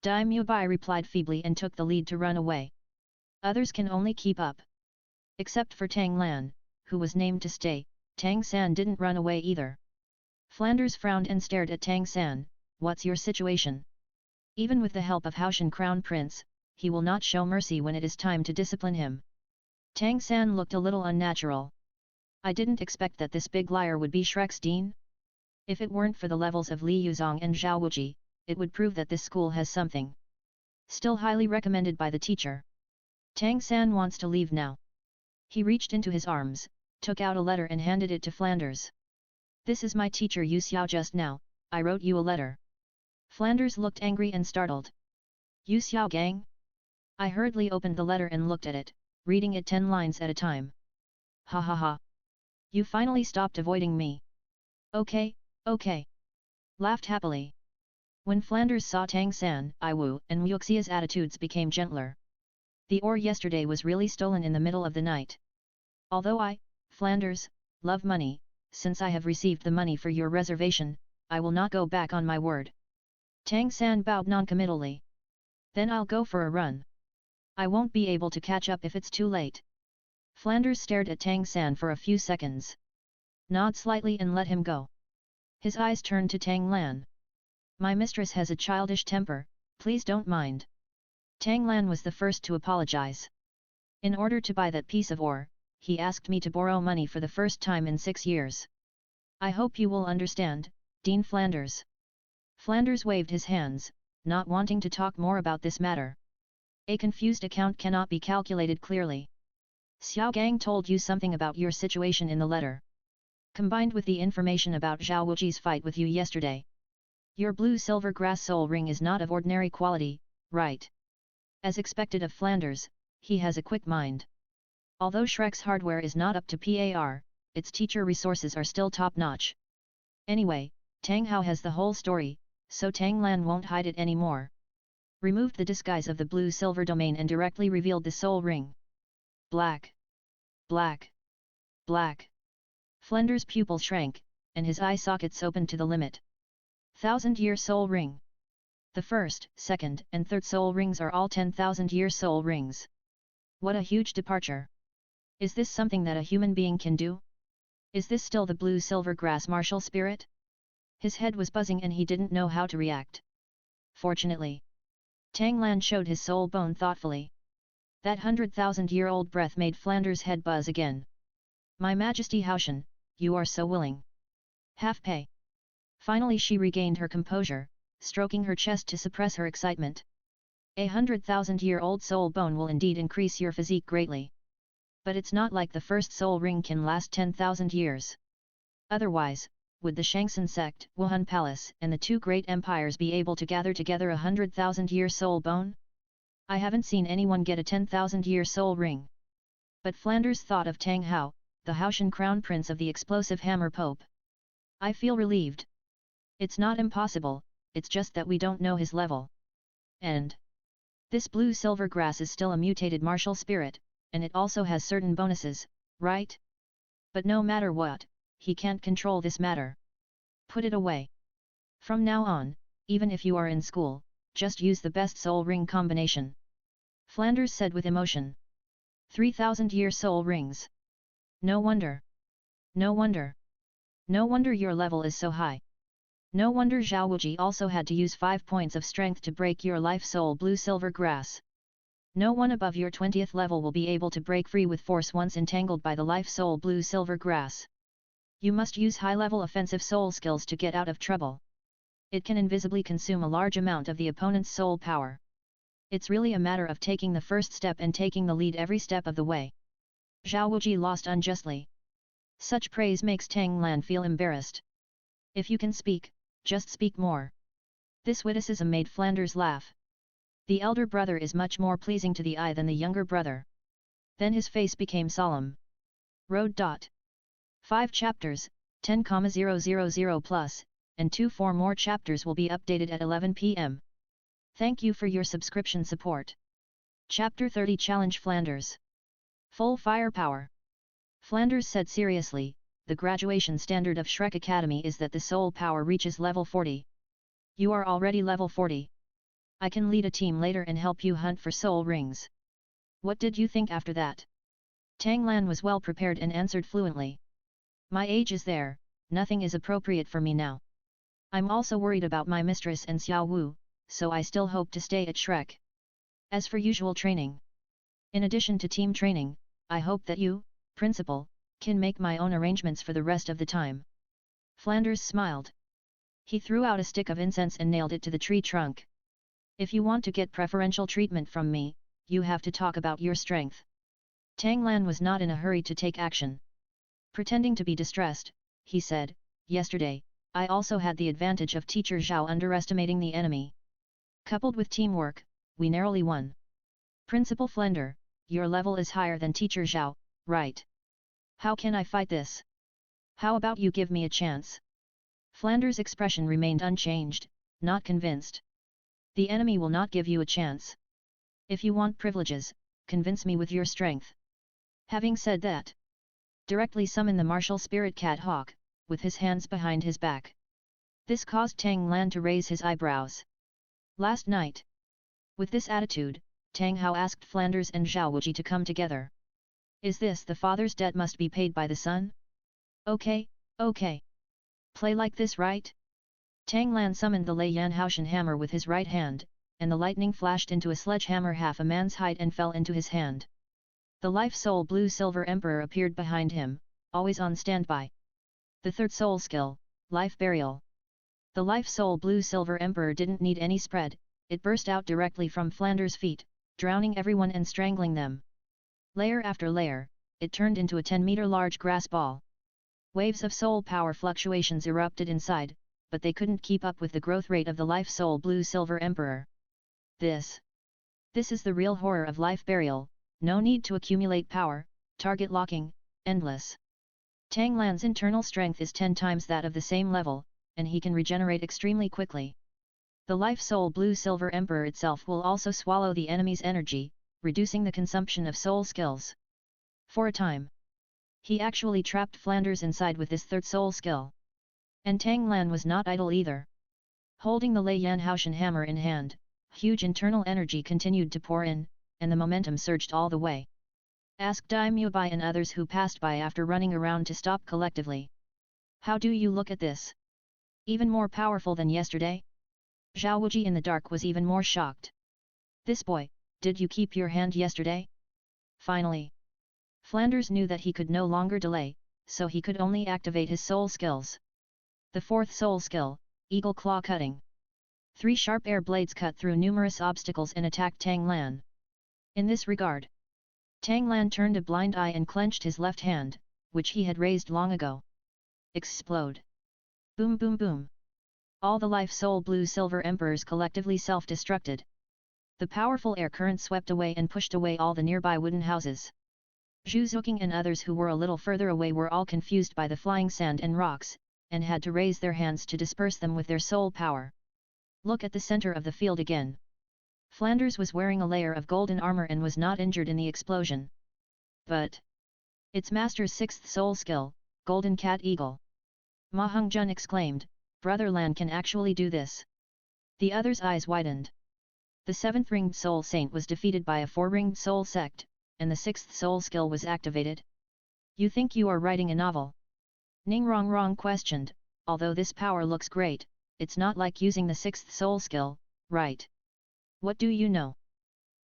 Dai Mubai replied feebly and took the lead to run away. Others can only keep up. Except for Tang Lan, who was named to stay, Tang San didn't run away either. Flanders frowned and stared at Tang San, what's your situation? Even with the help of Haoshan Crown Prince, he will not show mercy when it is time to discipline him. Tang San looked a little unnatural. I didn't expect that this big liar would be Shrek's dean. If it weren't for the levels of Li Yuzong and Zhao Wuji, it would prove that this school has something. Still highly recommended by the teacher. Tang San wants to leave now. He reached into his arms, took out a letter and handed it to Flanders. This is my teacher Yu Xiao just now, I wrote you a letter. Flanders looked angry and startled. Yu Xiao gang? I hurriedly opened the letter and looked at it, reading it 10 lines at a time. Ha ha ha. You finally stopped avoiding me. Okay, okay. Laughed happily. When Flanders saw Tang San, Iwu and Muxia's attitudes became gentler. The ore yesterday was really stolen in the middle of the night. Although I, Flanders, love money, since I have received the money for your reservation, I will not go back on my word. Tang San bowed noncommittally. Then I'll go for a run. I won't be able to catch up if it's too late. Flanders stared at Tang San for a few seconds. Nod slightly and let him go. His eyes turned to Tang Lan. My mistress has a childish temper, please don't mind. Tang Lan was the first to apologize. In order to buy that piece of ore, he asked me to borrow money for the first time in 6 years. I hope you will understand, Dean Flanders. Flanders waved his hands, not wanting to talk more about this matter. A confused account cannot be calculated clearly. Xiao Gang told you something about your situation in the letter. Combined with the information about Xiao Wuji's fight with you yesterday. Your blue-silver grass soul ring is not of ordinary quality, right? As expected of Flanders, he has a quick mind. Although Shrek's hardware is not up to par, its teacher resources are still top-notch. Anyway, Tang Hao has the whole story, so Tang Lan won't hide it anymore. Removed the disguise of the blue-silver domain and directly revealed the soul ring. Black. Black. Black. Flender's pupil shrank, and his eye sockets opened to the limit. 1000-year soul ring. The first, second, and third soul rings are all 10,000-year soul rings. What a huge departure! Is this something that a human being can do? Is this still the blue-silver grass martial spirit? His head was buzzing and he didn't know how to react. Fortunately, Tang Lan showed his soul bone thoughtfully. That 100,000-year-old breath made Flanders' head buzz again. My Majesty Haoshan, you are so willing. Half pay. Finally she regained her composure, stroking her chest to suppress her excitement. 100,000-year-old soul bone will indeed increase your physique greatly. But it's not like the first soul ring can last 10,000 years. Otherwise, would the Shangsan sect, Wuhan Palace, and the two great empires be able to gather together 100,000-year soul bone? I haven't seen anyone get a 10,000-year soul ring. But Flanders thought of Tang Hao, the Haoshan crown prince of the explosive hammer pope. I feel relieved. It's not impossible, it's just that we don't know his level. And this blue-silver grass is still a mutated martial spirit, and it also has certain bonuses, right? But no matter what, he can't control this matter. Put it away. From now on, even if you are in school, just use the best soul ring combination. Flanders said with emotion. 3,000-year soul rings. No wonder. No wonder. No wonder your level is so high. No wonder Xiao Wuji also had to use 5 points of strength to break your life soul blue-silver grass. No one above your 20th level will be able to break free with force once entangled by the life soul blue-silver grass. You must use high-level offensive soul skills to get out of trouble. It can invisibly consume a large amount of the opponent's soul power. It's really a matter of taking the first step and taking the lead every step of the way. Xiao Wuji lost unjustly. Such praise makes Tang Lan feel embarrassed. If you can speak, just speak more. This witticism made Flanders laugh. The elder brother is much more pleasing to the eye than the younger brother. Then his face became solemn. Road. 5 chapters, 10,000 plus, and 4 more chapters will be updated at 11 p.m. Thank you for your subscription support. Chapter 30 Challenge Flanders. Full firepower. Flanders said seriously, the graduation standard of Shrek Academy is that the soul power reaches level 40. You are already level 40. I can lead a team later and help you hunt for soul rings. What did you think after that? Tang Lan was well prepared and answered fluently. My age is there, nothing is appropriate for me now. I'm also worried about my mistress and Xiao Wu, so I still hope to stay at Shrek. As for usual training. In addition to team training, I hope that you, principal, can make my own arrangements for the rest of the time. Flanders smiled. He threw out a stick of incense and nailed it to the tree trunk. If you want to get preferential treatment from me, you have to talk about your strength. Tang Lan was not in a hurry to take action. Pretending to be distressed, he said, yesterday, I also had the advantage of teacher Zhao underestimating the enemy. Coupled with teamwork, we narrowly won. Principal Flender, your level is higher than teacher Zhao, right? How can I fight this? How about you give me a chance? Flanders' expression remained unchanged, not convinced. The enemy will not give you a chance. If you want privileges, convince me with your strength. Having said that, directly summon the martial spirit Cat Hawk, with his hands behind his back. This caused Tang Lan to raise his eyebrows. Last night. With this attitude, Tang Hao asked Flanders and Xiao Wuji to come together. Is this the father's debt must be paid by the son? Okay, okay. Play like this, right? Tang Lan summoned the Lei Yan Haoshan hammer with his right hand, and the lightning flashed into a sledgehammer half a man's height and fell into his hand. The Life Soul Blue Silver Emperor appeared behind him, always on standby. The third soul skill, Life Burial. The Life Soul Blue Silver Emperor didn't need any spread, it burst out directly from Flanders' feet, drowning everyone and strangling them. Layer after layer, it turned into a 10-meter large grass ball. Waves of soul power fluctuations erupted inside, but they couldn't keep up with the growth rate of the life soul blue silver emperor. This is the real horror of life burial, no need to accumulate power, target locking, endless. Tang Lan's internal strength is 10 times that of the same level, and he can regenerate extremely quickly. The life soul blue silver emperor itself will also swallow the enemy's energy, reducing the consumption of soul skills. For a time, he actually trapped Flanders inside with this third soul skill. And Tang Lan was not idle either. Holding the Lei Yanhaoshan hammer in hand, huge internal energy continued to pour in, and the momentum surged all the way. Asked Dai Mubai and others who passed by after running around to stop collectively. How do you look at this? Even more powerful than yesterday? Xiao Wu in the dark was even more shocked. This boy, did you keep your hand yesterday? Finally, Flanders knew that he could no longer delay, so he could only activate his soul skills. The fourth soul skill, Eagle Claw Cutting. 3 sharp air blades cut through numerous obstacles and attacked Tang Lan. In this regard, Tang Lan turned a blind eye and clenched his left hand, which he had raised long ago. Explode! Boom boom boom! All the life soul blue silver emperors collectively self-destructed. The powerful air current swept away and pushed away all the nearby wooden houses. Zhu Zhuqing and others who were a little further away were all confused by the flying sand and rocks, and had to raise their hands to disperse them with their soul power. Look at the center of the field again. Flanders was wearing a layer of golden armor and was not injured in the explosion. But its master's 6th soul skill, Golden Cat Eagle. Ma Hongjun exclaimed, Brother Lan can actually do this. The others' eyes widened. The 7th ringed soul saint was defeated by a 4-ringed soul sect, and the 6th soul skill was activated. You think you are writing a novel? Ning Rongrong questioned, although this power looks great, it's not like using the 6th soul skill, right? What do you know?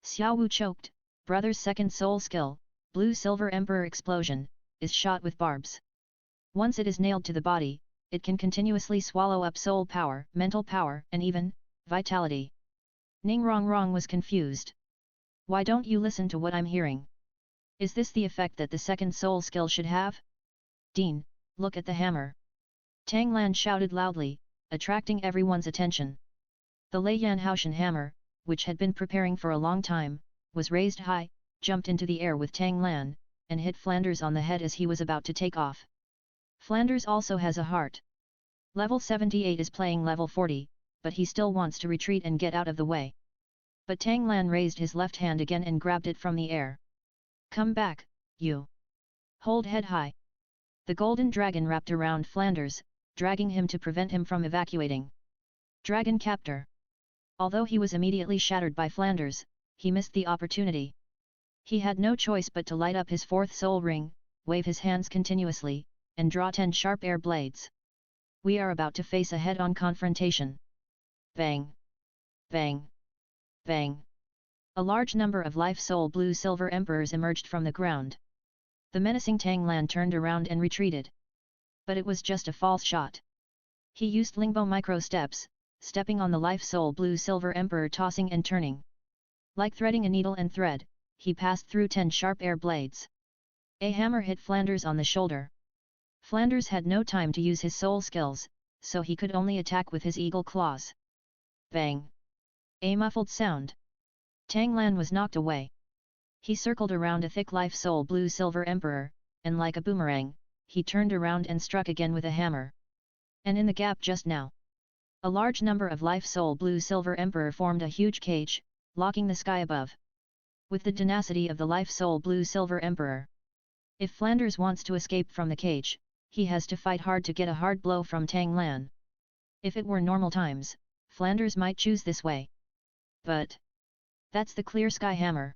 Xiao Wu choked, brother's 2nd soul skill, Blue Silver Emperor Explosion, is shot with barbs. Once it is nailed to the body, it can continuously swallow up soul power, mental power, and even vitality. Ning Rongrong was confused. Why don't you listen to what I'm hearing? Is this the effect that the 2nd soul skill should have? Dean, look at the hammer. Tang Lan shouted loudly, attracting everyone's attention. The Lei Yanhaoshan hammer, which had been preparing for a long time, was raised high, jumped into the air with Tang Lan, and hit Flanders on the head as he was about to take off. Flanders also has a heart. Level 78 is playing level 40, but he still wants to retreat and get out of the way. But Tang Lan raised his left hand again and grabbed it from the air. Come back, you! Hold head high! The golden dragon wrapped around Flanders, dragging him to prevent him from evacuating. Dragon Captor! Although he was immediately shattered by Flanders, he missed the opportunity. He had no choice but to light up his 4th soul ring, wave his hands continuously, and draw 10 sharp air blades. We are about to face a head-on confrontation. Bang! Bang! Bang! A large number of life soul blue silver emperors emerged from the ground. The menacing Tang Lan turned around and retreated. But it was just a false shot. He used Lingbo micro steps, stepping on the life soul blue silver emperor, tossing and turning. Like threading a needle and thread, he passed through 10 sharp air blades. A hammer hit Flanders on the shoulder. Flanders had no time to use his soul skills, so he could only attack with his eagle claws. Bang! A muffled sound. Tang Lan was knocked away. He circled around a thick life soul blue silver emperor, and like a boomerang, he turned around and struck again with a hammer. And in the gap just now, a large number of life soul blue silver emperor formed a huge cage, blocking the sky above. With the tenacity of the life soul blue silver emperor, if Flanders wants to escape from the cage, he has to fight hard to get a hard blow from Tang Lan. If it were normal times, Flanders might choose this way. But that's the Clear Sky Hammer.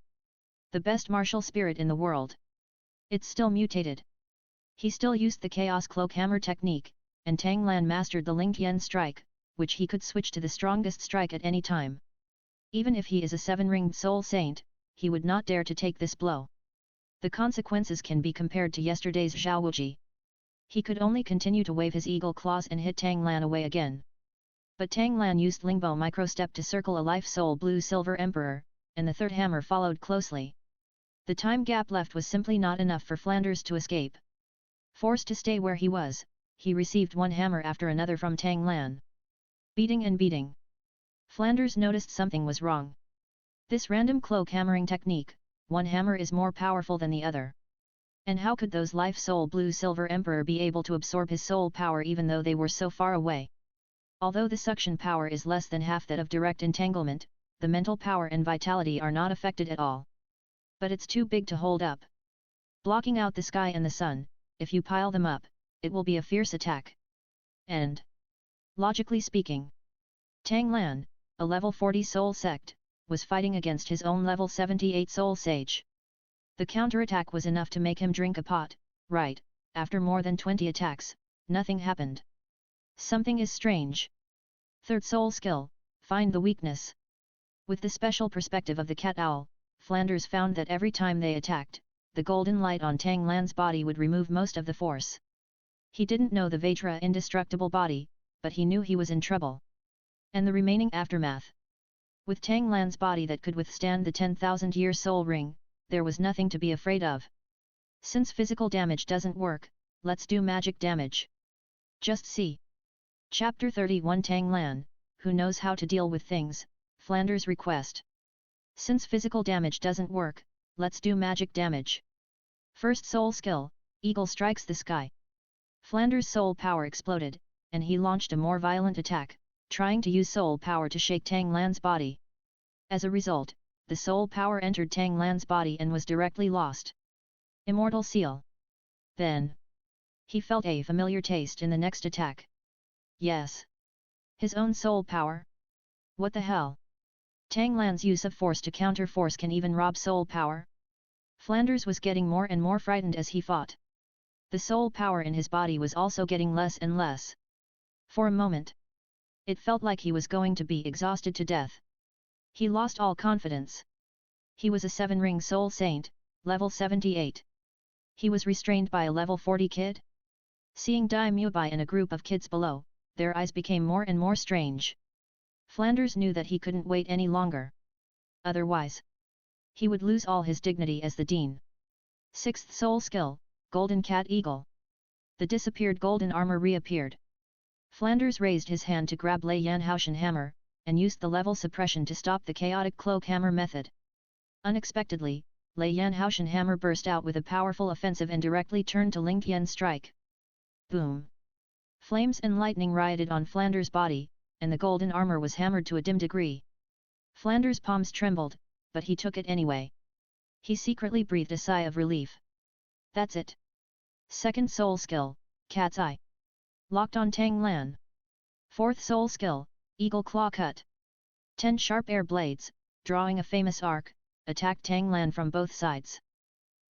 The best martial spirit in the world. It's still mutated. He still used the Chaos Cloak Hammer technique, and Tang Lan mastered the Ling Tian strike, which he could switch to the strongest strike at any time. Even if he is a 7-ringed soul saint, he would not dare to take this blow. The consequences can be compared to yesterday's Xiao Wu. He could only continue to wave his eagle claws and hit Tang Lan away again. But Tang Lan used Lingbo microstep to circle a life soul blue silver emperor, and the third hammer followed closely. The time gap left was simply not enough for Flanders to escape. Forced to stay where he was, he received one hammer after another from Tang Lan. Beating and beating. Flanders noticed something was wrong. This random cloak hammering technique, one hammer is more powerful than the other. And how could those Life Soul Blue Silver Emperor be able to absorb his soul power even though they were so far away? Although the suction power is less than half that of direct entanglement, the mental power and vitality are not affected at all. But it's too big to hold up. Blocking out the sky and the sun, if you pile them up, it will be a fierce attack. And, logically speaking, Tang Lan, a level 40 soul sect, was fighting against his own level 78 soul sage. The counterattack was enough to make him drink a pot, right? After more than 20 attacks, nothing happened. Something is strange. Third soul skill, find the weakness. With the special perspective of the cat owl, Flanders found that every time they attacked, the golden light on Tang Lan's body would remove most of the force. He didn't know the Vatra indestructible body, but he knew he was in trouble. And the remaining aftermath. With Tang Lan's body that could withstand the 10,000-year soul ring, there was nothing to be afraid of. Since physical damage doesn't work, let's do magic damage. Just see. Chapter 31 Tang Lan, who knows how to deal with things, Flanders' request. Since physical damage doesn't work, let's do magic damage. First soul skill, Eagle strikes the sky. Flanders' soul power exploded, and he launched a more violent attack, trying to use soul power to shake Tang Lan's body. As a result, the soul power entered Tang Lan's body and was directly lost. Immortal seal. Then, he felt a familiar taste in the next attack. Yes. His own soul power? What the hell? Tang Lan's use of force to counter force can even rob soul power? Flanders was getting more and more frightened as he fought. The soul power in his body was also getting less and less. For a moment, it felt like he was going to be exhausted to death. He lost all confidence. He was a 7-ring soul saint, level 78. He was restrained by a level 40 kid? Seeing Dai Mubai and a group of kids below, their eyes became more and more strange. Flanders knew that he couldn't wait any longer. Otherwise, he would lose all his dignity as the dean. Sixth soul skill, Golden Cat Eagle. The disappeared golden armor reappeared. Flanders raised his hand to grab Lei Yanhaoshan hammer, and used the level suppression to stop the chaotic cloak hammer method. Unexpectedly, Lei Yanhaoshan hammer burst out with a powerful offensive and directly turned to Ling Qian's strike. Boom! Flames and lightning rioted on Flanders' body, and the golden armor was hammered to a dim degree. Flanders' palms trembled, but he took it anyway. He secretly breathed a sigh of relief. That's it. Second soul skill, Cat's Eye. Locked on Tang Lan. Fourth soul skill, Eagle Claw Cut. 10 sharp air blades, drawing a famous arc, attacked Tang Lan from both sides.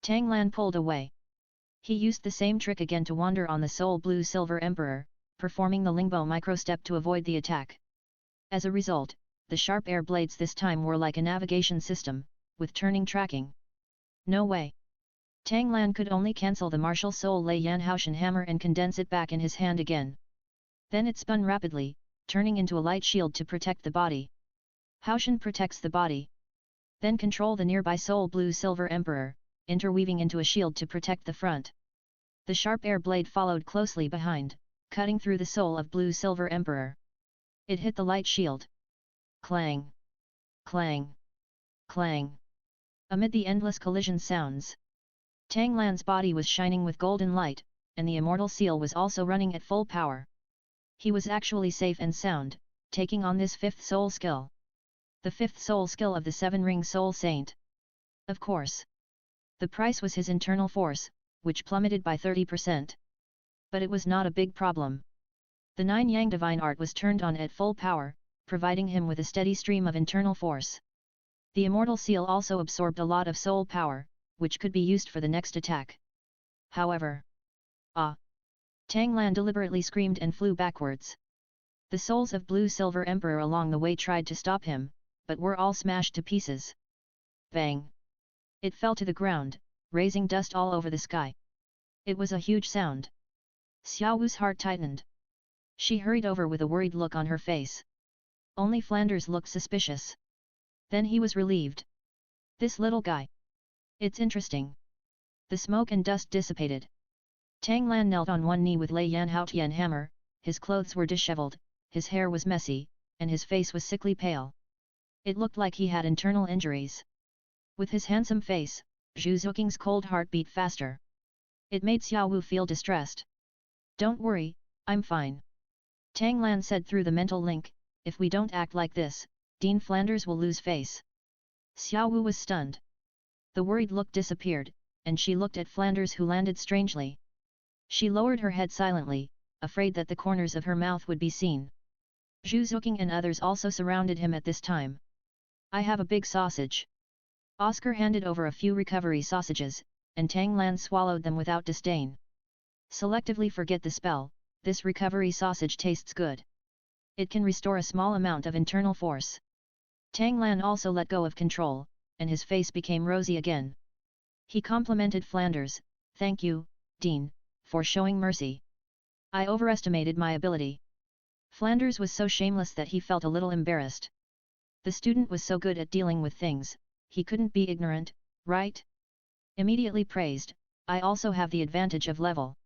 Tang Lan pulled away. He used the same trick again to wander on the Soul Blue Silver Emperor, performing the Lingbo microstep to avoid the attack. As a result, the sharp air blades this time were like a navigation system, with turning tracking. No way. Tang Lan could only cancel the martial soul Lei Yanhaoshan hammer and condense it back in his hand again. Then it spun rapidly, turning into a light shield to protect the body. Haoshan protects the body. Then control the nearby Soul Blue Silver Emperor, interweaving into a shield to protect the front. The sharp air blade followed closely behind, cutting through the soul of Blue Silver Emperor. It hit the light shield. Clang! Clang! Clang! Amid the endless collision sounds, Tang Lan's body was shining with golden light, and the immortal seal was also running at full power. He was actually safe and sound, taking on this fifth soul skill. The fifth soul skill of the 7-ring soul saint. Of course. The price was his internal force, which plummeted by 30%. But it was not a big problem. The 9 Yang divine art was turned on at full power, providing him with a steady stream of internal force. The immortal seal also absorbed a lot of soul power, which could be used for the next attack. However, Tang Lan deliberately screamed and flew backwards. The souls of Blue Silver Emperor along the way tried to stop him, but were all smashed to pieces. Bang! It fell to the ground, raising dust all over the sky. It was a huge sound. Xiao Wu's heart tightened. She hurried over with a worried look on her face. Only Flanders looked suspicious. Then he was relieved. This little guy. It's interesting. The smoke and dust dissipated. Tang Lan knelt on one knee with Lei Yan Haotian hammer, his clothes were disheveled, his hair was messy, and his face was sickly pale. It looked like he had internal injuries. With his handsome face, Zhu Zhuqing's cold heart beat faster. It made Xiao Wu feel distressed. Don't worry, I'm fine. Tang Lan said through the mental link, if we don't act like this, Dean Flanders will lose face. Xiao Wu was stunned. The worried look disappeared, and she looked at Flanders, who landed strangely. She lowered her head silently, afraid that the corners of her mouth would be seen. Zhu Zhuqing and others also surrounded him at this time. I have a big sausage. Oscar handed over a few recovery sausages, and Tang Lan swallowed them without disdain. Selectively forget the spell, this recovery sausage tastes good. It can restore a small amount of internal force. Tang Lan also let go of control, and his face became rosy again. He complimented Flanders, thank you, Dean, for showing mercy. I overestimated my ability. Flanders was so shameless that he felt a little embarrassed. The student was so good at dealing with things, he couldn't be ignorant, right? Immediately praised, I also have the advantage of level.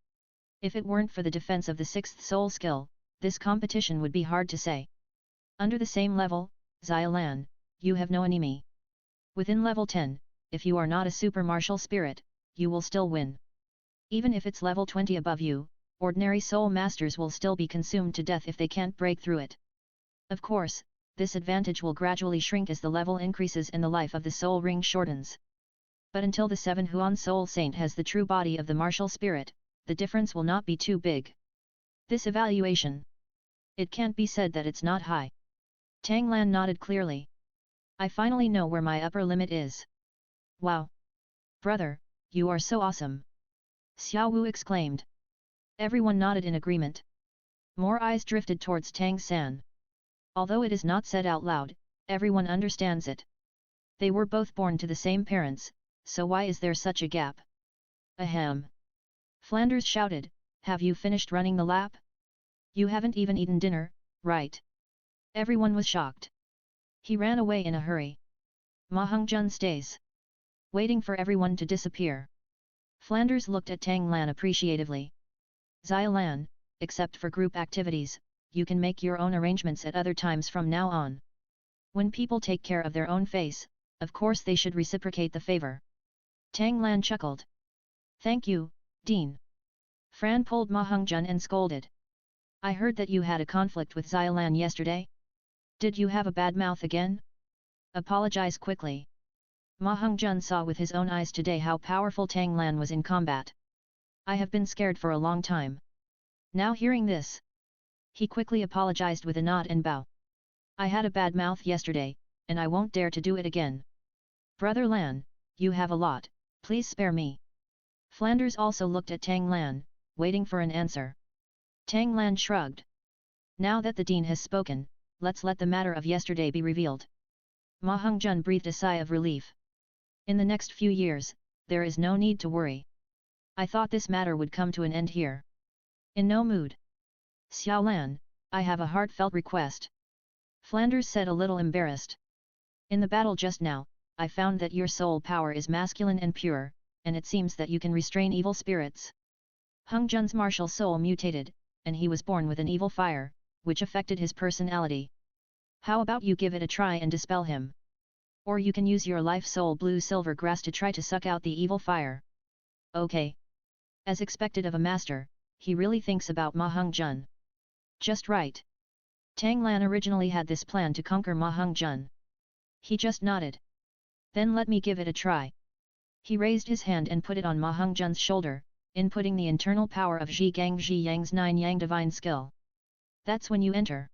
If it weren't for the defense of the 6th soul skill, this competition would be hard to say. Under the same level, Xiaolan, you have no enemy. Within level 10, if you are not a super martial spirit, you will still win. Even if it's level 20 above you, ordinary soul masters will still be consumed to death if they can't break through it. Of course, this advantage will gradually shrink as the level increases and the life of the soul ring shortens. But until the 7 Huan Soul Saint has the true body of the martial spirit, the difference will not be too big. This evaluation. It can't be said that it's not high. Tang Lan nodded clearly. I finally know where my upper limit is. Wow! Brother, you are so awesome! Xiao Wu exclaimed. Everyone nodded in agreement. More eyes drifted towards Tang San. Although it is not said out loud, everyone understands it. They were both born to the same parents, so why is there such a gap? Ahem! Flanders shouted, have you finished running the lap? You haven't even eaten dinner, right? Everyone was shocked. He ran away in a hurry. Ma Hongjun stays. Waiting for everyone to disappear. Flanders looked at Tang Lan appreciatively. Xiaolan, except for group activities, you can make your own arrangements at other times from now on. When people take care of their own face, of course they should reciprocate the favor. Tang Lan chuckled. Thank you, Dean. Fran pulled Ma Hongjun and scolded. I heard that you had a conflict with Xiaolan yesterday? Did you have a bad mouth again? Apologize quickly. Ma Hongjun saw with his own eyes today how powerful Tang Lan was in combat. I have been scared for a long time. Now hearing this, he quickly apologized with a nod and bow. I had a bad mouth yesterday, and I won't dare to do it again. Brother Lan, you have a lot, please spare me. Flanders also looked at Tang Lan, waiting for an answer. Tang Lan shrugged. Now that the dean has spoken, let's let the matter of yesterday be revealed. Ma Hongjun breathed a sigh of relief. In the next few years, there is no need to worry. I thought this matter would come to an end here. In no mood. Xiaolan, I have a heartfelt request. Flanders said a little embarrassed. In the battle just now, I found that your soul power is masculine and pure, and it seems that you can restrain evil spirits. Hongjun's martial soul mutated, and he was born with an evil fire, which affected his personality. How about you give it a try and dispel him? Or you can use your life soul blue silver grass to try to suck out the evil fire. Okay. As expected of a master, he really thinks about Ma Hongjun. Just right. Tang Lan originally had this plan to conquer Ma Hongjun. He just nodded. Then let me give it a try. He raised his hand and put it on Ma Hongjun's shoulder, inputting the internal power of Zhi Gang Zhi Yang's 9 Yang divine skill. That's when you enter.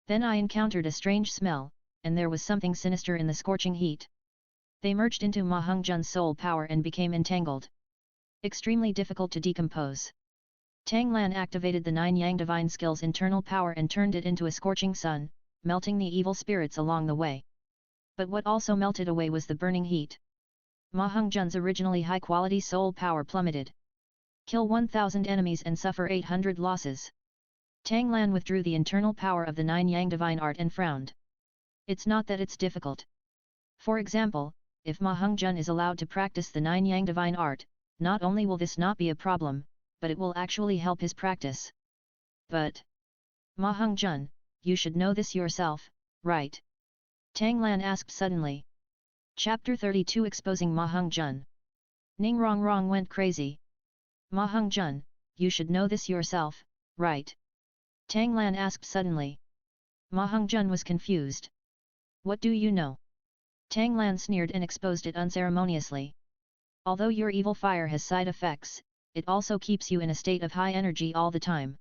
Then I encountered a strange smell, and there was something sinister in the scorching heat. They merged into Ma Hongjun's soul power and became entangled. Extremely difficult to decompose. Tang Lan activated the 9 Yang divine skill's internal power and turned it into a scorching sun, melting the evil spirits along the way. But what also melted away was the burning heat. Ma Hongjun's originally high-quality soul power plummeted. Kill 1,000 enemies and suffer 800 losses. Tang Lan withdrew the internal power of the 9 Yang divine art and frowned. It's not that it's difficult. For example, if Ma Hongzhen is allowed to practice the 9 Yang divine art, not only will this not be a problem, but it will actually help his practice. But Ma Hongzhen, you should know this yourself, right? Tang Lan asked suddenly. Chapter 32 Exposing Ma Hongzhen. Ning Rongrong went crazy. Ma Hongzhen, you should know this yourself, right? Tang Lan asked suddenly. Ma Hongzhen was confused. What do you know? Tang Lan sneered and exposed it unceremoniously. Although your evil fire has side effects, it also keeps you in a state of high energy all the time.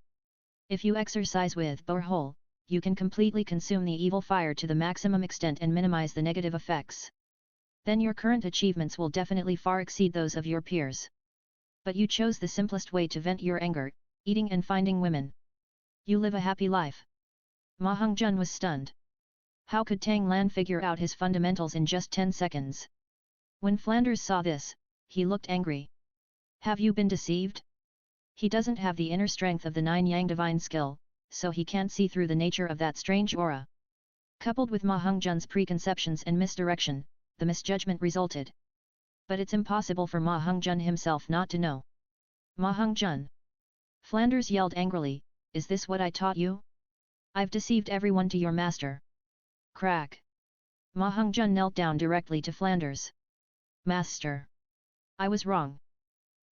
If you exercise with borehole, you can completely consume the evil fire to the maximum extent and minimize the negative effects. Then your current achievements will definitely far exceed those of your peers. But you chose the simplest way to vent your anger, eating and finding women. You live a happy life. Ma Hongzhen was stunned. How could Tang Lan figure out his fundamentals in just 10 seconds? When Flanders saw this, he looked angry. Have you been deceived? He doesn't have the inner strength of the 9 Yang divine skill, so he can't see through the nature of that strange aura. Coupled with Ma Hongzhen's preconceptions and misdirection, the misjudgment resulted. But it's impossible for Ma Hongzhen himself not to know. Ma Hongzhen! Flanders yelled angrily, is this what I taught you? I've deceived everyone to your master. Crack! Ma Hongzhen knelt down directly to Flanders. Master! I was wrong.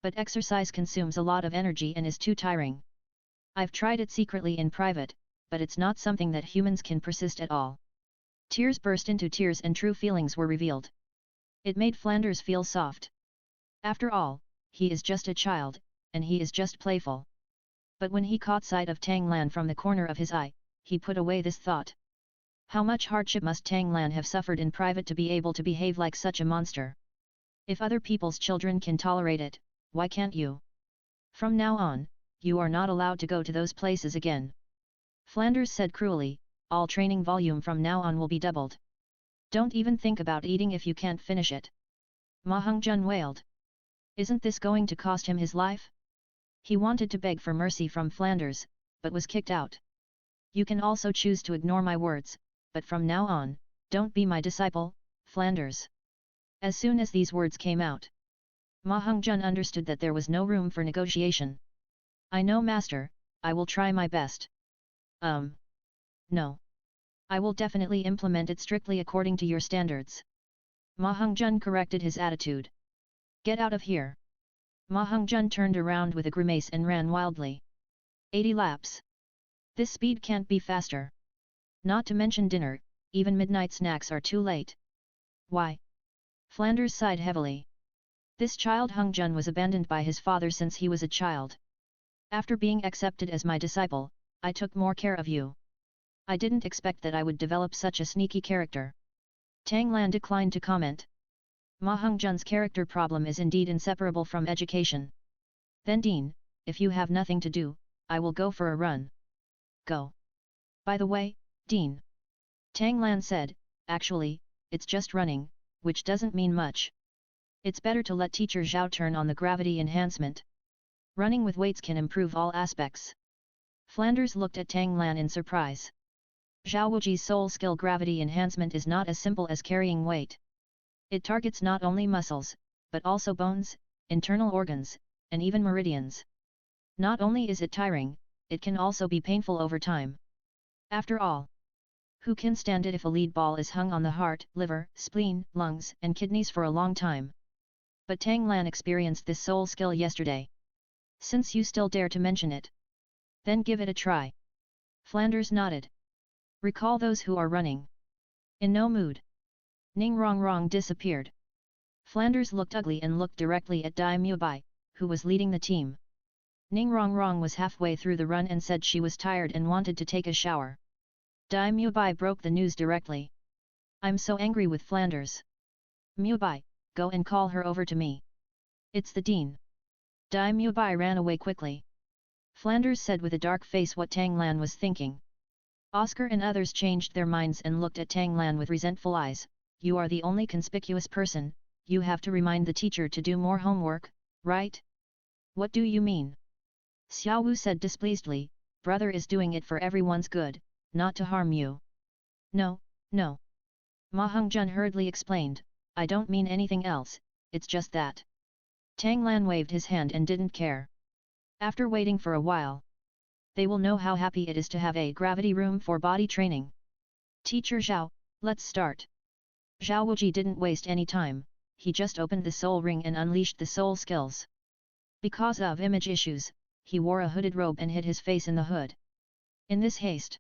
But exercise consumes a lot of energy and is too tiring. I've tried it secretly in private, but it's not something that humans can persist at all. Tears burst into tears and true feelings were revealed. It made Flanders feel soft. After all, he is just a child, and he is just playful. But when he caught sight of Tang Lan from the corner of his eye, he put away this thought. How much hardship must Tang Lan have suffered in private to be able to behave like such a monster? If other people's children can tolerate it, why can't you? From now on, you are not allowed to go to those places again. Flanders said cruelly, all training volume from now on will be doubled. Don't even think about eating if you can't finish it. Ma Hongzhen wailed. Isn't this going to cost him his life? He wanted to beg for mercy from Flanders, but was kicked out. You can also choose to ignore my words, but from now on, don't be my disciple, Flanders. As soon as these words came out, Ma Hongzhen understood that there was no room for negotiation. I know, master, I will try my best. No. I will definitely implement it strictly according to your standards. Ma Hongzhen corrected his attitude. Get out of here. Ma Hongzhen turned around with a grimace and ran wildly. 80 laps. This speed can't be faster. Not to mention dinner, even midnight snacks are too late. Why? Flanders sighed heavily. This child Hongzhen was abandoned by his father since he was a child. After being accepted as my disciple, I took more care of you. I didn't expect that I would develop such a sneaky character. Tang Lan declined to comment. Ma Hongzhen's character problem is indeed inseparable from education. Then Dean, if you have nothing to do, I will go for a run. Go. By the way, Dean. Tang Lan said, actually, it's just running, which doesn't mean much. It's better to let teacher Xiao turn on the gravity enhancement. Running with weights can improve all aspects. Flanders looked at Tang Lan in surprise. Xiao Wuji's soul skill gravity enhancement is not as simple as carrying weight. It targets not only muscles, but also bones, internal organs, and even meridians. Not only is it tiring, it can also be painful over time. After all, who can stand it if a lead ball is hung on the heart, liver, spleen, lungs, and kidneys for a long time? But Tang Lan experienced this soul skill yesterday. Since you still dare to mention it, then give it a try. Flanders nodded. Recall those who are running. In no mood. Ning Rongrong disappeared. Flanders looked ugly and looked directly at Dai Mubai, who was leading the team. Ning Rongrong was halfway through the run and said she was tired and wanted to take a shower. Dai Mubai broke the news directly. I'm so angry with Flanders. Mubai, go and call her over to me. It's the Dean. Dai Mubai ran away quickly. Flanders said with a dark face what Tang Lan was thinking. Oscar and others changed their minds and looked at Tang Lan with resentful eyes. You are the only conspicuous person, you have to remind the teacher to do more homework, right? What do you mean? Xiao Wu said displeasedly, brother is doing it for everyone's good, not to harm you. No, no. Ma Hongzhen hurriedly explained, I don't mean anything else, it's just that. Tang Lan waved his hand and didn't care. After waiting for a while, they will know how happy it is to have a gravity room for body training. Teacher Xiao, let's start. Xiao Wu didn't waste any time, he just opened the soul ring and unleashed the soul skills. Because of image issues, he wore a hooded robe and hid his face in the hood. In this haste,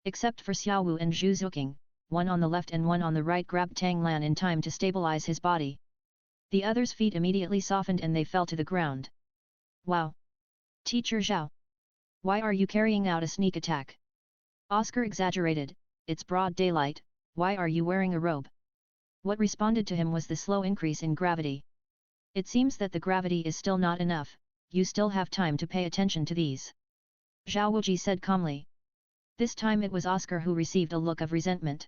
except for Xiao Wu and Zhu Zhuqing, one on the left and one on the right grabbed Tang Lan in time to stabilize his body. The others' feet immediately softened and they fell to the ground. Wow! Teacher Xiao! Why are you carrying out a sneak attack? Oscar exaggerated, it's broad daylight, why are you wearing a robe? What responded to him was the slow increase in gravity. It seems that the gravity is still not enough, you still have time to pay attention to these. Xiao Wu said calmly. This time it was Oscar who received a look of resentment.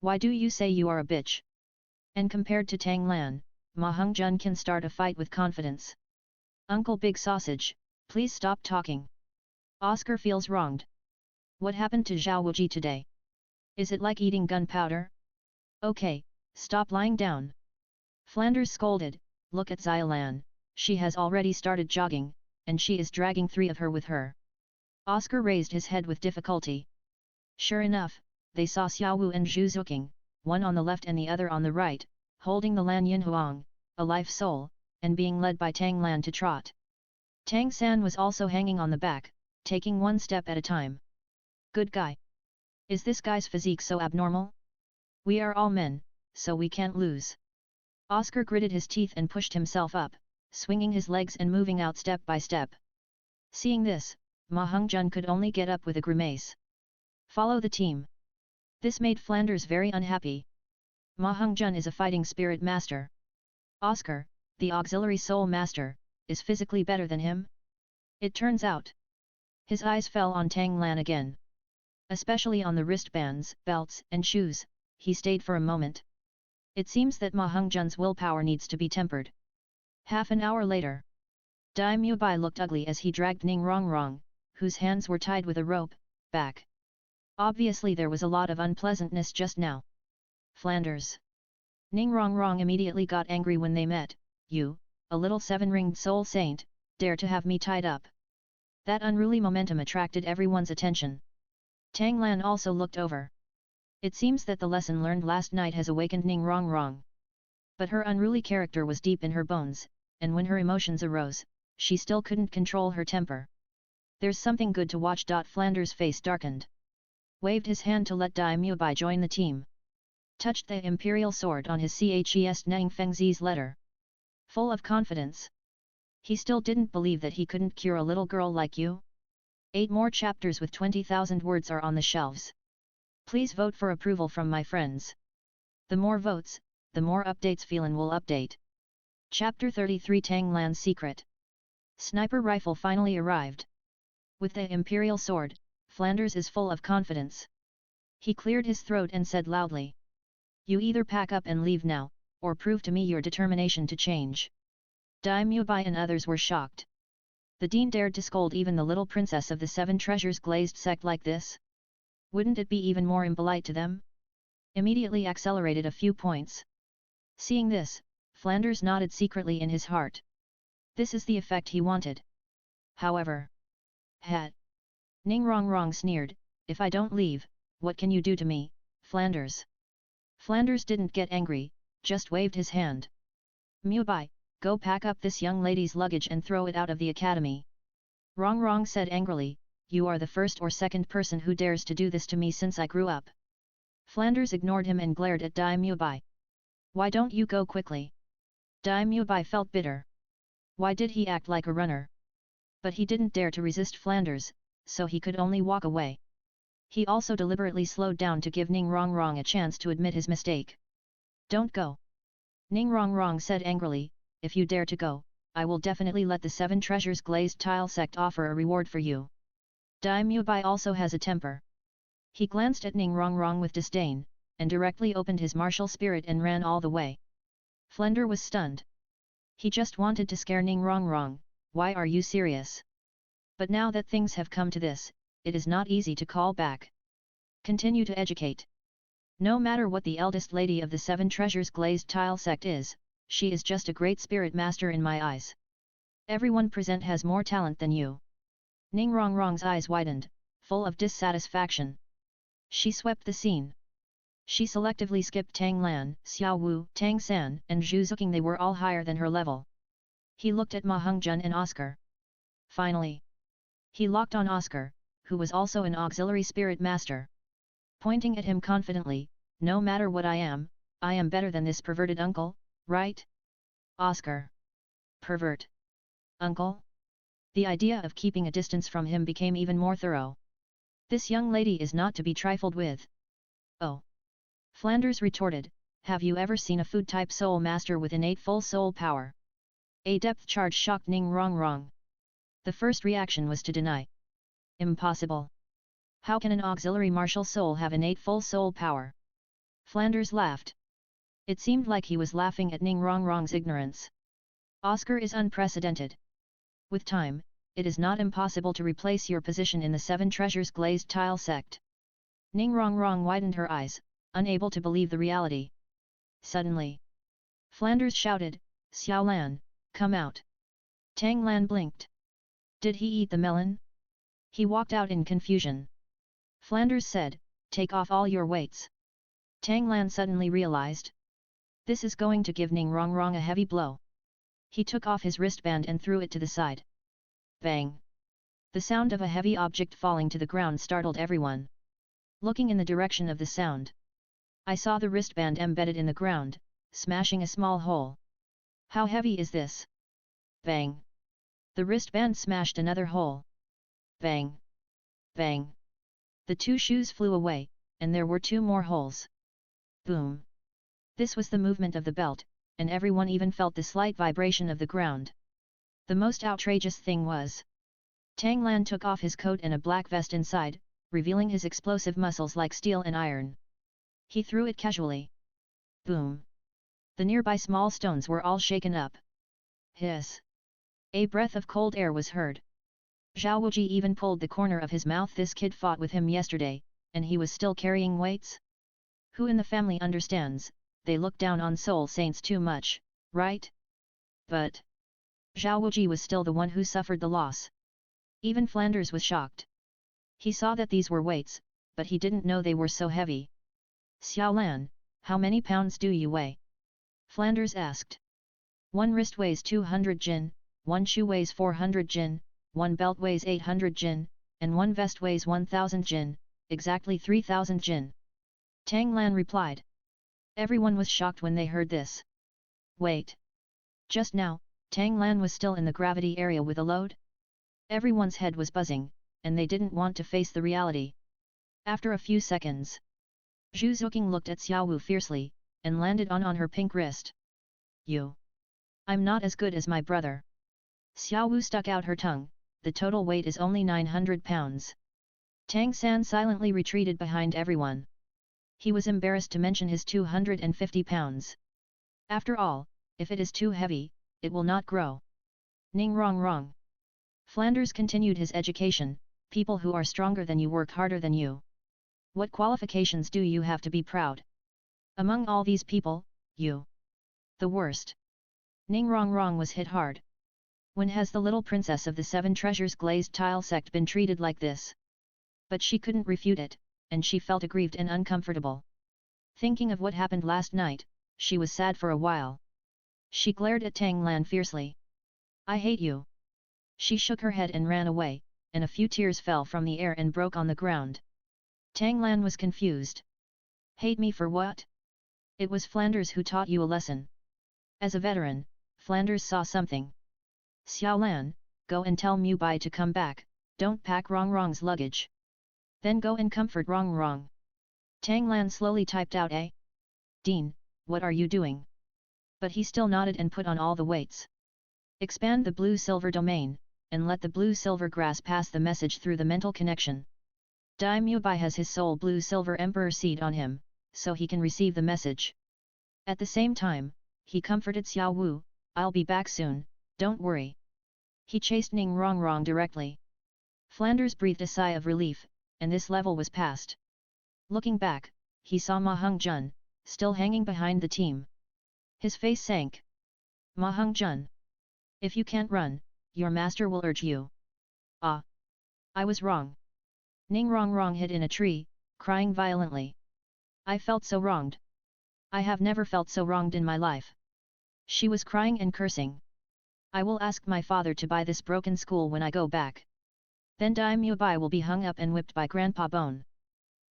Why do you say you are a bitch? And compared to Tang Lan, Ma Hongjun can start a fight with confidence. Uncle Big Sausage, please stop talking. Oscar feels wronged. What happened to Xiao Wu today? Is it like eating gunpowder? Okay, stop lying down. Flanders scolded, look at Xiaolan, she has already started jogging, and she is dragging 3 of her with her. Oscar raised his head with difficulty. Sure enough, they saw Xiao Wu and Zhu Zhuqing, one on the left and the other on the right, holding the Lan Yin Huang, a life soul, and being led by Tang Lan to trot. Tang San was also hanging on the back, taking one step at a time. Good guy. Is this guy's physique so abnormal? We are all men, so we can't lose. Oscar gritted his teeth and pushed himself up, swinging his legs and moving out step by step. Seeing this, Ma Hongjun could only get up with a grimace. Follow the team. This made Flanders very unhappy. Ma Hongjun is a fighting spirit master. Oscar, the auxiliary soul master, is physically better than him? It turns out. His eyes fell on Tang Lan again. Especially on the wristbands, belts, and shoes, he stayed for a moment. It seems that Ma Hongjun's willpower needs to be tempered. Half an hour later, Dai Mubai looked ugly as he dragged Ning Rongrong, whose hands were tied with a rope, back. Obviously there was a lot of unpleasantness just now. Flanders. Ning Rongrong immediately got angry when they met. You, a little 7-ringed soul saint, dare to have me tied up. That unruly momentum attracted everyone's attention. Tang Lan also looked over. It seems that the lesson learned last night has awakened Ning Rongrong. But her unruly character was deep in her bones, and when her emotions arose, she still couldn't control her temper. There's something good to watch. Flanders' face darkened. Waved his hand to let Dai Mubai join the team. Touched the imperial sword on his chest Nang Fengzi's letter. Full of confidence. He still didn't believe that he couldn't cure a little girl like you. 8 more chapters with 20,000 words are on the shelves. Please vote for approval from my friends. The more votes, the more updates Phelan will update. Chapter 33 Tang Lan's Secret. Sniper rifle finally arrived. With the imperial sword, Flanders is full of confidence. He cleared his throat and said loudly. You either pack up and leave now, or prove to me your determination to change. Dai Mubai and others were shocked. The dean dared to scold even the little princess of the 7 treasures glazed sect like this? Wouldn't it be even more impolite to them? Immediately accelerated a few points. Seeing this, Flanders nodded secretly in his heart. This is the effect he wanted. However, Ning Rongrong sneered, if I don't leave, what can you do to me, Flanders? Flanders didn't get angry, just waved his hand. Mubai, go pack up this young lady's luggage and throw it out of the academy. Rongrong said angrily, you are the first or second person who dares to do this to me since I grew up. Flanders ignored him and glared at Dai Mubai. Why don't you go quickly? Dai Mubai felt bitter. Why did he act like a runner? But he didn't dare to resist Flanders, so he could only walk away. He also deliberately slowed down to give Ning Rongrong a chance to admit his mistake. Don't go. Ning Rongrong said angrily, if you dare to go, I will definitely let the 7 treasures glazed tile sect offer a reward for you. Dai Mubai also has a temper. He glanced at Ning Rongrong with disdain, and directly opened his martial spirit and ran all the way. Flender was stunned. He just wanted to scare Ning Rongrong, why are you serious? But now that things have come to this, it is not easy to call back. Continue to educate. No matter what the eldest lady of the 7 treasures glazed tile sect is, she is just a great spirit master in my eyes. Everyone present has more talent than you. Ning Rongrong's eyes widened, full of dissatisfaction. She swept the scene. She selectively skipped Tang Lan, Xiao Wu, Tang San, and Zhu Zhuqing. They were all higher than her level. He looked at Ma Hongjun and Oscar. Finally, he locked on Oscar, who was also an auxiliary spirit master. Pointing at him confidently, no matter what I am better than this perverted uncle, right? Oscar. Pervert. Uncle? The idea of keeping a distance from him became even more thorough. This young lady is not to be trifled with. Oh. Flanders retorted, have you ever seen a food-type soul master with innate full soul power? A depth charge shocked Ning Rongrong. The first reaction was to deny. Impossible. How can an auxiliary martial soul have innate full soul power? Flanders laughed. It seemed like he was laughing at Ning Rongrong's ignorance. Oscar is unprecedented. With time, it is not impossible to replace your position in the 7 treasures glazed tile sect. Ning Rongrong widened her eyes, unable to believe the reality. Suddenly, Flanders shouted, Xiao Lan, come out. Tang Lan blinked. Did he eat the melon? He walked out in confusion. Flanders said, take off all your weights. Tang Lan suddenly realized. This is going to give Ning Rongrong a heavy blow. He took off his wristband and threw it to the side. Bang! The sound of a heavy object falling to the ground startled everyone. Looking in the direction of the sound, I saw the wristband embedded in the ground, smashing a small hole. How heavy is this? Bang! The wristband smashed another hole. Bang! Bang! The 2 shoes flew away, and there were 2 more holes. Boom! This was the movement of the belt, and everyone even felt the slight vibration of the ground. The most outrageous thing was, Tang Lan took off his coat and a black vest inside, revealing his explosive muscles like steel and iron. He threw it casually. Boom! The nearby small stones were all shaken up. Hiss! A breath of cold air was heard. Xiao Wu even pulled the corner of his mouth. This kid fought with him yesterday, and he was still carrying weights? Who in the family understands? They look down on soul saints too much, right? But Xiao Wu was still the one who suffered the loss. Even Flanders was shocked. He saw that these were weights, but he didn't know they were so heavy. Xiao Lan, how many pounds do you weigh? Flanders asked. 1 wrist weighs 200 jin, 1 shoe weighs 400 jin, 1 belt weighs 800 jin, and 1 vest weighs 1000 jin, exactly 3000 jin. Tang Lan replied. Everyone was shocked when they heard this. Wait. Just now, Tang Lan was still in the gravity area with a load? Everyone's head was buzzing, and they didn't want to face the reality. After a few seconds, Zhu Zhuqing looked at Xiao Wu fiercely, and landed on her pink wrist. You! I'm not as good as my brother. Xiao Wu stuck out her tongue, the total weight is only 900 pounds. Tang San silently retreated behind everyone. He was embarrassed to mention his 250 pounds. After all, if it is too heavy, it will not grow. Ning Rongrong. Flanders continued his education, people who are stronger than you work harder than you. What qualifications do you have to be proud? Among all these people, you. The worst. Ning Rongrong was hit hard. When has the little princess of the 7 treasures glazed tile sect been treated like this? But she couldn't refute it, and she felt aggrieved and uncomfortable. Thinking of what happened last night, she was sad for a while. She glared at Tang Lan fiercely. I hate you. She shook her head and ran away, and a few tears fell from the air and broke on the ground. Tang Lan was confused. Hate me for what? It was Flanders who taught you a lesson. As a veteran, Flanders saw something. Xiao Lan, go and tell Mubai to come back, don't pack Rongrong's luggage. Then go and comfort Rongrong. Tang Lan slowly typed out a. Dean, what are you doing? But he still nodded and put on all the weights. Expand the blue-silver domain, and let the blue-silver grass pass the message through the mental connection. Dai Mubai has his soul blue-silver emperor seed on him, so he can receive the message. At the same time, he comforted Xiao Wu, I'll be back soon, don't worry. He chased Ning Rongrong directly. Flanders breathed a sigh of relief, and this level was passed. Looking back, he saw Ma Heng-jun, still hanging behind the team. His face sank. Ma Heng-jun. If you can't run, your master will urge you. Ah! I was wrong. Ning Rongrong hid in a tree, crying violently. I felt so wronged. I have never felt so wronged in my life. She was crying and cursing. I will ask my father to buy this broken school when I go back. Then Dai Mubai will be hung up and whipped by Grandpa Bone.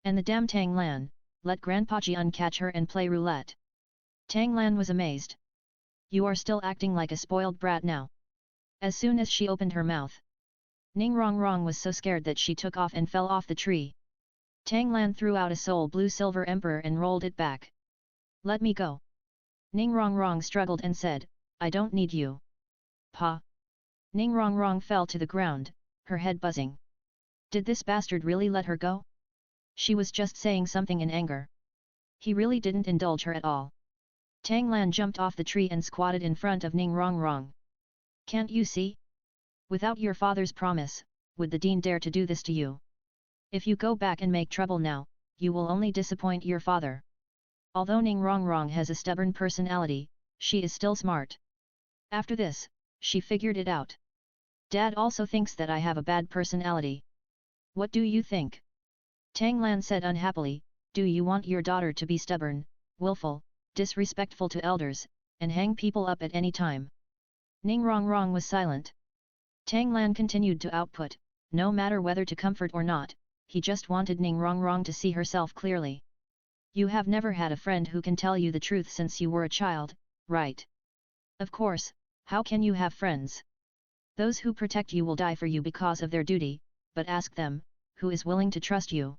And the damn Tang Lan, let Grandpa Jian catch her and play roulette. Tang Lan was amazed. You are still acting like a spoiled brat now. As soon as she opened her mouth, Ning Rongrong was so scared that she took off and fell off the tree. Tang Lan threw out a soul blue silver emperor and rolled it back. Let me go. Ning Rongrong struggled and said, I don't need you. Pa. Ning Rongrong fell to the ground, her head buzzing. Did this bastard really let her go? She was just saying something in anger. He really didn't indulge her at all. Tang Lan jumped off the tree and squatted in front of Ning Rongrong. Can't you see? Without your father's promise, would the dean dare to do this to you? If you go back and make trouble now, you will only disappoint your father. Although Ning Rongrong has a stubborn personality, she is still smart. After this, she figured it out. Dad also thinks that I have a bad personality. What do you think? Tang Lan said unhappily, do you want your daughter to be stubborn, willful, disrespectful to elders, and hang people up at any time? Ning Rongrong was silent. Tang Lan continued to output, no matter whether to comfort or not, he just wanted Ning Rongrong to see herself clearly. You have never had a friend who can tell you the truth since you were a child, right? Of course, how can you have friends? Those who protect you will die for you because of their duty, but ask them, who is willing to trust you?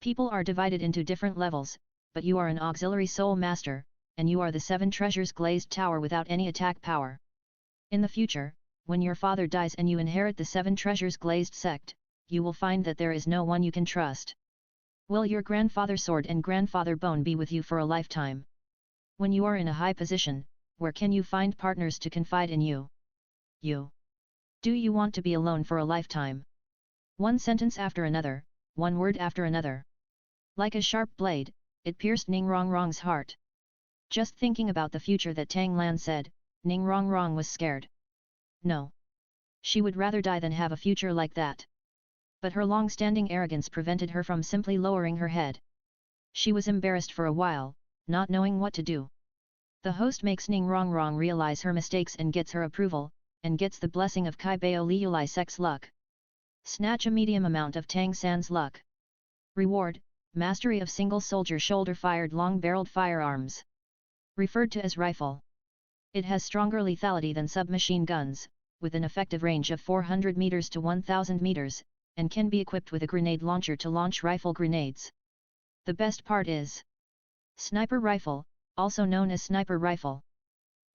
People are divided into different levels, but you are an auxiliary soul master, and you are the 7 treasures glazed tower without any attack power. In the future, when your father dies and you inherit the 7 treasures glazed sect, you will find that there is no one you can trust. Will your grandfather's sword and grandfather bone be with you for a lifetime? When you are in a high position, where can you find partners to confide in you? Do you want to be alone for a lifetime? One sentence after another, one word after another. Like a sharp blade, it pierced Ning Rongrong's heart. Just thinking about the future that Tang Lan said, Ning Rongrong was scared. No. She would rather die than have a future like that. But her long-standing arrogance prevented her from simply lowering her head. She was embarrassed for a while, not knowing what to do. The host makes Ning Rongrong realize her mistakes and gets her approval, and gets the blessing of Kai Bao Liulai Sec's luck. Snatch a medium amount of Tang San's luck. Reward, mastery of single soldier shoulder-fired long-barreled firearms. Referred to as rifle. It has stronger lethality than submachine guns, with an effective range of 400 meters to 1000 meters, and can be equipped with a grenade launcher to launch rifle grenades. The best part is sniper rifle, also known as sniper rifle.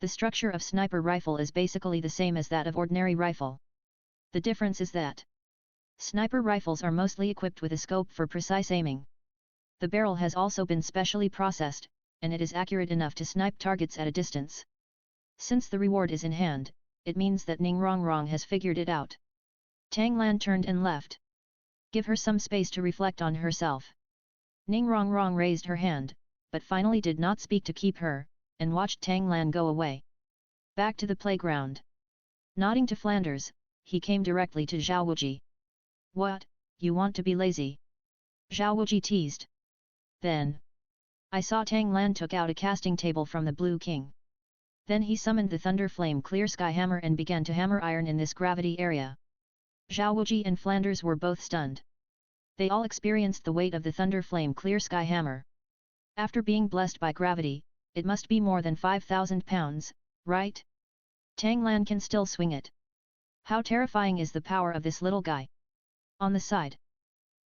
The structure of sniper rifle is basically the same as that of ordinary rifle. The difference is that sniper rifles are mostly equipped with a scope for precise aiming. The barrel has also been specially processed, and it is accurate enough to snipe targets at a distance. Since the reward is in hand, it means that Ning Rongrong has figured it out. Tang Lan turned and left. Give her some space to reflect on herself. Ning Rongrong raised her hand, but finally did not speak to keep her, and watched Tang Lan go away. Back to the playground. Nodding to Flanders, he came directly to Xiao Wu. What, you want to be lazy? Xiao Wu teased. Then I saw Tang Lan took out a casting table from the Blue King. Then he summoned the Thunder Flame Clear Sky Hammer and began to hammer iron in this gravity area. Xiao Wu and Flanders were both stunned. They all experienced the weight of the Thunder Flame Clear Sky Hammer. After being blessed by gravity, it must be more than 5,000 pounds, right? Tang Lan can still swing it. How terrifying is the power of this little guy? On the side,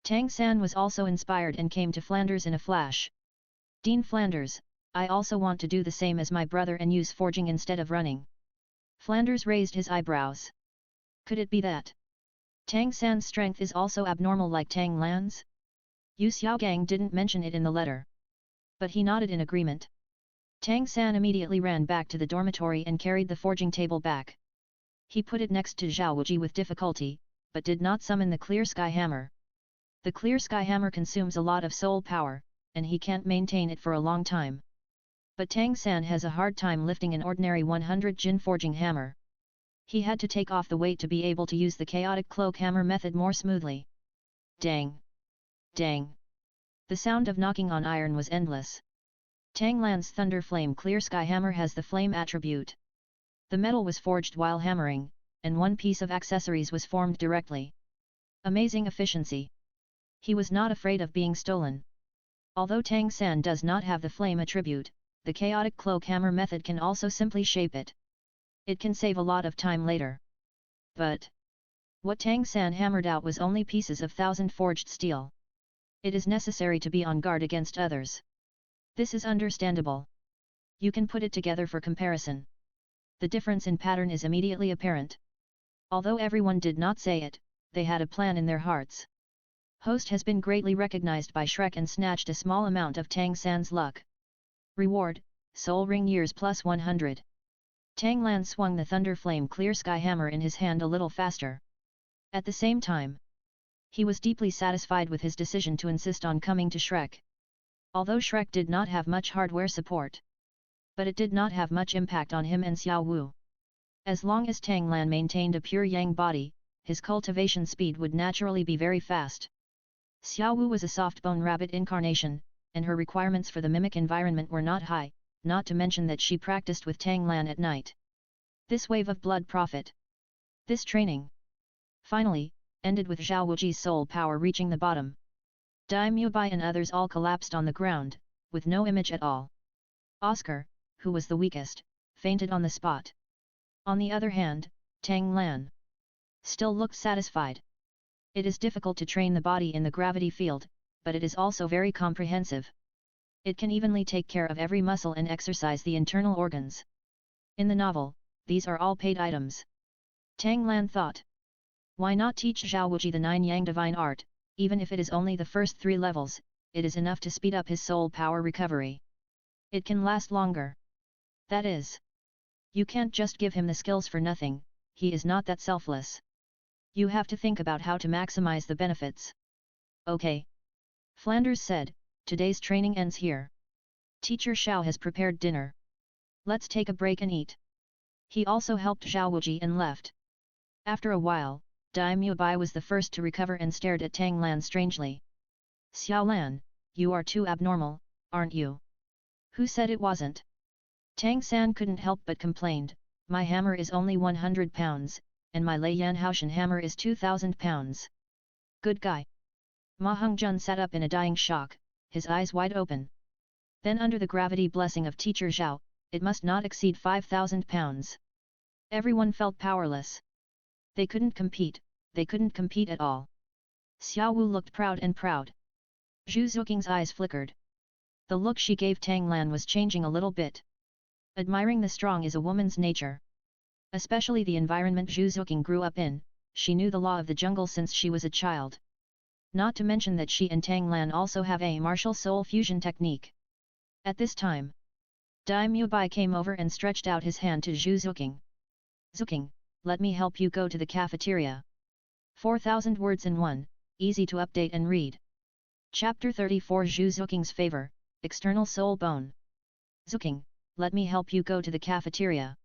Tang San was also inspired and came to Flanders in a flash. Dean Flanders, I also want to do the same as my brother and use forging instead of running. Flanders raised his eyebrows. Could it be that Tang San's strength is also abnormal like Tang Lan's? Yu Xiaogang didn't mention it in the letter, but he nodded in agreement. Tang San immediately ran back to the dormitory and carried the forging table back. He put it next to Xiao Wu with difficulty, but did not summon the Clear Sky Hammer. The Clear Sky Hammer consumes a lot of soul power, and he can't maintain it for a long time. But Tang San has a hard time lifting an ordinary 100 Jin forging hammer. He had to take off the weight to be able to use the chaotic cloak hammer method more smoothly. Dang! Dang! The sound of knocking on iron was endless. Tang Lan's Thunder Flame Clear Sky Hammer has the flame attribute. The metal was forged while hammering, and one piece of accessories was formed directly. Amazing efficiency. He was not afraid of being stolen. Although Tang San does not have the flame attribute, the chaotic cloak hammer method can also simply shape it. It can save a lot of time later. But what Tang San hammered out was only pieces of 1000 forged steel. It is necessary to be on guard against others. This is understandable. You can put it together for comparison. The difference in pattern is immediately apparent. Although everyone did not say it, they had a plan in their hearts. Host has been greatly recognized by Shrek and snatched a small amount of Tang San's luck. Reward, Soul Ring Years plus 100. Tang Lan swung the Thunder Flame Clear Sky Hammer in his hand a little faster. At the same time, he was deeply satisfied with his decision to insist on coming to Shrek. Although Shrek did not have much hardware support, but it did not have much impact on him and Xiao Wu. As long as Tang Lan maintained a pure yang body, his cultivation speed would naturally be very fast. Xiao Wu was a soft-bone rabbit incarnation, and her requirements for the mimic environment were not high, not to mention that she practiced with Tang Lan at night. This wave of blood profit. This training. Finally, ended with Xiao Wuji's soul power reaching the bottom. Dai Mubai and others all collapsed on the ground, with no image at all. Oscar, who was the weakest, fainted on the spot. On the other hand, Tang Lan still looked satisfied. It is difficult to train the body in the gravity field, but it is also very comprehensive. It can evenly take care of every muscle and exercise the internal organs. In the novel, these are all paid items. Tang Lan thought. Why not teach Xiao Wuji the 9 Yang Divine Art, even if it is only the first 3 levels, it is enough to speed up his soul power recovery. It can last longer. That is. You can't just give him the skills for nothing, he is not that selfless. You have to think about how to maximize the benefits. Okay. Flanders said, today's training ends here. Teacher Xiao has prepared dinner. Let's take a break and eat. He also helped Xiao Wuji and left. After a while, Dai Mubai was the first to recover and stared at Tang Lan strangely. Xiao Lan, you are too abnormal, aren't you? Who said it wasn't? Tang San couldn't help but complained, my hammer is only 100 pounds, and my Lei Yan Haoshan hammer is 2,000 pounds. Good guy. Ma Hongjun sat up in a dying shock, his eyes wide open. Then under the gravity blessing of Teacher Zhao, it must not exceed 5,000 pounds. Everyone felt powerless. They couldn't compete at all. Xiao Wu looked proud and proud. Zhu Zhuqing's eyes flickered. The look she gave Tang Lan was changing a little bit. Admiring the strong is a woman's nature. Especially the environment Zhu Zhuqing grew up in, she knew the law of the jungle since she was a child. Not to mention that she and Tang Lan also have a martial soul fusion technique. At this time, Dai Mubai came over and stretched out his hand to Zhu Zhuqing. Zhuqing, let me help you go to the cafeteria. 4,000 words in one, easy to update and read. Chapter 34 Zhu Zhuqing's Favor, External Soul Bone. Zhuqing, let me help you go to the cafeteria.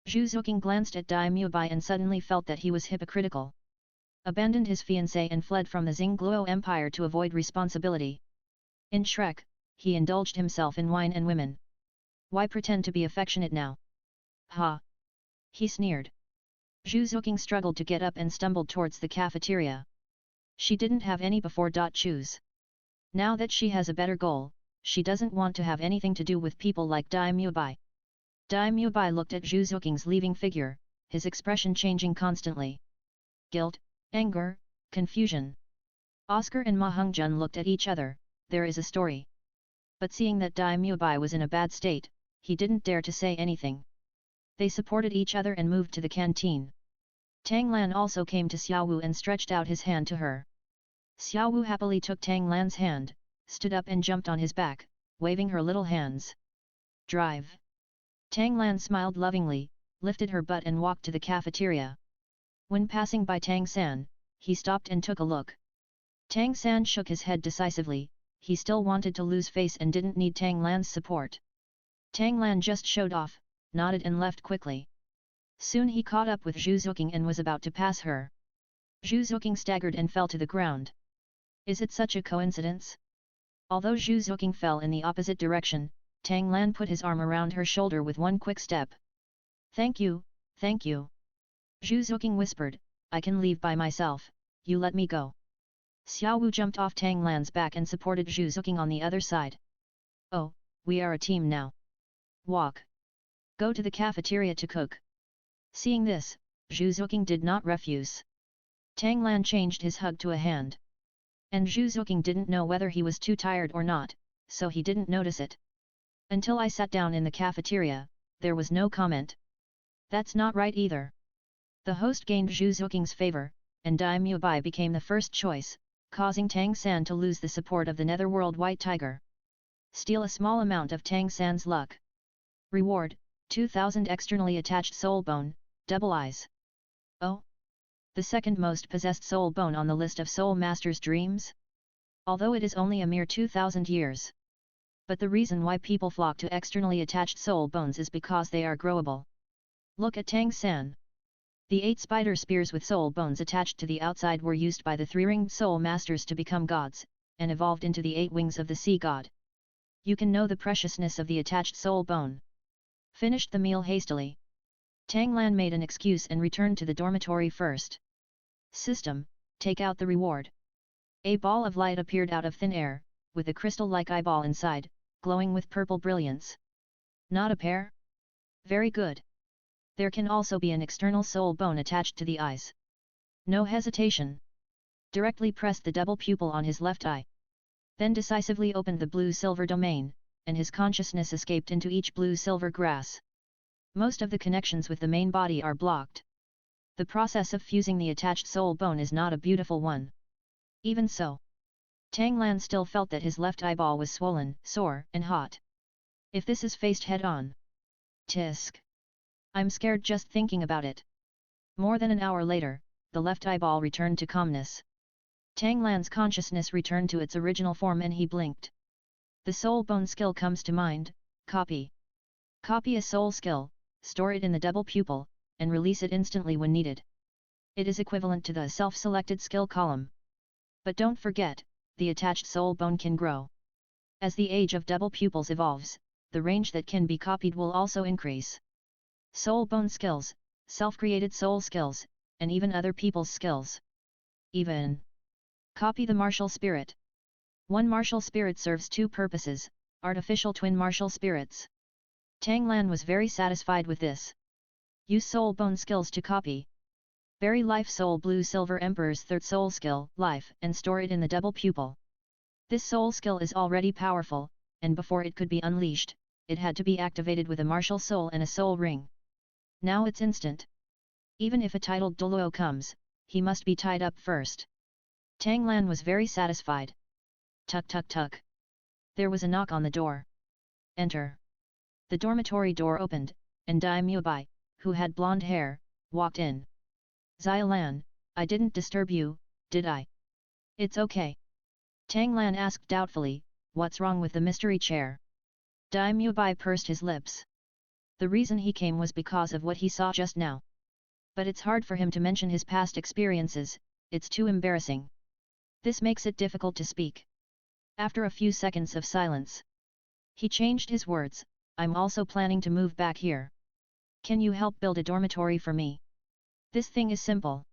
Zhu Zhuqing glanced at Dai Mubai and suddenly felt that he was hypocritical. Abandoned his fiancée and fled from the Xingluo Empire to avoid responsibility. In Shrek, he indulged himself in wine and women. Why pretend to be affectionate now? Ha! He sneered. Zhu Zhuqing struggled to get up and stumbled towards the cafeteria. She didn't have any before. Choose. Now that she has a better goal, she doesn't want to have anything to do with people like Dai Mubai. Dai Mubai looked at Zhu Zhuqing's leaving figure, his expression changing constantly. Guilt, anger, confusion. Oscar and Ma Hongjun looked at each other, there is a story. But seeing that Dai Mubai was in a bad state, he didn't dare to say anything. They supported each other and moved to the canteen. Tang Lan also came to Xiao Wu and stretched out his hand to her. Xiao Wu happily took Tang Lan's hand, stood up and jumped on his back, waving her little hands. Drive. Tang Lan smiled lovingly, lifted her butt and walked to the cafeteria. When passing by Tang San, he stopped and took a look. Tang San shook his head decisively, he still wanted to lose face and didn't need Tang Lan's support. Tang Lan just showed off, nodded and left quickly. Soon he caught up with Zhu Zhuqing and was about to pass her. Zhu Zhuqing staggered and fell to the ground. Is it such a coincidence? Although Zhu Zhuqing fell in the opposite direction, Tang Lan put his arm around her shoulder with one quick step. Thank you, thank you. Zhu Zhuqing whispered, I can leave by myself, you let me go. Xiao Wu jumped off Tang Lan's back and supported Zhu Zhuqing on the other side. Oh, we are a team now. Walk. Go to the cafeteria to cook. Seeing this, Zhu Zhuqing did not refuse. Tang Lan changed his hug to a hand. And Zhu Zhuqing didn't know whether he was too tired or not, so he didn't notice it. Until I sat down in the cafeteria, there was no comment. That's not right either. The host gained Zhu Zhuqing's favor, and Dai Mubai became the first choice, causing Tang San to lose the support of the Netherworld White Tiger. Steal a small amount of Tang San's luck. Reward, 2000 externally attached soul bone, double eyes. Oh? The second most possessed soul bone on the list of Soul Master's dreams? Although it is only a mere 2000 years. But the reason why people flock to externally attached soul bones is because they are growable. Look at Tang San. The 8 spider spears with soul bones attached to the outside were used by the 3-ringed soul masters to become gods, and evolved into the 8 wings of the sea god. You can know the preciousness of the attached soul bone. Finished the meal hastily. Tang Lan made an excuse and returned to the dormitory first. System, take out the reward. A ball of light appeared out of thin air, with a crystal-like eyeball inside, glowing with purple brilliance. Not a pair? Very good. There can also be an external soul bone attached to the eyes. No hesitation. Directly pressed the double pupil on his left eye. Then decisively opened the blue-silver domain, and his consciousness escaped into each blue-silver grass. Most of the connections with the main body are blocked. The process of fusing the attached soul bone is not a beautiful one. Even so, Tang Lan still felt that his left eyeball was swollen, sore, and hot. If this is faced head-on. Tisk. I'm scared just thinking about it. More than an hour later, the left eyeball returned to calmness. Tang Lan's consciousness returned to its original form and he blinked. The soul bone skill comes to mind, copy. Copy a soul skill, store it in the double pupil, and release it instantly when needed. It is equivalent to the self-selected skill column. But don't forget, the attached soul bone can grow. As the age of double pupils evolves, the range that can be copied will also increase. Soul bone skills, self-created soul skills, and even other people's skills. Even. Copy the martial spirit. One martial spirit serves 2 purposes, artificial twin martial spirits. Tang Lan was very satisfied with this. Use soul bone skills to copy. Bury life soul blue silver emperor's 3rd soul skill, life, and store it in the double pupil. This soul skill is already powerful, and before it could be unleashed, it had to be activated with a martial soul and a soul ring. Now it's instant. Even if a titled Douluo comes, he must be tied up first. Tang Lan was very satisfied. Tuk tuk tuk. There was a knock on the door. Enter. The dormitory door opened, and Dai Mubai, who had blonde hair, walked in. Xiaolan, I didn't disturb you, did I? It's okay. Tang Lan asked doubtfully, what's wrong with the mystery chair? Dai Mubai pursed his lips. The reason he came was because of what he saw just now. But it's hard for him to mention his past experiences, it's too embarrassing. This makes it difficult to speak. After a few seconds of silence, he changed his words, I'm also planning to move back here. Can you help build a dormitory for me? This thing is simple.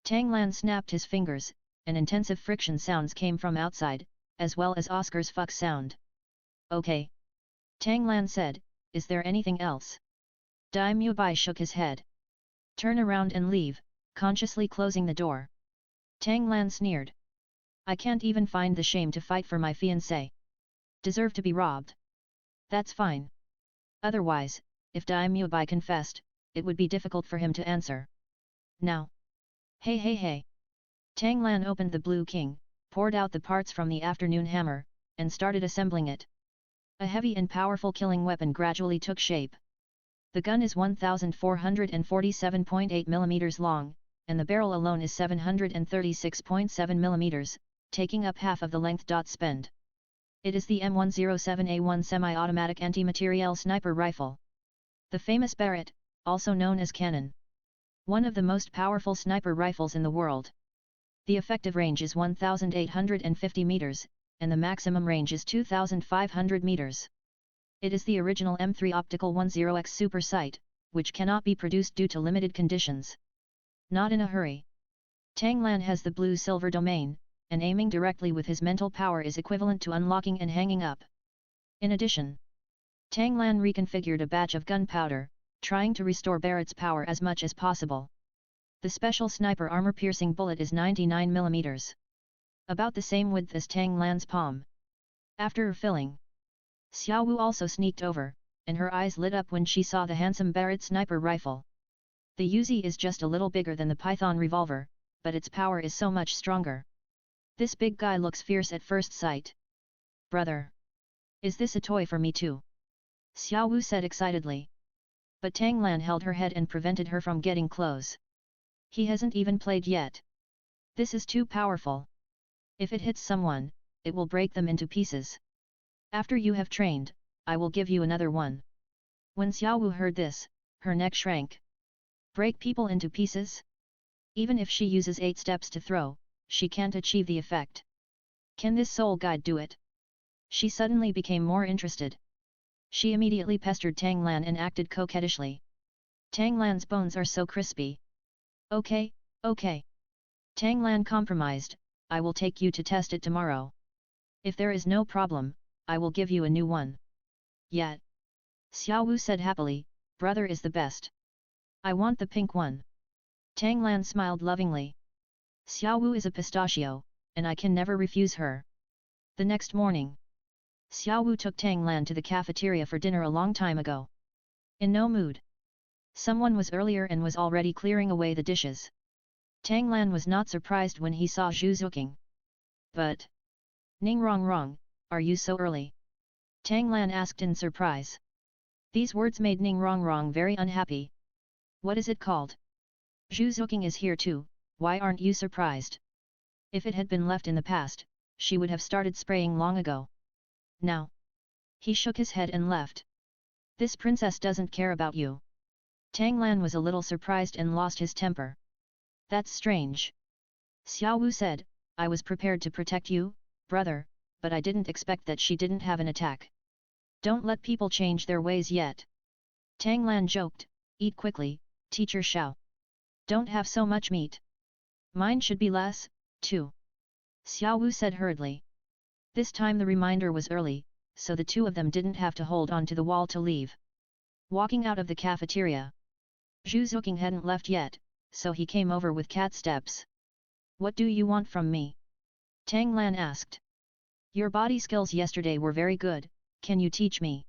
Tang Lan snapped his fingers, and intensive friction sounds came from outside, as well as Oscar's fuck sound. Okay. Tang Lan said, is there anything else? Dai Mubai shook his head. Turn around and leave, consciously closing the door. Tang Lan sneered. I can't even find the shame to fight for my fiancé. Deserve to be robbed. That's fine. Otherwise, if Dai Mubai confessed, it would be difficult for him to answer. Now. Hey hey hey. Tang Lan opened the Blue King, poured out the parts from the afternoon hammer, and started assembling it. A heavy and powerful killing weapon gradually took shape. The gun is 1447.8 mm long, and the barrel alone is 736.7 mm, taking up half of the length. Spend. It is the M107A1 semi-automatic anti-materiel sniper rifle. The famous Barrett, also known as cannon. One of the most powerful sniper rifles in the world. The effective range is 1,850 meters, and the maximum range is 2,500 meters. It is the original M3 optical 10X super sight, which cannot be produced due to limited conditions. Not in a hurry. Tang Lan has the blue-silver domain, and aiming directly with his mental power is equivalent to unlocking and hanging up. In addition, Tang Lan reconfigured a batch of gunpowder, trying to restore Barrett's power as much as possible. The special sniper armor-piercing bullet is 99 mm. About the same width as Tang Lan's palm. After refilling, Xiao Wu also sneaked over, and her eyes lit up when she saw the handsome Barrett sniper rifle. The Uzi is just a little bigger than the Python revolver, but its power is so much stronger. This big guy looks fierce at first sight. Brother! Is this a toy for me too? Xiao Wu said excitedly. But Tang Lan held her head and prevented her from getting close. He hasn't even played yet. This is too powerful. If it hits someone, it will break them into pieces. After you have trained, I will give you another one. When Xiao Wu heard this, her neck shrank. Break people into pieces? Even if she uses 8 steps to throw, she can't achieve the effect. Can this soul guide do it? She suddenly became more interested. She immediately pestered Tang Lan and acted coquettishly. Tang Lan's bones are so crispy. Okay, okay. Tang Lan compromised, I will take you to test it tomorrow. If there is no problem, I will give you a new one. Yet. Xiao Wu said happily, brother is the best. I want the pink one. Tang Lan smiled lovingly. Xiao Wu is a pistachio, and I can never refuse her. The next morning, Xiao Wu took Tang Lan to the cafeteria for dinner a long time ago. In no mood. Someone was earlier and was already clearing away the dishes. Tang Lan was not surprised when he saw Zhu Zhuqing. But, Ning Rong Rong, are you so early? Tang Lan asked in surprise. These words made Ning Rong Rong very unhappy. What is it called? Zhu Zhuqing is here too, why aren't you surprised? If it had been left in the past, she would have started spraying long ago. Now. He shook his head and left. This princess doesn't care about you. Tang Lan was a little surprised and lost his temper. That's strange. Xiao Wu said, I was prepared to protect you, brother, but I didn't expect that she didn't have an attack. Don't let people change their ways yet. Tang Lan joked, eat quickly, teacher Xiao. Don't have so much meat. Mine should be less, too. Xiao Wu said hurriedly. This time the reminder was early, so the two of them didn't have to hold on to the wall to leave. Walking out of the cafeteria. Zhu Zhuqing hadn't left yet, so he came over with cat steps. What do you want from me? Tang Lan asked. Your body skills yesterday were very good, can you teach me?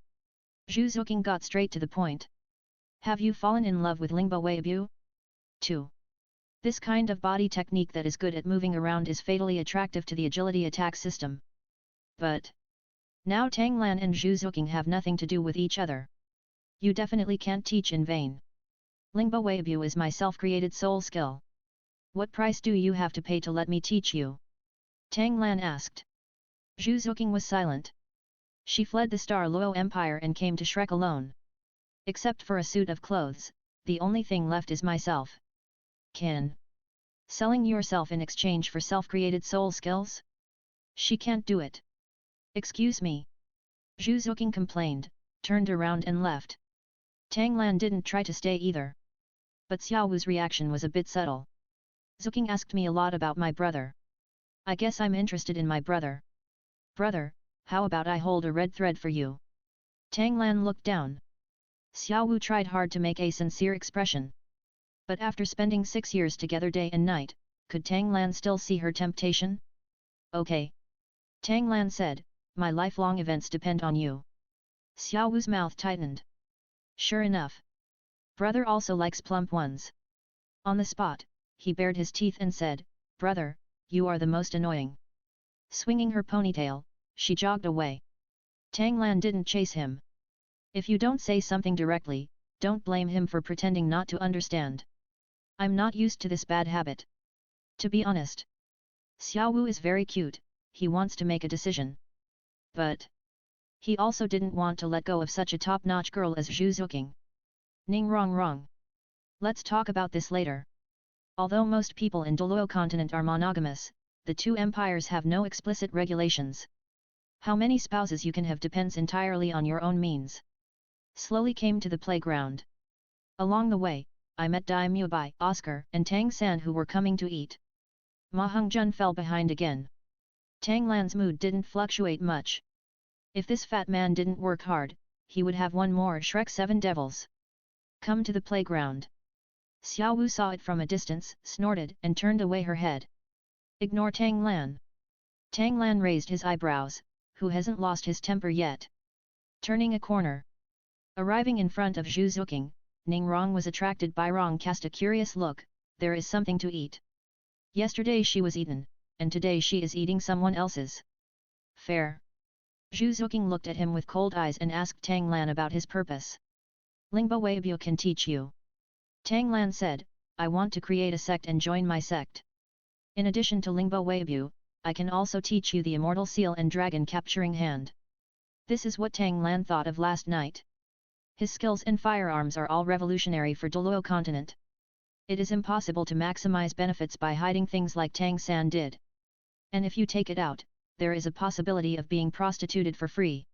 Zhu Zhuqing got straight to the point. Have you fallen in love with Lingbo Weibu? 2. This kind of body technique that is good at moving around is fatally attractive to the agility attack system. But now Tang Lan and Zhu Zhuqing have nothing to do with each other. You definitely can't teach in vain. Lingbo Weibu is my self-created soul skill. What price do you have to pay to let me teach you? Tang Lan asked. Zhu Zhuqing was silent. She fled the Star Luo Empire and came to Shrek alone. Except for a suit of clothes, the only thing left is myself. Can selling yourself in exchange for self-created soul skills? She can't do it. Excuse me. Zhu Zhuqing complained, turned around and left. Tang Lan didn't try to stay either. But Xiao Wu's reaction was a bit subtle. Zhuqing asked me a lot about my brother. I guess I'm interested in my brother. Brother, how about I hold a red thread for you? Tang Lan looked down. Xiao Wu tried hard to make a sincere expression. But after spending 6 years together day and night, could Tang Lan still see her temptation? Okay. Tang Lan said, my lifelong events depend on you. Xiao Wu's mouth tightened. Sure enough. Brother also likes plump ones. On the spot, he bared his teeth and said, brother, you are the most annoying. Swinging her ponytail, she jogged away. Tang Lan didn't chase him. If you don't say something directly, don't blame him for pretending not to understand. I'm not used to this bad habit. To be honest. Xiao Wu is very cute, he wants to make a decision. But he also didn't want to let go of such a top-notch girl as Zhu Zhuqing. Ning Rong Rong. Let's talk about this later. Although most people in Douluo continent are monogamous, the two empires have no explicit regulations. How many spouses you can have depends entirely on your own means. Slowly came to the playground. Along the way, I met Dai Mubai, Oscar, and Tang San who were coming to eat. Ma Hongjun fell behind again. Tang Lan's mood didn't fluctuate much. If this fat man didn't work hard, he would have one more Shrek 7 devils. Come to the playground. Xiao Wu saw it from a distance, snorted, and turned away her head. Ignore Tang Lan. Tang Lan raised his eyebrows, who hasn't lost his temper yet. Turning a corner. Arriving in front of Zhu Zhuqing, Ning Rong was attracted by Rong cast a curious look, there is something to eat. Yesterday she was eaten, and today she is eating someone else's. Fair. Zhu Zhuqing looked at him with cold eyes and asked Tang Lan about his purpose. Lingbo Weibu can teach you. Tang Lan said, I want to create a sect and join my sect. In addition to Lingbo Weibu, I can also teach you the Immortal Seal and Dragon Capturing Hand. This is what Tang Lan thought of last night. His skills and firearms are all revolutionary for Douluo continent. It is impossible to maximize benefits by hiding things like Tang San did. And if you take it out, there is a possibility of being prostituted for free.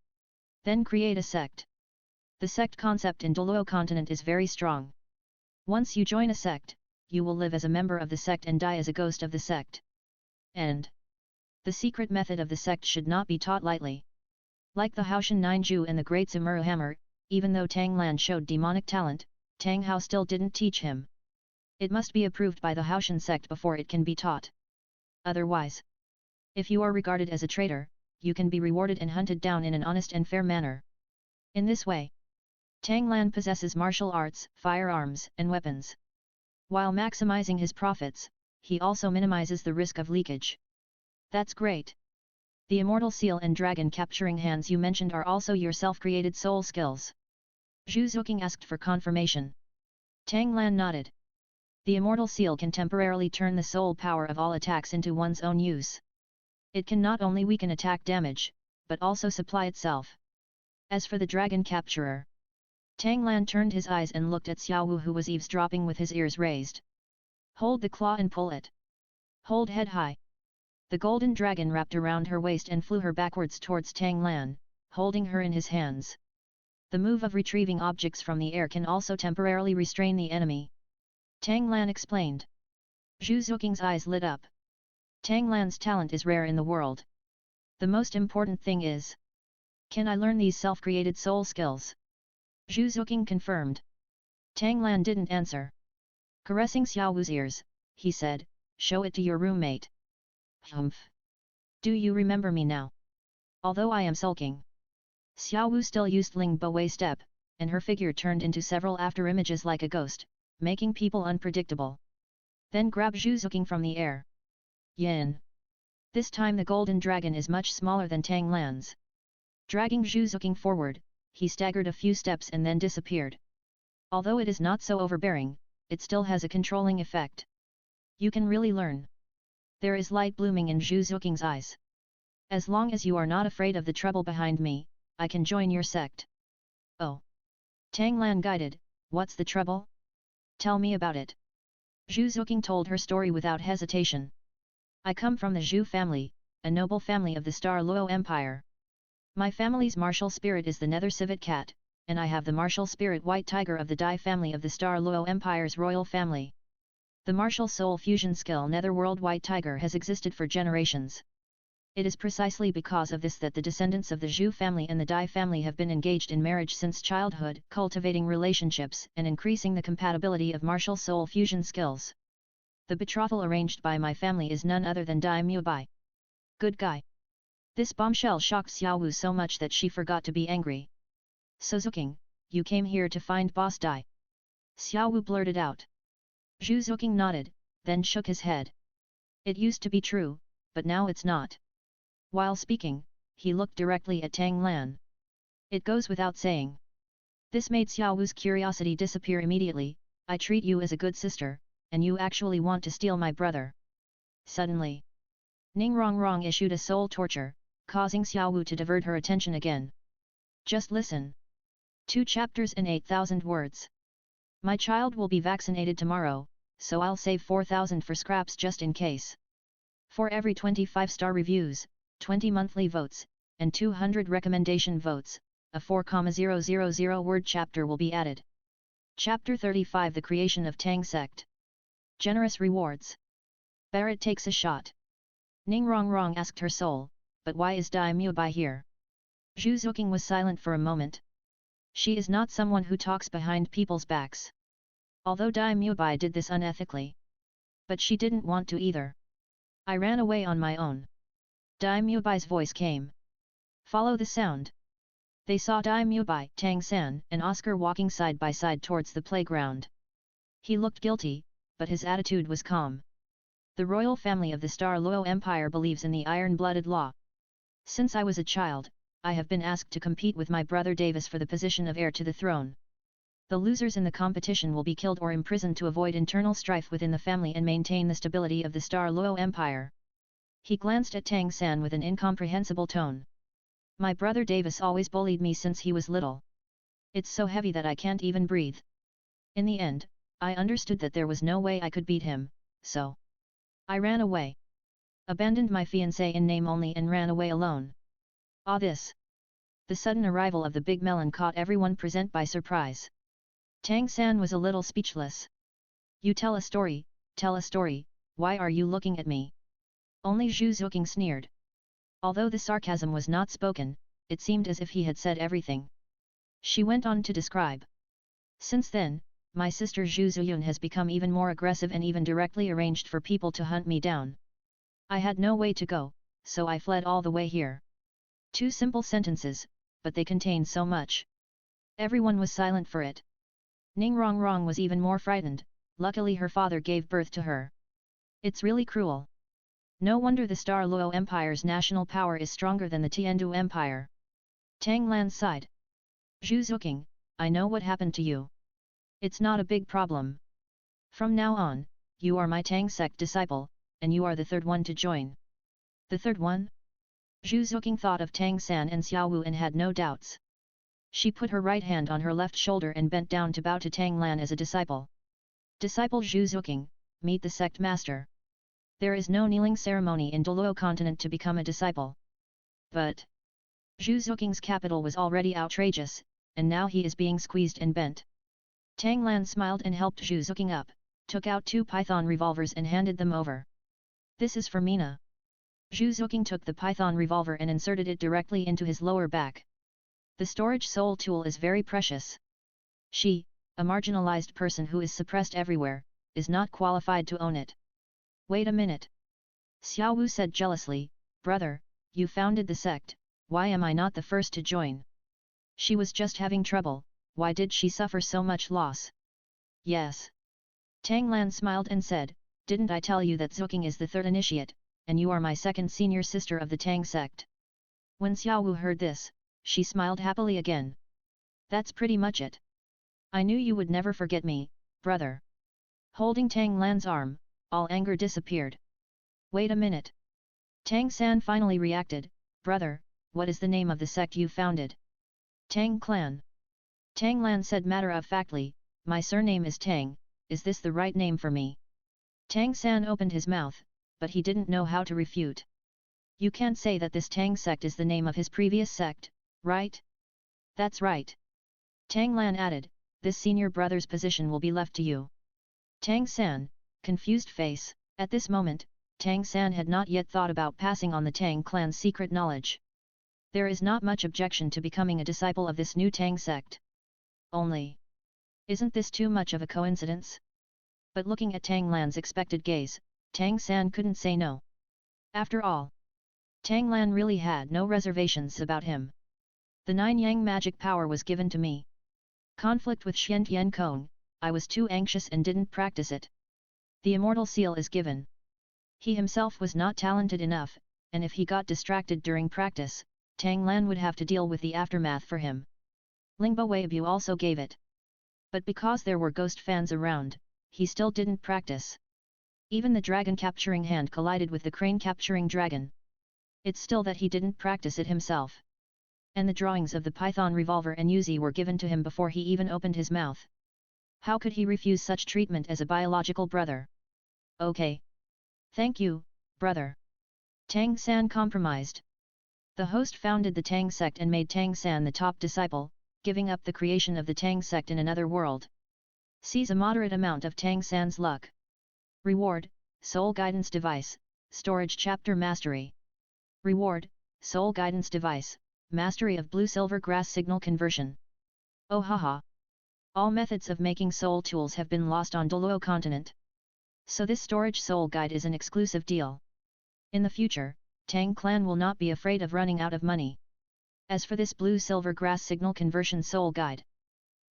Then create a sect. The sect concept in Douluo continent is very strong. Once you join a sect, you will live as a member of the sect and die as a ghost of the sect. And the secret method of the sect should not be taught lightly. Like the Haoshan Ninju and the Great Zimuru Hammer, even though Tang Lan showed demonic talent, Tang Hao still didn't teach him. It must be approved by the Haoshan sect before it can be taught. Otherwise, if you are regarded as a traitor, you can be rewarded and hunted down in an honest and fair manner. In this way, Tang Lan possesses martial arts, firearms, and weapons. While maximizing his profits, he also minimizes the risk of leakage. That's great. The Immortal Seal and Dragon Capturing Hands you mentioned are also your self-created soul skills. Zhu Zhuqing asked for confirmation. Tang Lan nodded. The Immortal Seal can temporarily turn the soul power of all attacks into one's own use. It can not only weaken attack damage, but also supply itself. As for the Dragon Capturer, Tang Lan turned his eyes and looked at Xiao Wu who was eavesdropping with his ears raised. Hold the claw and pull it. Hold head high. The golden dragon wrapped around her waist and flew her backwards towards Tang Lan, holding her in his hands. The move of retrieving objects from the air can also temporarily restrain the enemy. Tang Lan explained. Zhu Zhuqing's eyes lit up. Tang Lan's talent is rare in the world. The most important thing is, can I learn these self-created soul skills? Zhu Zhuqing confirmed. Tang Lan didn't answer. Caressing Xiao Wu's ears, he said, show it to your roommate. Humph. Do you remember me now? Although I am sulking. Xiao Wu still used Ling Bo step, and her figure turned into several after-images like a ghost, making people unpredictable. Then grab Zhu Zhuqing from the air. Yin. This time the golden dragon is much smaller than Tang Lan's. Dragging Zhu Zhuqing forward, he staggered a few steps and then disappeared. Although it is not so overbearing, it still has a controlling effect. You can really learn. There is light blooming in Zhu Zhuqing's eyes. As long as you are not afraid of the trouble behind me, I can join your sect. Oh. Tang Lan guided, what's the trouble? Tell me about it. Zhu Zhuqing told her story without hesitation. I come from the Zhu family, a noble family of the Star Luo Empire. My family's martial spirit is the Nether Civet Cat, and I have the martial spirit White Tiger of the Dai family of the Star Luo Empire's royal family. The martial soul fusion skill Netherworld White Tiger has existed for generations. It is precisely because of this that the descendants of the Zhu family and the Dai family have been engaged in marriage since childhood, cultivating relationships and increasing the compatibility of martial soul fusion skills. The betrothal arranged by my family is none other than Dai Mubai. Good guy. This bombshell shocked Xiao Wu so much that she forgot to be angry. So Zhuqing, you came here to find Boss Dai? Xiao Wu blurted out. Zhu Zhuqing nodded, then shook his head. It used to be true, but now it's not. While speaking, he looked directly at Tang Lan. It goes without saying. This made Xiao Wu's curiosity disappear immediately. I treat you as a good sister, and you actually want to steal my brother. Suddenly, Ning Rong Rong issued a soul torture, causing Xiao Wu to divert her attention again. Just listen. 2 chapters and 8,000 words. My child will be vaccinated tomorrow, so I'll save 4,000 for scraps just in case. For every 25-star reviews, 20 monthly votes, and 200 recommendation votes, a 4,000 word chapter will be added. Chapter 35 The Creation of Tang Sect. Generous Rewards. Barrett takes a shot. Ning Rongrong asked her soul, but why is Dai Mubai here? Zhu Zhuqing was silent for a moment. She is not someone who talks behind people's backs. Although Dai Mubai did this unethically. But she didn't want to either. I ran away on my own. Dai Mubai's voice came. Follow the sound. They saw Dai Mubai, Tang San, and Oscar walking side by side towards the playground. He looked guilty, but his attitude was calm. The royal family of the Douluo Empire believes in the iron-blooded law. Since I was a child, I have been asked to compete with my brother Davis for the position of heir to the throne. The losers in the competition will be killed or imprisoned to avoid internal strife within the family and maintain the stability of the Douluo Empire. He glanced at Tang San with an incomprehensible tone. My brother Davis always bullied me since he was little. It's so heavy that I can't even breathe. In the end, I understood that there was no way I could beat him, so I ran away. Abandoned my fiancé in name only and ran away alone. This. The sudden arrival of the big melon caught everyone present by surprise. Tang San was a little speechless. You tell a story, why are you looking at me? Only Zhu Zhuqing sneered. Although the sarcasm was not spoken, it seemed as if he had said everything. She went on to describe. Since then, my sister Zhu Zhuqing has become even more aggressive and even directly arranged for people to hunt me down. I had no way to go, so I fled all the way here. 2 simple sentences, but they contained so much. Everyone was silent for it. Ning Rongrong was even more frightened, luckily her father gave birth to her. It's really cruel. No wonder the Douluo Empire's national power is stronger than the Tiandu Empire. Tang Lan sighed. Zhu Zhuqing, I know what happened to you. It's not a big problem. From now on, you are my Tang sect disciple, and you are the third one to join. The third one? Zhu Zhuqing thought of Tang San and Xiao Wu and had no doubts. She put her right hand on her left shoulder and bent down to bow to Tang Lan as a disciple. Disciple Zhu Zhuqing, meet the sect master. There is no kneeling ceremony in Douluo continent to become a disciple. But Zhu Zhuqing's capital was already outrageous, and now he is being squeezed and bent. Tang Lan smiled and helped Zhu Zhuqing up, took out 2 python revolvers and handed them over. This is for Mina. Zhu Zhuqing took the python revolver and inserted it directly into his lower back. The storage soul tool is very precious. She, a marginalized person who is suppressed everywhere, is not qualified to own it. Wait a minute. Xiao Wu said jealously, brother, you founded the sect, why am I not the first to join? She was just having trouble, why did she suffer so much loss? Yes. Tang Lan smiled and said, didn't I tell you that Zhuqing is the third initiate, and you are my second senior sister of the Tang sect? When Xiao Wu heard this, she smiled happily again. That's pretty much it. I knew you would never forget me, brother. Holding Tang Lan's arm, all anger disappeared. Wait a minute. Tang San finally reacted, brother, what is the name of the sect you founded? Tang Clan. Tang Lan said matter-of-factly, my surname is Tang, is this the right name for me? Tang San opened his mouth, but he didn't know how to refute. You can't say that this Tang sect is the name of his previous sect, right? That's right. Tang Lan added, this senior brother's position will be left to you. Tang San, confused face, at this moment, Tang San had not yet thought about passing on the Tang clan's secret knowledge. There is not much objection to becoming a disciple of this new Tang sect. Only, isn't this too much of a coincidence? But looking at Tang Lan's expected gaze, Tang San couldn't say no. After all, Tang Lan really had no reservations about him. The 9 Yang magic power was given to me. Conflict with Xian Tian Kong, I was too anxious and didn't practice it. The Immortal seal is given. He himself was not talented enough, and if he got distracted during practice, Tang Lan would have to deal with the aftermath for him. Lingbo Weibu also gave it. But because there were ghost fans around, he still didn't practice. Even the dragon capturing hand collided with the crane capturing dragon. It's still that he didn't practice it himself. And the drawings of the python revolver and Uzi were given to him before he even opened his mouth. How could he refuse such treatment as a biological brother? Okay. Thank you, brother. Tang San compromised. The host founded the Tang sect and made Tang San the top disciple, giving up the creation of the Tang sect in another world. Seize a moderate amount of Tang San's luck. Reward, Soul Guidance Device, Storage Chapter Mastery. Reward, Soul Guidance Device, Mastery of Blue-Silver Grass Signal Conversion. Oh haha. All methods of making soul tools have been lost on Douluo continent. So this storage soul guide is an exclusive deal. In the future, Tang clan will not be afraid of running out of money. As for this blue-silver grass signal conversion soul guide,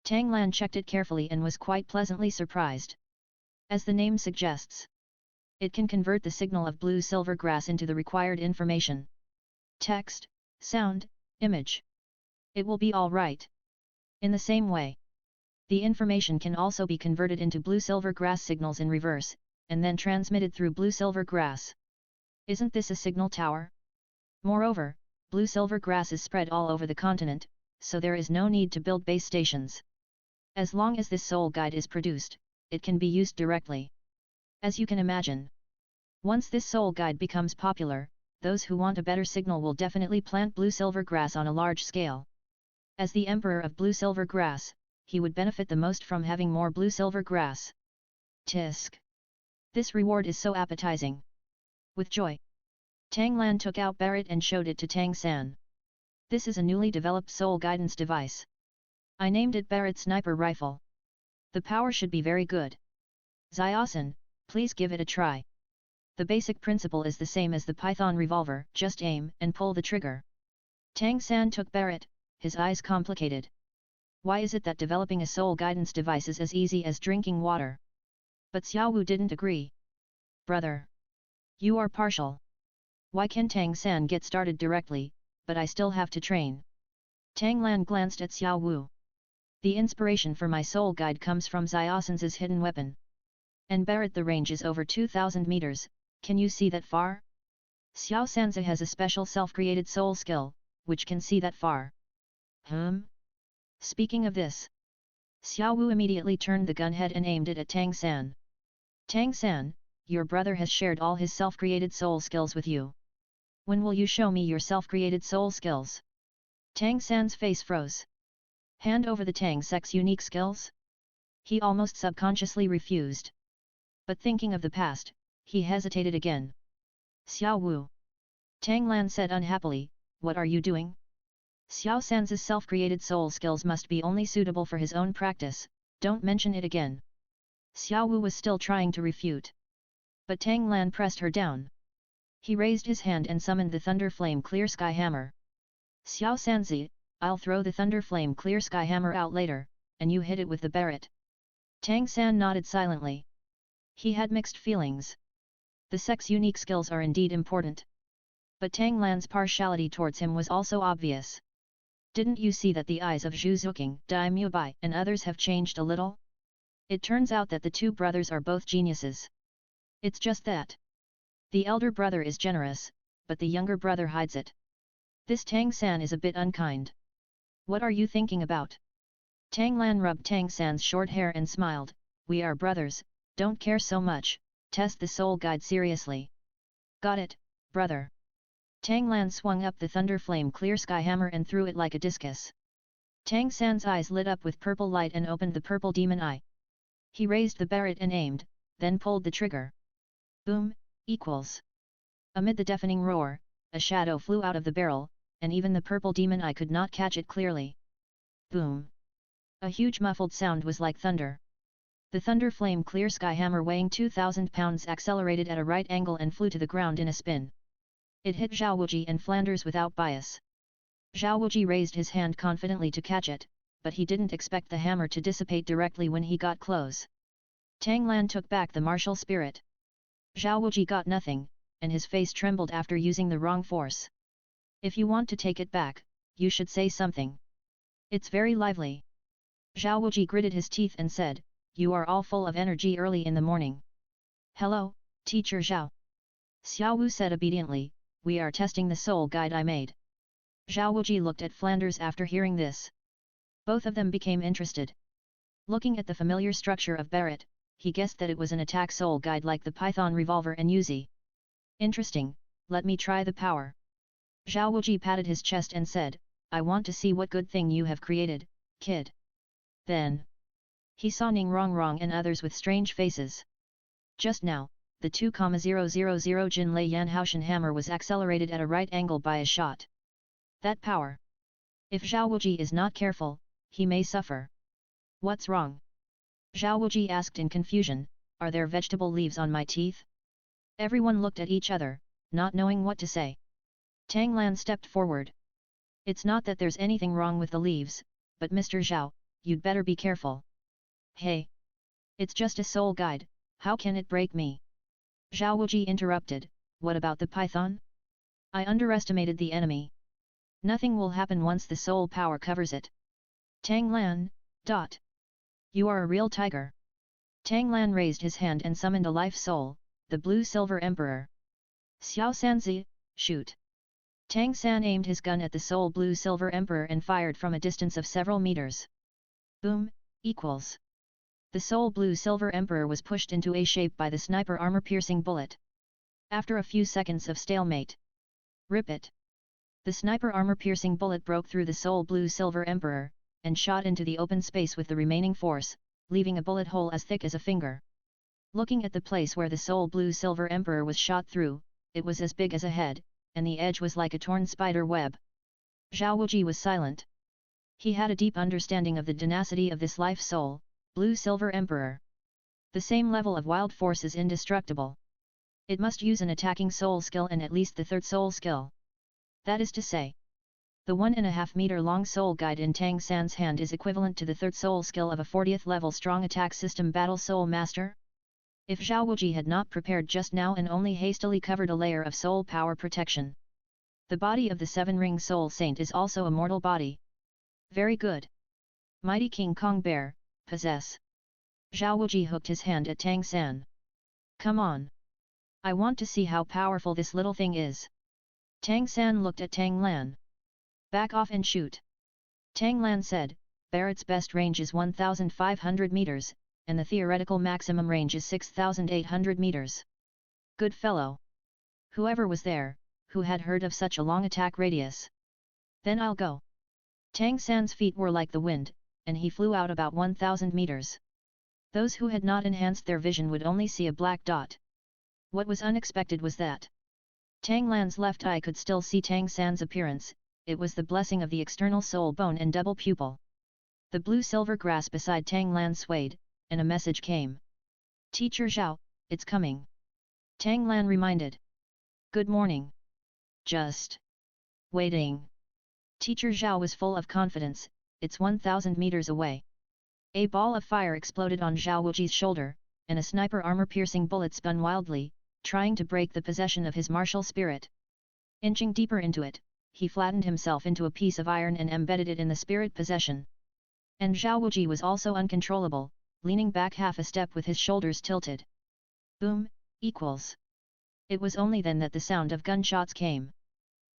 Tang Lan checked it carefully and was quite pleasantly surprised. As the name suggests, it can convert the signal of blue-silver grass into the required information. Text, sound, image. It will be all right. In the same way, the information can also be converted into blue-silver grass signals in reverse, and then transmitted through blue-silver grass. Isn't this a signal tower? Moreover, blue-silver grass is spread all over the continent, so there is no need to build base stations. As long as this soul guide is produced, it can be used directly. As you can imagine, once this soul guide becomes popular, those who want a better signal will definitely plant blue-silver grass on a large scale. As the emperor of blue-silver grass, he would benefit the most from having more blue-silver grass. Tisk. This reward is so appetizing. With joy, Tang Lan took out Barrett and showed it to Tang San. This is a newly developed soul guidance device. I named it Barrett Sniper Rifle. The power should be very good. Xiao San, please give it a try. The basic principle is the same as the Python revolver, just aim and pull the trigger. Tang San took Barrett, his eyes complicated. Why is it that developing a soul guidance device is as easy as drinking water? But Xiao Wu didn't agree. Brother, you are partial. Why can Tang San get started directly, but I still have to train? Tang Lan glanced at Xiao Wu. The inspiration for my soul guide comes from Xiao San's hidden weapon. And Barrett, the range is over 2,000 meters, can you see that far? Xiao Sanza has a special self-created soul skill, which can see that far. Speaking of this, Xiao Wu immediately turned the gun head and aimed it at Tang San. Tang San, your brother has shared all his self-created soul skills with you. When will you show me your self-created soul skills? Tang San's face froze. Hand over the Tang sect's unique skills? He almost subconsciously refused. But thinking of the past, he hesitated again. Xiao Wu. Tang Lan said unhappily, what are you doing? Xiao San's self-created soul skills must be only suitable for his own practice, don't mention it again. Xiao Wu was still trying to refute. But Tang Lan pressed her down. He raised his hand and summoned the Thunder Flame Clear Sky Hammer. Xiao Sanzi, I'll throw the Thunder Flame Clear Sky Hammer out later, and you hit it with the Barrett. Tang San nodded silently. He had mixed feelings. The sect's unique skills are indeed important. But Tang Lan's partiality towards him was also obvious. Didn't you see that the eyes of Zhu Zhuqing, Dai Mubai and others have changed a little? It turns out that the two brothers are both geniuses. It's just that the elder brother is generous, but the younger brother hides it. This Tang San is a bit unkind. What are you thinking about? Tang Lan rubbed Tang San's short hair and smiled, we are brothers, don't care so much, test the soul guide seriously. Got it, brother. Tang Lan swung up the Thunder Flame Clear Sky Hammer and threw it like a discus. Tang San's eyes lit up with purple light and opened the purple demon eye. He raised the Barrett and aimed, then pulled the trigger. Boom, equals. Amid the deafening roar, a shadow flew out of the barrel, and even the purple demon eye could not catch it clearly. Boom. A huge muffled sound was like thunder. The Thunder Flame Clear Sky Hammer weighing 2,000 pounds accelerated at a right angle and flew to the ground in a spin. It hit Xiao Wuji and Flanders without bias. Xiao Wuji raised his hand confidently to catch it, but he didn't expect the hammer to dissipate directly when he got close. Tang Lan took back the martial spirit. Xiao Wuji got nothing, and his face trembled after using the wrong force. If you want to take it back, you should say something. It's very lively. Xiao Wuji gritted his teeth and said, you are all full of energy early in the morning. Hello, Teacher Xiao. Xiao Wu said obediently, we are testing the soul guide I made. Xiao Wu looked at Flanders after hearing this. Both of them became interested. Looking at the familiar structure of Barrett, he guessed that it was an attack soul guide like the Python revolver and Uzi. Interesting, let me try the power. Xiao Wu patted his chest and said, I want to see what good thing you have created, kid. Then he saw Ning Rongrong and others with strange faces. Just now, the 2,000 Jin Lei Yanhaoshan hammer was accelerated at a right angle by a shot. That power. If Xiao Wu is not careful, he may suffer. What's wrong? Xiao Wu asked in confusion, are there vegetable leaves on my teeth? Everyone looked at each other, not knowing what to say. Tang Lan stepped forward. It's not that there's anything wrong with the leaves, but Mr. Zhao, you'd better be careful. Hey! It's just a soul guide, how can it break me? Xiao Wu interrupted, what about the python? I underestimated the enemy. Nothing will happen once the soul power covers it. Tang Lan, dot. You are a real tiger. Tang Lan raised his hand and summoned a life soul, the Blue Silver Emperor. Xiao Sanzi, shoot. Tang San aimed his gun at the soul Blue Silver Emperor and fired from a distance of several meters. Boom, equals. The soul Blue Silver Emperor was pushed into a shape by the sniper armor-piercing bullet. After a few seconds of stalemate. Rip it. The sniper armor-piercing bullet broke through the soul Blue Silver Emperor, and shot into the open space with the remaining force, leaving a bullet hole as thick as a finger. Looking at the place where the soul Blue Silver Emperor was shot through, it was as big as a head, and the edge was like a torn spider web. Xiao Wu was silent. He had a deep understanding of the tenacity of this life soul, Blue Silver Emperor. The same level of wild force is indestructible. It must use an attacking soul skill and at least the third soul skill. That is to say, the 1.5 meter long soul guide in Tang San's hand is equivalent to the third soul skill of a 40th level strong attack system battle soul master. If Xiao Wu had not prepared just now and only hastily covered a layer of soul power protection. The body of the 7-ring soul saint is also a mortal body. Very good. Mighty King Kong Bear, possess. Xiao Wu hooked his hand at Tang San. Come on. I want to see how powerful this little thing is. Tang San looked at Tang Lan. Back off and shoot. Tang Lan said, Barrett's best range is 1,500 meters, and the theoretical maximum range is 6,800 meters. Good fellow. Whoever was there, who had heard of such a long attack radius? Then I'll go. Tang San's feet were like the wind, and he flew out about 1,000 meters. Those who had not enhanced their vision would only see a black dot. What was unexpected was that Tang Lan's left eye could still see Tang San's appearance. It was the blessing of the external soul bone and double pupil. The blue-silver grass beside Tang Lan swayed, and a message came. Teacher Zhao, it's coming. Tang Lan reminded. Good morning. Just waiting. Teacher Zhao was full of confidence, it's 1,000 meters away. A ball of fire exploded on Xiao Wu's shoulder, and a sniper armor-piercing bullet spun wildly, trying to break the possession of his martial spirit. Inching deeper into it, he flattened himself into a piece of iron and embedded it in the spirit possession. And Xiao Wu was also uncontrollable, leaning back half a step with his shoulders tilted. Boom, equals. It was only then that the sound of gunshots came.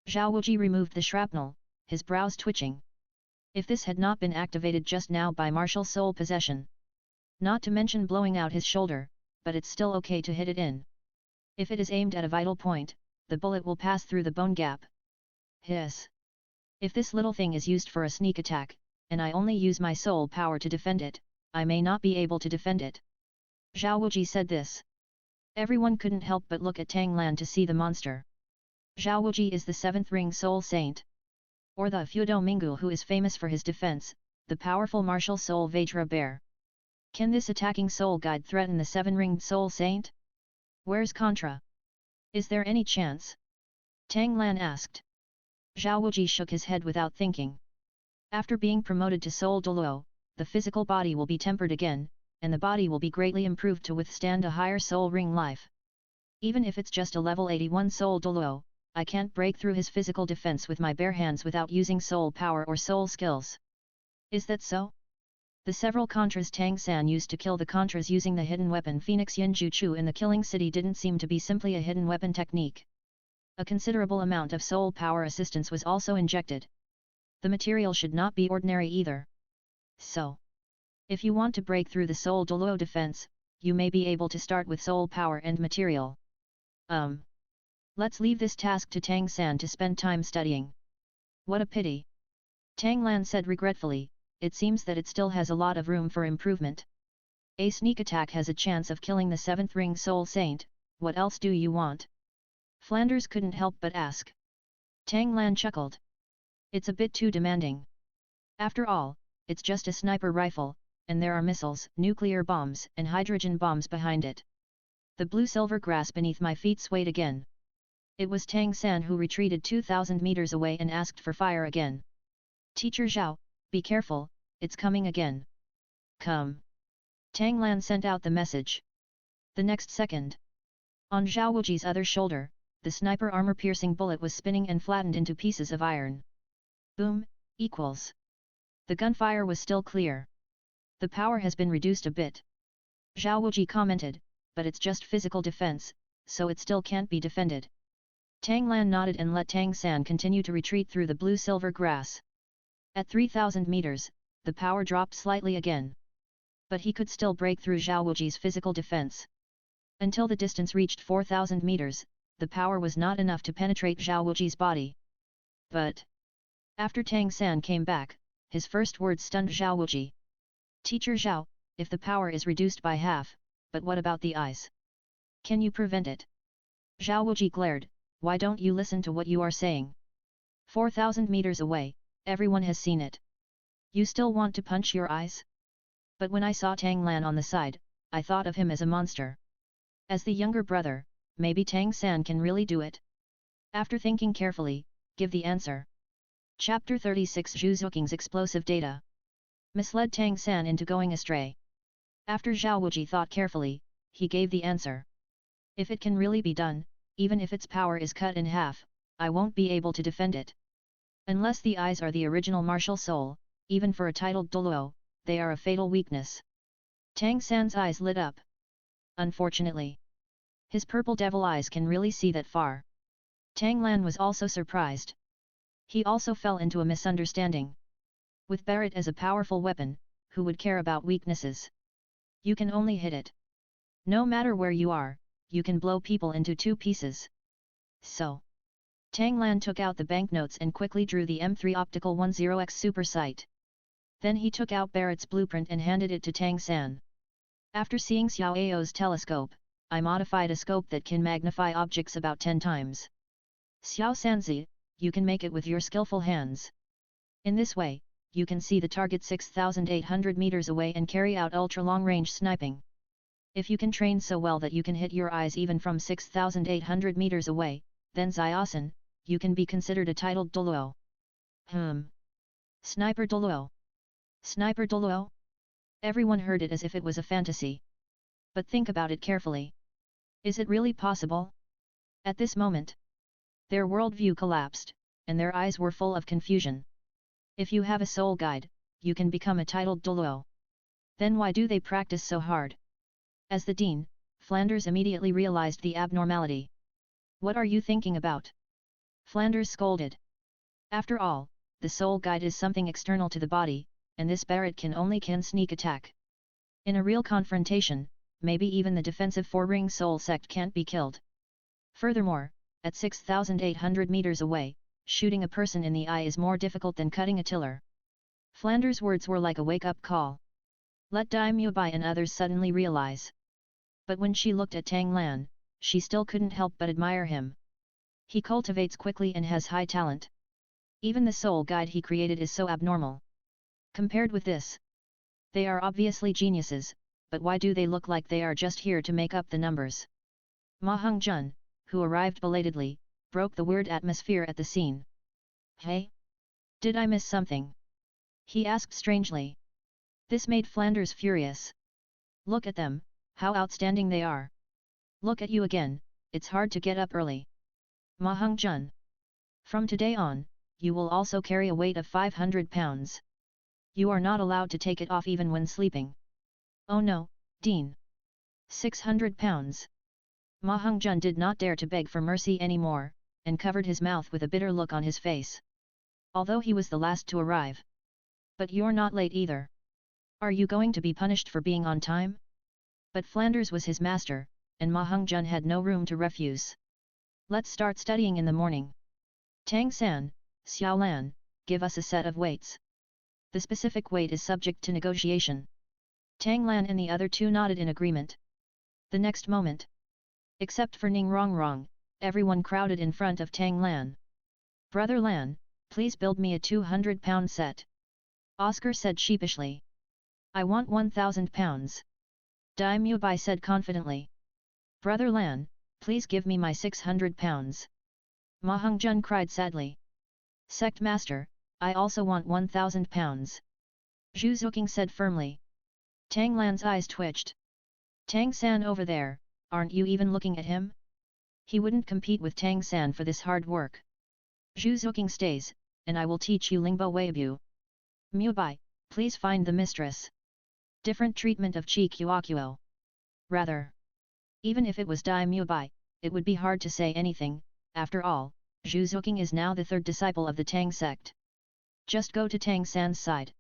Xiao Wu removed the shrapnel, his brows twitching. If this had not been activated just now by martial soul possession. Not to mention blowing out his shoulder, but it's still okay to hit it in. If it is aimed at a vital point, the bullet will pass through the bone gap. Hiss. If this little thing is used for a sneak attack, and I only use my soul power to defend it, I may not be able to defend it. Xiao Wu said this. Everyone couldn't help but look at Tang Lan to see the monster. Xiao Wu is the 7th ring soul saint. Or the Fudo Minggu who is famous for his defense, the powerful martial soul Vajra bear. Can this attacking soul guide threaten the 7-ringed soul saint? Where's Contra? Is there any chance? Tang Lan asked. Xiao Wu shook his head without thinking. After being promoted to soul Douluo, the physical body will be tempered again, and the body will be greatly improved to withstand a higher soul ring life. Even if it's just a level 81 soul Douluo, I can't break through his physical defense with my bare hands without using soul power or soul skills. Is that so? The several contras Tang San used to kill the contras using the hidden weapon Phoenix Yin Ju Chu in the Killing City didn't seem to be simply a hidden weapon technique. A considerable amount of soul power assistance was also injected. The material should not be ordinary either. So, if you want to break through the soul Douluo defense, you may be able to start with soul power and material. Let's leave this task to Tang San to spend time studying. What a pity. Tang Lan said regretfully, it seems that it still has a lot of room for improvement. A sneak attack has a chance of killing the 7th ring soul saint, what else do you want? Flanders couldn't help but ask. Tang Lan chuckled. It's a bit too demanding. After all, it's just a sniper rifle, and there are missiles, nuclear bombs, and hydrogen bombs behind it. The blue-silver grass beneath my feet swayed again. It was Tang San who retreated 2,000 meters away and asked for fire again. Teacher Xiao, be careful, it's coming again. Come. Tang Lan sent out the message. The next second. On Xiao Wuji's other shoulder, the sniper armor-piercing bullet was spinning and flattened into pieces of iron. Boom, equals. The gunfire was still clear. The power has been reduced a bit. Xiao Wuji commented, but it's just physical defense, so it still can't be defended. Tang Lan nodded and let Tang San continue to retreat through the blue-silver grass. At 3,000 meters, the power dropped slightly again. But he could still break through Xiao Wuji's physical defense. Until the distance reached 4,000 meters, the power was not enough to penetrate Xiao Wuji's body. But after Tang San came back, his first words stunned Xiao Wuji. Teacher Xiao, if the power is reduced by half, but what about the eyes? Can you prevent it? Xiao Wuji glared, why don't you listen to what you are saying? 4,000 meters away, everyone has seen it. You still want to punch your eyes? But when I saw Tang Lan on the side, I thought of him as a monster. As the younger brother, maybe Tang San can really do it. After thinking carefully, give the answer. Chapter 36 Zhu Zhuqing's explosive data misled Tang San into going astray. After Xiao Wuji thought carefully, he gave the answer. If it can really be done, even if its power is cut in half, I won't be able to defend it. Unless the eyes are the original martial soul, even for a titled Douluo, they are a fatal weakness. Tang San's eyes lit up. Unfortunately, his purple devil eyes can really see that far. Tang Lan was also surprised. He also fell into a misunderstanding. With Barrett as a powerful weapon, who would care about weaknesses? You can only hit it. No matter where you are, you can blow people into 2 pieces. So, Tang Lan took out the banknotes and quickly drew the M3 Optical 10X Super Sight. Then he took out Barrett's blueprint and handed it to Tang San. After seeing Xiao Ao's telescope, I modified a scope that can magnify objects about 10 times. Xiao Sanzi, you can make it with your skillful hands. In this way, you can see the target 6,800 meters away and carry out ultra-long-range sniping. If you can train so well that you can hit your eyes even from 6,800 meters away, then Xiaosan, you can be considered a titled Douluo. Sniper Douluo. Sniper Douluo? Everyone heard it as if it was a fantasy. But think about it carefully. Is it really possible? At this moment, their worldview collapsed, and their eyes were full of confusion. If you have a soul guide, you can become a titled Douluo. Then why do they practice so hard? As the dean, Flanders immediately realized the abnormality. What are you thinking about? Flanders scolded. After all, the soul guide is something external to the body, and this Barrett can sneak attack. In a real confrontation, maybe even the defensive 4-ring soul sect can't be killed. Furthermore, at 6,800 meters away, shooting a person in the eye is more difficult than cutting a tiller. Flanders' words were like a wake-up call. Let Dai Mubai and others suddenly realize. But when she looked at Tang Lan, she still couldn't help but admire him. He cultivates quickly and has high talent. Even the soul guide he created is so abnormal. Compared with this, they are obviously geniuses, but why do they look like they are just here to make up the numbers? Ma Heng-jun, who arrived belatedly, broke the weird atmosphere at the scene. Hey? Did I miss something? He asked strangely. This made Flanders furious. Look at them, how outstanding they are. Look at you again, it's hard to get up early. Ma Heng-jun. From today on, you will also carry a weight of 500 pounds. You are not allowed to take it off even when sleeping. Oh no, Dean. 600 pounds. Ma Heng-jun did not dare to beg for mercy anymore, and covered his mouth with a bitter look on his face. Although he was the last to arrive. But you're not late either. Are you going to be punished for being on time? But Flanders was his master, and Ma Hongzhen had no room to refuse. Let's start studying in the morning. Tang San, Xiao Lan, give us a set of weights. The specific weight is subject to negotiation. Tang Lan and the other two nodded in agreement. The next moment, except for Ning Rongrong, everyone crowded in front of Tang Lan. Brother Lan, please build me a 200-pound set. Oscar said sheepishly. I want 1,000 pounds. Dai Mubai said confidently. Brother Lan, please give me my 600 pounds. Ma Hongzhen cried sadly. Sect Master, I also want 1,000 pounds. Zhu Zhuqing said firmly. Tang Lan's eyes twitched. Tang San over there, aren't you even looking at him? He wouldn't compete with Tang San for this hard work. Zhu Zhuqing stays, and I will teach you Lingbo Weibu. Mubai, please find the mistress. Different treatment of Chi Kuokuo. Rather. Even if it was Dai Mubai, it would be hard to say anything. After all, Zhu Zhuqing is now the third disciple of the Tang sect. Just go to Tang San's side.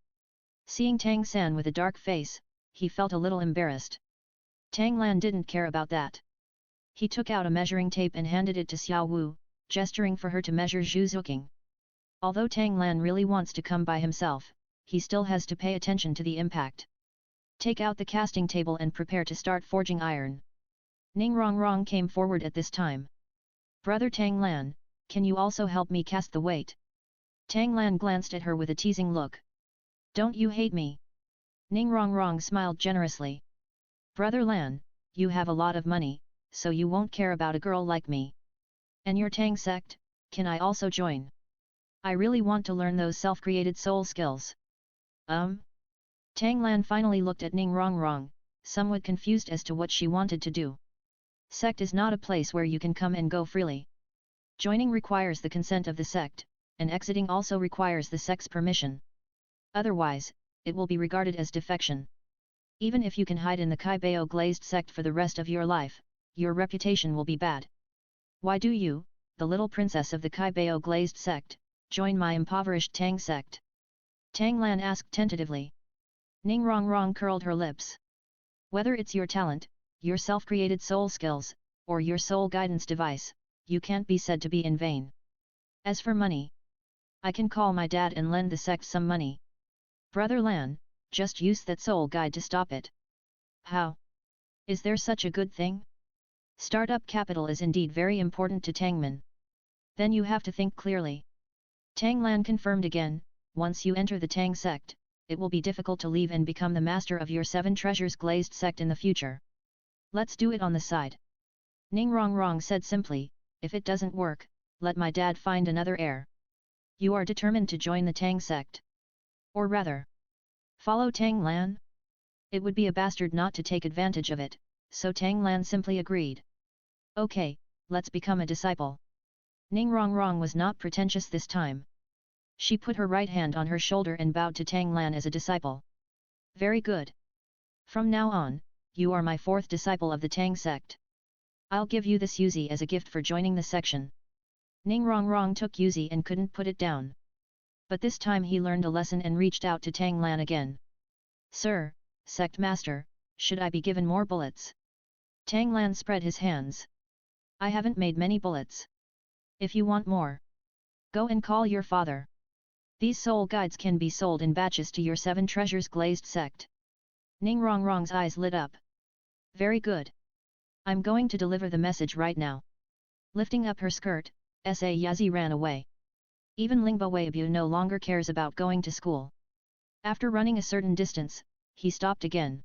Seeing Tang San with a dark face, he felt a little embarrassed. Tang Lan didn't care about that. He took out a measuring tape and handed it to Xiao Wu, gesturing for her to measure Zhu Zhuqing. Although Tang Lan really wants to come by himself, he still has to pay attention to the impact. Take out the casting table and prepare to start forging iron. Ning Rongrong came forward at this time. Brother Tang Lan, can you also help me cast the weight? Tang Lan glanced at her with a teasing look. Don't you hate me? Ning Rongrong smiled generously. Brother Lan, you have a lot of money, so you won't care about a girl like me. And your Tang sect, can I also join? I really want to learn those self-created soul skills. Tang Lan finally looked at Ning Rongrong, somewhat confused as to what she wanted to do. Sect is not a place where you can come and go freely. Joining requires the consent of the sect, and exiting also requires the sect's permission. Otherwise, it will be regarded as defection. Even if you can hide in the Kaibao glazed sect for the rest of your life, your reputation will be bad. Why do you, the little princess of the Kaibao glazed sect, join my impoverished Tang sect? Tang Lan asked tentatively. Ning Rongrong curled her lips. Whether it's your talent, your self-created soul skills, or your soul guidance device, you can't be said to be in vain. As for money, I can call my dad and lend the sect some money. Brother Lan, just use that soul guide to stop it. How? Is there such a good thing? Startup capital is indeed very important to Tangman. Then you have to think clearly. Tang Lan confirmed again, once you enter the Tang sect, it will be difficult to leave and become the master of your 7 treasures glazed sect in the future. Let's do it on the side. Ning Rongrong said simply, if it doesn't work, let my dad find another heir. You are determined to join the Tang sect. Or rather, follow Tang Lan? It would be a bastard not to take advantage of it, so Tang Lan simply agreed. Okay, let's become a disciple. Ning Rongrong was not pretentious this time. She put her right hand on her shoulder and bowed to Tang Lan as a disciple. Very good. From now on, you are my 4th disciple of the Tang sect. I'll give you this Yuzi as a gift for joining the section. Ning Rongrong took Yuzi and couldn't put it down. But this time he learned a lesson and reached out to Tang Lan again. Sir, sect master, should I be given more bullets? Tang Lan spread his hands. I haven't made many bullets. If you want more, go and call your father. These soul guides can be sold in batches to your 7 treasures glazed sect. Ning Rongrong's eyes lit up. Very good. I'm going to deliver the message right now. Lifting up her skirt, Sa Yazi ran away. Even Lingbo Weibu no longer cares about going to school. After running a certain distance, he stopped again.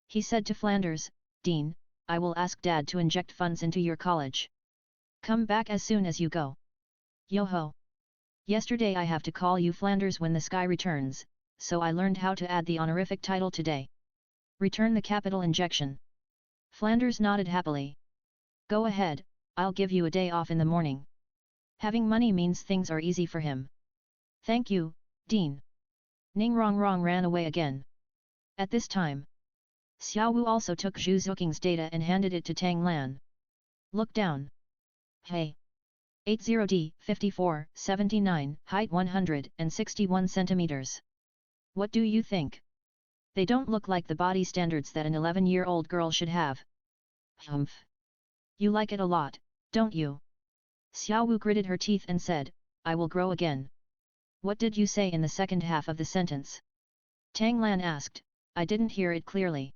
He said to Flanders, Dean, I will ask Dad to inject funds into your college. Come back as soon as you go. Yo-ho! Yesterday I have to call you Flanders when the sky returns, so I learned how to add the honorific title today. Return the capital injection. Flanders nodded happily. Go ahead, I'll give you a day off in the morning. Having money means things are easy for him. Thank you, Dean. Ning Rongrong ran away again. At this time, Xiao Wu also took Zhu Zhuqing's data and handed it to Tang Lan. Look down. Hey! 80D, 54, 79, height 161 centimeters. What do you think? They don't look like the body standards that an 11-year-old girl should have. Humph. You like it a lot, don't you? Xiao Wu gritted her teeth and said, I will grow again. What did you say in the second half of the sentence? Tang Lan asked, I didn't hear it clearly.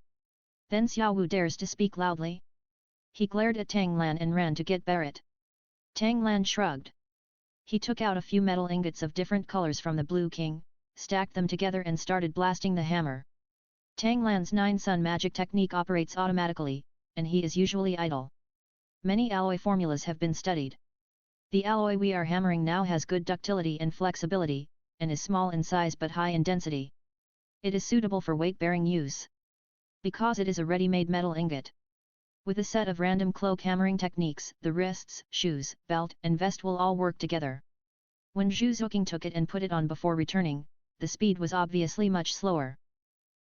Then Xiao Wu dares to speak loudly? He glared at Tang Lan and ran to get Barrett. Tang Lan shrugged. He took out a few metal ingots of different colors from the Blue King, stacked them together and started blasting the hammer. Tang Lan's 9-sun magic technique operates automatically, and he is usually idle. Many alloy formulas have been studied. The alloy we are hammering now has good ductility and flexibility, and is small in size but high in density. It is suitable for weight-bearing use. Because it is a ready-made metal ingot. With a set of random cloak hammering techniques, the wrists, shoes, belt, and vest will all work together. When Zhu Zhuqing took it and put it on before returning, the speed was obviously much slower.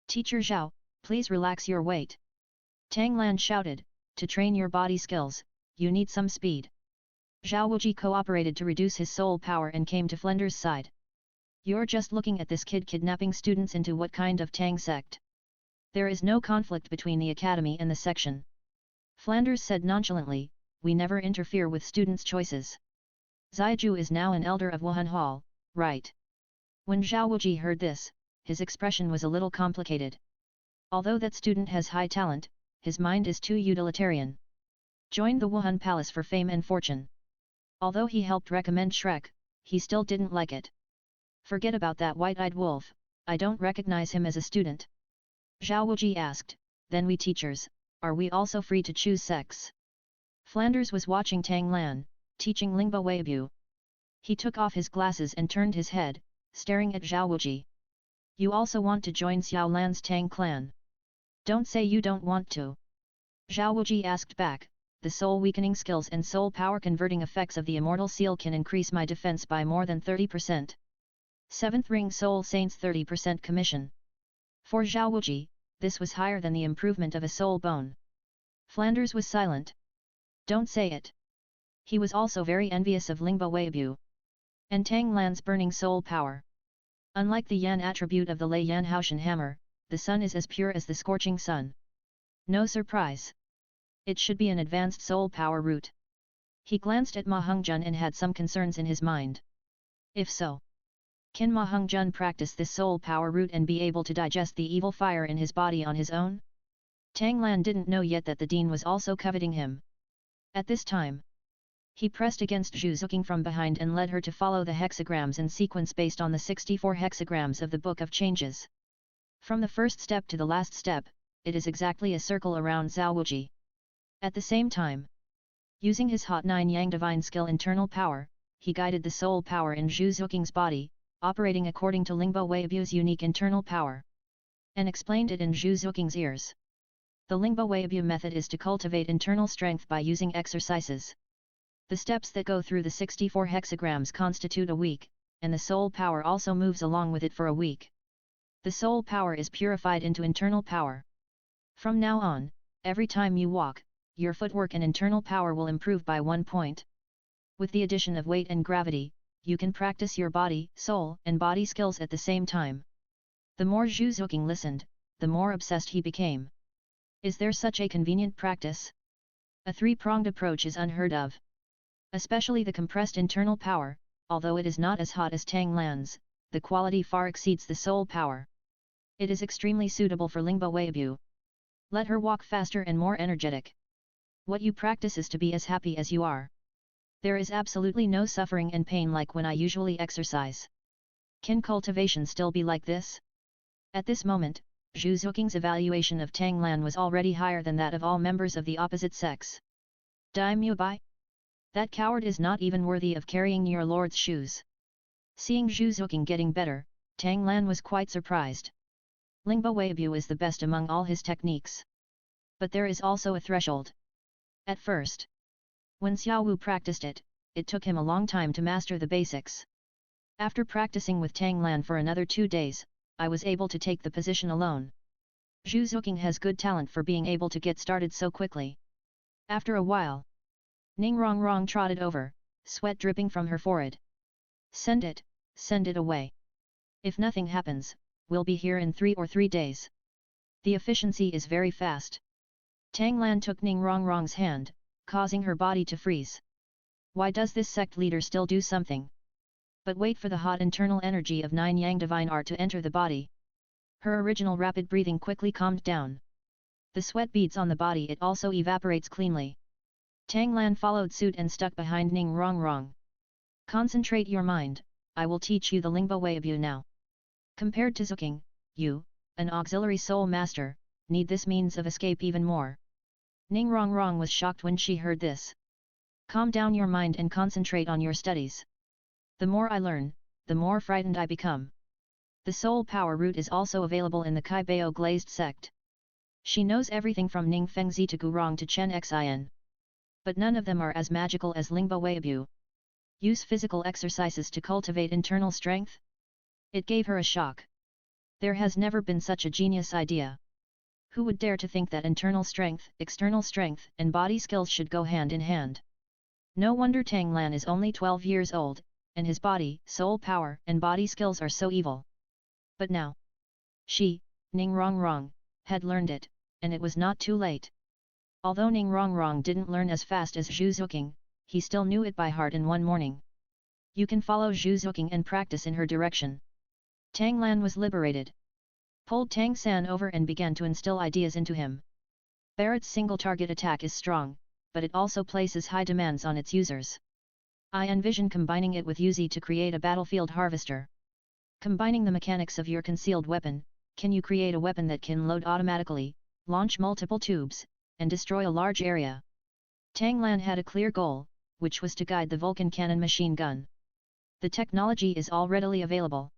Teacher Zhao, please relax your weight. Tang Lan shouted, to train your body skills, you need some speed. Xiao Wuji cooperated to reduce his soul power and came to Flender's side. You're just looking at this kid kidnapping students into what kind of Tang sect? There is no conflict between the academy and the section. Flanders said nonchalantly, we never interfere with students' choices. Zaiju is now an elder of Wuhan Hall, right? When Xiao Wuji heard this, his expression was a little complicated. Although that student has high talent, his mind is too utilitarian. Joined the Wuhan Palace for fame and fortune. Although he helped recommend Shrek, he still didn't like it. Forget about that white-eyed wolf, I don't recognize him as a student. Xiao Wuji asked, then we teachers, are we also free to choose sects? Flanders was watching Tang Lan, teaching Lingba Weibu. He took off his glasses and turned his head, staring at Xiao Wuji. You also want to join Xiao Lan's Tang clan? Don't say you don't want to. Xiao Wuji asked back, the soul weakening skills and soul power converting effects of the Immortal seal can increase my defense by more than 30%. 7th Ring Soul Saints 30% commission. For Xiao Wuji, this was higher than the improvement of a soul bone. Flanders was silent. Don't say it. He was also very envious of Lingba Weibu. And Tang Lan's burning soul power. Unlike the Yan attribute of the Lei Yan Haoshan hammer, the sun is as pure as the scorching sun. No surprise. It should be an advanced soul power route. He glanced at Ma Hongjun and had some concerns in his mind. If so, can Ma Hongjun practice this soul power route and be able to digest the evil fire in his body on his own? Tang Lan didn't know yet that the dean was also coveting him. At this time, he pressed against Zhu Zhuqing from behind and led her to follow the hexagrams in sequence based on the 64 hexagrams of the Book of Changes. From the first step to the last step, it is exactly a circle around Xiao Wuji. At the same time, using his Hot 9 Yang divine skill internal power, he guided the soul power in Zhu Zhuqing's body, operating according to Lingba Weibu's unique internal power. And explained it in Zhu Zhuqing's ears. The Lingba Weibu method is to cultivate internal strength by using exercises. The steps that go through the 64 hexagrams constitute a week, and the soul power also moves along with it for a week. The soul power is purified into internal power. From now on, every time you walk, your footwork and internal power will improve by 1 point. With the addition of weight and gravity, you can practice your body, soul, and body skills at the same time. The more Zhu Zhuqing listened, the more obsessed he became. Is there such a convenient practice? A three-pronged approach is unheard of. Especially the compressed internal power, although it is not as hot as Tang Lan's, the quality far exceeds the soul power. It is extremely suitable for Lingba Weibu. Let her walk faster and more energetic. What you practice is to be as happy as you are. There is absolutely no suffering and pain like when I usually exercise. Can cultivation still be like this? At this moment, Zhu Zhuqing's evaluation of Tang Lan was already higher than that of all members of the opposite sex. Dai Mubai? That coward is not even worthy of carrying your lord's shoes. Seeing Zhu Zhuqing getting better, Tang Lan was quite surprised. Lingba Weibu is the best among all his techniques. But there is also a threshold. At first, when Xiao Wu practiced it, it took him a long time to master the basics. After practicing with Tang Lan for another 2 days, I was able to take the position alone. Zhu Zhuqing has good talent for being able to get started so quickly. After a while, Ning Rongrong trotted over, sweat dripping from her forehead. Send it away. If nothing happens, we'll be here in 3 days. The efficiency is very fast. Tang Lan took Ning Rongrong's hand, causing her body to freeze. Why does this sect leader still do something? But wait for the hot internal energy of 9 Yang Divine Art to enter the body. Her original rapid breathing quickly calmed down. The sweat beads on the body, it also evaporates cleanly. Tang Lan followed suit and stuck behind Ning Rongrong. Concentrate your mind, I will teach you the Lingbo way of you now. Compared to Zhuqing, you, an auxiliary soul master, need this means of escape even more. Ning Rongrong was shocked when she heard this. Calm down your mind and concentrate on your studies. The more I learn, the more frightened I become. The soul power root is also available in the Kai Bao glazed sect. She knows everything from Ning Fengzi to Gurong to Chen Xin. But none of them are as magical as Lingbo Weibu. Use physical exercises to cultivate internal strength? It gave her a shock. There has never been such a genius idea. Who would dare to think that internal strength, external strength, and body skills should go hand in hand? No wonder Tang Lan is only 12 years old, and his body, soul power, and body skills are so evil. But now, she, Ning Rongrong, had learned it, and it was not too late. Although Ning Rongrong didn't learn as fast as Zhu Zhuqing, he still knew it by heart in one morning. You can follow Zhu Zhuqing and practice in her direction. Tang Lan was liberated. Pulled Tang San over and began to instill ideas into him. Barrett's single target attack is strong, but it also places high demands on its users. I envision combining it with Uzi to create a battlefield harvester. Combining the mechanics of your concealed weapon, can you create a weapon that can load automatically, launch multiple tubes, and destroy a large area? Tang Lan had a clear goal, which was to guide the Vulcan cannon machine gun. The technology is all readily available.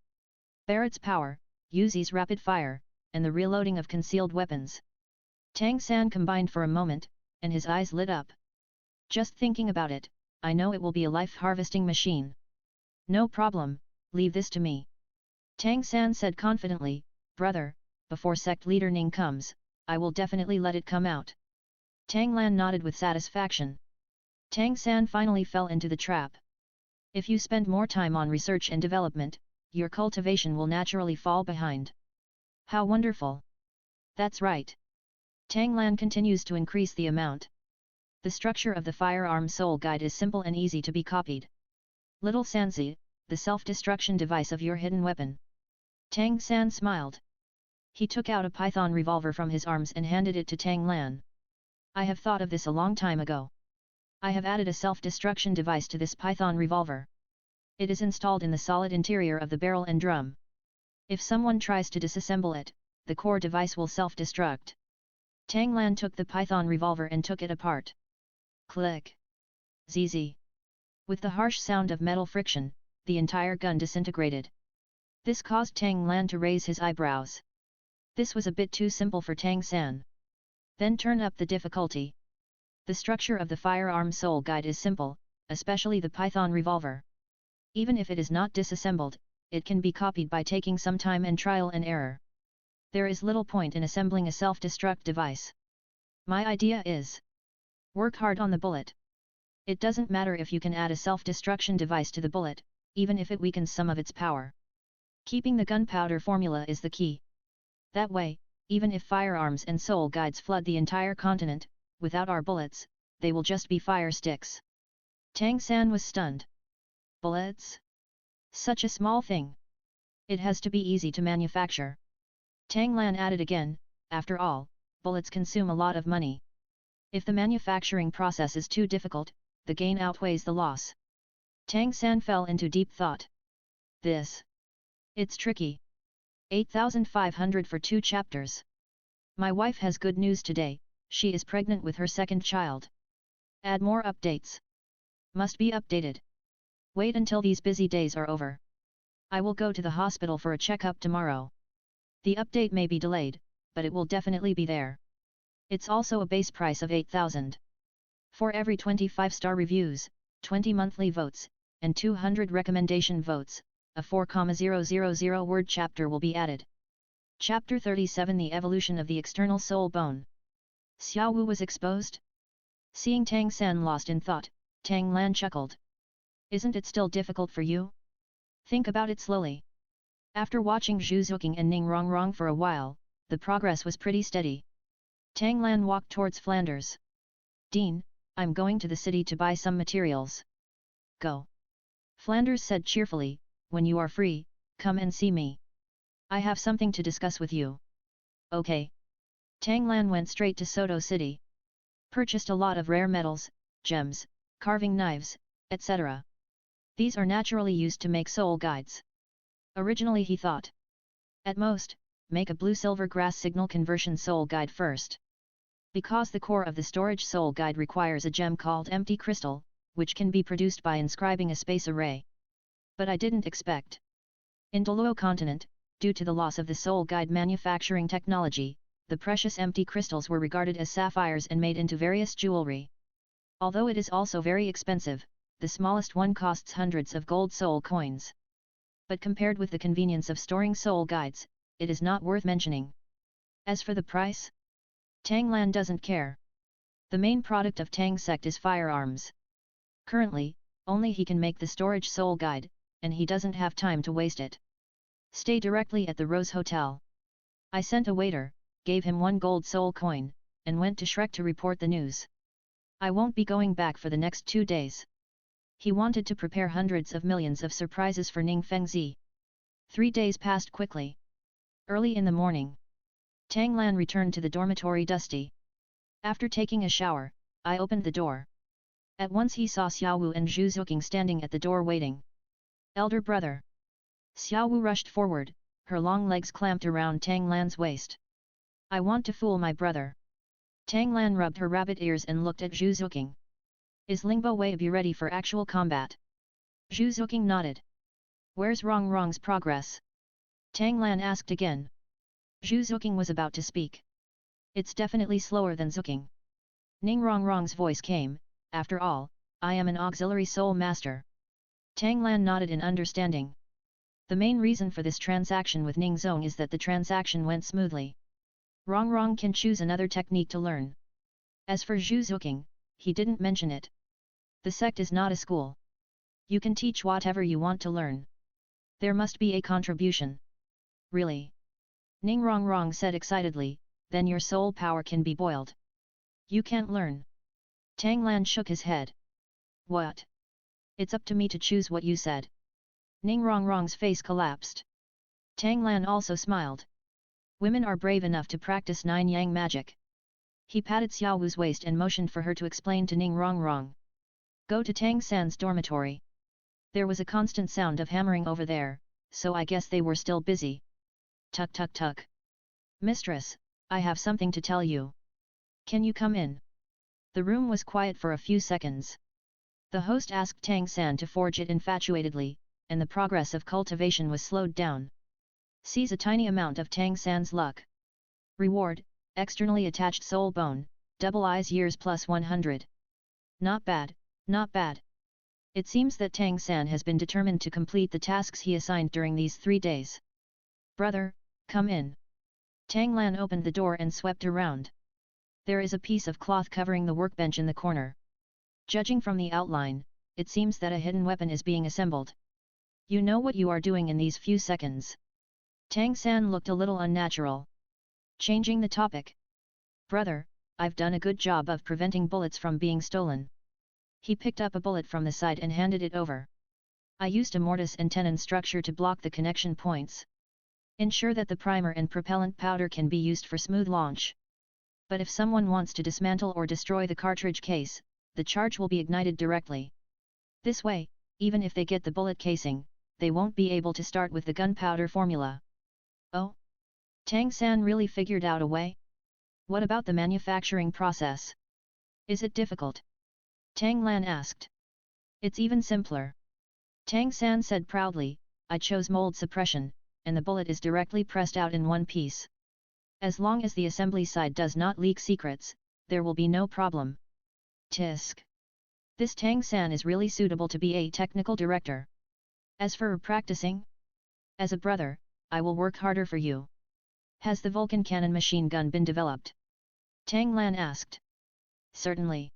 Barrett's power, Uzi's rapid fire, and the reloading of concealed weapons. Tang San combined for a moment, and his eyes lit up. Just thinking about it, I know it will be a life-harvesting machine. No problem, leave this to me. Tang San said confidently, brother, before sect leader Ning comes, I will definitely let it come out. Tang Lan nodded with satisfaction. Tang San finally fell into the trap. If you spend more time on research and development, your cultivation will naturally fall behind. How wonderful! That's right. Tang Lan continues to increase the amount. The structure of the firearm soul guide is simple and easy to be copied. Little Sanzi, the self-destruction device of your hidden weapon. Tang San smiled. He took out a python revolver from his arms and handed it to Tang Lan. I have thought of this a long time ago. I have added a self-destruction device to this python revolver. It is installed in the solid interior of the barrel and drum. If someone tries to disassemble it, the core device will self-destruct. Tang Lan took the python revolver and took it apart. Click. ZZ. With the harsh sound of metal friction, the entire gun disintegrated. This caused Tang Lan to raise his eyebrows. This was a bit too simple for Tang San. Then turn up the difficulty. The structure of the firearm soul guide is simple, especially the python revolver. Even if it is not disassembled, it can be copied by taking some time and trial and error. There is little point in assembling a self-destruct device. My idea is: work hard on the bullet. It doesn't matter if you can add a self-destruction device to the bullet, even if it weakens some of its power. Keeping the gunpowder formula is the key. That way, even if firearms and soul guides flood the entire continent, without our bullets, they will just be fire sticks. Tang San was stunned. Bullets? Such a small thing. It has to be easy to manufacture. Tang Lan added again, after all, bullets consume a lot of money. If the manufacturing process is too difficult, the gain outweighs the loss. Tang San fell into deep thought. It's tricky. 8,500 for 2 chapters. My wife has good news today, she is pregnant with her second child. Add more updates. Must be updated. Wait until these busy days are over. I will go to the hospital for a checkup tomorrow. The update may be delayed, but it will definitely be there. It's also a base price of 8,000. For every 25-star reviews, 20 monthly votes, and 200 recommendation votes, a 4,000 word chapter will be added. Chapter 37: The Evolution of the External Soul Bone. Xiao Wu was exposed? Seeing Tang San lost in thought, Tang Lan chuckled. Isn't it still difficult for you? Think about it slowly. After watching Zhu Zhuqing and Ning Rongrong for a while, the progress was pretty steady. Tang Lan walked towards Flanders. Dean, I'm going to the city to buy some materials. Go. Flanders said cheerfully, when you are free, come and see me. I have something to discuss with you. Okay. Tang Lan went straight to Soto City. Purchased a lot of rare metals, gems, carving knives, etc. These are naturally used to make soul guides. Originally he thought, at most, make a blue-silver grass signal conversion soul guide first. Because the core of the storage soul guide requires a gem called empty crystal, which can be produced by inscribing a space array. But I didn't expect. In Douluo continent, due to the loss of the soul guide manufacturing technology, the precious empty crystals were regarded as sapphires and made into various jewelry. Although it is also very expensive, the smallest one costs hundreds of gold soul coins. But compared with the convenience of storing soul guides, it is not worth mentioning. As for the price, Tang Lan doesn't care. The main product of Tang sect is firearms. Currently, only he can make the storage soul guide, and he doesn't have time to waste it. Stay directly at the Rose Hotel. I sent a waiter, gave him 1 gold soul coin, and went to Shrek to report the news. I won't be going back for the next 2 days. He wanted to prepare hundreds of millions of surprises for Ning Fengzi. 3 days passed quickly. Early in the morning, Tang Lan returned to the dormitory dusty. After taking a shower, I opened the door. At once he saw Xiao Wu and Zhu Zhuqing standing at the door waiting. Elder brother. Xiao Wu rushed forward, her long legs clamped around Tang Lan's waist. I want to fool my brother. Tang Lan rubbed her rabbit ears and looked at Zhu Zhuqing. Is Lingbo Weibi ready for actual combat? Zhu Zhuqing nodded. Where's Rongrong's progress? Tang Lan asked again. Zhu Zhuqing was about to speak. It's definitely slower than Zhuqing. Ning Rongrong's voice came, after all, I am an auxiliary soul master. Tang Lan nodded in understanding. The main reason for this transaction with Ning Zong is that the transaction went smoothly. Rongrong can choose another technique to learn. As for Zhu Zhuqing, he didn't mention it. The sect is not a school. You can teach whatever you want to learn. There must be a contribution. Really? Ning Rongrong said excitedly, then your soul power can be boiled. You can't learn. Tang Lan shook his head. What? It's up to me to choose what you said. Ning Rongrong's face collapsed. Tang Lan also smiled. Women are brave enough to practice 9 yang magic. He patted Xiao Wu's waist and motioned for her to explain to Ning Rongrong. Go to Tang San's dormitory. There was a constant sound of hammering over there, so I guess they were still busy. Tuk tuk tuk. Mistress, I have something to tell you. Can you come in? The room was quiet for a few seconds. The host asked Tang San to forge it infatuatedly, and the progress of cultivation was slowed down. Seize a tiny amount of Tang San's luck. Reward, externally attached soul bone, double eyes years plus 100. Not bad, not bad. It seems that Tang San has been determined to complete the tasks he assigned during these 3 days. Brother, come in. Tang Lan opened the door and swept around. There is a piece of cloth covering the workbench in the corner. Judging from the outline, it seems that a hidden weapon is being assembled. You know what you are doing in these few seconds. Tang San looked a little unnatural. Changing the topic. Brother, I've done a good job of preventing bullets from being stolen. He picked up a bullet from the side and handed it over. I used a mortise and tenon structure to block the connection points. Ensure that the primer and propellant powder can be used for smooth launch. But if someone wants to dismantle or destroy the cartridge case, the charge will be ignited directly. This way, even if they get the bullet casing, they won't be able to start with the gunpowder formula. Oh? Tang San really figured out a way? What about the manufacturing process? Is it difficult? Tang Lan asked. It's even simpler. Tang San said proudly, I chose mold suppression, and the bullet is directly pressed out in one piece. As long as the assembly side does not leak secrets, there will be no problem. Tisk. This Tang San is really suitable to be a technical director. As for practicing? As a brother, I will work harder for you. Has the Vulcan cannon machine gun been developed? Tang Lan asked. Certainly.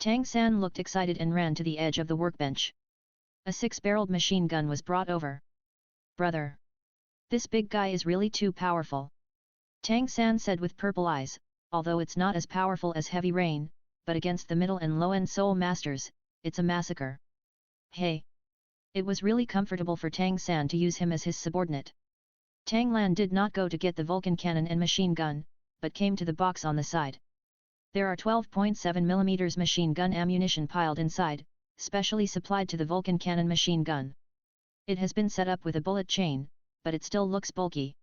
Tang San looked excited and ran to the edge of the workbench. A 6-barreled machine gun was brought over. Brother! This big guy is really too powerful. Tang San said with purple eyes, although it's not as powerful as Heavy Rain, but against the middle and low-end soul masters, it's a massacre. Hey! It was really comfortable for Tang San to use him as his subordinate. Tang Lan did not go to get the Vulcan cannon and machine gun, but came to the box on the side. There are 12.7mm machine gun ammunition piled inside, specially supplied to the Vulcan cannon machine gun. It has been set up with a bullet chain, but it still looks bulky.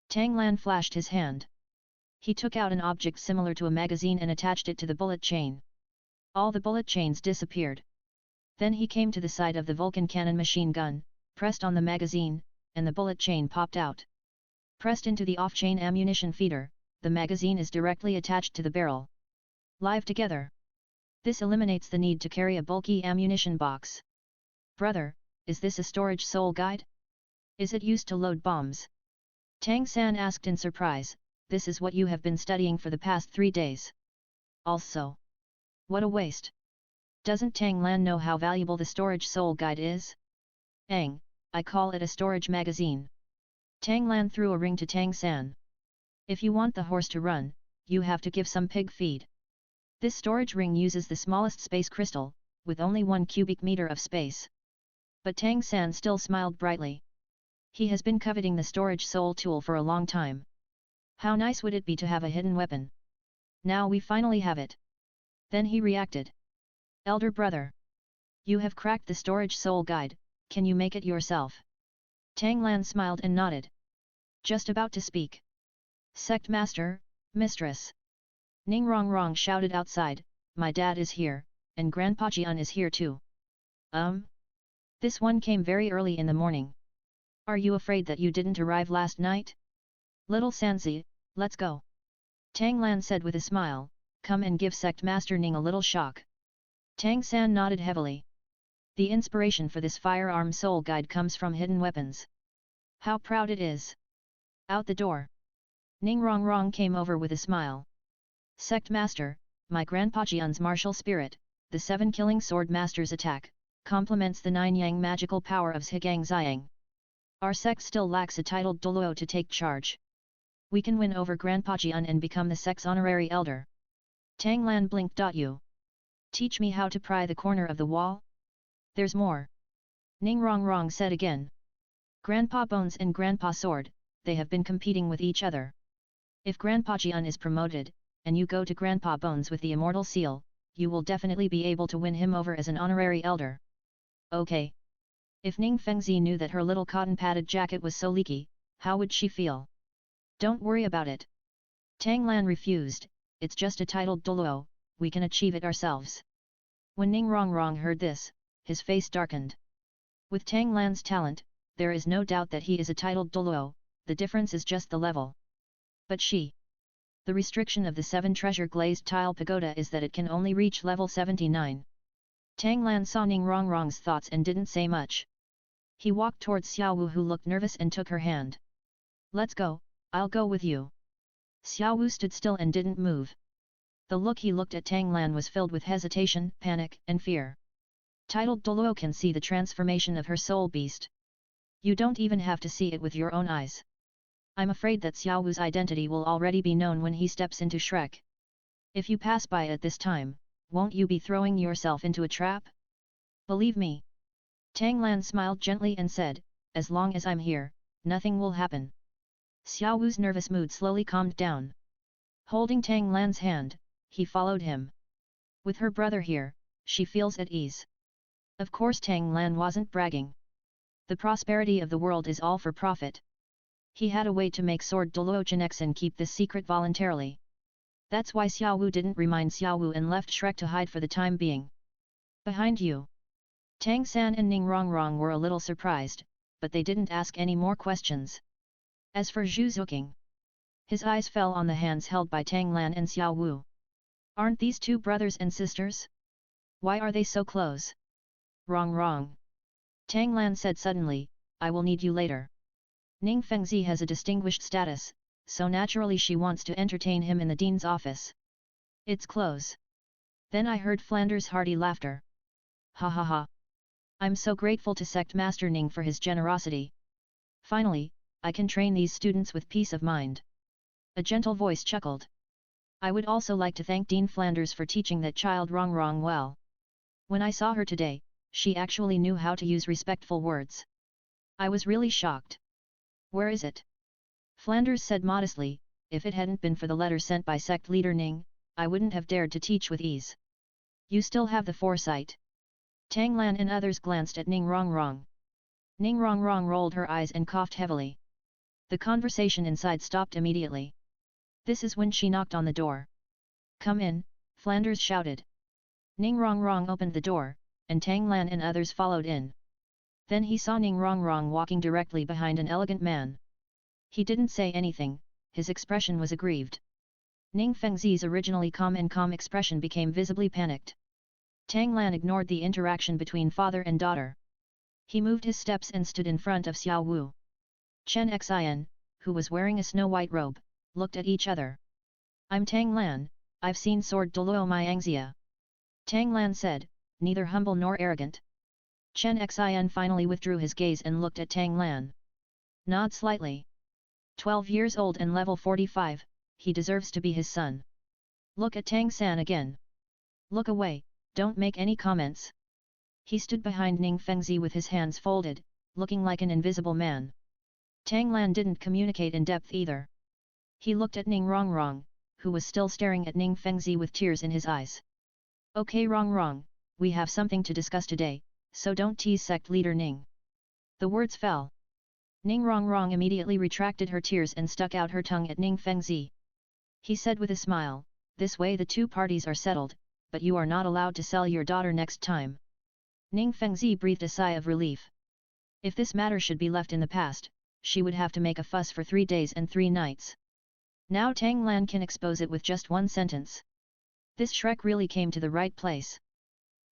Tang Lan flashed his hand. He took out an object similar to a magazine and attached it to the bullet chain. All the bullet chains disappeared. Then he came to the side of the Vulcan cannon machine gun, pressed on the magazine, and the bullet chain popped out. Pressed into the off-chain ammunition feeder, the magazine is directly attached to the barrel. Live together. This eliminates the need to carry a bulky ammunition box. Brother, is this a storage soul guide? Is it used to load bombs? Tang San asked in surprise. This is what you have been studying for the past 3 days. Also. What a waste. Doesn't Tang Lan know how valuable the storage soul guide is? I call it a storage magazine. Tang Lan threw a ring to Tang San. If you want the horse to run, you have to give some pig feed. This storage ring uses the smallest space crystal, with only 1 cubic meter of space. But Tang San still smiled brightly. He has been coveting the storage soul tool for a long time. How nice would it be to have a hidden weapon? Now we finally have it. Then he reacted. Elder brother. You have cracked the storage soul guide, can you make it yourself? Tang Lan smiled and nodded. Just about to speak. Sect master, mistress. Ning Rong Rong shouted outside, my dad is here, and Grandpa Jian is here too. This one came very early in the morning. Are you afraid that you didn't arrive last night? Little Sanzi, let's go. Tang Lan said with a smile, come and give Sect Master Ning a little shock. Tang San nodded heavily. The inspiration for this firearm soul guide comes from hidden weapons. How proud it is. Out the door. Ning Rong Rong came over with a smile. Sect Master, my Grandpa Jian's martial spirit, the 7 killing sword master's attack, complements the 9 yang magical power of Zhigang Xiang. Our sect still lacks a titled Douluo to take charge. We can win over Grandpa Jian and become the sect's honorary elder. Tang Lan blinked. You teach me how to pry the corner of the wall? There's more. Ning Rong Rong said again. Grandpa Bones and Grandpa Sword, they have been competing with each other. If Grandpa Jian is promoted, and you go to Grandpa Bones with the Immortal seal, you will definitely be able to win him over as an honorary elder. Okay. If Ning Fengzi knew that her little cotton-padded jacket was so leaky, how would she feel? Don't worry about it. Tang Lan refused, it's just a titled Douluo, we can achieve it ourselves. When Ning Rong Rong heard this, his face darkened. With Tang Lan's talent, there is no doubt that he is a titled Douluo, the difference is just the level. But she. The restriction of the 7 treasure glazed tile pagoda is that it can only reach level 79. Tang Lan saw Ning Rong Rong's thoughts and didn't say much. He walked towards Xiao Wu who looked nervous and took her hand. Let's go, I'll go with you. Xiao Wu stood still and didn't move. The look he looked at Tang Lan was filled with hesitation, panic, and fear. Titled Douluo can see the transformation of her soul beast. You don't even have to see it with your own eyes. I'm afraid that Xiao Wu's identity will already be known when he steps into Shrek. If you pass by at this time, won't you be throwing yourself into a trap? Believe me. Tang Lan smiled gently and said, as long as I'm here, nothing will happen. Xiao Wu's nervous mood slowly calmed down. Holding Tang Lan's hand, he followed him. With her brother here, she feels at ease. Of course Tang Lan wasn't bragging. The prosperity of the world is all for profit. He had a way to make Sword Douluo Genex and keep this secret voluntarily. That's why Xiao Wu didn't remind Xiao Wu and left Shrek to hide for the time being. Behind you. Tang San and Ning Rong Rong were a little surprised, but they didn't ask any more questions. As for Zhu Zhuqing, his eyes fell on the hands held by Tang Lan and Xiao Wu. Aren't these 2 brothers and sisters? Why are they so close? Wrong. Tang Lan said suddenly, I will need you later. Ning Fengzi has a distinguished status, so naturally she wants to entertain him in the dean's office. It's close. Then I heard Flander's hearty laughter. Ha ha ha. I'm so grateful to Sect Master Ning for his generosity. Finally, I can train these students with peace of mind. A gentle voice chuckled. I would also like to thank Dean Flanders for teaching that child Rong well. When I saw her today, she actually knew how to use respectful words. I was really shocked. Where is it? Flanders said modestly, if it hadn't been for the letter sent by sect leader Ning, I wouldn't have dared to teach with ease. You still have the foresight. Tang Lan and others glanced at Ning Rong. Ning Rong rolled her eyes and coughed heavily. The conversation inside stopped immediately. This is when she knocked on the door. Come in, Flanders shouted. Ning Rong opened the door, and Tang Lan and others followed in. Then he saw Ning Rong walking directly behind an elegant man. He didn't say anything, his expression was aggrieved. Ning Fengzi's originally calm expression became visibly panicked. Tang Lan ignored the interaction between father and daughter. He moved his steps and stood in front of Xiao Wu. Chen Xin, who was wearing a snow-white robe, looked at each other. I'm Tang Lan, I've seen Sword Douluo my Angxia. Tang Lan said, neither humble nor arrogant. Chen Xin finally withdrew his gaze and looked at Tang Lan. Nod slightly. 12 years old and level 45, he deserves to be his son. Look at Tang San again. Look away, don't make any comments. He stood behind Ning Fengzi with his hands folded, looking like an invisible man. Tang Lan didn't communicate in depth either. He looked at Ning Rong, who was still staring at Ning Fengzi with tears in his eyes. Okay Rong, we have something to discuss today, so don't tease sect leader Ning. The words fell. Ning Rong immediately retracted her tears and stuck out her tongue at Ning Fengzi. He said with a smile, this way the two parties are settled, but you are not allowed to sell your daughter next time. Ning Fengzi breathed a sigh of relief. If this matter should be left in the past, she would have to make a fuss for 3 days and 3 nights. Now Tang Lan can expose it with just one sentence. This Shrek really came to the right place.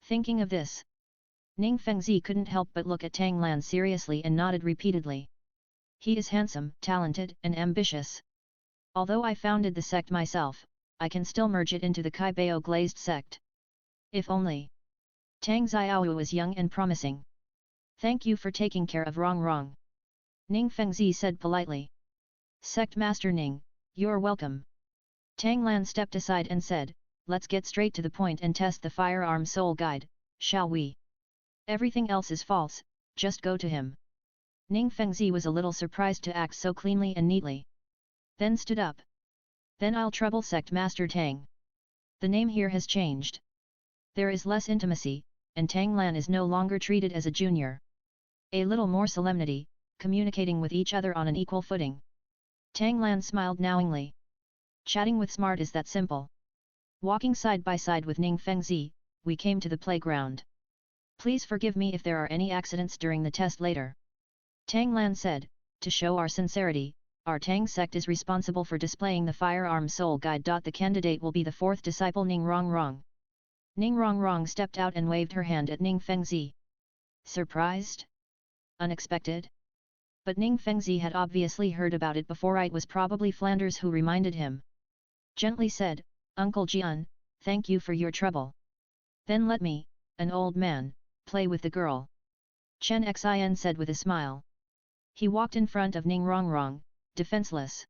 Thinking of this, Ning Fengzi couldn't help but look at Tang Lan seriously and nodded repeatedly. He is handsome, talented, and ambitious. Although I founded the sect myself, I can still merge it into the Kaibao glazed sect. If only. Tang Xiao was young and promising. Thank you for taking care of Rong. Ning Fengzi said politely. Sect Master Ning, you're welcome. Tang Lan stepped aside and said, let's get straight to the point and test the firearm soul guide, shall we? Everything else is false, just go to him. Ning Fengzi was a little surprised to act so cleanly and neatly. Then stood up. Then I'll trouble Sect Master Tang. The name here has changed. There is less intimacy, and Tang Lan is no longer treated as a junior. A little more solemnity, communicating with each other on an equal footing. Tang Lan smiled knowingly. Chatting with smart is that simple. Walking side by side with Ning Fengzi, we came to the playground. Please forgive me if there are any accidents during the test later. Tang Lan said, to show our sincerity, our Tang sect is responsible for displaying the firearm soul guide. The candidate will be the 4th disciple Ning Rong. Ning Rong stepped out and waved her hand at Ning Fengzi. Surprised? Unexpected? But Ning Fengzi had obviously heard about it before. It was probably Flanders who reminded him. Gently said, Uncle Jian, thank you for your trouble. Then let me, an old man, play with the girl. Chen Xin said with a smile. He walked in front of Ning Rong, defenseless.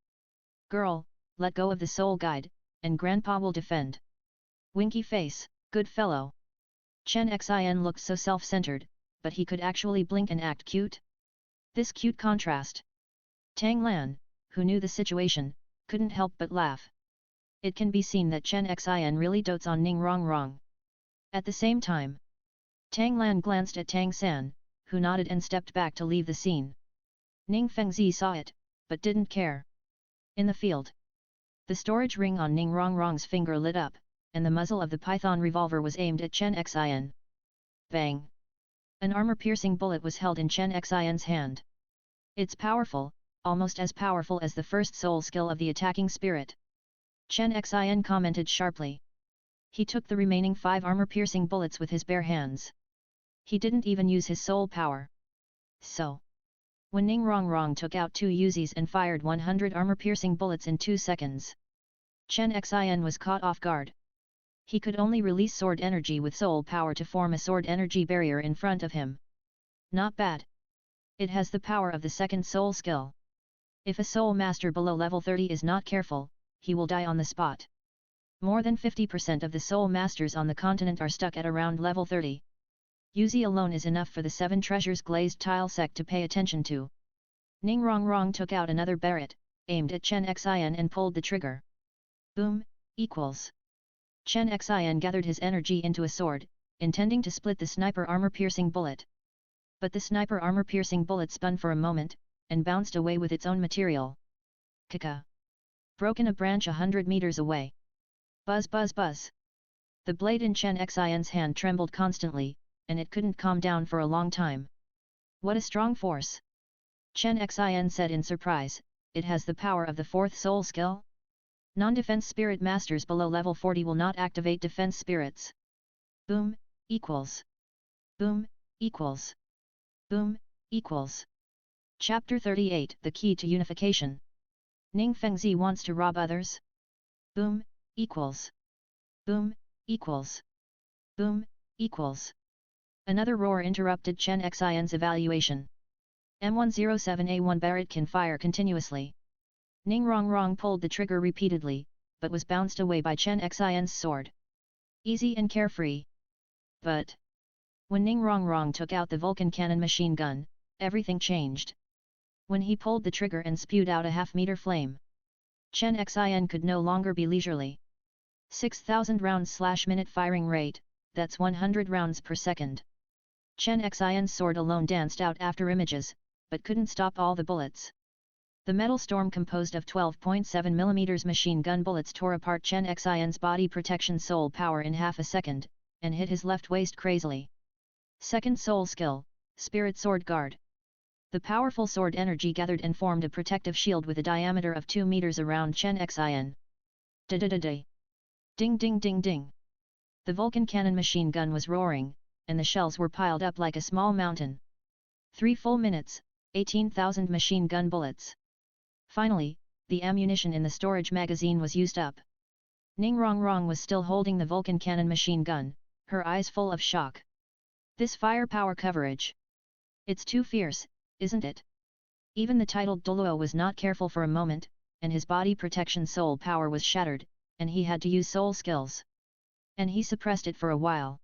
Girl, let go of the soul guide, and Grandpa will defend. Winky face, good fellow. Chen Xin looked so self-centered, but he could actually blink and act cute. This cute contrast. Tang Lan, who knew the situation, couldn't help but laugh. It can be seen that Chen Xin really dotes on Ning Rong. At the same time, Tang Lan glanced at Tang San, who nodded and stepped back to leave the scene. Ning Fengzi saw it, but didn't care. In the field, the storage ring on Ning Rong's finger lit up, and the muzzle of the python revolver was aimed at Chen Xin. Bang! An armor-piercing bullet was held in Chen Xin's hand. It's powerful, almost as powerful as the first soul skill of the attacking spirit. Chen Xin commented sharply. He took the remaining 5 armor-piercing bullets with his bare hands. He didn't even use his soul power. So, when Ning Rong took out 2 Uzis and fired 100 armor-piercing bullets in 2 seconds, Chen Xin was caught off guard. He could only release sword energy with soul power to form a sword energy barrier in front of him, Not bad. It has the power of the second soul skill. If a soul master below level 30 is not careful, he will die on the spot. More than 50% of the soul masters on the continent are stuck at around level 30. Yuzi alone is enough for the 7 treasures glazed tile sect to pay attention to. Ning Rongrong took out another barret, aimed at Chen Xin and pulled the trigger. Boom, equals. Chen Xin gathered his energy into a sword, intending to split the sniper armor-piercing bullet. But the sniper armor-piercing bullet spun for a moment, and bounced away with its own material. Kaka! Broken a branch 100 meters away. Buzz buzz buzz. The blade in Chen Xin's hand trembled constantly, and it couldn't calm down for a long time. What a strong force! Chen Xin said in surprise, it has the power of the 4th soul skill? Non-defense spirit masters below level 40 will not activate defense spirits. Boom, equals. Boom, equals. Boom, equals. Chapter 38 The Key to Unification. Ning Fengzi wants to rob others? Boom, equals. Boom, equals. Boom, equals. Another roar interrupted Chen Xin's evaluation. M107A1 Barrett can fire continuously. Ning Rongrong pulled the trigger repeatedly, but was bounced away by Chen Xin's sword. Easy and carefree. But when Ning Rongrong took out the Vulcan cannon machine gun, everything changed. When he pulled the trigger and spewed out a half-meter flame, Chen Xin could no longer be leisurely. 6,000 rounds/minute firing rate, that's 100 rounds per second. Chen Xin's sword alone danced out after images, but couldn't stop all the bullets. The metal storm composed of 12.7 mm machine gun bullets tore apart Chen Xin's body protection soul power in half a second, and hit his left waist crazily. Second soul skill, Spirit Sword Guard. The powerful sword energy gathered and formed a protective shield with a diameter of 2 meters around Chen Xin. Da-da-da-da. Ding ding ding ding. The Vulcan cannon machine gun was roaring, and the shells were piled up like a small mountain. 3 full minutes, 18,000 machine gun bullets. Finally, the ammunition in the storage magazine was used up. Ning Rongrong was still holding the Vulcan cannon machine gun, her eyes full of shock. This firepower coverage. It's too fierce, isn't it? Even the titled Douluo was not careful for a moment, and his body protection soul power was shattered, and he had to use soul skills. And he suppressed it for a while.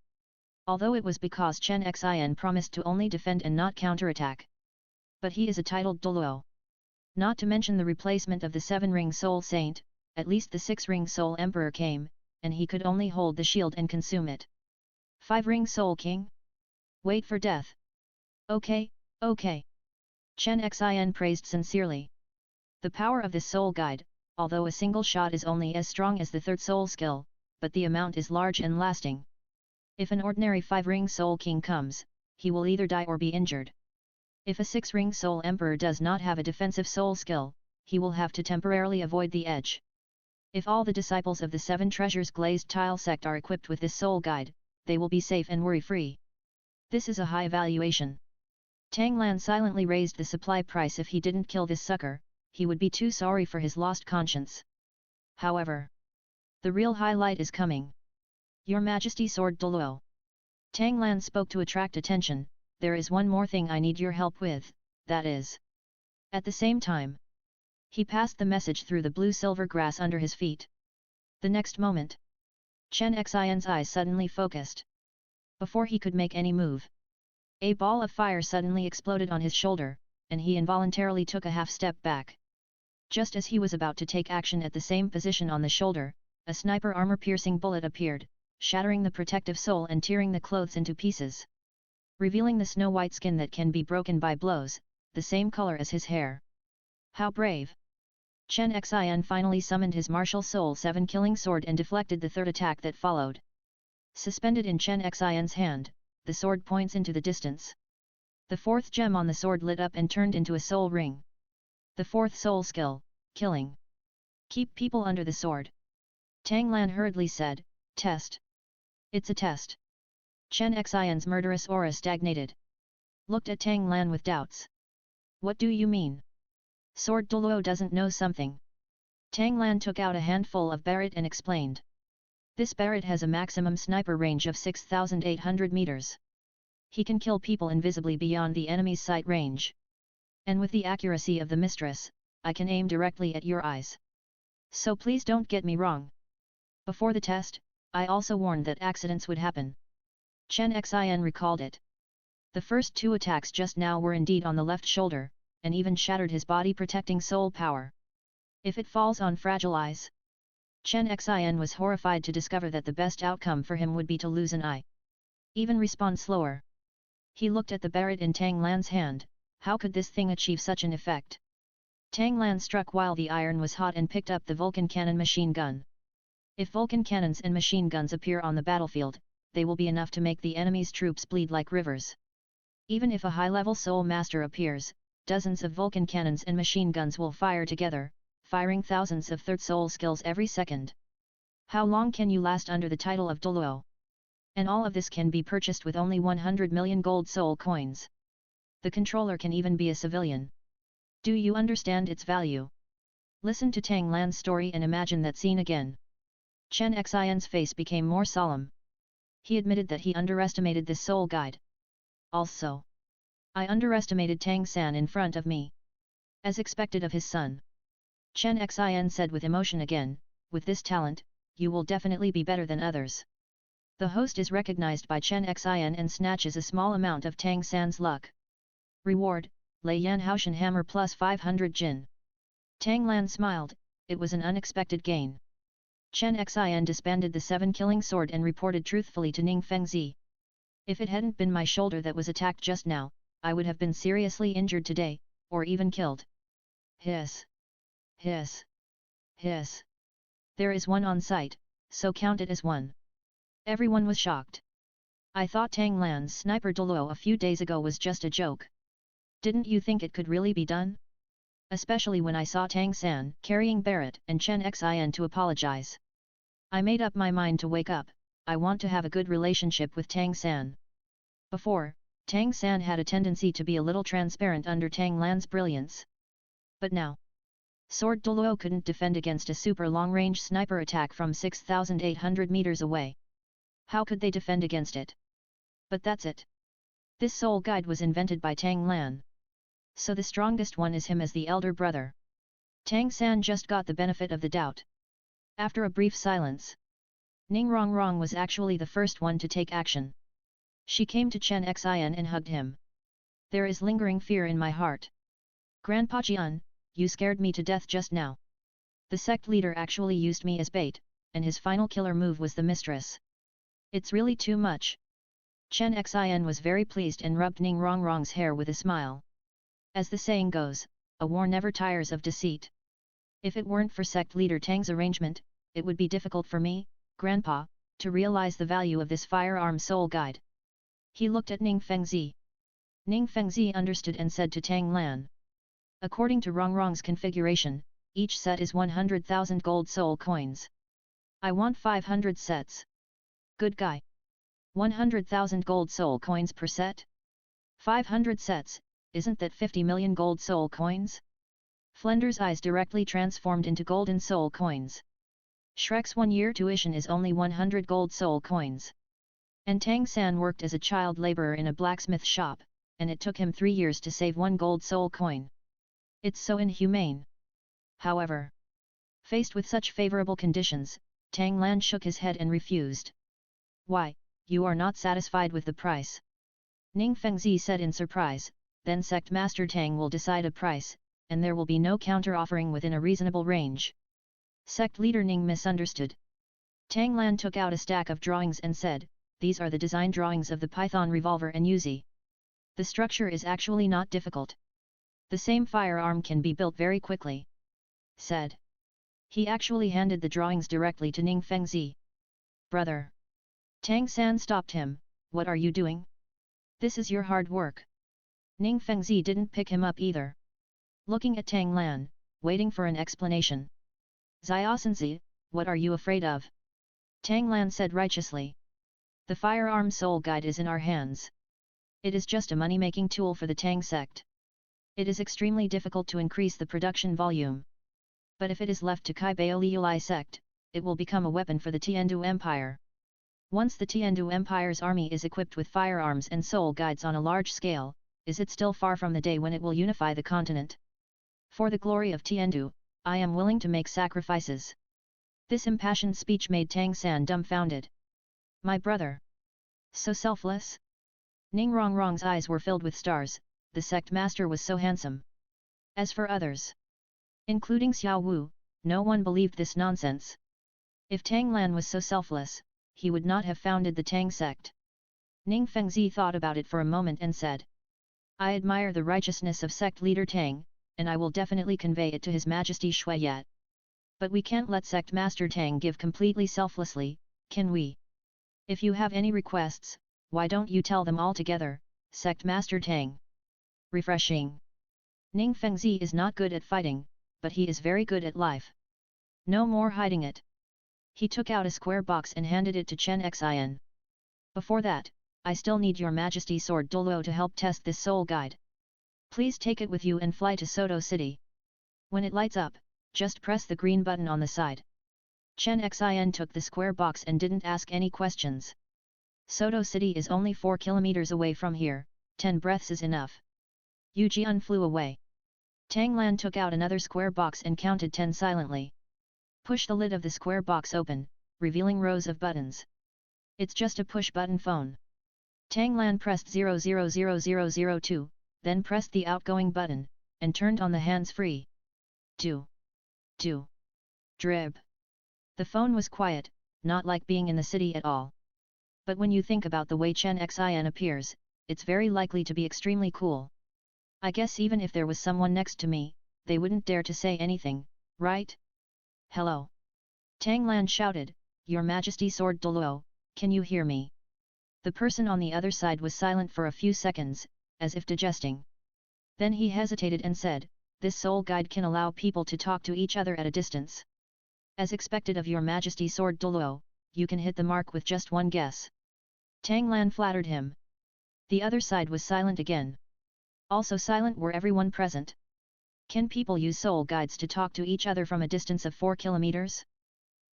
Although it was because Chen Xin promised to only defend and not counterattack. But he is a titled Douluo. Not to mention the replacement of the 7-ring Soul Saint, at least the 6-ring Soul Emperor came, and he could only hold the shield and consume it. 5-ring Soul King? Wait for death. Okay, okay. Chen Xin praised sincerely. The power of this soul guide, although a single shot is only as strong as the 3rd soul skill, but the amount is large and lasting. If an ordinary 5-ring Soul King comes, he will either die or be injured. If a 6-ring Soul Emperor does not have a defensive soul skill, he will have to temporarily avoid the edge. If all the disciples of the 7 treasures glazed tile sect are equipped with this soul guide, they will be safe and worry-free. This is a high valuation. Tang Lan silently raised the supply price. If he didn't kill this sucker, he would be too sorry for his lost conscience. However, the real highlight is coming. Your Majesty, Sword Douluo. Tang Lan spoke to attract attention. There is one more thing I need your help with, that is. At the same time, he passed the message through the blue-silver grass under his feet. The next moment, Chen Xin's eyes suddenly focused. Before he could make any move, a ball of fire suddenly exploded on his shoulder, and he involuntarily took a half-step back. Just as he was about to take action at the same position on the shoulder, a sniper armor-piercing bullet appeared, shattering the protective soul and tearing the clothes into pieces, revealing the snow-white skin that can be broken by blows, the same color as his hair. How brave! Chen Xin finally summoned his martial soul 7 killing sword and deflected the 3rd attack that followed. Suspended in Chen Xin's hand, the sword points into the distance. The 4th gem on the sword lit up and turned into a soul ring. The 4th soul skill, killing. Keep people under the sword. Tang Lan hurriedly said, test. It's a test. Chen Xin's murderous aura stagnated. Looked at Tang Lan with doubts. What do you mean? Sword Douluo doesn't know something. Tang Lan took out a handful of Barret and explained. This Barret has a maximum sniper range of 6,800 meters. He can kill people invisibly beyond the enemy's sight range. And with the accuracy of the mistress, I can aim directly at your eyes. So please don't get me wrong. Before the test, I also warned that accidents would happen. Chen Xin recalled it. The first 2 attacks just now were indeed on the left shoulder, and even shattered his body protecting soul power. If it falls on fragile eyes? Chen Xin was horrified to discover that the best outcome for him would be to lose an eye. Even respond slower. He looked at the barret in Tang Lan's hand. How could this thing achieve such an effect? Tang Lan struck while the iron was hot and picked up the Vulcan cannon machine gun. If Vulcan cannons and machine guns appear on the battlefield, they will be enough to make the enemy's troops bleed like rivers. Even if a high-level soul master appears, dozens of Vulcan cannons and machine guns will fire together, firing thousands of third soul skills every second. How long can you last under the title of Douluo? And all of this can be purchased with only 100 million gold soul coins. The controller can even be a civilian. Do you understand its value? Listen to Tang Lan's story and imagine that scene again. Chen Xin's face became more solemn. He admitted that he underestimated this soul guide. Also, I underestimated Tang San in front of me. As expected of his son. Chen Xin said with emotion again, with this talent, you will definitely be better than others. The host is recognized by Chen Xin and snatches a small amount of Tang San's luck. Reward, Lei Yan Haoshan Hammer plus 500 Jin. Tang Lan smiled, it was an unexpected gain. Chen Xin disbanded the 7-killing sword and reported truthfully to Ning Fengzi. If it hadn't been my shoulder that was attacked just now, I would have been seriously injured today, or even killed. Hiss. Hiss. Hiss. There is one on site, so count it as one. Everyone was shocked. I thought Tang Lan's sniper Douluo a few days ago was just a joke. Didn't you think it could really be done? Especially when I saw Tang San carrying Barrett and Chen Xin to apologize. I made up my mind to wake up, I want to have a good relationship with Tang San. Before, Tang San had a tendency to be a little transparent under Tang Lan's brilliance. But now, Sword Douluo couldn't defend against a super long-range sniper attack from 6,800 meters away. How could they defend against it? But that's it. This soul guide was invented by Tang Lan. So the strongest one is him as the elder brother. Tang San just got the benefit of the doubt. After a brief silence, Ning Rongrong was actually the first one to take action. She came to Chen Xin and hugged him. There is lingering fear in my heart. Grandpa Jian, you scared me to death just now. The sect leader actually used me as bait, and his final killer move was the mistress. It's really too much. Chen Xin was very pleased and rubbed Ning Rongrong's hair with a smile. As the saying goes, a war never tires of deceit. If it weren't for sect leader Tang's arrangement, it would be difficult for me, Grandpa, to realize the value of this firearm soul guide. He looked at Ning Fengzi. Ning Fengzi understood and said to Tang Lan. According to Rongrong's configuration, each set is 100,000 gold soul coins. I want 500 sets. Good guy. 100,000 gold soul coins per set? 500 sets, isn't that 50 million gold soul coins? Flender's eyes directly transformed into golden soul coins. Shrek's 1-year tuition is only 100 gold soul coins. And Tang San worked as a child laborer in a blacksmith shop, and it took him 3 years to save 1 gold soul coin. It's so inhumane. However, faced with such favorable conditions, Tang Lan shook his head and refused. Why, you are not satisfied with the price? Ning Fengzi said in surprise, then Sect Master Tang will decide a price, and there will be no counter-offering within a reasonable range. Sect leader Ning misunderstood. Tang Lan took out a stack of drawings and said, these are the design drawings of the Python revolver and Uzi. The structure is actually not difficult. The same firearm can be built very quickly. Said. He actually handed the drawings directly to Ning Fengzi. Brother. Tang San stopped him, what are you doing? This is your hard work. Ning Fengzi didn't pick him up either. Looking at Tang Lan, waiting for an explanation. Xiaosanzi, what are you afraid of? Tang Lan said righteously. The firearm soul guide is in our hands. It is just a money-making tool for the Tang sect. It is extremely difficult to increase the production volume. But if it is left to Kai Bao Liulai sect, it will become a weapon for the Tiandu Empire. Once the Tiandu Empire's army is equipped with firearms and soul guides on a large scale, is it still far from the day when it will unify the continent? For the glory of Tiandu, I am willing to make sacrifices. This impassioned speech made Tang San dumbfounded. My brother? So selfless? Ning Rongrong's eyes were filled with stars, the sect master was so handsome. As for others, including Xiao Wu, no one believed this nonsense. If Tang Lan was so selfless, he would not have founded the Tang sect. Ning Fengzi thought about it for a moment and said, I admire the righteousness of sect leader Tang, and I will definitely convey it to His Majesty Shui Yat. But we can't let sect master Tang give completely selflessly, can we? If you have any requests, why don't you tell them all together, sect master Tang? Refreshing. Ning Fengzi is not good at fighting, but he is very good at life. No more hiding it. He took out a square box and handed it to Chen Xin. Before that, I still need your Majesty's sword Douluo to help test this soul guide. Please take it with you and fly to Soto City. When it lights up, just press the green button on the side. Chen Xin took the square box and didn't ask any questions. Soto City is only 4 kilometers away from here, 10 breaths is enough. Yu Jian flew away. Tang Lan took out another square box and counted 10 silently. Push the lid of the square box open, revealing rows of buttons. It's just a push-button phone. Tang Lan pressed 000002, then pressed the outgoing button, and turned on the hands-free. Do. Drib. The phone was quiet, not like being in the city at all. But when you think about the way Chen Xin appears, it's very likely to be extremely cool. I guess even if there was someone next to me, they wouldn't dare to say anything, right? Hello. Tang Lan shouted, Your Majesty Sword Douluo, can you hear me? The person on the other side was silent for a few seconds, as if digesting. Then he hesitated and said, This soul guide can allow people to talk to each other at a distance. As expected of Your Majesty Sword Douluo, you can hit the mark with just one guess. Tang Lan flattered him. The other side was silent again. Also silent were everyone present. Can people use soul guides to talk to each other from a distance of 4 kilometers?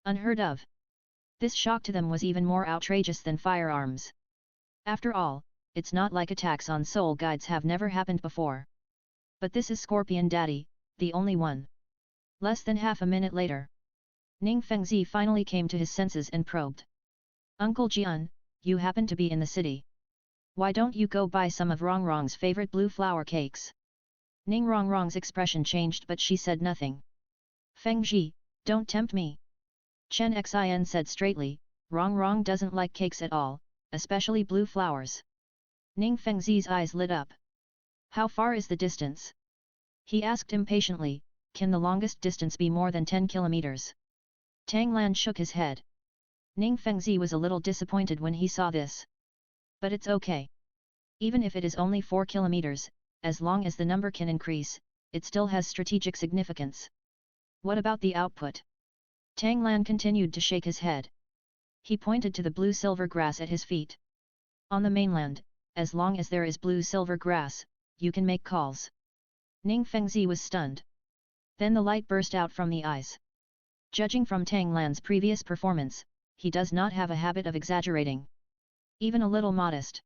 Unheard of. This shock to them was even more outrageous than firearms. After all, it's not like attacks on soul guides have never happened before. But this is Scorpion Daddy, the only one. Less than half a minute later, Ning Fengzi finally came to his senses and probed. Uncle Jian, you happen to be in the city. Why don't you go buy some of Rongrong's favorite blue flower cakes? Ning Rongrong's expression changed but she said nothing. Fengzi, don't tempt me. Chen Xin said straightly, Rongrong doesn't like cakes at all, especially blue flowers. Ning Fengzi's eyes lit up. How far is the distance? He asked impatiently, can the longest distance be more than 10 kilometers? Tang Lan shook his head. Ning Fengzi was a little disappointed when he saw this. But it's okay. Even if it is only 4 kilometers, as long as the number can increase, it still has strategic significance. What about the output? Tang Lan continued to shake his head. He pointed to the blue-silver grass at his feet. On the mainland, as long as there is blue-silver grass, you can make calls. Ning Fengzi was stunned. Then the light burst out from the eyes. Judging from Tang Lan's previous performance, he does not have a habit of exaggerating. Even a little modest.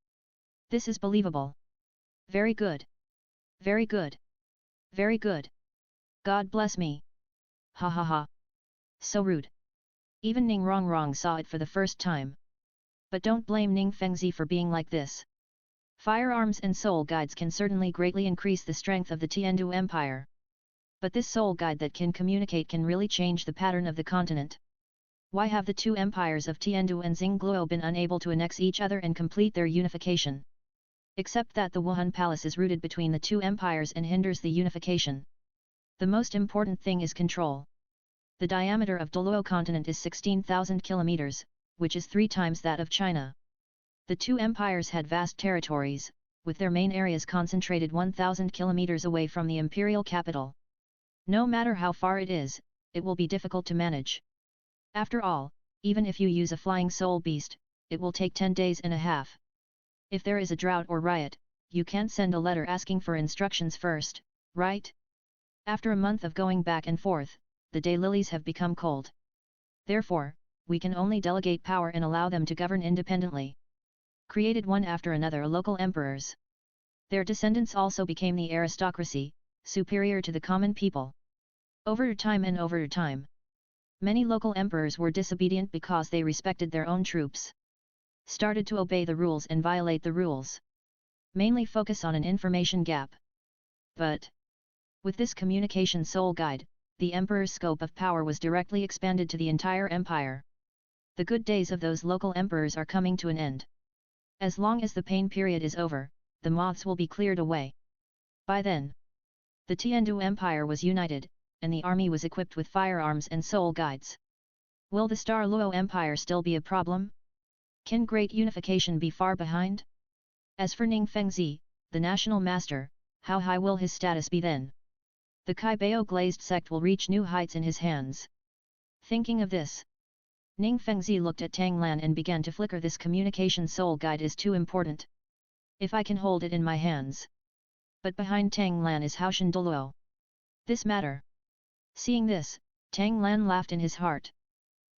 This is believable. Very good. Very good. Very good. God bless me. Ha ha ha. So rude. Even Ning Rongrong saw it for the first time. But don't blame Ning Fengzi for being like this. Firearms and soul guides can certainly greatly increase the strength of the Tiandu Empire. But this soul guide that can communicate can really change the pattern of the continent. Why have the two empires of Tiandu and Xingluo been unable to annex each other and complete their unification? Except that the Wuhan Palace is rooted between the two empires and hinders the unification. The most important thing is control. The diameter of Douluo continent is 16,000 kilometers, which is 3 times that of China. The two empires had vast territories, with their main areas concentrated 1,000 kilometers away from the imperial capital. No matter how far it is, it will be difficult to manage. After all, even if you use a flying soul beast, it will take 10 days and a half. If there is a drought or riot, you can't send a letter asking for instructions first, right? After a month of going back and forth, the daylilies have become cold. Therefore, we can only delegate power and allow them to govern independently. Created one after another local emperors. Their descendants also became the aristocracy, superior to the common people. Over time, many local emperors were disobedient because they respected their own troops. Started to obey the rules and violate the rules. Mainly focus on an information gap. But with this communication soul guide, the emperor's scope of power was directly expanded to the entire empire. The good days of those local emperors are coming to an end. As long as the pain period is over, the moths will be cleared away. By then, the Tiandu Empire was united, and the army was equipped with firearms and soul guides. Will the Star Luo Empire still be a problem? Can great unification be far behind? As for Ning Fengzi, the national master, how high will his status be then? The Kaibao glazed sect will reach new heights in his hands. Thinking of this, Ning Fengzi looked at Tang Lan and began to flicker. This communication soul guide is too important. If I can hold it in my hands. But behind Tang Lan is Haoshan Douluo. This matter. Seeing this, Tang Lan laughed in his heart.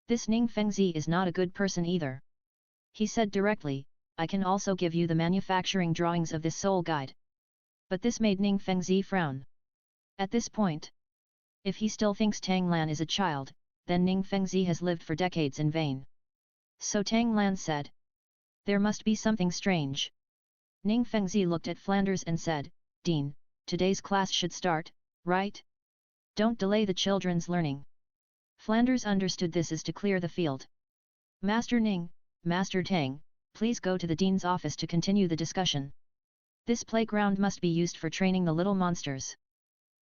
This Ning Fengzi is not a good person either. He said directly, I can also give you the manufacturing drawings of this soul guide. But this made Ning Fengzi frown. At this point, if he still thinks Tang Lan is a child, then Ning Fengzi has lived for decades in vain. So Tang Lan said, there must be something strange. Ning Fengzi looked at Flanders and said, Dean, today's class should start, right? Don't delay the children's learning. Flanders understood this as to clear the field. Master Ning, Master Tang, please go to the Dean's office to continue the discussion. This playground must be used for training the little monsters.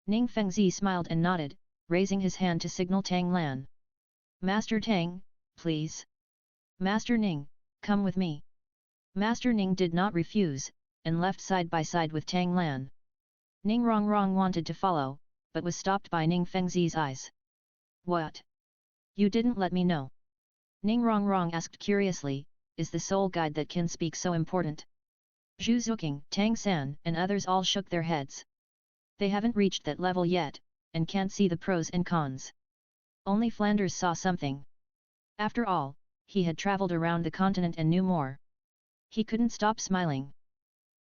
Ning Fengzi smiled and nodded, raising his hand to signal Tang Lan. Master Tang, please. Master Ning, come with me. Master Ning did not refuse, and left side by side with Tang Lan. Ning Rongrong wanted to follow, but was stopped by Ning Fengzi's eyes. What? You didn't let me know. Ning Rongrong asked curiously, is the soul guide that can speak so important? Zhu Zhuqing, Tang San, and others all shook their heads. They haven't reached that level yet, and can't see the pros and cons. Only Flanders saw something. After all, he had traveled around the continent and knew more. He couldn't stop smiling.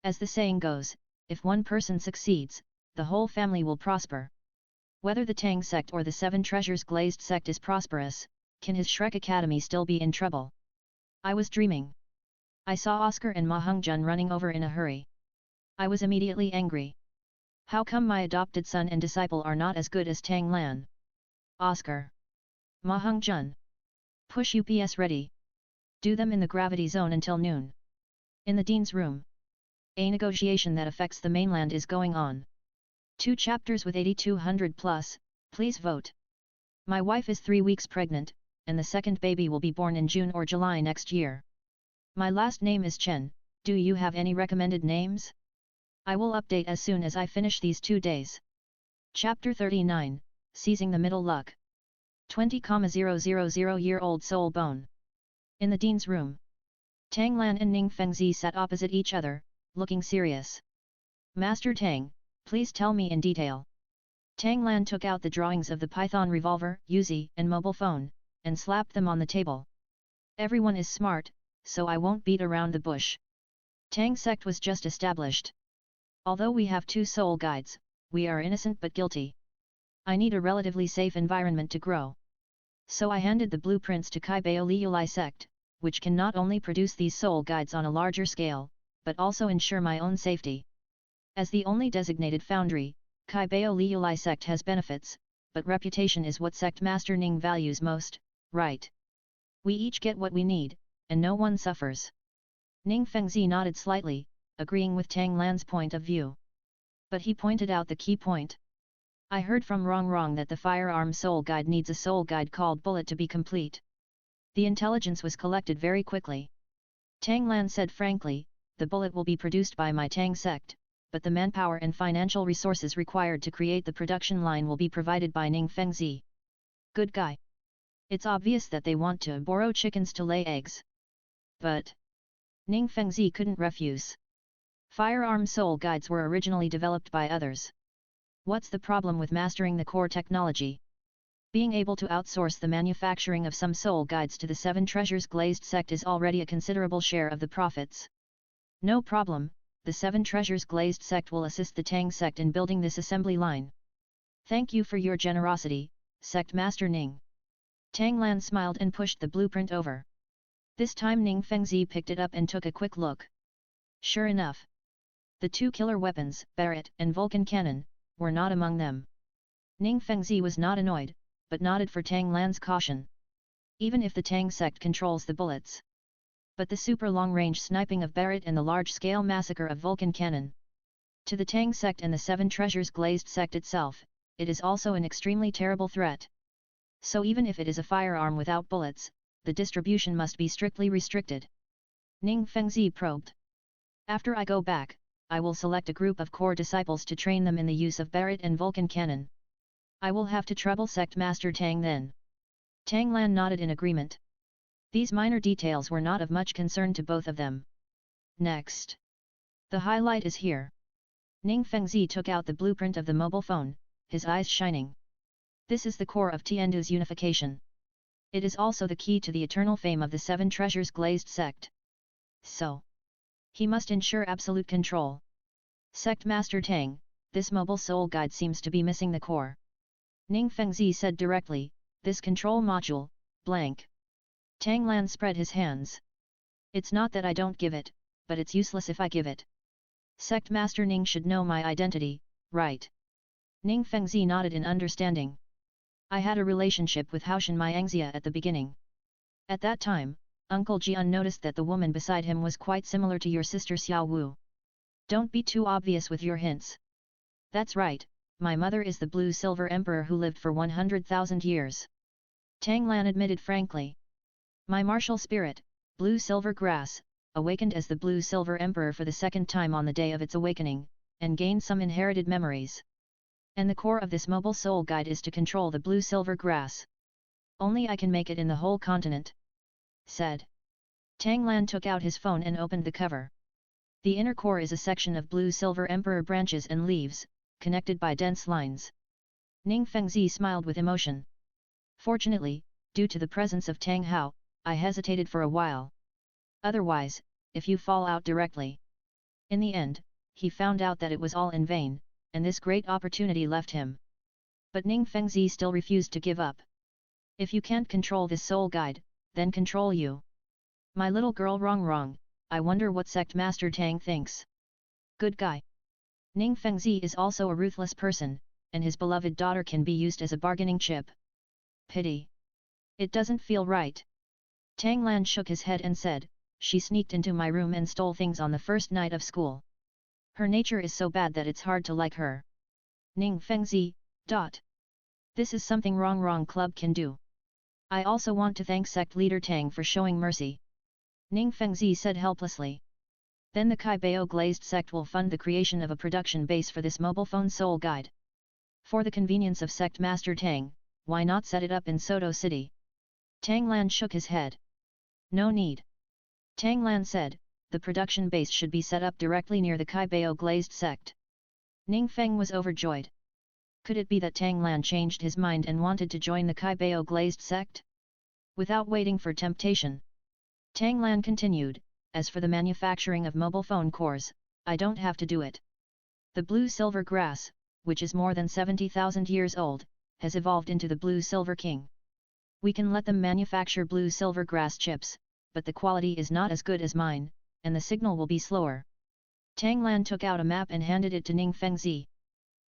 As the saying goes, if one person succeeds, the whole family will prosper. Whether the Tang sect or the Seven Treasures glazed sect is prosperous, can his Shrek Academy still be in trouble? I was dreaming. I saw Oscar and Ma Hongjun running over in a hurry. I was immediately angry. How come my adopted son and disciple are not as good as Tang Lan? Oscar. Ma Hongjun. Push UPS ready. Do them in the gravity zone until noon. In the Dean's room. A negotiation that affects the mainland is going on. 2 chapters with 8200 plus, please vote. My wife is 3 weeks pregnant, and the second baby will be born in June or July next year. My last name is Chen, do you have any recommended names? I will update as soon as I finish these 2 days. Chapter 39, Seizing the Middle Luck. 20,000-year-old soul bone. In the Dean's room. Tang Lan and Ning Fengzi sat opposite each other, looking serious. Master Tang, please tell me in detail. Tang Lan took out the drawings of the Python revolver, Uzi, and mobile phone, and slapped them on the table. Everyone is smart, so I won't beat around the bush. Tang sect was just established. Although we have 2 soul guides, we are innocent but guilty. I need a relatively safe environment to grow. So I handed the blueprints to Kaibao Liulai sect, which can not only produce these soul guides on a larger scale, but also ensure my own safety. As the only designated foundry, Kaibao Liulai sect has benefits, but reputation is what sect Master Ning values most, right? We each get what we need, and no one suffers. Ning Fengzi nodded slightly, agreeing with Tang Lan's point of view. But he pointed out the key point. I heard from Rongrong that the firearm soul guide needs a soul guide called Bullet to be complete. The intelligence was collected very quickly. Tang Lan said frankly, the bullet will be produced by my Tang sect, but the manpower and financial resources required to create the production line will be provided by Ning Fengzi. Good guy. It's obvious that they want to borrow chickens to lay eggs. But Ning Fengzi couldn't refuse. Firearm soul guides were originally developed by others. What's the problem with mastering the core technology? Being able to outsource the manufacturing of some soul guides to the Seven Treasures Glazed sect is already a considerable share of the profits. No problem, the Seven Treasures Glazed sect will assist the Tang sect in building this assembly line. Thank you for your generosity, Sect Master Ning. Tang Lan smiled and pushed the blueprint over. This time Ning Fengzi picked it up and took a quick look. Sure enough, the two killer weapons, Barrett and Vulcan Cannon, were not among them. Ning Fengzi was not annoyed, but nodded for Tang Lan's caution. Even if the Tang sect controls the bullets. But the super long-range sniping of Barrett and the large-scale massacre of Vulcan Cannon. To the Tang sect and the Seven Treasures Glazed sect itself, it is also an extremely terrible threat. So even if it is a firearm without bullets, the distribution must be strictly restricted. Ning Fengzi probed. After I go back, I will select a group of core disciples to train them in the use of Barrett and Vulcan Cannon. I will have to trouble Sect Master Tang then. Tang Lan nodded in agreement. These minor details were not of much concern to both of them. Next. The highlight is here. Ning Fengzi took out the blueprint of the mobile phone, his eyes shining. This is the core of Tiandu's unification. It is also the key to the eternal fame of the Seven Treasures Glazed sect. So, he must ensure absolute control. Sect Master Tang, this mobile soul guide seems to be missing the core. Ning Fengzi said directly, this control module, blank. Tang Lan spread his hands. It's not that I don't give it, but it's useless if I give it. Sect Master Ning should know my identity, right? Ning Fengzi nodded in understanding. I had a relationship with Haoshan Myangxia at the beginning. At that time, Uncle Jian noticed that the woman beside him was quite similar to your sister Xiao Wu. Don't be too obvious with your hints. That's right, my mother is the Blue-Silver Emperor who lived for 100,000 years. Tang Lan admitted frankly. My martial spirit, Blue-Silver Grass, awakened as the Blue-Silver Emperor for the second time on the day of its awakening, and gained some inherited memories. And the core of this mobile soul guide is to control the Blue-Silver Grass. Only I can make it in the whole continent. Said. Tang Lan took out his phone and opened the cover. The inner core is a section of Blue-Silver Emperor branches and leaves, connected by dense lines. Ning Fengzi smiled with emotion. Fortunately, due to the presence of Tang Hao, I hesitated for a while. Otherwise, if you fall out directly. In the end, he found out that it was all in vain, and this great opportunity left him. But Ning Fengzi still refused to give up. If you can't control this soul guide, then control you. My little girl wrong, I wonder what Sect Master Tang thinks. Good guy. Ning Fengzi is also a ruthless person, and his beloved daughter can be used as a bargaining chip. Pity. It doesn't feel right. Tang Lan shook his head and said, she sneaked into my room and stole things on the first night of school. Her nature is so bad that it's hard to like her. Ning Fengzi, This is something wrong club can do. I also want to thank sect leader Tang for showing mercy. Ning Fengzi said helplessly. Then the Kai Bao Glazed sect will fund the creation of a production base for this mobile phone soul guide. For the convenience of Sect Master Tang, why not set it up in Soto City? Tang Lan shook his head. No need. Tang Lan said, the production base should be set up directly near the Kai Bao Glazed sect. Ning Feng was overjoyed. Could it be that Tang Lan changed his mind and wanted to join the Kai Bao Glazed sect? Without waiting for temptation, Tang Lan continued, as for the manufacturing of mobile phone cores, I don't have to do it. The Blue-Silver Grass, which is more than 70,000 years old, has evolved into the Blue-Silver King. We can let them manufacture Blue-Silver Grass chips, but the quality is not as good as mine, and the signal will be slower. Tang Lan took out a map and handed it to Ning Fengzi.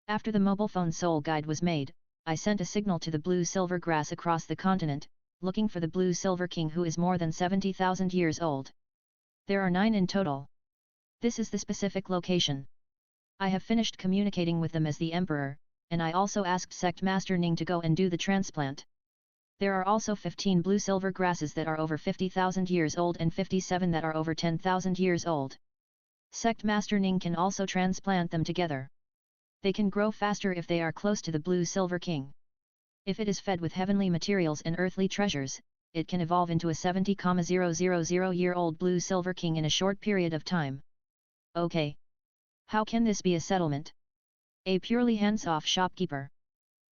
After the mobile phone soul guide was made, I sent a signal to the Blue-Silver Grass across the continent, looking for the Blue-Silver King who is more than 70,000 years old. There are 9 in total. This is the specific location. I have finished communicating with them as the Emperor, and I also asked Sect Master Ning to go and do the transplant. There are also 15 blue-silver grasses that are over 50,000 years old and 57 that are over 10,000 years old. Sect Master Ning can also transplant them together. They can grow faster if they are close to the Blue-Silver King. If it is fed with heavenly materials and earthly treasures, it can evolve into a 70,000-year-old Blue-Silver King in a short period of time. Okay. How can this be a settlement? A purely hands-off shopkeeper.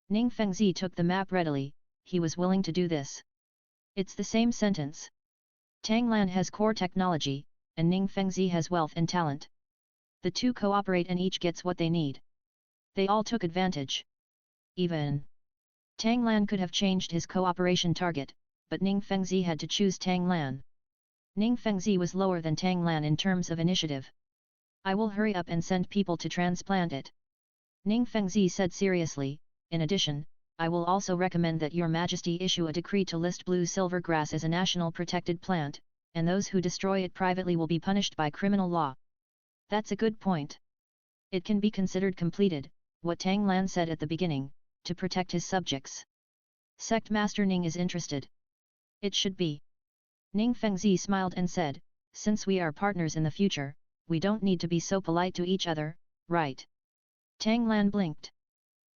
Ning Fengzi took the map readily, he was willing to do this. It's the same sentence. Tang Lan has core technology, and Ning Fengzi has wealth and talent. The two cooperate and each gets what they need. They all took advantage. Even Tang Lan could have changed his cooperation target, but Ning Fengzi had to choose Tang Lan. Ning Fengzi was lower than Tang Lan in terms of initiative. I will hurry up and send people to transplant it. Ning Fengzi said seriously. In addition, I will also recommend that Your Majesty issue a decree to list blue silver grass as a national protected plant, and those who destroy it privately will be punished by criminal law. That's a good point. It can be considered completed, what Tang Lan said at the beginning, to protect his subjects. Sect Master Ning is interested. It should be. Ning Fengzi smiled and said, since we are partners in the future, we don't need to be so polite to each other, right? Tang Lan blinked.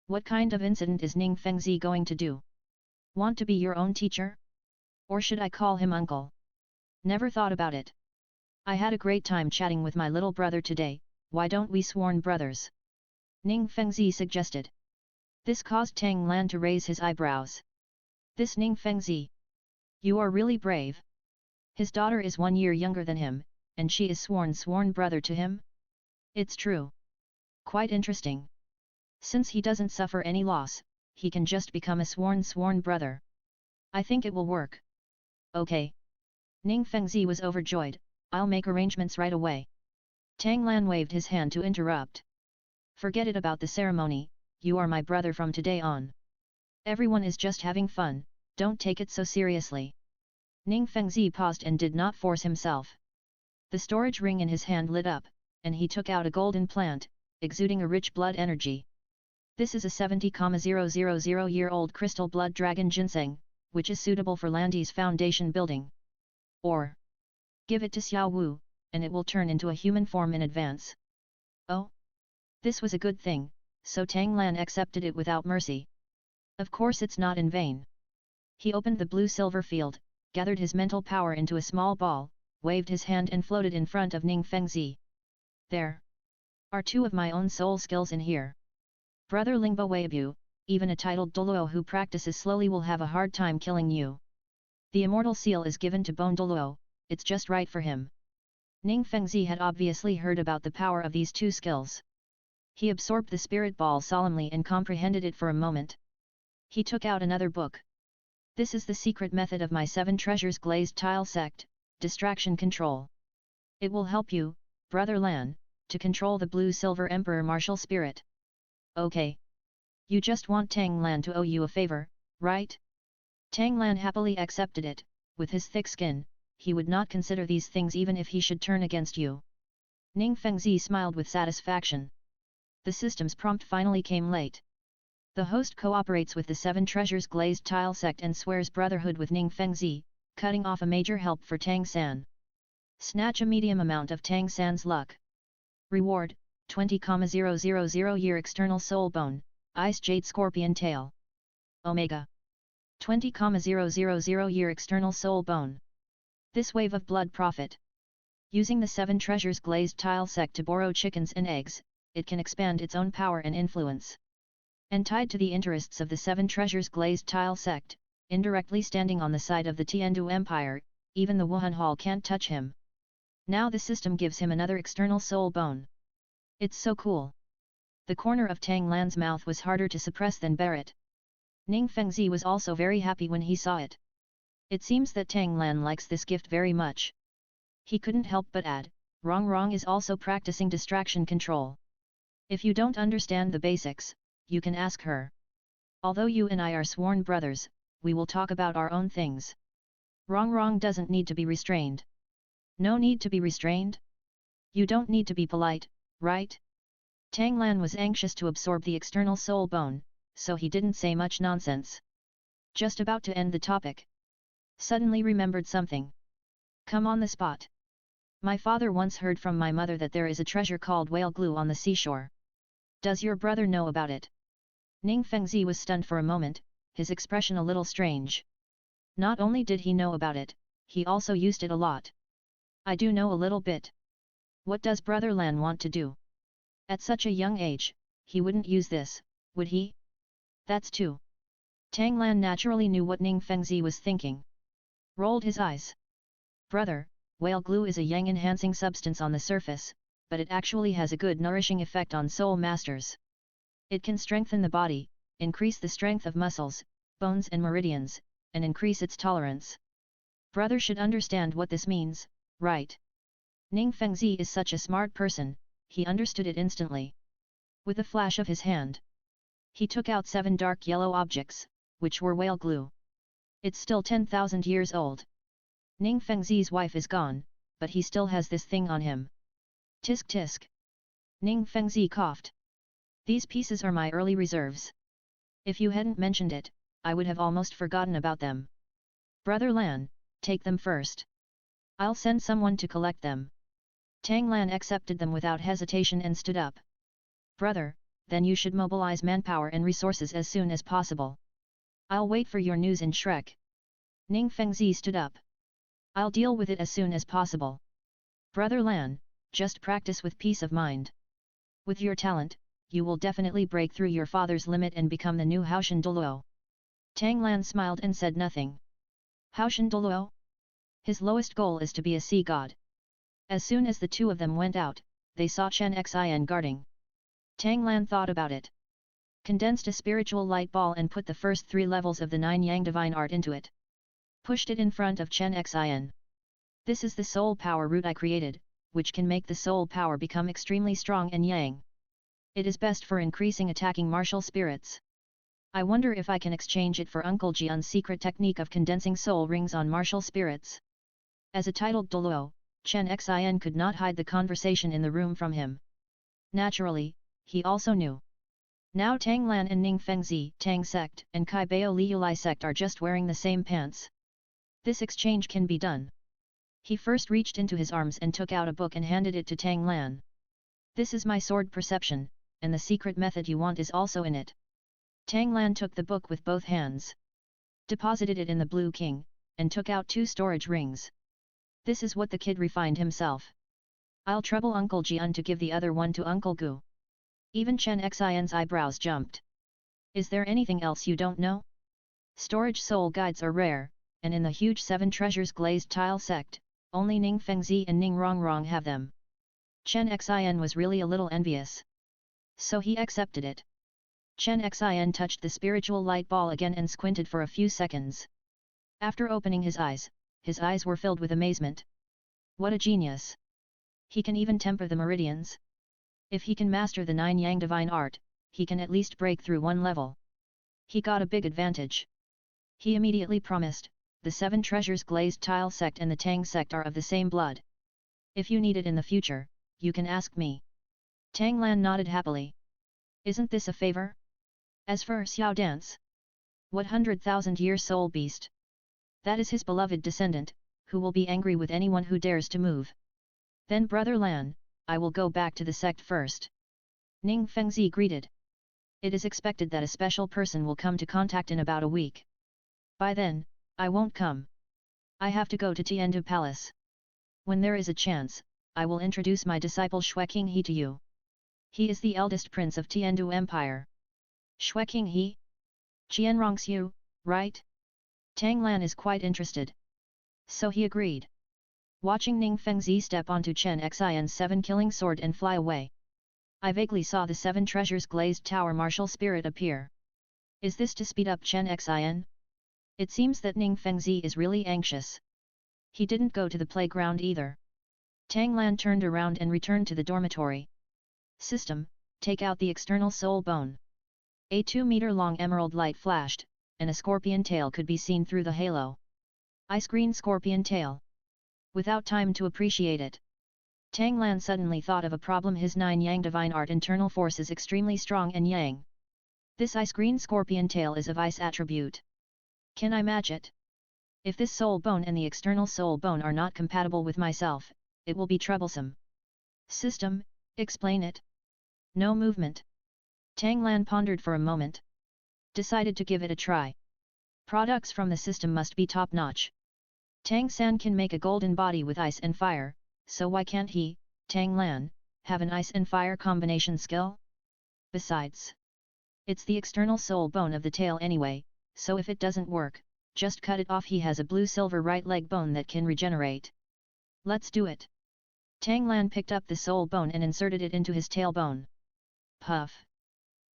What kind of incident is Ning Fengzi going to do? Want to be your own teacher? Or should I call him uncle? Never thought about it. I had a great time chatting with my little brother today, why don't we sworn brothers? Ning Fengzi suggested. This caused Tang Lan to raise his eyebrows. This Ning Fengzi. You are really brave. His daughter is 1 year younger than him, and she is sworn brother to him? It's true. Quite interesting. Since he doesn't suffer any loss, he can just become a sworn brother. I think it will work. Okay. Ning Fengzi was overjoyed, I'll make arrangements right away. Tang Lan waved his hand to interrupt. Forget it about the ceremony, you are my brother from today on. Everyone is just having fun, don't take it so seriously. Ning Fengzi paused and did not force himself. The storage ring in his hand lit up, and he took out a golden plant, exuding a rich blood energy. This is a 70,000-year-old crystal blood dragon ginseng, which is suitable for Landi's foundation building. Or give it to Xiao Wu, and it will turn into a human form in advance. Oh? This was a good thing, so Tang Lan accepted it without mercy. Of course it's not in vain. He opened the blue-silver field, gathered his mental power into a small ball, waved his hand and floated in front of Ning Fengzi. There are 2 of my own soul skills in here. Brother Lingbo Weibu, even a titled Douluo who practices slowly will have a hard time killing you. The Immortal seal is given to Bone Douluo, it's just right for him. Ning Fengzi had obviously heard about the power of these 2 skills. He absorbed the spirit ball solemnly and comprehended it for a moment. He took out another book. This is the secret method of my 7 treasures glazed tile sect, distraction control. It will help you, Brother Lan, to control the blue-silver emperor martial spirit. Okay. You just want Tang Lan to owe you a favor, right? Tang Lan happily accepted it. With his thick skin, he would not consider these things even if he should turn against you. Ning Fengzi smiled with satisfaction. The system's prompt finally came late. The host cooperates with the 7 treasures glazed tile sect and swears brotherhood with Ning Fengzi, cutting off a major help for Tang San. Snatch a medium amount of Tang San's luck. Reward, 20,000 year external soul bone, ice jade scorpion tail. Omega. 20,000 year external soul bone. This wave of blood profit. Using the 7 treasures glazed tile sect to borrow chickens and eggs, it can expand its own power and influence. And tied to the interests of the 7 treasures glazed tile sect, indirectly standing on the side of the Tiandu Empire, even the Wuhan Hall can't touch him. Now the system gives him another external soul bone. It's so cool. The corner of Tang Lan's mouth was harder to suppress than bear it. Ning Fengzi was also very happy when he saw it. It seems that Tang Lan likes this gift very much. He couldn't help but add, Rong is also practicing distraction control. If you don't understand the basics, you can ask her. Although you and I are sworn brothers, we will talk about our own things. Rong doesn't need to be restrained. No need to be restrained? You don't need to be polite, right? Tang Lan was anxious to absorb the external soul bone, so he didn't say much nonsense. Just about to end the topic. Suddenly remembered something. Come on the spot. My father once heard from my mother that there is a treasure called whale glue on the seashore. Does your brother know about it? Ning Fengzi was stunned for a moment, his expression a little strange. Not only did he know about it, he also used it a lot. I do know a little bit. What does Brother Lan want to do? At such a young age, he wouldn't use this, would he? That's too Tang Lan naturally knew what Ning Fengzi was thinking. Rolled his eyes. Brother, whale glue is a yang-enhancing substance on the surface, but it actually has a good nourishing effect on soul masters. It can strengthen the body, increase the strength of muscles, bones and meridians, and increase its tolerance. Brother should understand what this means, right? Ning Fengzi is such a smart person, he understood it instantly. With a flash of his hand, he took out 7 dark yellow objects, which were whale glue. It's still 10,000 years old. Ning Fengzi's wife is gone, but he still has this thing on him. Tisk tisk. Ning Fengzi coughed. These pieces are my early reserves. If you hadn't mentioned it, I would have almost forgotten about them. Brother Lan, take them first. I'll send someone to collect them. Tang Lan accepted them without hesitation and stood up. Brother, then you should mobilize manpower and resources as soon as possible. I'll wait for your news in Shrek. Ning Fengzi stood up. I'll deal with it as soon as possible. Brother Lan, just practice with peace of mind. With your talent, you will definitely break through your father's limit and become the new Haoshan Douluo. Tang Lan smiled and said nothing. Haoshan Douluo? His lowest goal is to be a sea god. As soon as the two of them went out, they saw Chen Xin guarding. Tang Lan thought about it. Condensed a spiritual light ball and put the first 3 levels of the 9 Yang divine art into it. Pushed it in front of Chen Xin. This is the soul power root I created, which can make the soul power become extremely strong and yang. It is best for increasing attacking martial spirits. I wonder if I can exchange it for Uncle Jian's secret technique of condensing soul rings on martial spirits. As a titled Douluo, Chen Xin could not hide the conversation in the room from him. Naturally, he also knew. Now Tang Lan and Ning Fengzi, Tang sect, and Kai Bao Liulai sect are just wearing the same pants. This exchange can be done. He first reached into his arms and took out a book and handed it to Tang Lan. This is my sword perception, and the secret method you want is also in it. Tang Lan took the book with both hands. Deposited it in the Blue King, and took out 2 storage rings. This is what the kid refined himself. I'll trouble Uncle Jian to give the other one to Uncle Gu. Even Chen Xin's eyebrows jumped. Is there anything else you don't know? Storage soul guides are rare, and in the huge 7 treasures glazed tile sect, only Ning Fengzi and Ning Rongrong have them. Chen Xin was really a little envious. So he accepted it. Chen Xin touched the spiritual light ball again and squinted for a few seconds. After opening his eyes were filled with amazement. What a genius! He can even temper the meridians. If he can master the 9 Yang divine art, he can at least break through 1 level. He got a big advantage. He immediately promised, the 7 treasures glazed tile sect and the Tang sect are of the same blood. If you need it in the future, you can ask me. Tang Lan nodded happily. Isn't this a favor? As for Xiao Dance, what 100,000-year soul beast? That is his beloved descendant, who will be angry with anyone who dares to move. Then Brother Lan, I will go back to the sect first. Ning Fengzi greeted. It is expected that a special person will come to contact in about a week. By then, I won't come. I have to go to Tiandu Palace. When there is a chance, I will introduce my disciple Xueqing He to you. He is the eldest prince of Tiandu Empire. Xueqing He? Qianrongxiu, right? Tang Lan is quite interested. So he agreed. Watching Ning Fengzi step onto Chen Xin's 7 killing sword and fly away. I vaguely saw the 7 treasures glazed tower martial spirit appear. Is this to speed up Chen Xin? It seems that Ning Fengzi is really anxious. He didn't go to the playground either. Tang Lan turned around and returned to the dormitory. System, take out the external soul bone. A 2-meter-long emerald light flashed, and a scorpion tail could be seen through the halo. Ice green scorpion tail. Without time to appreciate it, Tang Lan suddenly thought of a problem. His 9 Yang divine art internal force is extremely strong and yang. This ice green scorpion tail is of ice attribute. Can I match it? If this soul bone and the external soul bone are not compatible with myself, it will be troublesome. System, explain it. No movement. Tang Lan pondered for a moment. Decided to give it a try. Products from the system must be top-notch. Tang San can make a golden body with ice and fire, so why can't he, Tang Lan, have an ice and fire combination skill? Besides, it's the external soul bone of the tail anyway, so if it doesn't work, just cut it off. He has a blue-silver right leg bone that can regenerate. Let's do it. Tang Lan picked up the soul bone and inserted it into his tailbone. Puff.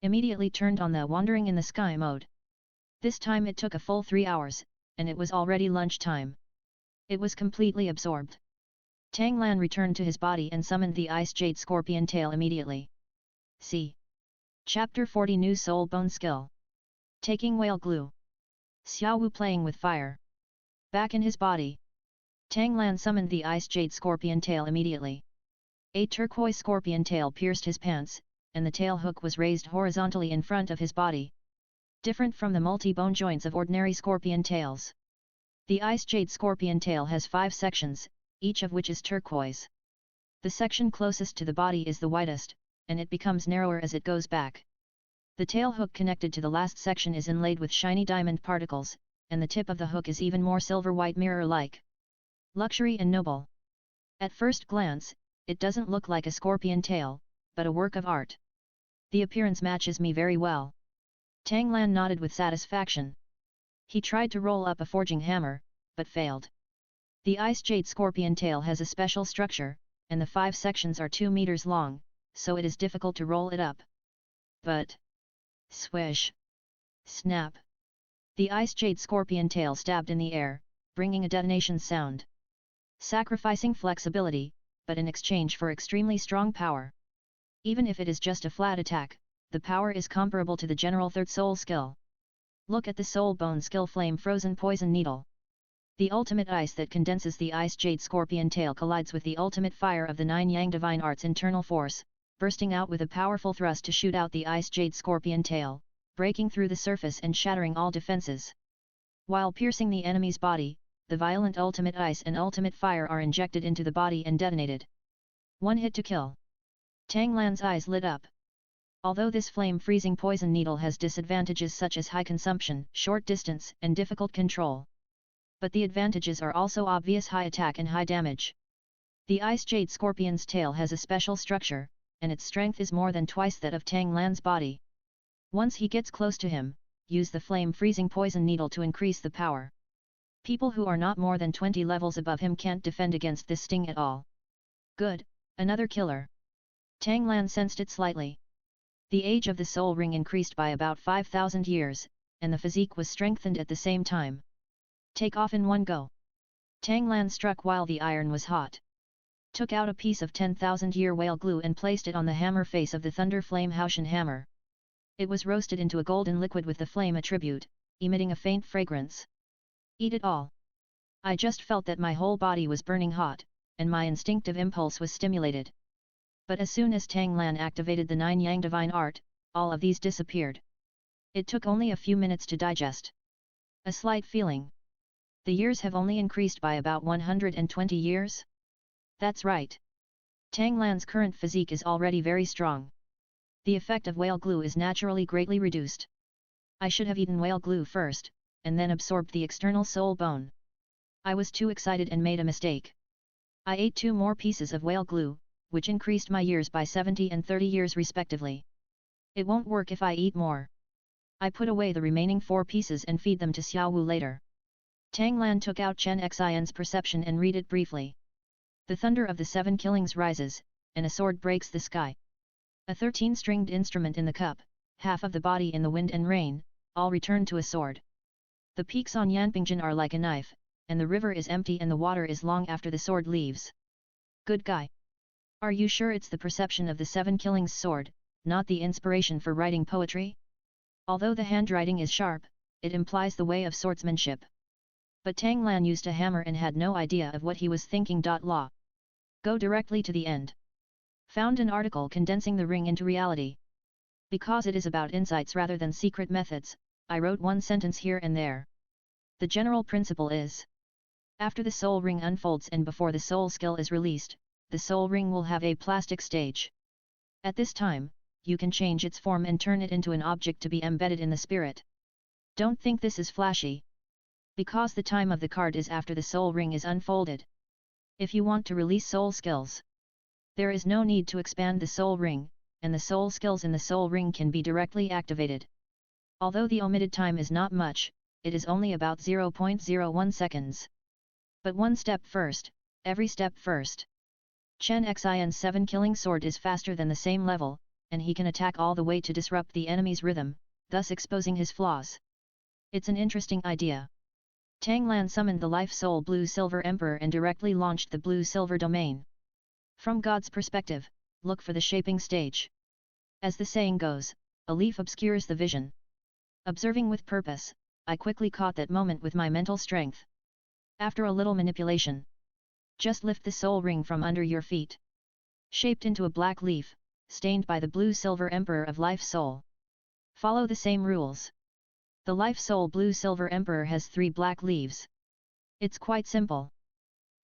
Immediately turned on the wandering in the sky mode. This time it took a full 3 hours, and it was already lunchtime. It was completely absorbed. Tang Lan returned to his body and summoned the Ice Jade Scorpion Tail immediately. See. Chapter 40 New Soul Bone Skill. Taking Whale Glue. Xiao Wu playing with fire. Back in his body. Tang Lan summoned the Ice Jade Scorpion Tail immediately. A turquoise scorpion tail pierced his pants, and the tail hook was raised horizontally in front of his body. Different from the multi-bone joints of ordinary scorpion tails. The Ice Jade Scorpion Tail has 5 sections, each of which is turquoise. The section closest to the body is the widest, and it becomes narrower as it goes back. The tail hook connected to the last section is inlaid with shiny diamond particles, and the tip of the hook is even more silver-white mirror-like. Luxury and noble. At first glance, it doesn't look like a scorpion tail, but a work of art. The appearance matches me very well. Tang Lan nodded with satisfaction. He tried to roll up a forging hammer, but failed. The Ice Jade Scorpion Tail has a special structure, and the 5 sections are 2 meters long, so it is difficult to roll it up. But... swish! Snap! The Ice Jade Scorpion Tail stabbed in the air, bringing a detonation sound. Sacrificing flexibility, but in exchange for extremely strong power. Even if it is just a flat attack, the power is comparable to the general third soul skill. Look at the soul bone skill Flame Frozen Poison Needle. The ultimate ice that condenses the Ice Jade Scorpion Tail collides with the ultimate fire of the 9 Yang Divine Arts internal force, bursting out with a powerful thrust to shoot out the Ice Jade Scorpion Tail, breaking through the surface and shattering all defenses. While piercing the enemy's body, the violent ultimate ice and ultimate fire are injected into the body and detonated. One hit to kill. Tang Lan's eyes lit up. Although this flame-freezing poison needle has disadvantages such as high consumption, short distance, and difficult control. But the advantages are also obvious: high attack and high damage. The Ice Jade Scorpion's tail has a special structure, and its strength is more than twice that of Tang Lan's body. Once he gets close to him, use the flame-freezing poison needle to increase the power. People who are not more than 20 levels above him can't defend against this sting at all. Good, another killer. Tang Lan sensed it slightly. The age of the soul ring increased by about 5,000 years, and the physique was strengthened at the same time. Take off in one go. Tang Lan struck while the iron was hot. Took out a piece of 10,000-year whale glue and placed it on the hammer face of the Thunder Flame Haoshan hammer. It was roasted into a golden liquid with the flame attribute, emitting a faint fragrance. Eat it all. I just felt that my whole body was burning hot, and my instinctive impulse was stimulated. But as soon as Tang Lan activated the 9 Yang Divine Art, all of these disappeared. It took only a few minutes to digest. A slight feeling. The years have only increased by about 120 years? That's right. Tang Lan's current physique is already very strong. The effect of whale glue is naturally greatly reduced. I should have eaten whale glue first, and then absorbed the external soul bone. I was too excited and made a mistake. I ate 2 more pieces of whale glue, which increased my years by 70 and 30 years respectively. It won't work if I eat more. I put away the remaining 4 pieces and feed them to Xiao Wu later. Tang Lan took out Chen Xian's perception and read it briefly. The thunder of the 7 killings rises, and a sword breaks the sky. A 13-stringed instrument in the cup, half of the body in the wind and rain, all return to a sword. The peaks on Yanpingjin are like a knife, and the river is empty and the water is long after the sword leaves. Good guy. Are you sure it's the perception of the 7 killings sword, not the inspiration for writing poetry? Although the handwriting is sharp, it implies the way of swordsmanship. But Tang Lan used a hammer and had no idea of what he was thinking. Law. Go directly to the end. Found an article condensing the ring into reality. Because it is about insights rather than secret methods, I wrote one sentence here and there. The general principle is: after the soul ring unfolds and before the soul skill is released, the soul ring will have a plastic stage. At this time, you can change its form and turn it into an object to be embedded in the spirit. Don't think this is flashy. Because the time of the card is after the soul ring is unfolded. If you want to release soul skills, there is no need to expand the soul ring, and the soul skills in the soul ring can be directly activated. Although the omitted time is not much, it is only about 0.01 seconds. But one step first, every step first. Chen Xin's 7 killing sword is faster than the same level, and he can attack all the way to disrupt the enemy's rhythm, thus exposing his flaws. It's an interesting idea. Tang Lan summoned the Life Soul Blue-Silver Emperor and directly launched the Blue-Silver domain. From God's perspective, look for the shaping stage. As the saying goes, a leaf obscures the vision. Observing with purpose, I quickly caught that moment with my mental strength. After a little manipulation, just lift the soul ring from under your feet. Shaped into a black leaf, stained by the Blue-Silver Emperor of Life Soul. Follow the same rules. The Life Soul Blue-Silver Emperor has 3 black leaves. It's quite simple.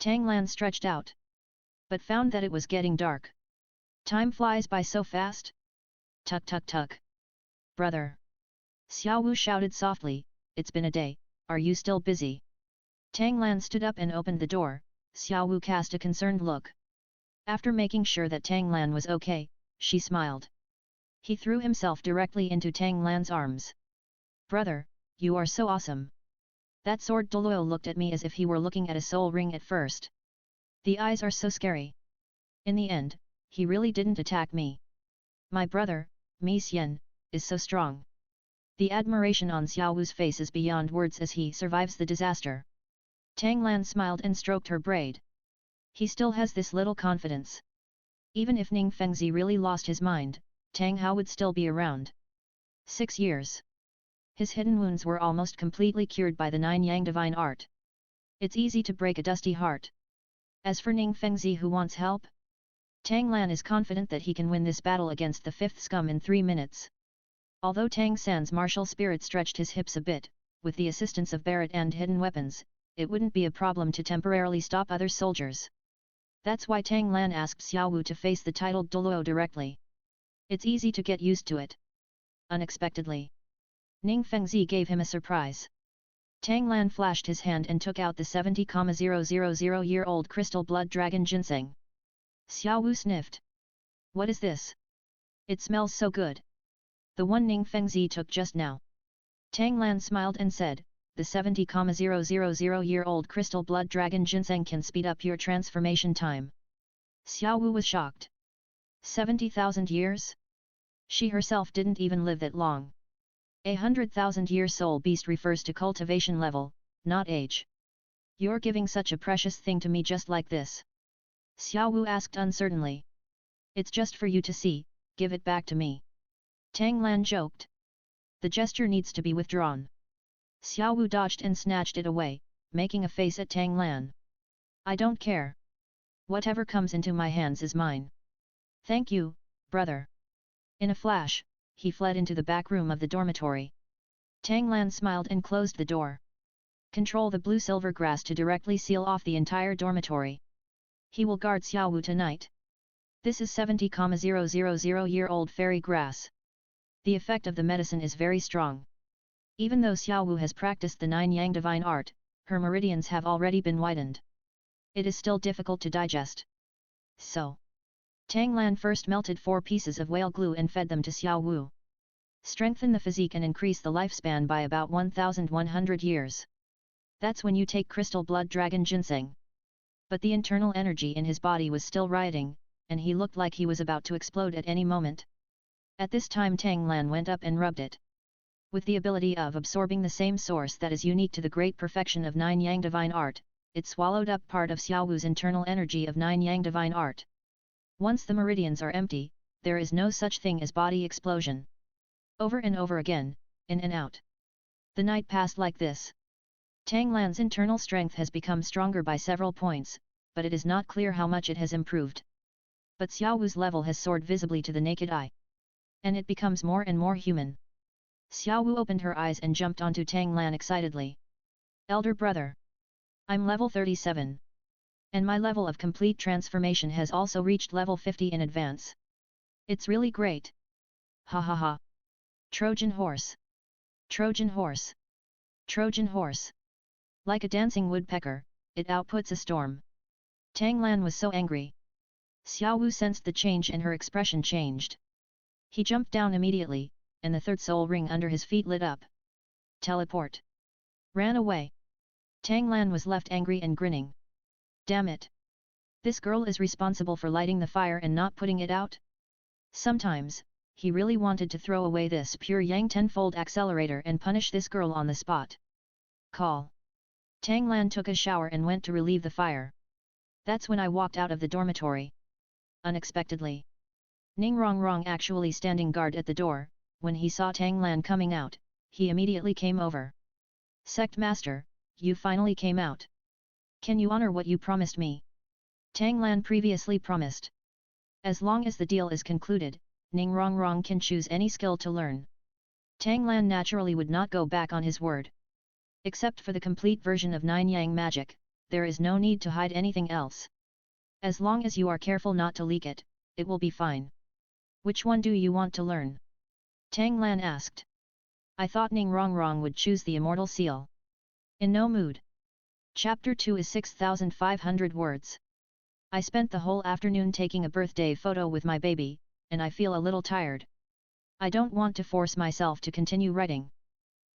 Tang Lan stretched out, but found that it was getting dark. Time flies by so fast. Tuk tuk tuk. Brother. Xiao Wu shouted softly, it's been a day, are you still busy? Tang Lan stood up and opened the door. Xiao Wu cast a concerned look. After making sure that Tang Lan was okay, she smiled. He threw himself directly into Tang Lan's arms. Brother, you are so awesome. That sword. Douluo looked at me as if he were looking at a soul ring at first. The eyes are so scary. In the end, he really didn't attack me. My brother, Mi Xian, is so strong. The admiration on Xiao Wu's face is beyond words as he survives the disaster. Tang Lan smiled and stroked her braid. He still has this little confidence. Even if Ning Fengzi really lost his mind, Tang Hao would still be around. 6 years. His hidden wounds were almost completely cured by the 9 Yang divine art. It's easy to break a dusty heart. As for Ning Fengzi who wants help, Tang Lan is confident that he can win this battle against the 5th scum in 3 minutes. Although Tang San's martial spirit stretched his hips a bit, with the assistance of Barrett and hidden weapons, it wouldn't be a problem to temporarily stop other soldiers. That's why Tang Lan asked Xiao Wu to face the titled Douluo directly. It's easy to get used to it. Unexpectedly, Ning Fengzi gave him a surprise. Tang Lan flashed his hand and took out the 70,000-year-old crystal blood dragon ginseng. Xiao Wu sniffed. What is this? It smells so good. The one Ning Fengzi took just now. Tang Lan smiled and said, the 70,000-year-old crystal blood dragon ginseng can speed up your transformation time. Xiao Wu was shocked. 70,000 years? She herself didn't even live that long. 100,000-year soul beast refers to cultivation level, not age. You're giving such a precious thing to me just like this? Xiao Wu asked uncertainly. It's just for you to see, give it back to me. Tang Lan joked. The gesture needs to be withdrawn. Xiao Wu dodged and snatched it away, making a face at Tang Lan. I don't care. Whatever comes into my hands is mine. Thank you, brother. In a flash, he fled into the back room of the dormitory. Tang Lan smiled and closed the door. Control the blue-silver grass to directly seal off the entire dormitory. He will guard Xiao Wu tonight. This is 70,000-year-old fairy grass. The effect of the medicine is very strong. Even though Xiao Wu has practiced the 9 Yang divine art, her meridians have already been widened. It is still difficult to digest. So, Tang Lan first melted 4 pieces of whale glue and fed them to Xiao Wu. Strengthen the physique and increase the lifespan by about 1,100 years. That's when you take crystal blood dragon ginseng. But the internal energy in his body was still rioting, and he looked like he was about to explode at any moment. At this time Tang Lan went up and rubbed it. With the ability of absorbing the same source that is unique to the great perfection of 9 Yang divine art, it swallowed up part of Xiao Wu's internal energy of 9 Yang divine art. Once the meridians are empty, there is no such thing as body explosion. Over and over again, in and out. The night passed like this. Tang Lan's internal strength has become stronger by several points, but it is not clear how much it has improved. But Xiao Wu's level has soared visibly to the naked eye. And it becomes more and more human. Xiao Wu opened her eyes and jumped onto Tang Lan excitedly. Elder brother. I'm level 37. And my level of complete transformation has also reached level 50 in advance. It's really great. Ha ha ha. Trojan horse. Trojan horse. Trojan horse. Like a dancing woodpecker, it outputs a storm. Tang Lan was so angry. Xiao Wu sensed the change and her expression changed. He jumped down immediately, and the third soul ring under his feet lit up. Teleport. Ran away. Tang Lan was left angry and grinning. Damn it! This girl is responsible for lighting the fire and not putting it out? Sometimes, he really wanted to throw away this pure yang tenfold accelerator and punish this girl on the spot. Call. Tang Lan took a shower and went to relieve the fire. That's when I walked out of the dormitory. Unexpectedly. Ning Rongrong actually standing guard at the door. When he saw Tang Lan coming out, he immediately came over. Sect Master, you finally came out. Can you honor what you promised me? Tang Lan previously promised. As long as the deal is concluded, Ning Rongrong can choose any skill to learn. Tang Lan naturally would not go back on his word. Except for the complete version of Nine Yang magic, there is no need to hide anything else. As long as you are careful not to leak it, it will be fine. Which one do you want to learn? Tang Lan asked. I thought Ning Rongrong would choose the Immortal seal. In no mood. Chapter 2 is 6,500 words. I spent the whole afternoon taking a birthday photo with my baby, and I feel a little tired. I don't want to force myself to continue writing.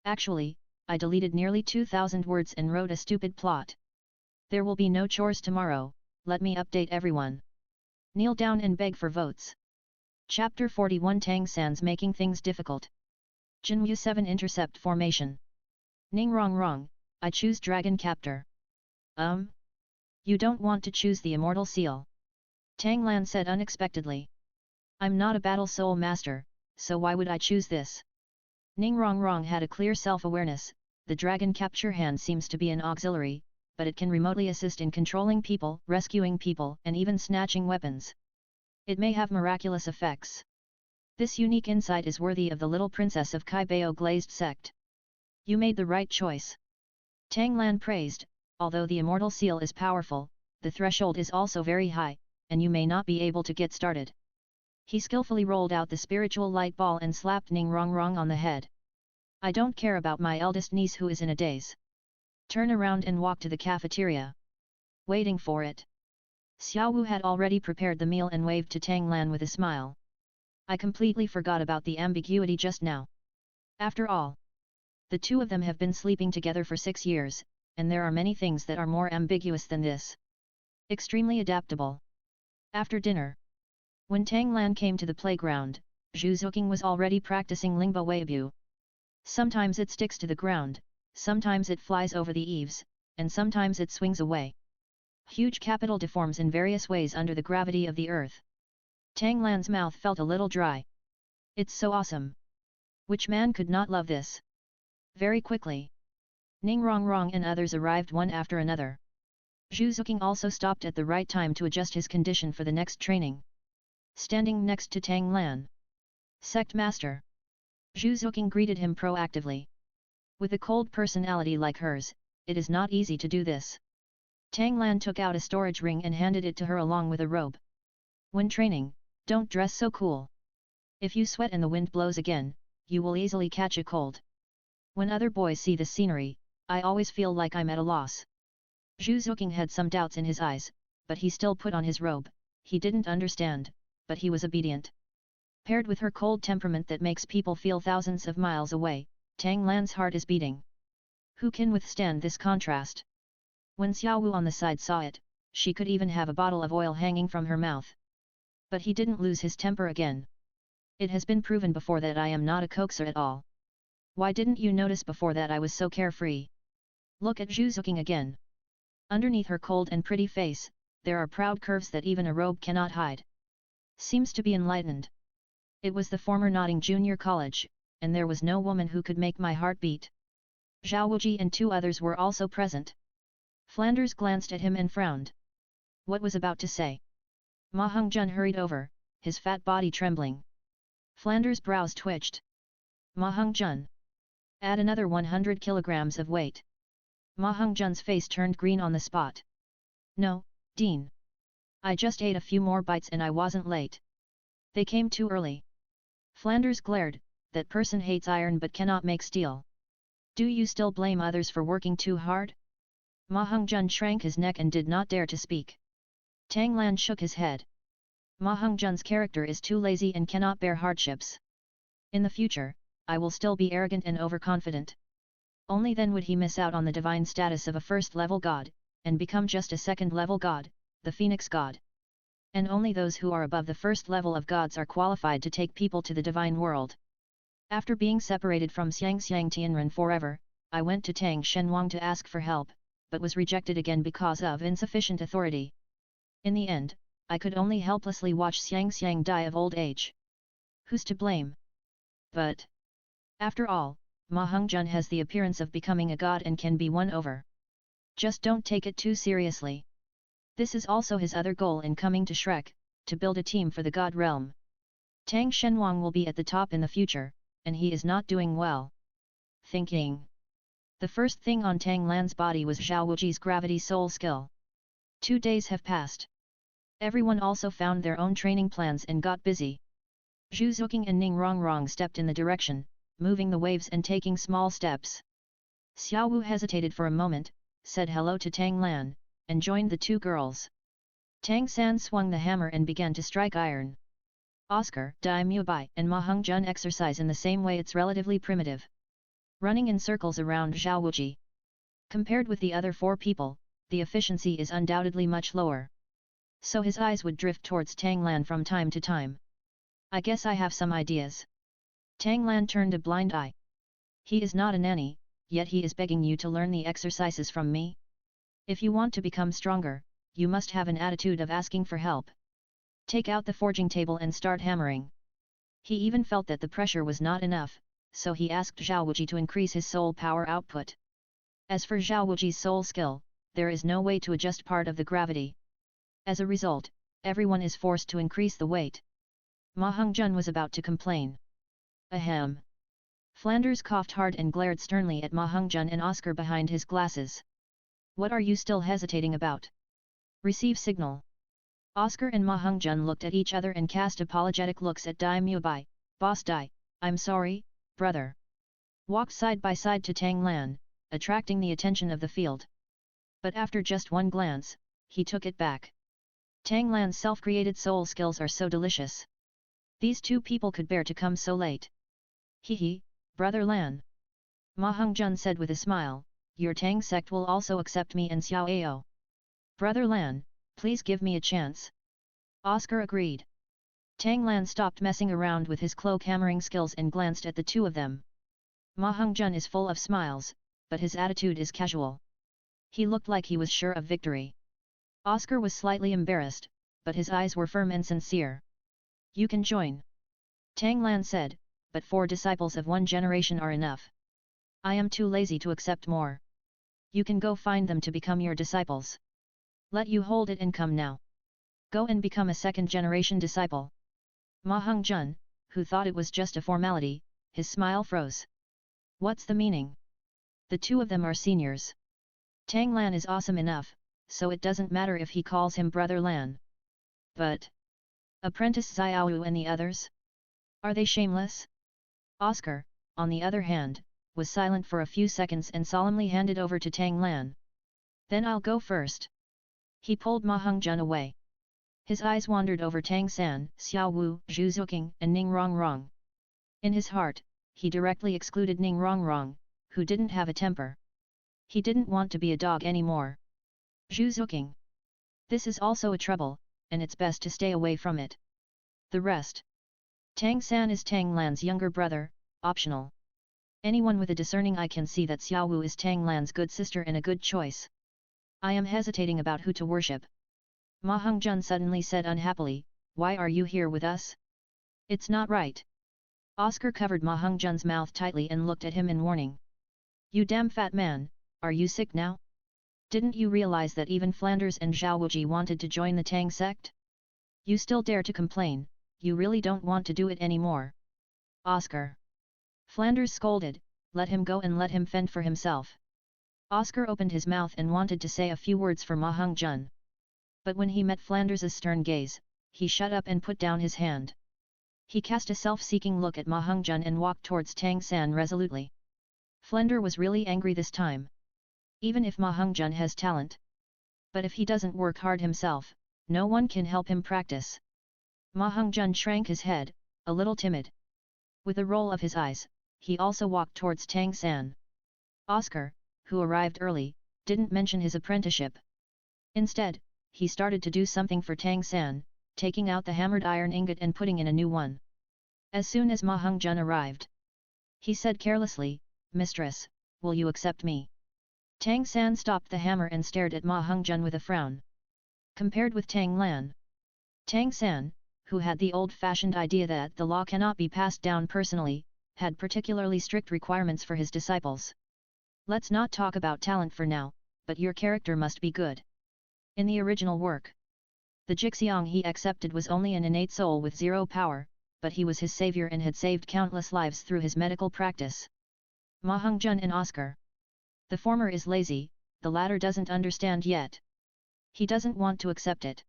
Actually, I deleted nearly 2,000 words and wrote a stupid plot. There will be no chores tomorrow, let me update everyone. Kneel down and beg for votes. Chapter 41 Tang San's making things difficult. Jinwu 7 Intercept Formation. Ning Rongrong, I choose Dragon Captor. You don't want to choose the Immortal Seal? Tang Lan said unexpectedly. I'm not a battle soul master, so why would I choose this? Ning Rongrong had a clear self-awareness. The Dragon Capture Hand seems to be an auxiliary, but it can remotely assist in controlling people, rescuing people, and even snatching weapons. It may have miraculous effects. This unique insight is worthy of the little princess of Kaibao glazed sect. You made the right choice. Tang Lan praised. Although the Immortal Seal is powerful, the threshold is also very high, and you may not be able to get started. He skillfully rolled out the spiritual light ball and slapped Ning Rongrong on the head. I don't care about my eldest niece who is in a daze. Turn around and walk to the cafeteria. Waiting for it. Xiao Wu had already prepared the meal and waved to Tang Lan with a smile. I completely forgot about the ambiguity just now. After all, the two of them have been sleeping together for 6 years, and there are many things that are more ambiguous than this. Extremely adaptable. After dinner. When Tang Lan came to the playground, Zhu Zhuqing was already practicing Lingbo Weibu. Sometimes it sticks to the ground, sometimes it flies over the eaves, and sometimes it swings away. Huge capital deforms in various ways under the gravity of the earth. Tang Lan's mouth felt a little dry. It's so awesome. Which man could not love this? Very quickly. Ning Rongrong and others arrived one after another. Zhu Zhuqing also stopped at the right time to adjust his condition for the next training. Standing next to Tang Lan. Sect Master. Zhu Zhuqing greeted him proactively. With a cold personality like hers, it is not easy to do this. Tang Lan took out a storage ring and handed it to her along with a robe. When training, don't dress so cool. If you sweat and the wind blows again, you will easily catch a cold. When other boys see the scenery, I always feel like I'm at a loss. Zhu Zhuqing had some doubts in his eyes, but he still put on his robe. He didn't understand, but he was obedient. Paired with her cold temperament that makes people feel thousands of miles away, Tang Lan's heart is beating. Who can withstand this contrast? When Xiao Wu on the side saw it, she could even have a bottle of oil hanging from her mouth. But he didn't lose his temper again. It has been proven before that I am not a coaxer at all. Why didn't you notice before that I was so carefree? Look at Zhu Zhuqing again. Underneath her cold and pretty face, there are proud curves that even a robe cannot hide. Seems to be enlightened. It was the former Notting Junior College, and there was no woman who could make my heart beat. Xiao Wuji and 2 others were also present. Flanders glanced at him and frowned. What was about to say? Ma Hongjun hurried over, his fat body trembling. Flanders' brows twitched. Ma Hongjun. Add another 100 kilograms of weight. Ma Hongjun's face turned green on the spot. No, Dean. I just ate a few more bites and I wasn't late. They came too early. Flanders glared, that person hates iron but cannot make steel. Do you still blame others for working too hard? Ma Hongjun shrank his neck and did not dare to speak. Tang Lan shook his head. Ma Hongjun's character is too lazy and cannot bear hardships. In the future, I will still be arrogant and overconfident. Only then would he miss out on the divine status of a first-level god, and become just a second-level god, the Phoenix god. And only those who are above the first level of gods are qualified to take people to the divine world. After being separated from Xiang Tianren forever, I went to Tang Shenwang to ask for help, but was rejected again because of insufficient authority. In the end, I could only helplessly watch Xiang die of old age. Who's to blame? But, after all, Ma Hongzhen has the appearance of becoming a god and can be won over. Just don't take it too seriously. This is also his other goal in coming to Shrek, to build a team for the god realm. Tang Shenwang will be at the top in the future, and he is not doing well. Thinking. The first thing on Tang Lan's body was Xiao Wuji's gravity soul skill. 2 days have passed. Everyone also found their own training plans and got busy. Zhu Zhuqing and Ning Rongrong stepped in the direction, moving the waves and taking small steps. Xiao Wu hesitated for a moment, said hello to Tang Lan, and joined the two girls. Tang San swung the hammer and began to strike iron. Oscar, Dai Mubai and Ma Hongzhen exercise in the same way. It's relatively primitive. Running in circles around Xiao Wuji. Compared with the other 4 people, the efficiency is undoubtedly much lower. So his eyes would drift towards Tang Lan from time to time. I guess I have some ideas. Tang Lan turned a blind eye. He is not a nanny, yet he is begging you to learn the exercises from me. If you want to become stronger, you must have an attitude of asking for help. Take out the forging table and start hammering. He even felt that the pressure was not enough, so he asked Xiao Wuji to increase his soul power output. As for Xiao Wuji's soul skill, there is no way to adjust part of the gravity. As a result, everyone is forced to increase the weight. Ma Hongzhen was about to complain. Ahem. Flanders coughed hard and glared sternly at Ma Hongzhen and Oscar behind his glasses. What are you still hesitating about? Receive signal. Oscar and Ma Hongzhen looked at each other and cast apologetic looks at Dai Mubai. Boss Dai, I'm sorry, brother. Walked side by side to Tang Lan, attracting the attention of the field. But after just one glance, he took it back. Tang Lan's self-created soul skills are so delicious. These 2 people could bear to come so late. Hee, brother Lan. Ma Hongzhen said with a smile, your Tang sect will also accept me and Xiao Ao. Brother Lan, please give me a chance. Oscar agreed. Tang Lan stopped messing around with his cloak hammering skills and glanced at the 2 of them. Ma Hongzhen is full of smiles, but his attitude is casual. He looked like he was sure of victory. Oscar was slightly embarrassed, but his eyes were firm and sincere. You can join. Tang Lan said, but 4 disciples of 1 generation are enough. I am too lazy to accept more. You can go find them to become your disciples. Let you hold it and come now. Go and become a 2nd generation disciple. Ma Hongzhen, who thought it was just a formality, his smile froze. What's the meaning? The 2 of them are seniors. Tang Lan is awesome enough, so it doesn't matter if he calls him Brother Lan. But apprentice Xiao Wu and the others? Are they shameless? Oscar, on the other hand, was silent for a few seconds and solemnly handed over to Tang Lan. Then I'll go first. He pulled Ma Hongzhen away. His eyes wandered over Tang San, Xiao Wu, Zhu Zhuqing and Ning Rongrong. In his heart, he directly excluded Ning Rongrong, who didn't have a temper. He didn't want to be a dog anymore. Zhu Zhuqing. This is also a trouble, and it's best to stay away from it. The rest. Tang San is Tang Lan's younger brother, optional. Anyone with a discerning eye can see that Xiao Wu is Tang Lan's good sister and a good choice. I am hesitating about who to worship. Ma Hongzhen suddenly said unhappily, why are you here with us? It's not right. Oscar covered Ma Hongzhen's mouth tightly and looked at him in warning. You damn fat man, are you sick now? Didn't you realize that even Flanders and Xiao Wuji wanted to join the Tang sect? You still dare to complain, you really don't want to do it anymore. Oscar. Flanders scolded, let him go and let him fend for himself. Oscar opened his mouth and wanted to say a few words for Ma Hongzhen. But when he met Flanders' stern gaze, he shut up and put down his hand. He cast a self-seeking look at Ma Hongzhen and walked towards Tang San resolutely. Flender was really angry this time. Even if Ma Hongzhen has talent. But if he doesn't work hard himself, no one can help him practice. Ma Hongzhen shrank his head, a little timid. With a roll of his eyes, he also walked towards Tang San. Oscar, who arrived early, didn't mention his apprenticeship. Instead, he started to do something for Tang San, taking out the hammered iron ingot and putting in a new one. As soon as Ma Hongzhen arrived, he said carelessly, "Mistress, will you accept me?" Tang San stopped the hammer and stared at Ma Hongzhen with a frown. Compared with Tang Lan, Tang San, who had the old-fashioned idea that the law cannot be passed down personally, had particularly strict requirements for his disciples. Let's not talk about talent for now, but your character must be good. In the original work, the Jixiang he accepted was only an innate soul with zero power, but he was his savior and had saved countless lives through his medical practice. Ma Hongzhen and Oscar. The former is lazy, the latter doesn't understand yet. He doesn't want to accept it.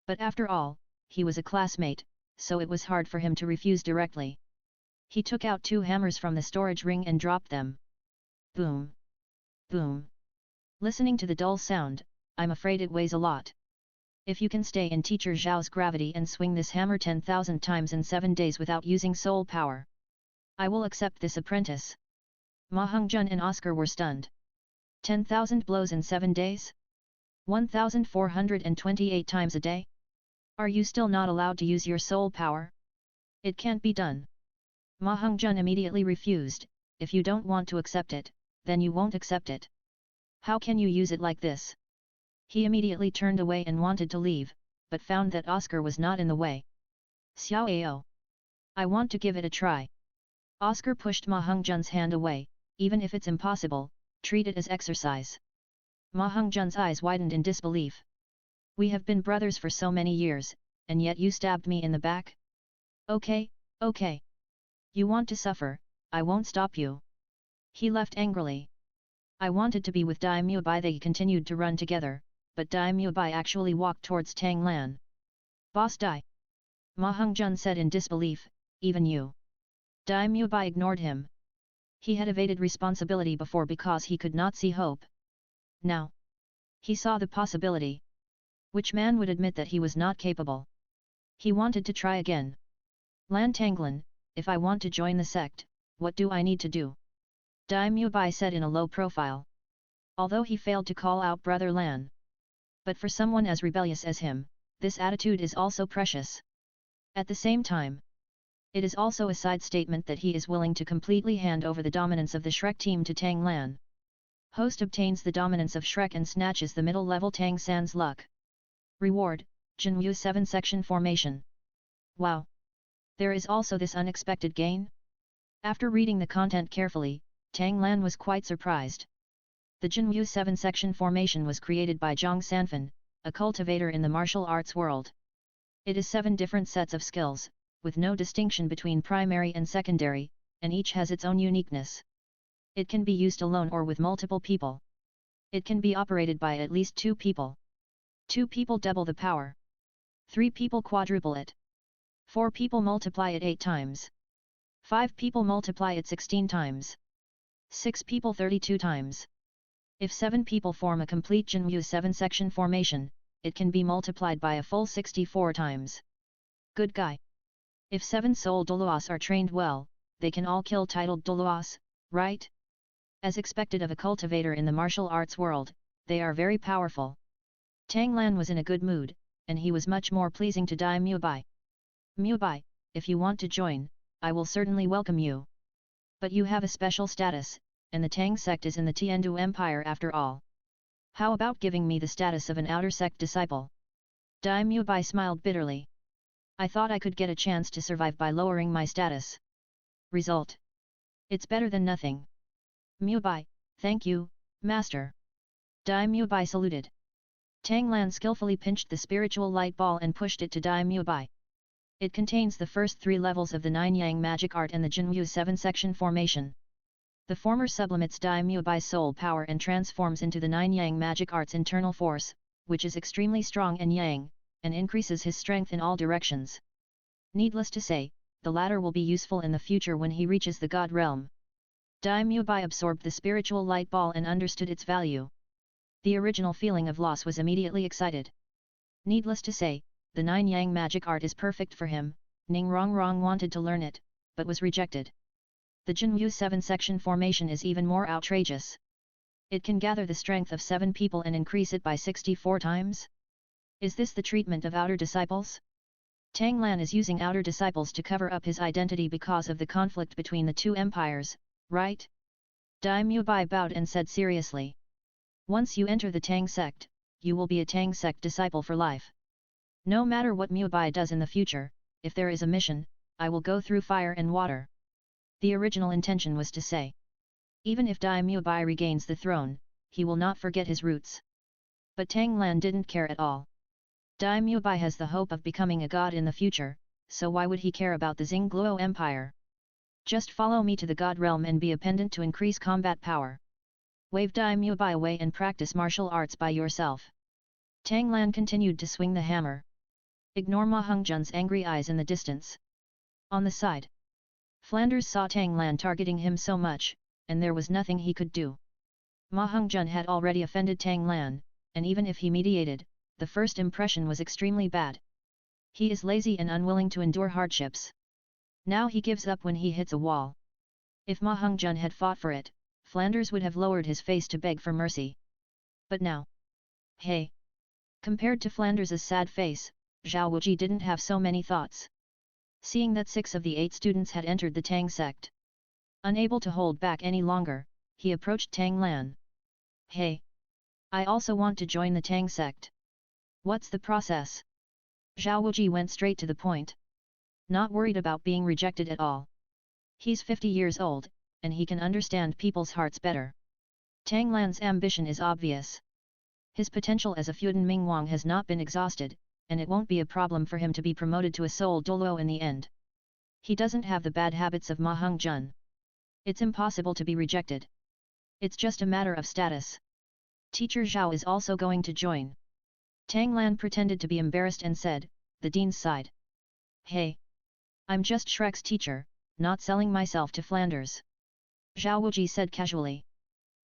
But after all, he was a classmate, so it was hard for him to refuse directly. He took out 2 hammers from the storage ring and dropped them. Boom! Boom! Listening to the dull sound, I'm afraid it weighs a lot. If you can stay in Teacher Zhao's gravity and swing this hammer 10,000 times in 7 days without using soul power, I will accept this apprentice. Ma Hongzhen and Oscar were stunned. 10,000 blows in 7 days? 1,428 times a day? Are you still not allowed to use your soul power? It can't be done. Ma Hongzhen immediately refused. If you don't want to accept it, then you won't accept it. How can you use it like this? He immediately turned away and wanted to leave, but found that Oscar was not in the way. Xiao Wu, I want to give it a try. Oscar pushed Ma Hongzhen's hand away. Even if it's impossible, treat it as exercise. Ma Hongzhen's eyes widened in disbelief. We have been brothers for so many years, and yet you stabbed me in the back? Okay, okay. You want to suffer, I won't stop you. He left angrily. I wanted to be with Dai Mubai. They continued to run together, but Dai Mubai actually walked towards Tang Lan. Boss Dai. Ma Hongzhen said in disbelief, even you. Dai Mubai ignored him. He had evaded responsibility before because he could not see hope. Now, he saw the possibility. Which man would admit that he was not capable? He wanted to try again. Lan Tanglan, if I want to join the sect, what do I need to do? Dai Mubai said in a low profile. Although he failed to call out Brother Lan. But for someone as rebellious as him, this attitude is also precious. At the same time, it is also a side statement that he is willing to completely hand over the dominance of the Shrek team to Tang Lan. Host obtains the dominance of Shrek and snatches the middle-level Tang San's luck. Reward, Jinwu 7 section formation. Wow! There is also this unexpected gain? After reading the content carefully, Tang Lan was quite surprised. The Jinwu 7 section formation was created by Zhang Sanfan, a cultivator in the martial arts world. It is 7 different sets of skills, with no distinction between primary and secondary, and each has its own uniqueness. It can be used alone or with multiple people. It can be operated by at least 2 people. 2 people double the power. 3 people quadruple it. 4 people multiply it 8 times. 5 people multiply it 16 times. 6 people 32 times. If 7 people form a complete Jinwu 7 section formation, it can be multiplied by a full 64 times. Good guy. If 7 soul Douluos are trained well, they can all kill titled Douluos, right? As expected of a cultivator in the martial arts world, they are very powerful. Tang Lan was in a good mood, and he was much more pleasing to Dai Mubai. Mubai, if you want to join, I will certainly welcome you. But you have a special status, and the Tang sect is in the Tiandu Empire after all. How about giving me the status of an outer sect disciple? Dai Mubai smiled bitterly. I thought I could get a chance to survive by lowering my status. Result. It's better than nothing. Mubai, thank you, master. Dai Mubai saluted. Tang Lan skillfully pinched the spiritual light ball and pushed it to Dai Mubai. It contains the first 3 levels of the 9 Yang magic art and the Jinwu 7 section formation. The former sublimates Dai Mubai's soul power and transforms into the 9 Yang magic art's internal force, which is extremely strong and yang, and increases his strength in all directions. Needless to say, the latter will be useful in the future when he reaches the God realm. Dai Mubai absorbed the spiritual light ball and understood its value. The original feeling of loss was immediately excited. Needless to say, the 9 Yang magic art is perfect for him. Ning Rongrong wanted to learn it, but was rejected. The Jinwu 7 section formation is even more outrageous. It can gather the strength of 7 people and increase it by 64 times? Is this the treatment of outer disciples? Tang Lan is using outer disciples to cover up his identity because of the conflict between the two empires, right? Dai Mubai bowed and said seriously. Once you enter the Tang sect, you will be a Tang sect disciple for life. No matter what Mubai does in the future, if there is a mission, I will go through fire and water. The original intention was to say. Even if Dai Mubai regains the throne, he will not forget his roots. But Tang Lan didn't care at all. Dai Mubai has the hope of becoming a god in the future, so why would he care about the Xingluo Empire? Just follow me to the god realm and be a pendant to increase combat power. Wave Dai Mubai away and practice martial arts by yourself. Tang Lan continued to swing the hammer. Ignore Ma Hongzhen's angry eyes in the distance. On the side, Flanders saw Tang Lan targeting him so much, and there was nothing he could do. Ma Hongzhen had already offended Tang Lan, and even if he mediated, the first impression was extremely bad. He is lazy and unwilling to endure hardships. Now he gives up when he hits a wall. If Ma Hongzhen had fought for it, Flanders would have lowered his face to beg for mercy. But now... Hey! Compared to Flanders' sad face, Xiao Wu didn't have so many thoughts. Seeing that 6 of the 8 students had entered the Tang sect. Unable to hold back any longer, he approached Tang Lan. Hey! I also want to join the Tang sect. What's the process? Xiao Wu went straight to the point. Not worried about being rejected at all. He's 50 years old, and he can understand people's hearts better. Tang Lan's ambition is obvious. His potential as a Fudan Mingwang has not been exhausted, and it won't be a problem for him to be promoted to a Soul Douluo in the end. He doesn't have the bad habits of Ma Hongzhen. It's impossible to be rejected. It's just a matter of status. Teacher Zhao is also going to join. Tang Lan pretended to be embarrassed and said, the dean's side. Hey! I'm just Shrek's teacher, not selling myself to Flanders. Xiao Wu said casually.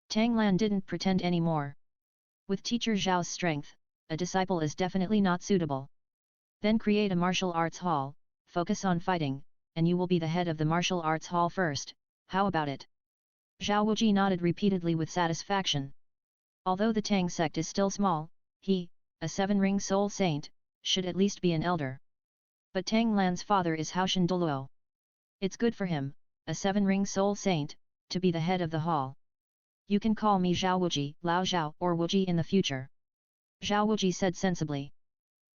Tang Lan didn't pretend anymore. With teacher Zhao's strength, a disciple is definitely not suitable. Then create a martial arts hall, focus on fighting, and you will be the head of the martial arts hall first, how about it? Xiao Wu nodded repeatedly with satisfaction. Although the Tang sect is still small, he, a 7-ring soul saint, should at least be an elder. But Tang Lan's father is Haoshan Douluo. It's good for him, a 7-ring soul saint, to be the head of the hall. You can call me Xiao Wu, Lao Zhao or Wu in the future. Xiao Wu said sensibly.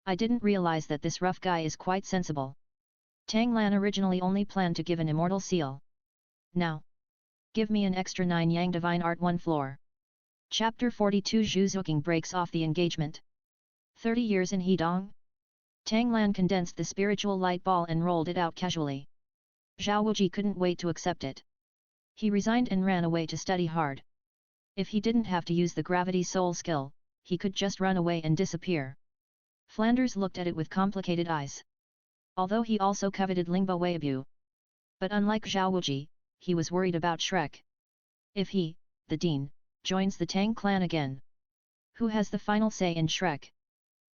I didn't realize that this rough guy is quite sensible. Tang Lan originally only planned to give an immortal seal. Now, give me an extra 9 Yang Divine Art 1 floor. Chapter 42 Zhu Zhuqing breaks off the engagement. 30 years in Hedong? Tang Lan condensed the spiritual light ball and rolled it out casually. Xiao Wu couldn't wait to accept it. He resigned and ran away to study hard. If he didn't have to use the gravity soul skill, he could just run away and disappear. Flanders looked at it with complicated eyes. Although he also coveted Lingbo Weibu. But unlike Xiao Wu, he was worried about Shrek. If he, the dean, joins the Tang clan again, who has the final say in Shrek?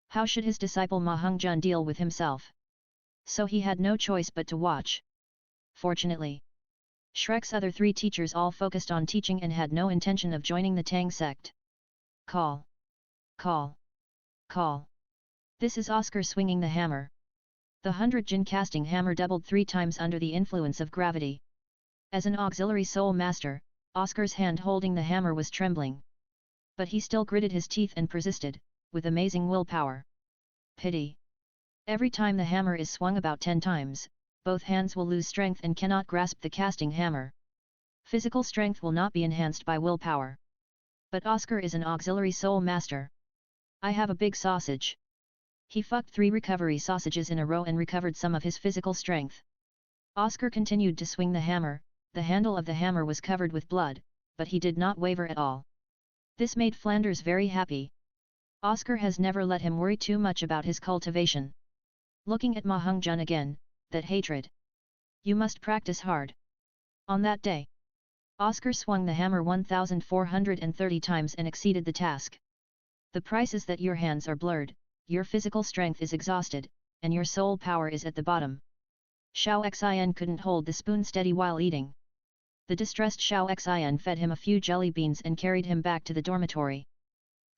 How should his disciple Ma Hongzhen deal with himself? So he had no choice but to watch. Fortunately, Shrek's other 3 teachers all focused on teaching and had no intention of joining the Tang sect. Call! Call! Call! This is Oscar swinging the hammer. The 100 Jin casting hammer doubled 3 times under the influence of gravity. As an auxiliary soul master, Oscar's hand holding the hammer was trembling. But he still gritted his teeth and persisted, with amazing willpower. Pity! Every time the hammer is swung about 10 times, both hands will lose strength and cannot grasp the casting hammer. Physical strength will not be enhanced by willpower. But Oscar is an auxiliary soul master. I have a big sausage. He fucked 3 recovery sausages in a row and recovered some of his physical strength. Oscar continued to swing the hammer, the handle of the hammer was covered with blood, but he did not waver at all. This made Flanders very happy. Oscar has never let him worry too much about his cultivation. Looking at Ma Hongzhen again, that hatred. You must practice hard. On that day, Oscar swung the hammer 1,430 times and exceeded the task. The price is that your hands are blurred, your physical strength is exhausted, and your soul power is at the bottom. Xiao Xin couldn't hold the spoon steady while eating. The distressed Xiao Xin fed him a few jelly beans and carried him back to the dormitory.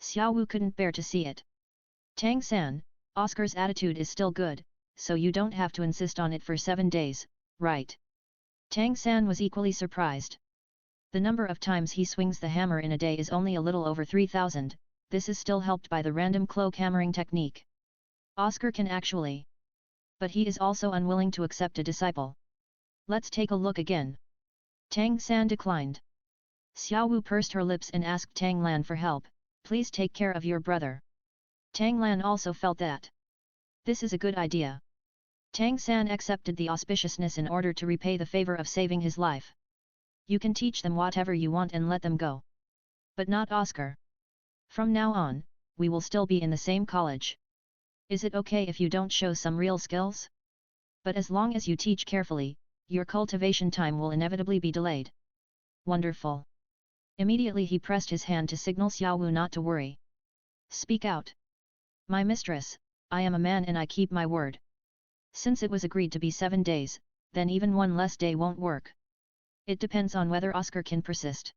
Xiao Wu couldn't bear to see it. Tang San, Oscar's attitude is still good, so you don't have to insist on it for 7 days, right? Tang San was equally surprised. The number of times he swings the hammer in a day is only a little over 3,000, this is still helped by the random cloak hammering technique. Oscar can actually. But he is also unwilling to accept a disciple. Let's take a look again. Tang San declined. Xiao Wu pursed her lips and asked Tang Lan for help, please take care of your brother. Tang Lan also felt that. This is a good idea. Tang San accepted the auspiciousness in order to repay the favor of saving his life. You can teach them whatever you want and let them go. But not Oscar. From now on, we will still be in the same college. Is it okay if you don't show some real skills? But as long as you teach carefully, your cultivation time will inevitably be delayed. Wonderful. Immediately he pressed his hand to signal Xiao Wu not to worry. Speak out. My mistress, I am a man and I keep my word. Since it was agreed to be 7 days, then even one less day won't work. It depends on whether Oscar can persist.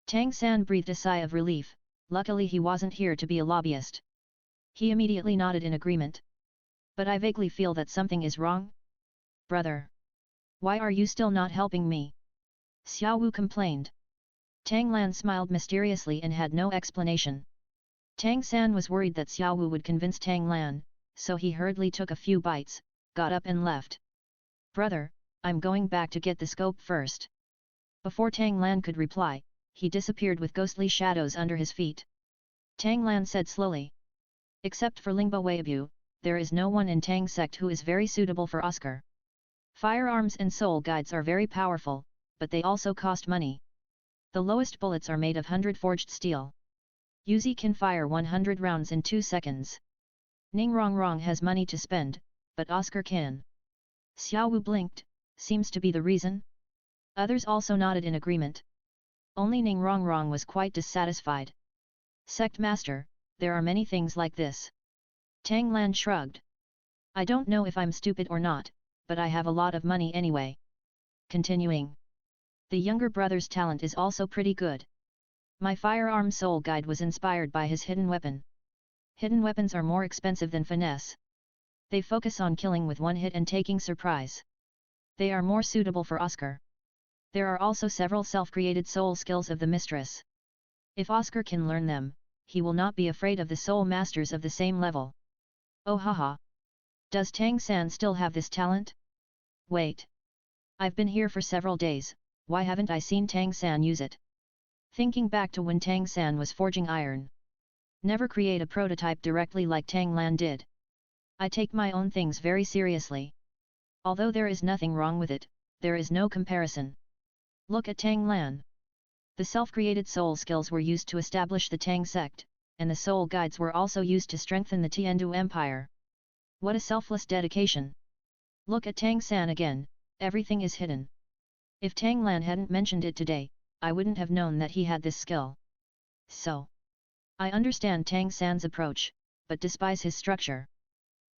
Tang San breathed a sigh of relief, luckily he wasn't here to be a lobbyist. He immediately nodded in agreement. But I vaguely feel that something is wrong? Brother. Why are you still not helping me? Xiao Wu complained. Tang Lan smiled mysteriously and had no explanation. Tang San was worried that Xiao Wu would convince Tang Lan, so he hurriedly took a few bites, got up and left. Brother, I'm going back to get the scope first. Before Tang Lan could reply, he disappeared with ghostly shadows under his feet. Tang Lan said slowly. Except for Lingbo Weibu, there is no one in Tang sect who is very suitable for Oscar. Firearms and soul guides are very powerful, but they also cost money. The lowest bullets are made of 100 forged steel. Yuzi can fire 100 rounds in 2 seconds. Ning Rongrong has money to spend, but Oscar can. Xiao Wu blinked, seems to be the reason? Others also nodded in agreement. Only Ning Rongrong was quite dissatisfied. Sect Master, there are many things like this. Tang Lan shrugged. I don't know if I'm stupid or not, but I have a lot of money anyway. Continuing. The younger brother's talent is also pretty good. My firearm soul guide was inspired by his hidden weapon. Hidden weapons are more expensive than finesse. They focus on killing with one hit and taking surprise. They are more suitable for Oscar. There are also several self-created soul skills of the mistress. If Oscar can learn them, he will not be afraid of the soul masters of the same level. Oh haha. Does Tang San still have this talent? Wait. I've been here for several days, why haven't I seen Tang San use it? Thinking back to when Tang San was forging iron. Never create a prototype directly like Tang Lan did. I take my own things very seriously. Although there is nothing wrong with it, there is no comparison. Look at Tang Lan. The self-created soul skills were used to establish the Tang sect, and the soul guides were also used to strengthen the Tiandu Empire. What a selfless dedication! Look at Tang San again, everything is hidden. If Tang Lan hadn't mentioned it today, I wouldn't have known that he had this skill. So. I understand Tang San's approach, but despise his structure.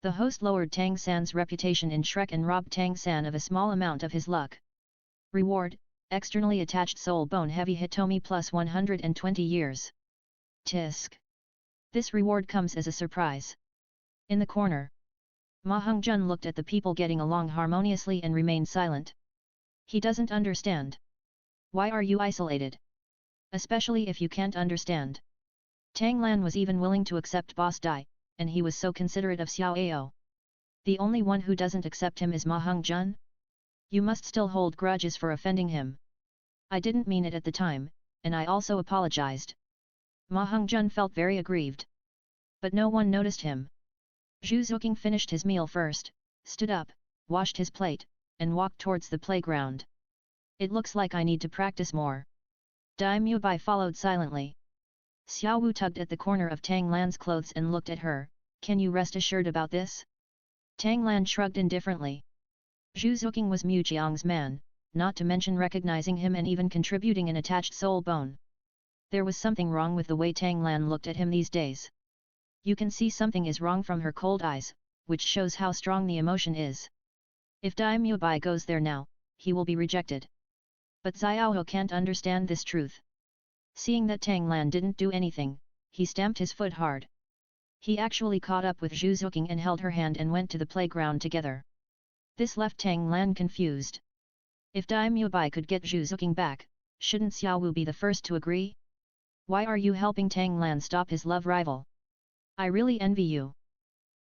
The host lowered Tang San's reputation in Shrek and robbed Tang San of a small amount of his luck. Reward, externally attached soul bone heavy Hitomi plus 120 years. Tisk. This reward comes as a surprise. In the corner. Ma Hongjun looked at the people getting along harmoniously and remained silent. He doesn't understand. Why are you isolated? Especially if you can't understand. Tang Lan was even willing to accept Boss Dai, and he was so considerate of Xiao Ao. The only one who doesn't accept him is Ma Hongjun? You must still hold grudges for offending him. I didn't mean it at the time, and I also apologized. Ma Hongjun felt very aggrieved. But no one noticed him. Zhu Zhuqing finished his meal first, stood up, washed his plate, and walked towards the playground. It looks like I need to practice more. Dai Mubai followed silently. Xiao Wu tugged at the corner of Tang Lan's clothes and looked at her, can you rest assured about this? Tang Lan shrugged indifferently. Zhu Zhuqing was Mu Jiang's man, not to mention recognizing him and even contributing an attached soul bone. There was something wrong with the way Tang Lan looked at him these days. You can see something is wrong from her cold eyes, which shows how strong the emotion is. If Dai Mubai goes there now, he will be rejected. But Xiao Wu can't understand this truth. Seeing that Tang Lan didn't do anything, he stamped his foot hard. He actually caught up with Zhu Zhuqing and held her hand and went to the playground together. This left Tang Lan confused. If Dai Mubai could get Zhu Zhuqing back, shouldn't Xiao Wu be the first to agree? Why are you helping Tang Lan stop his love rival? I really envy you.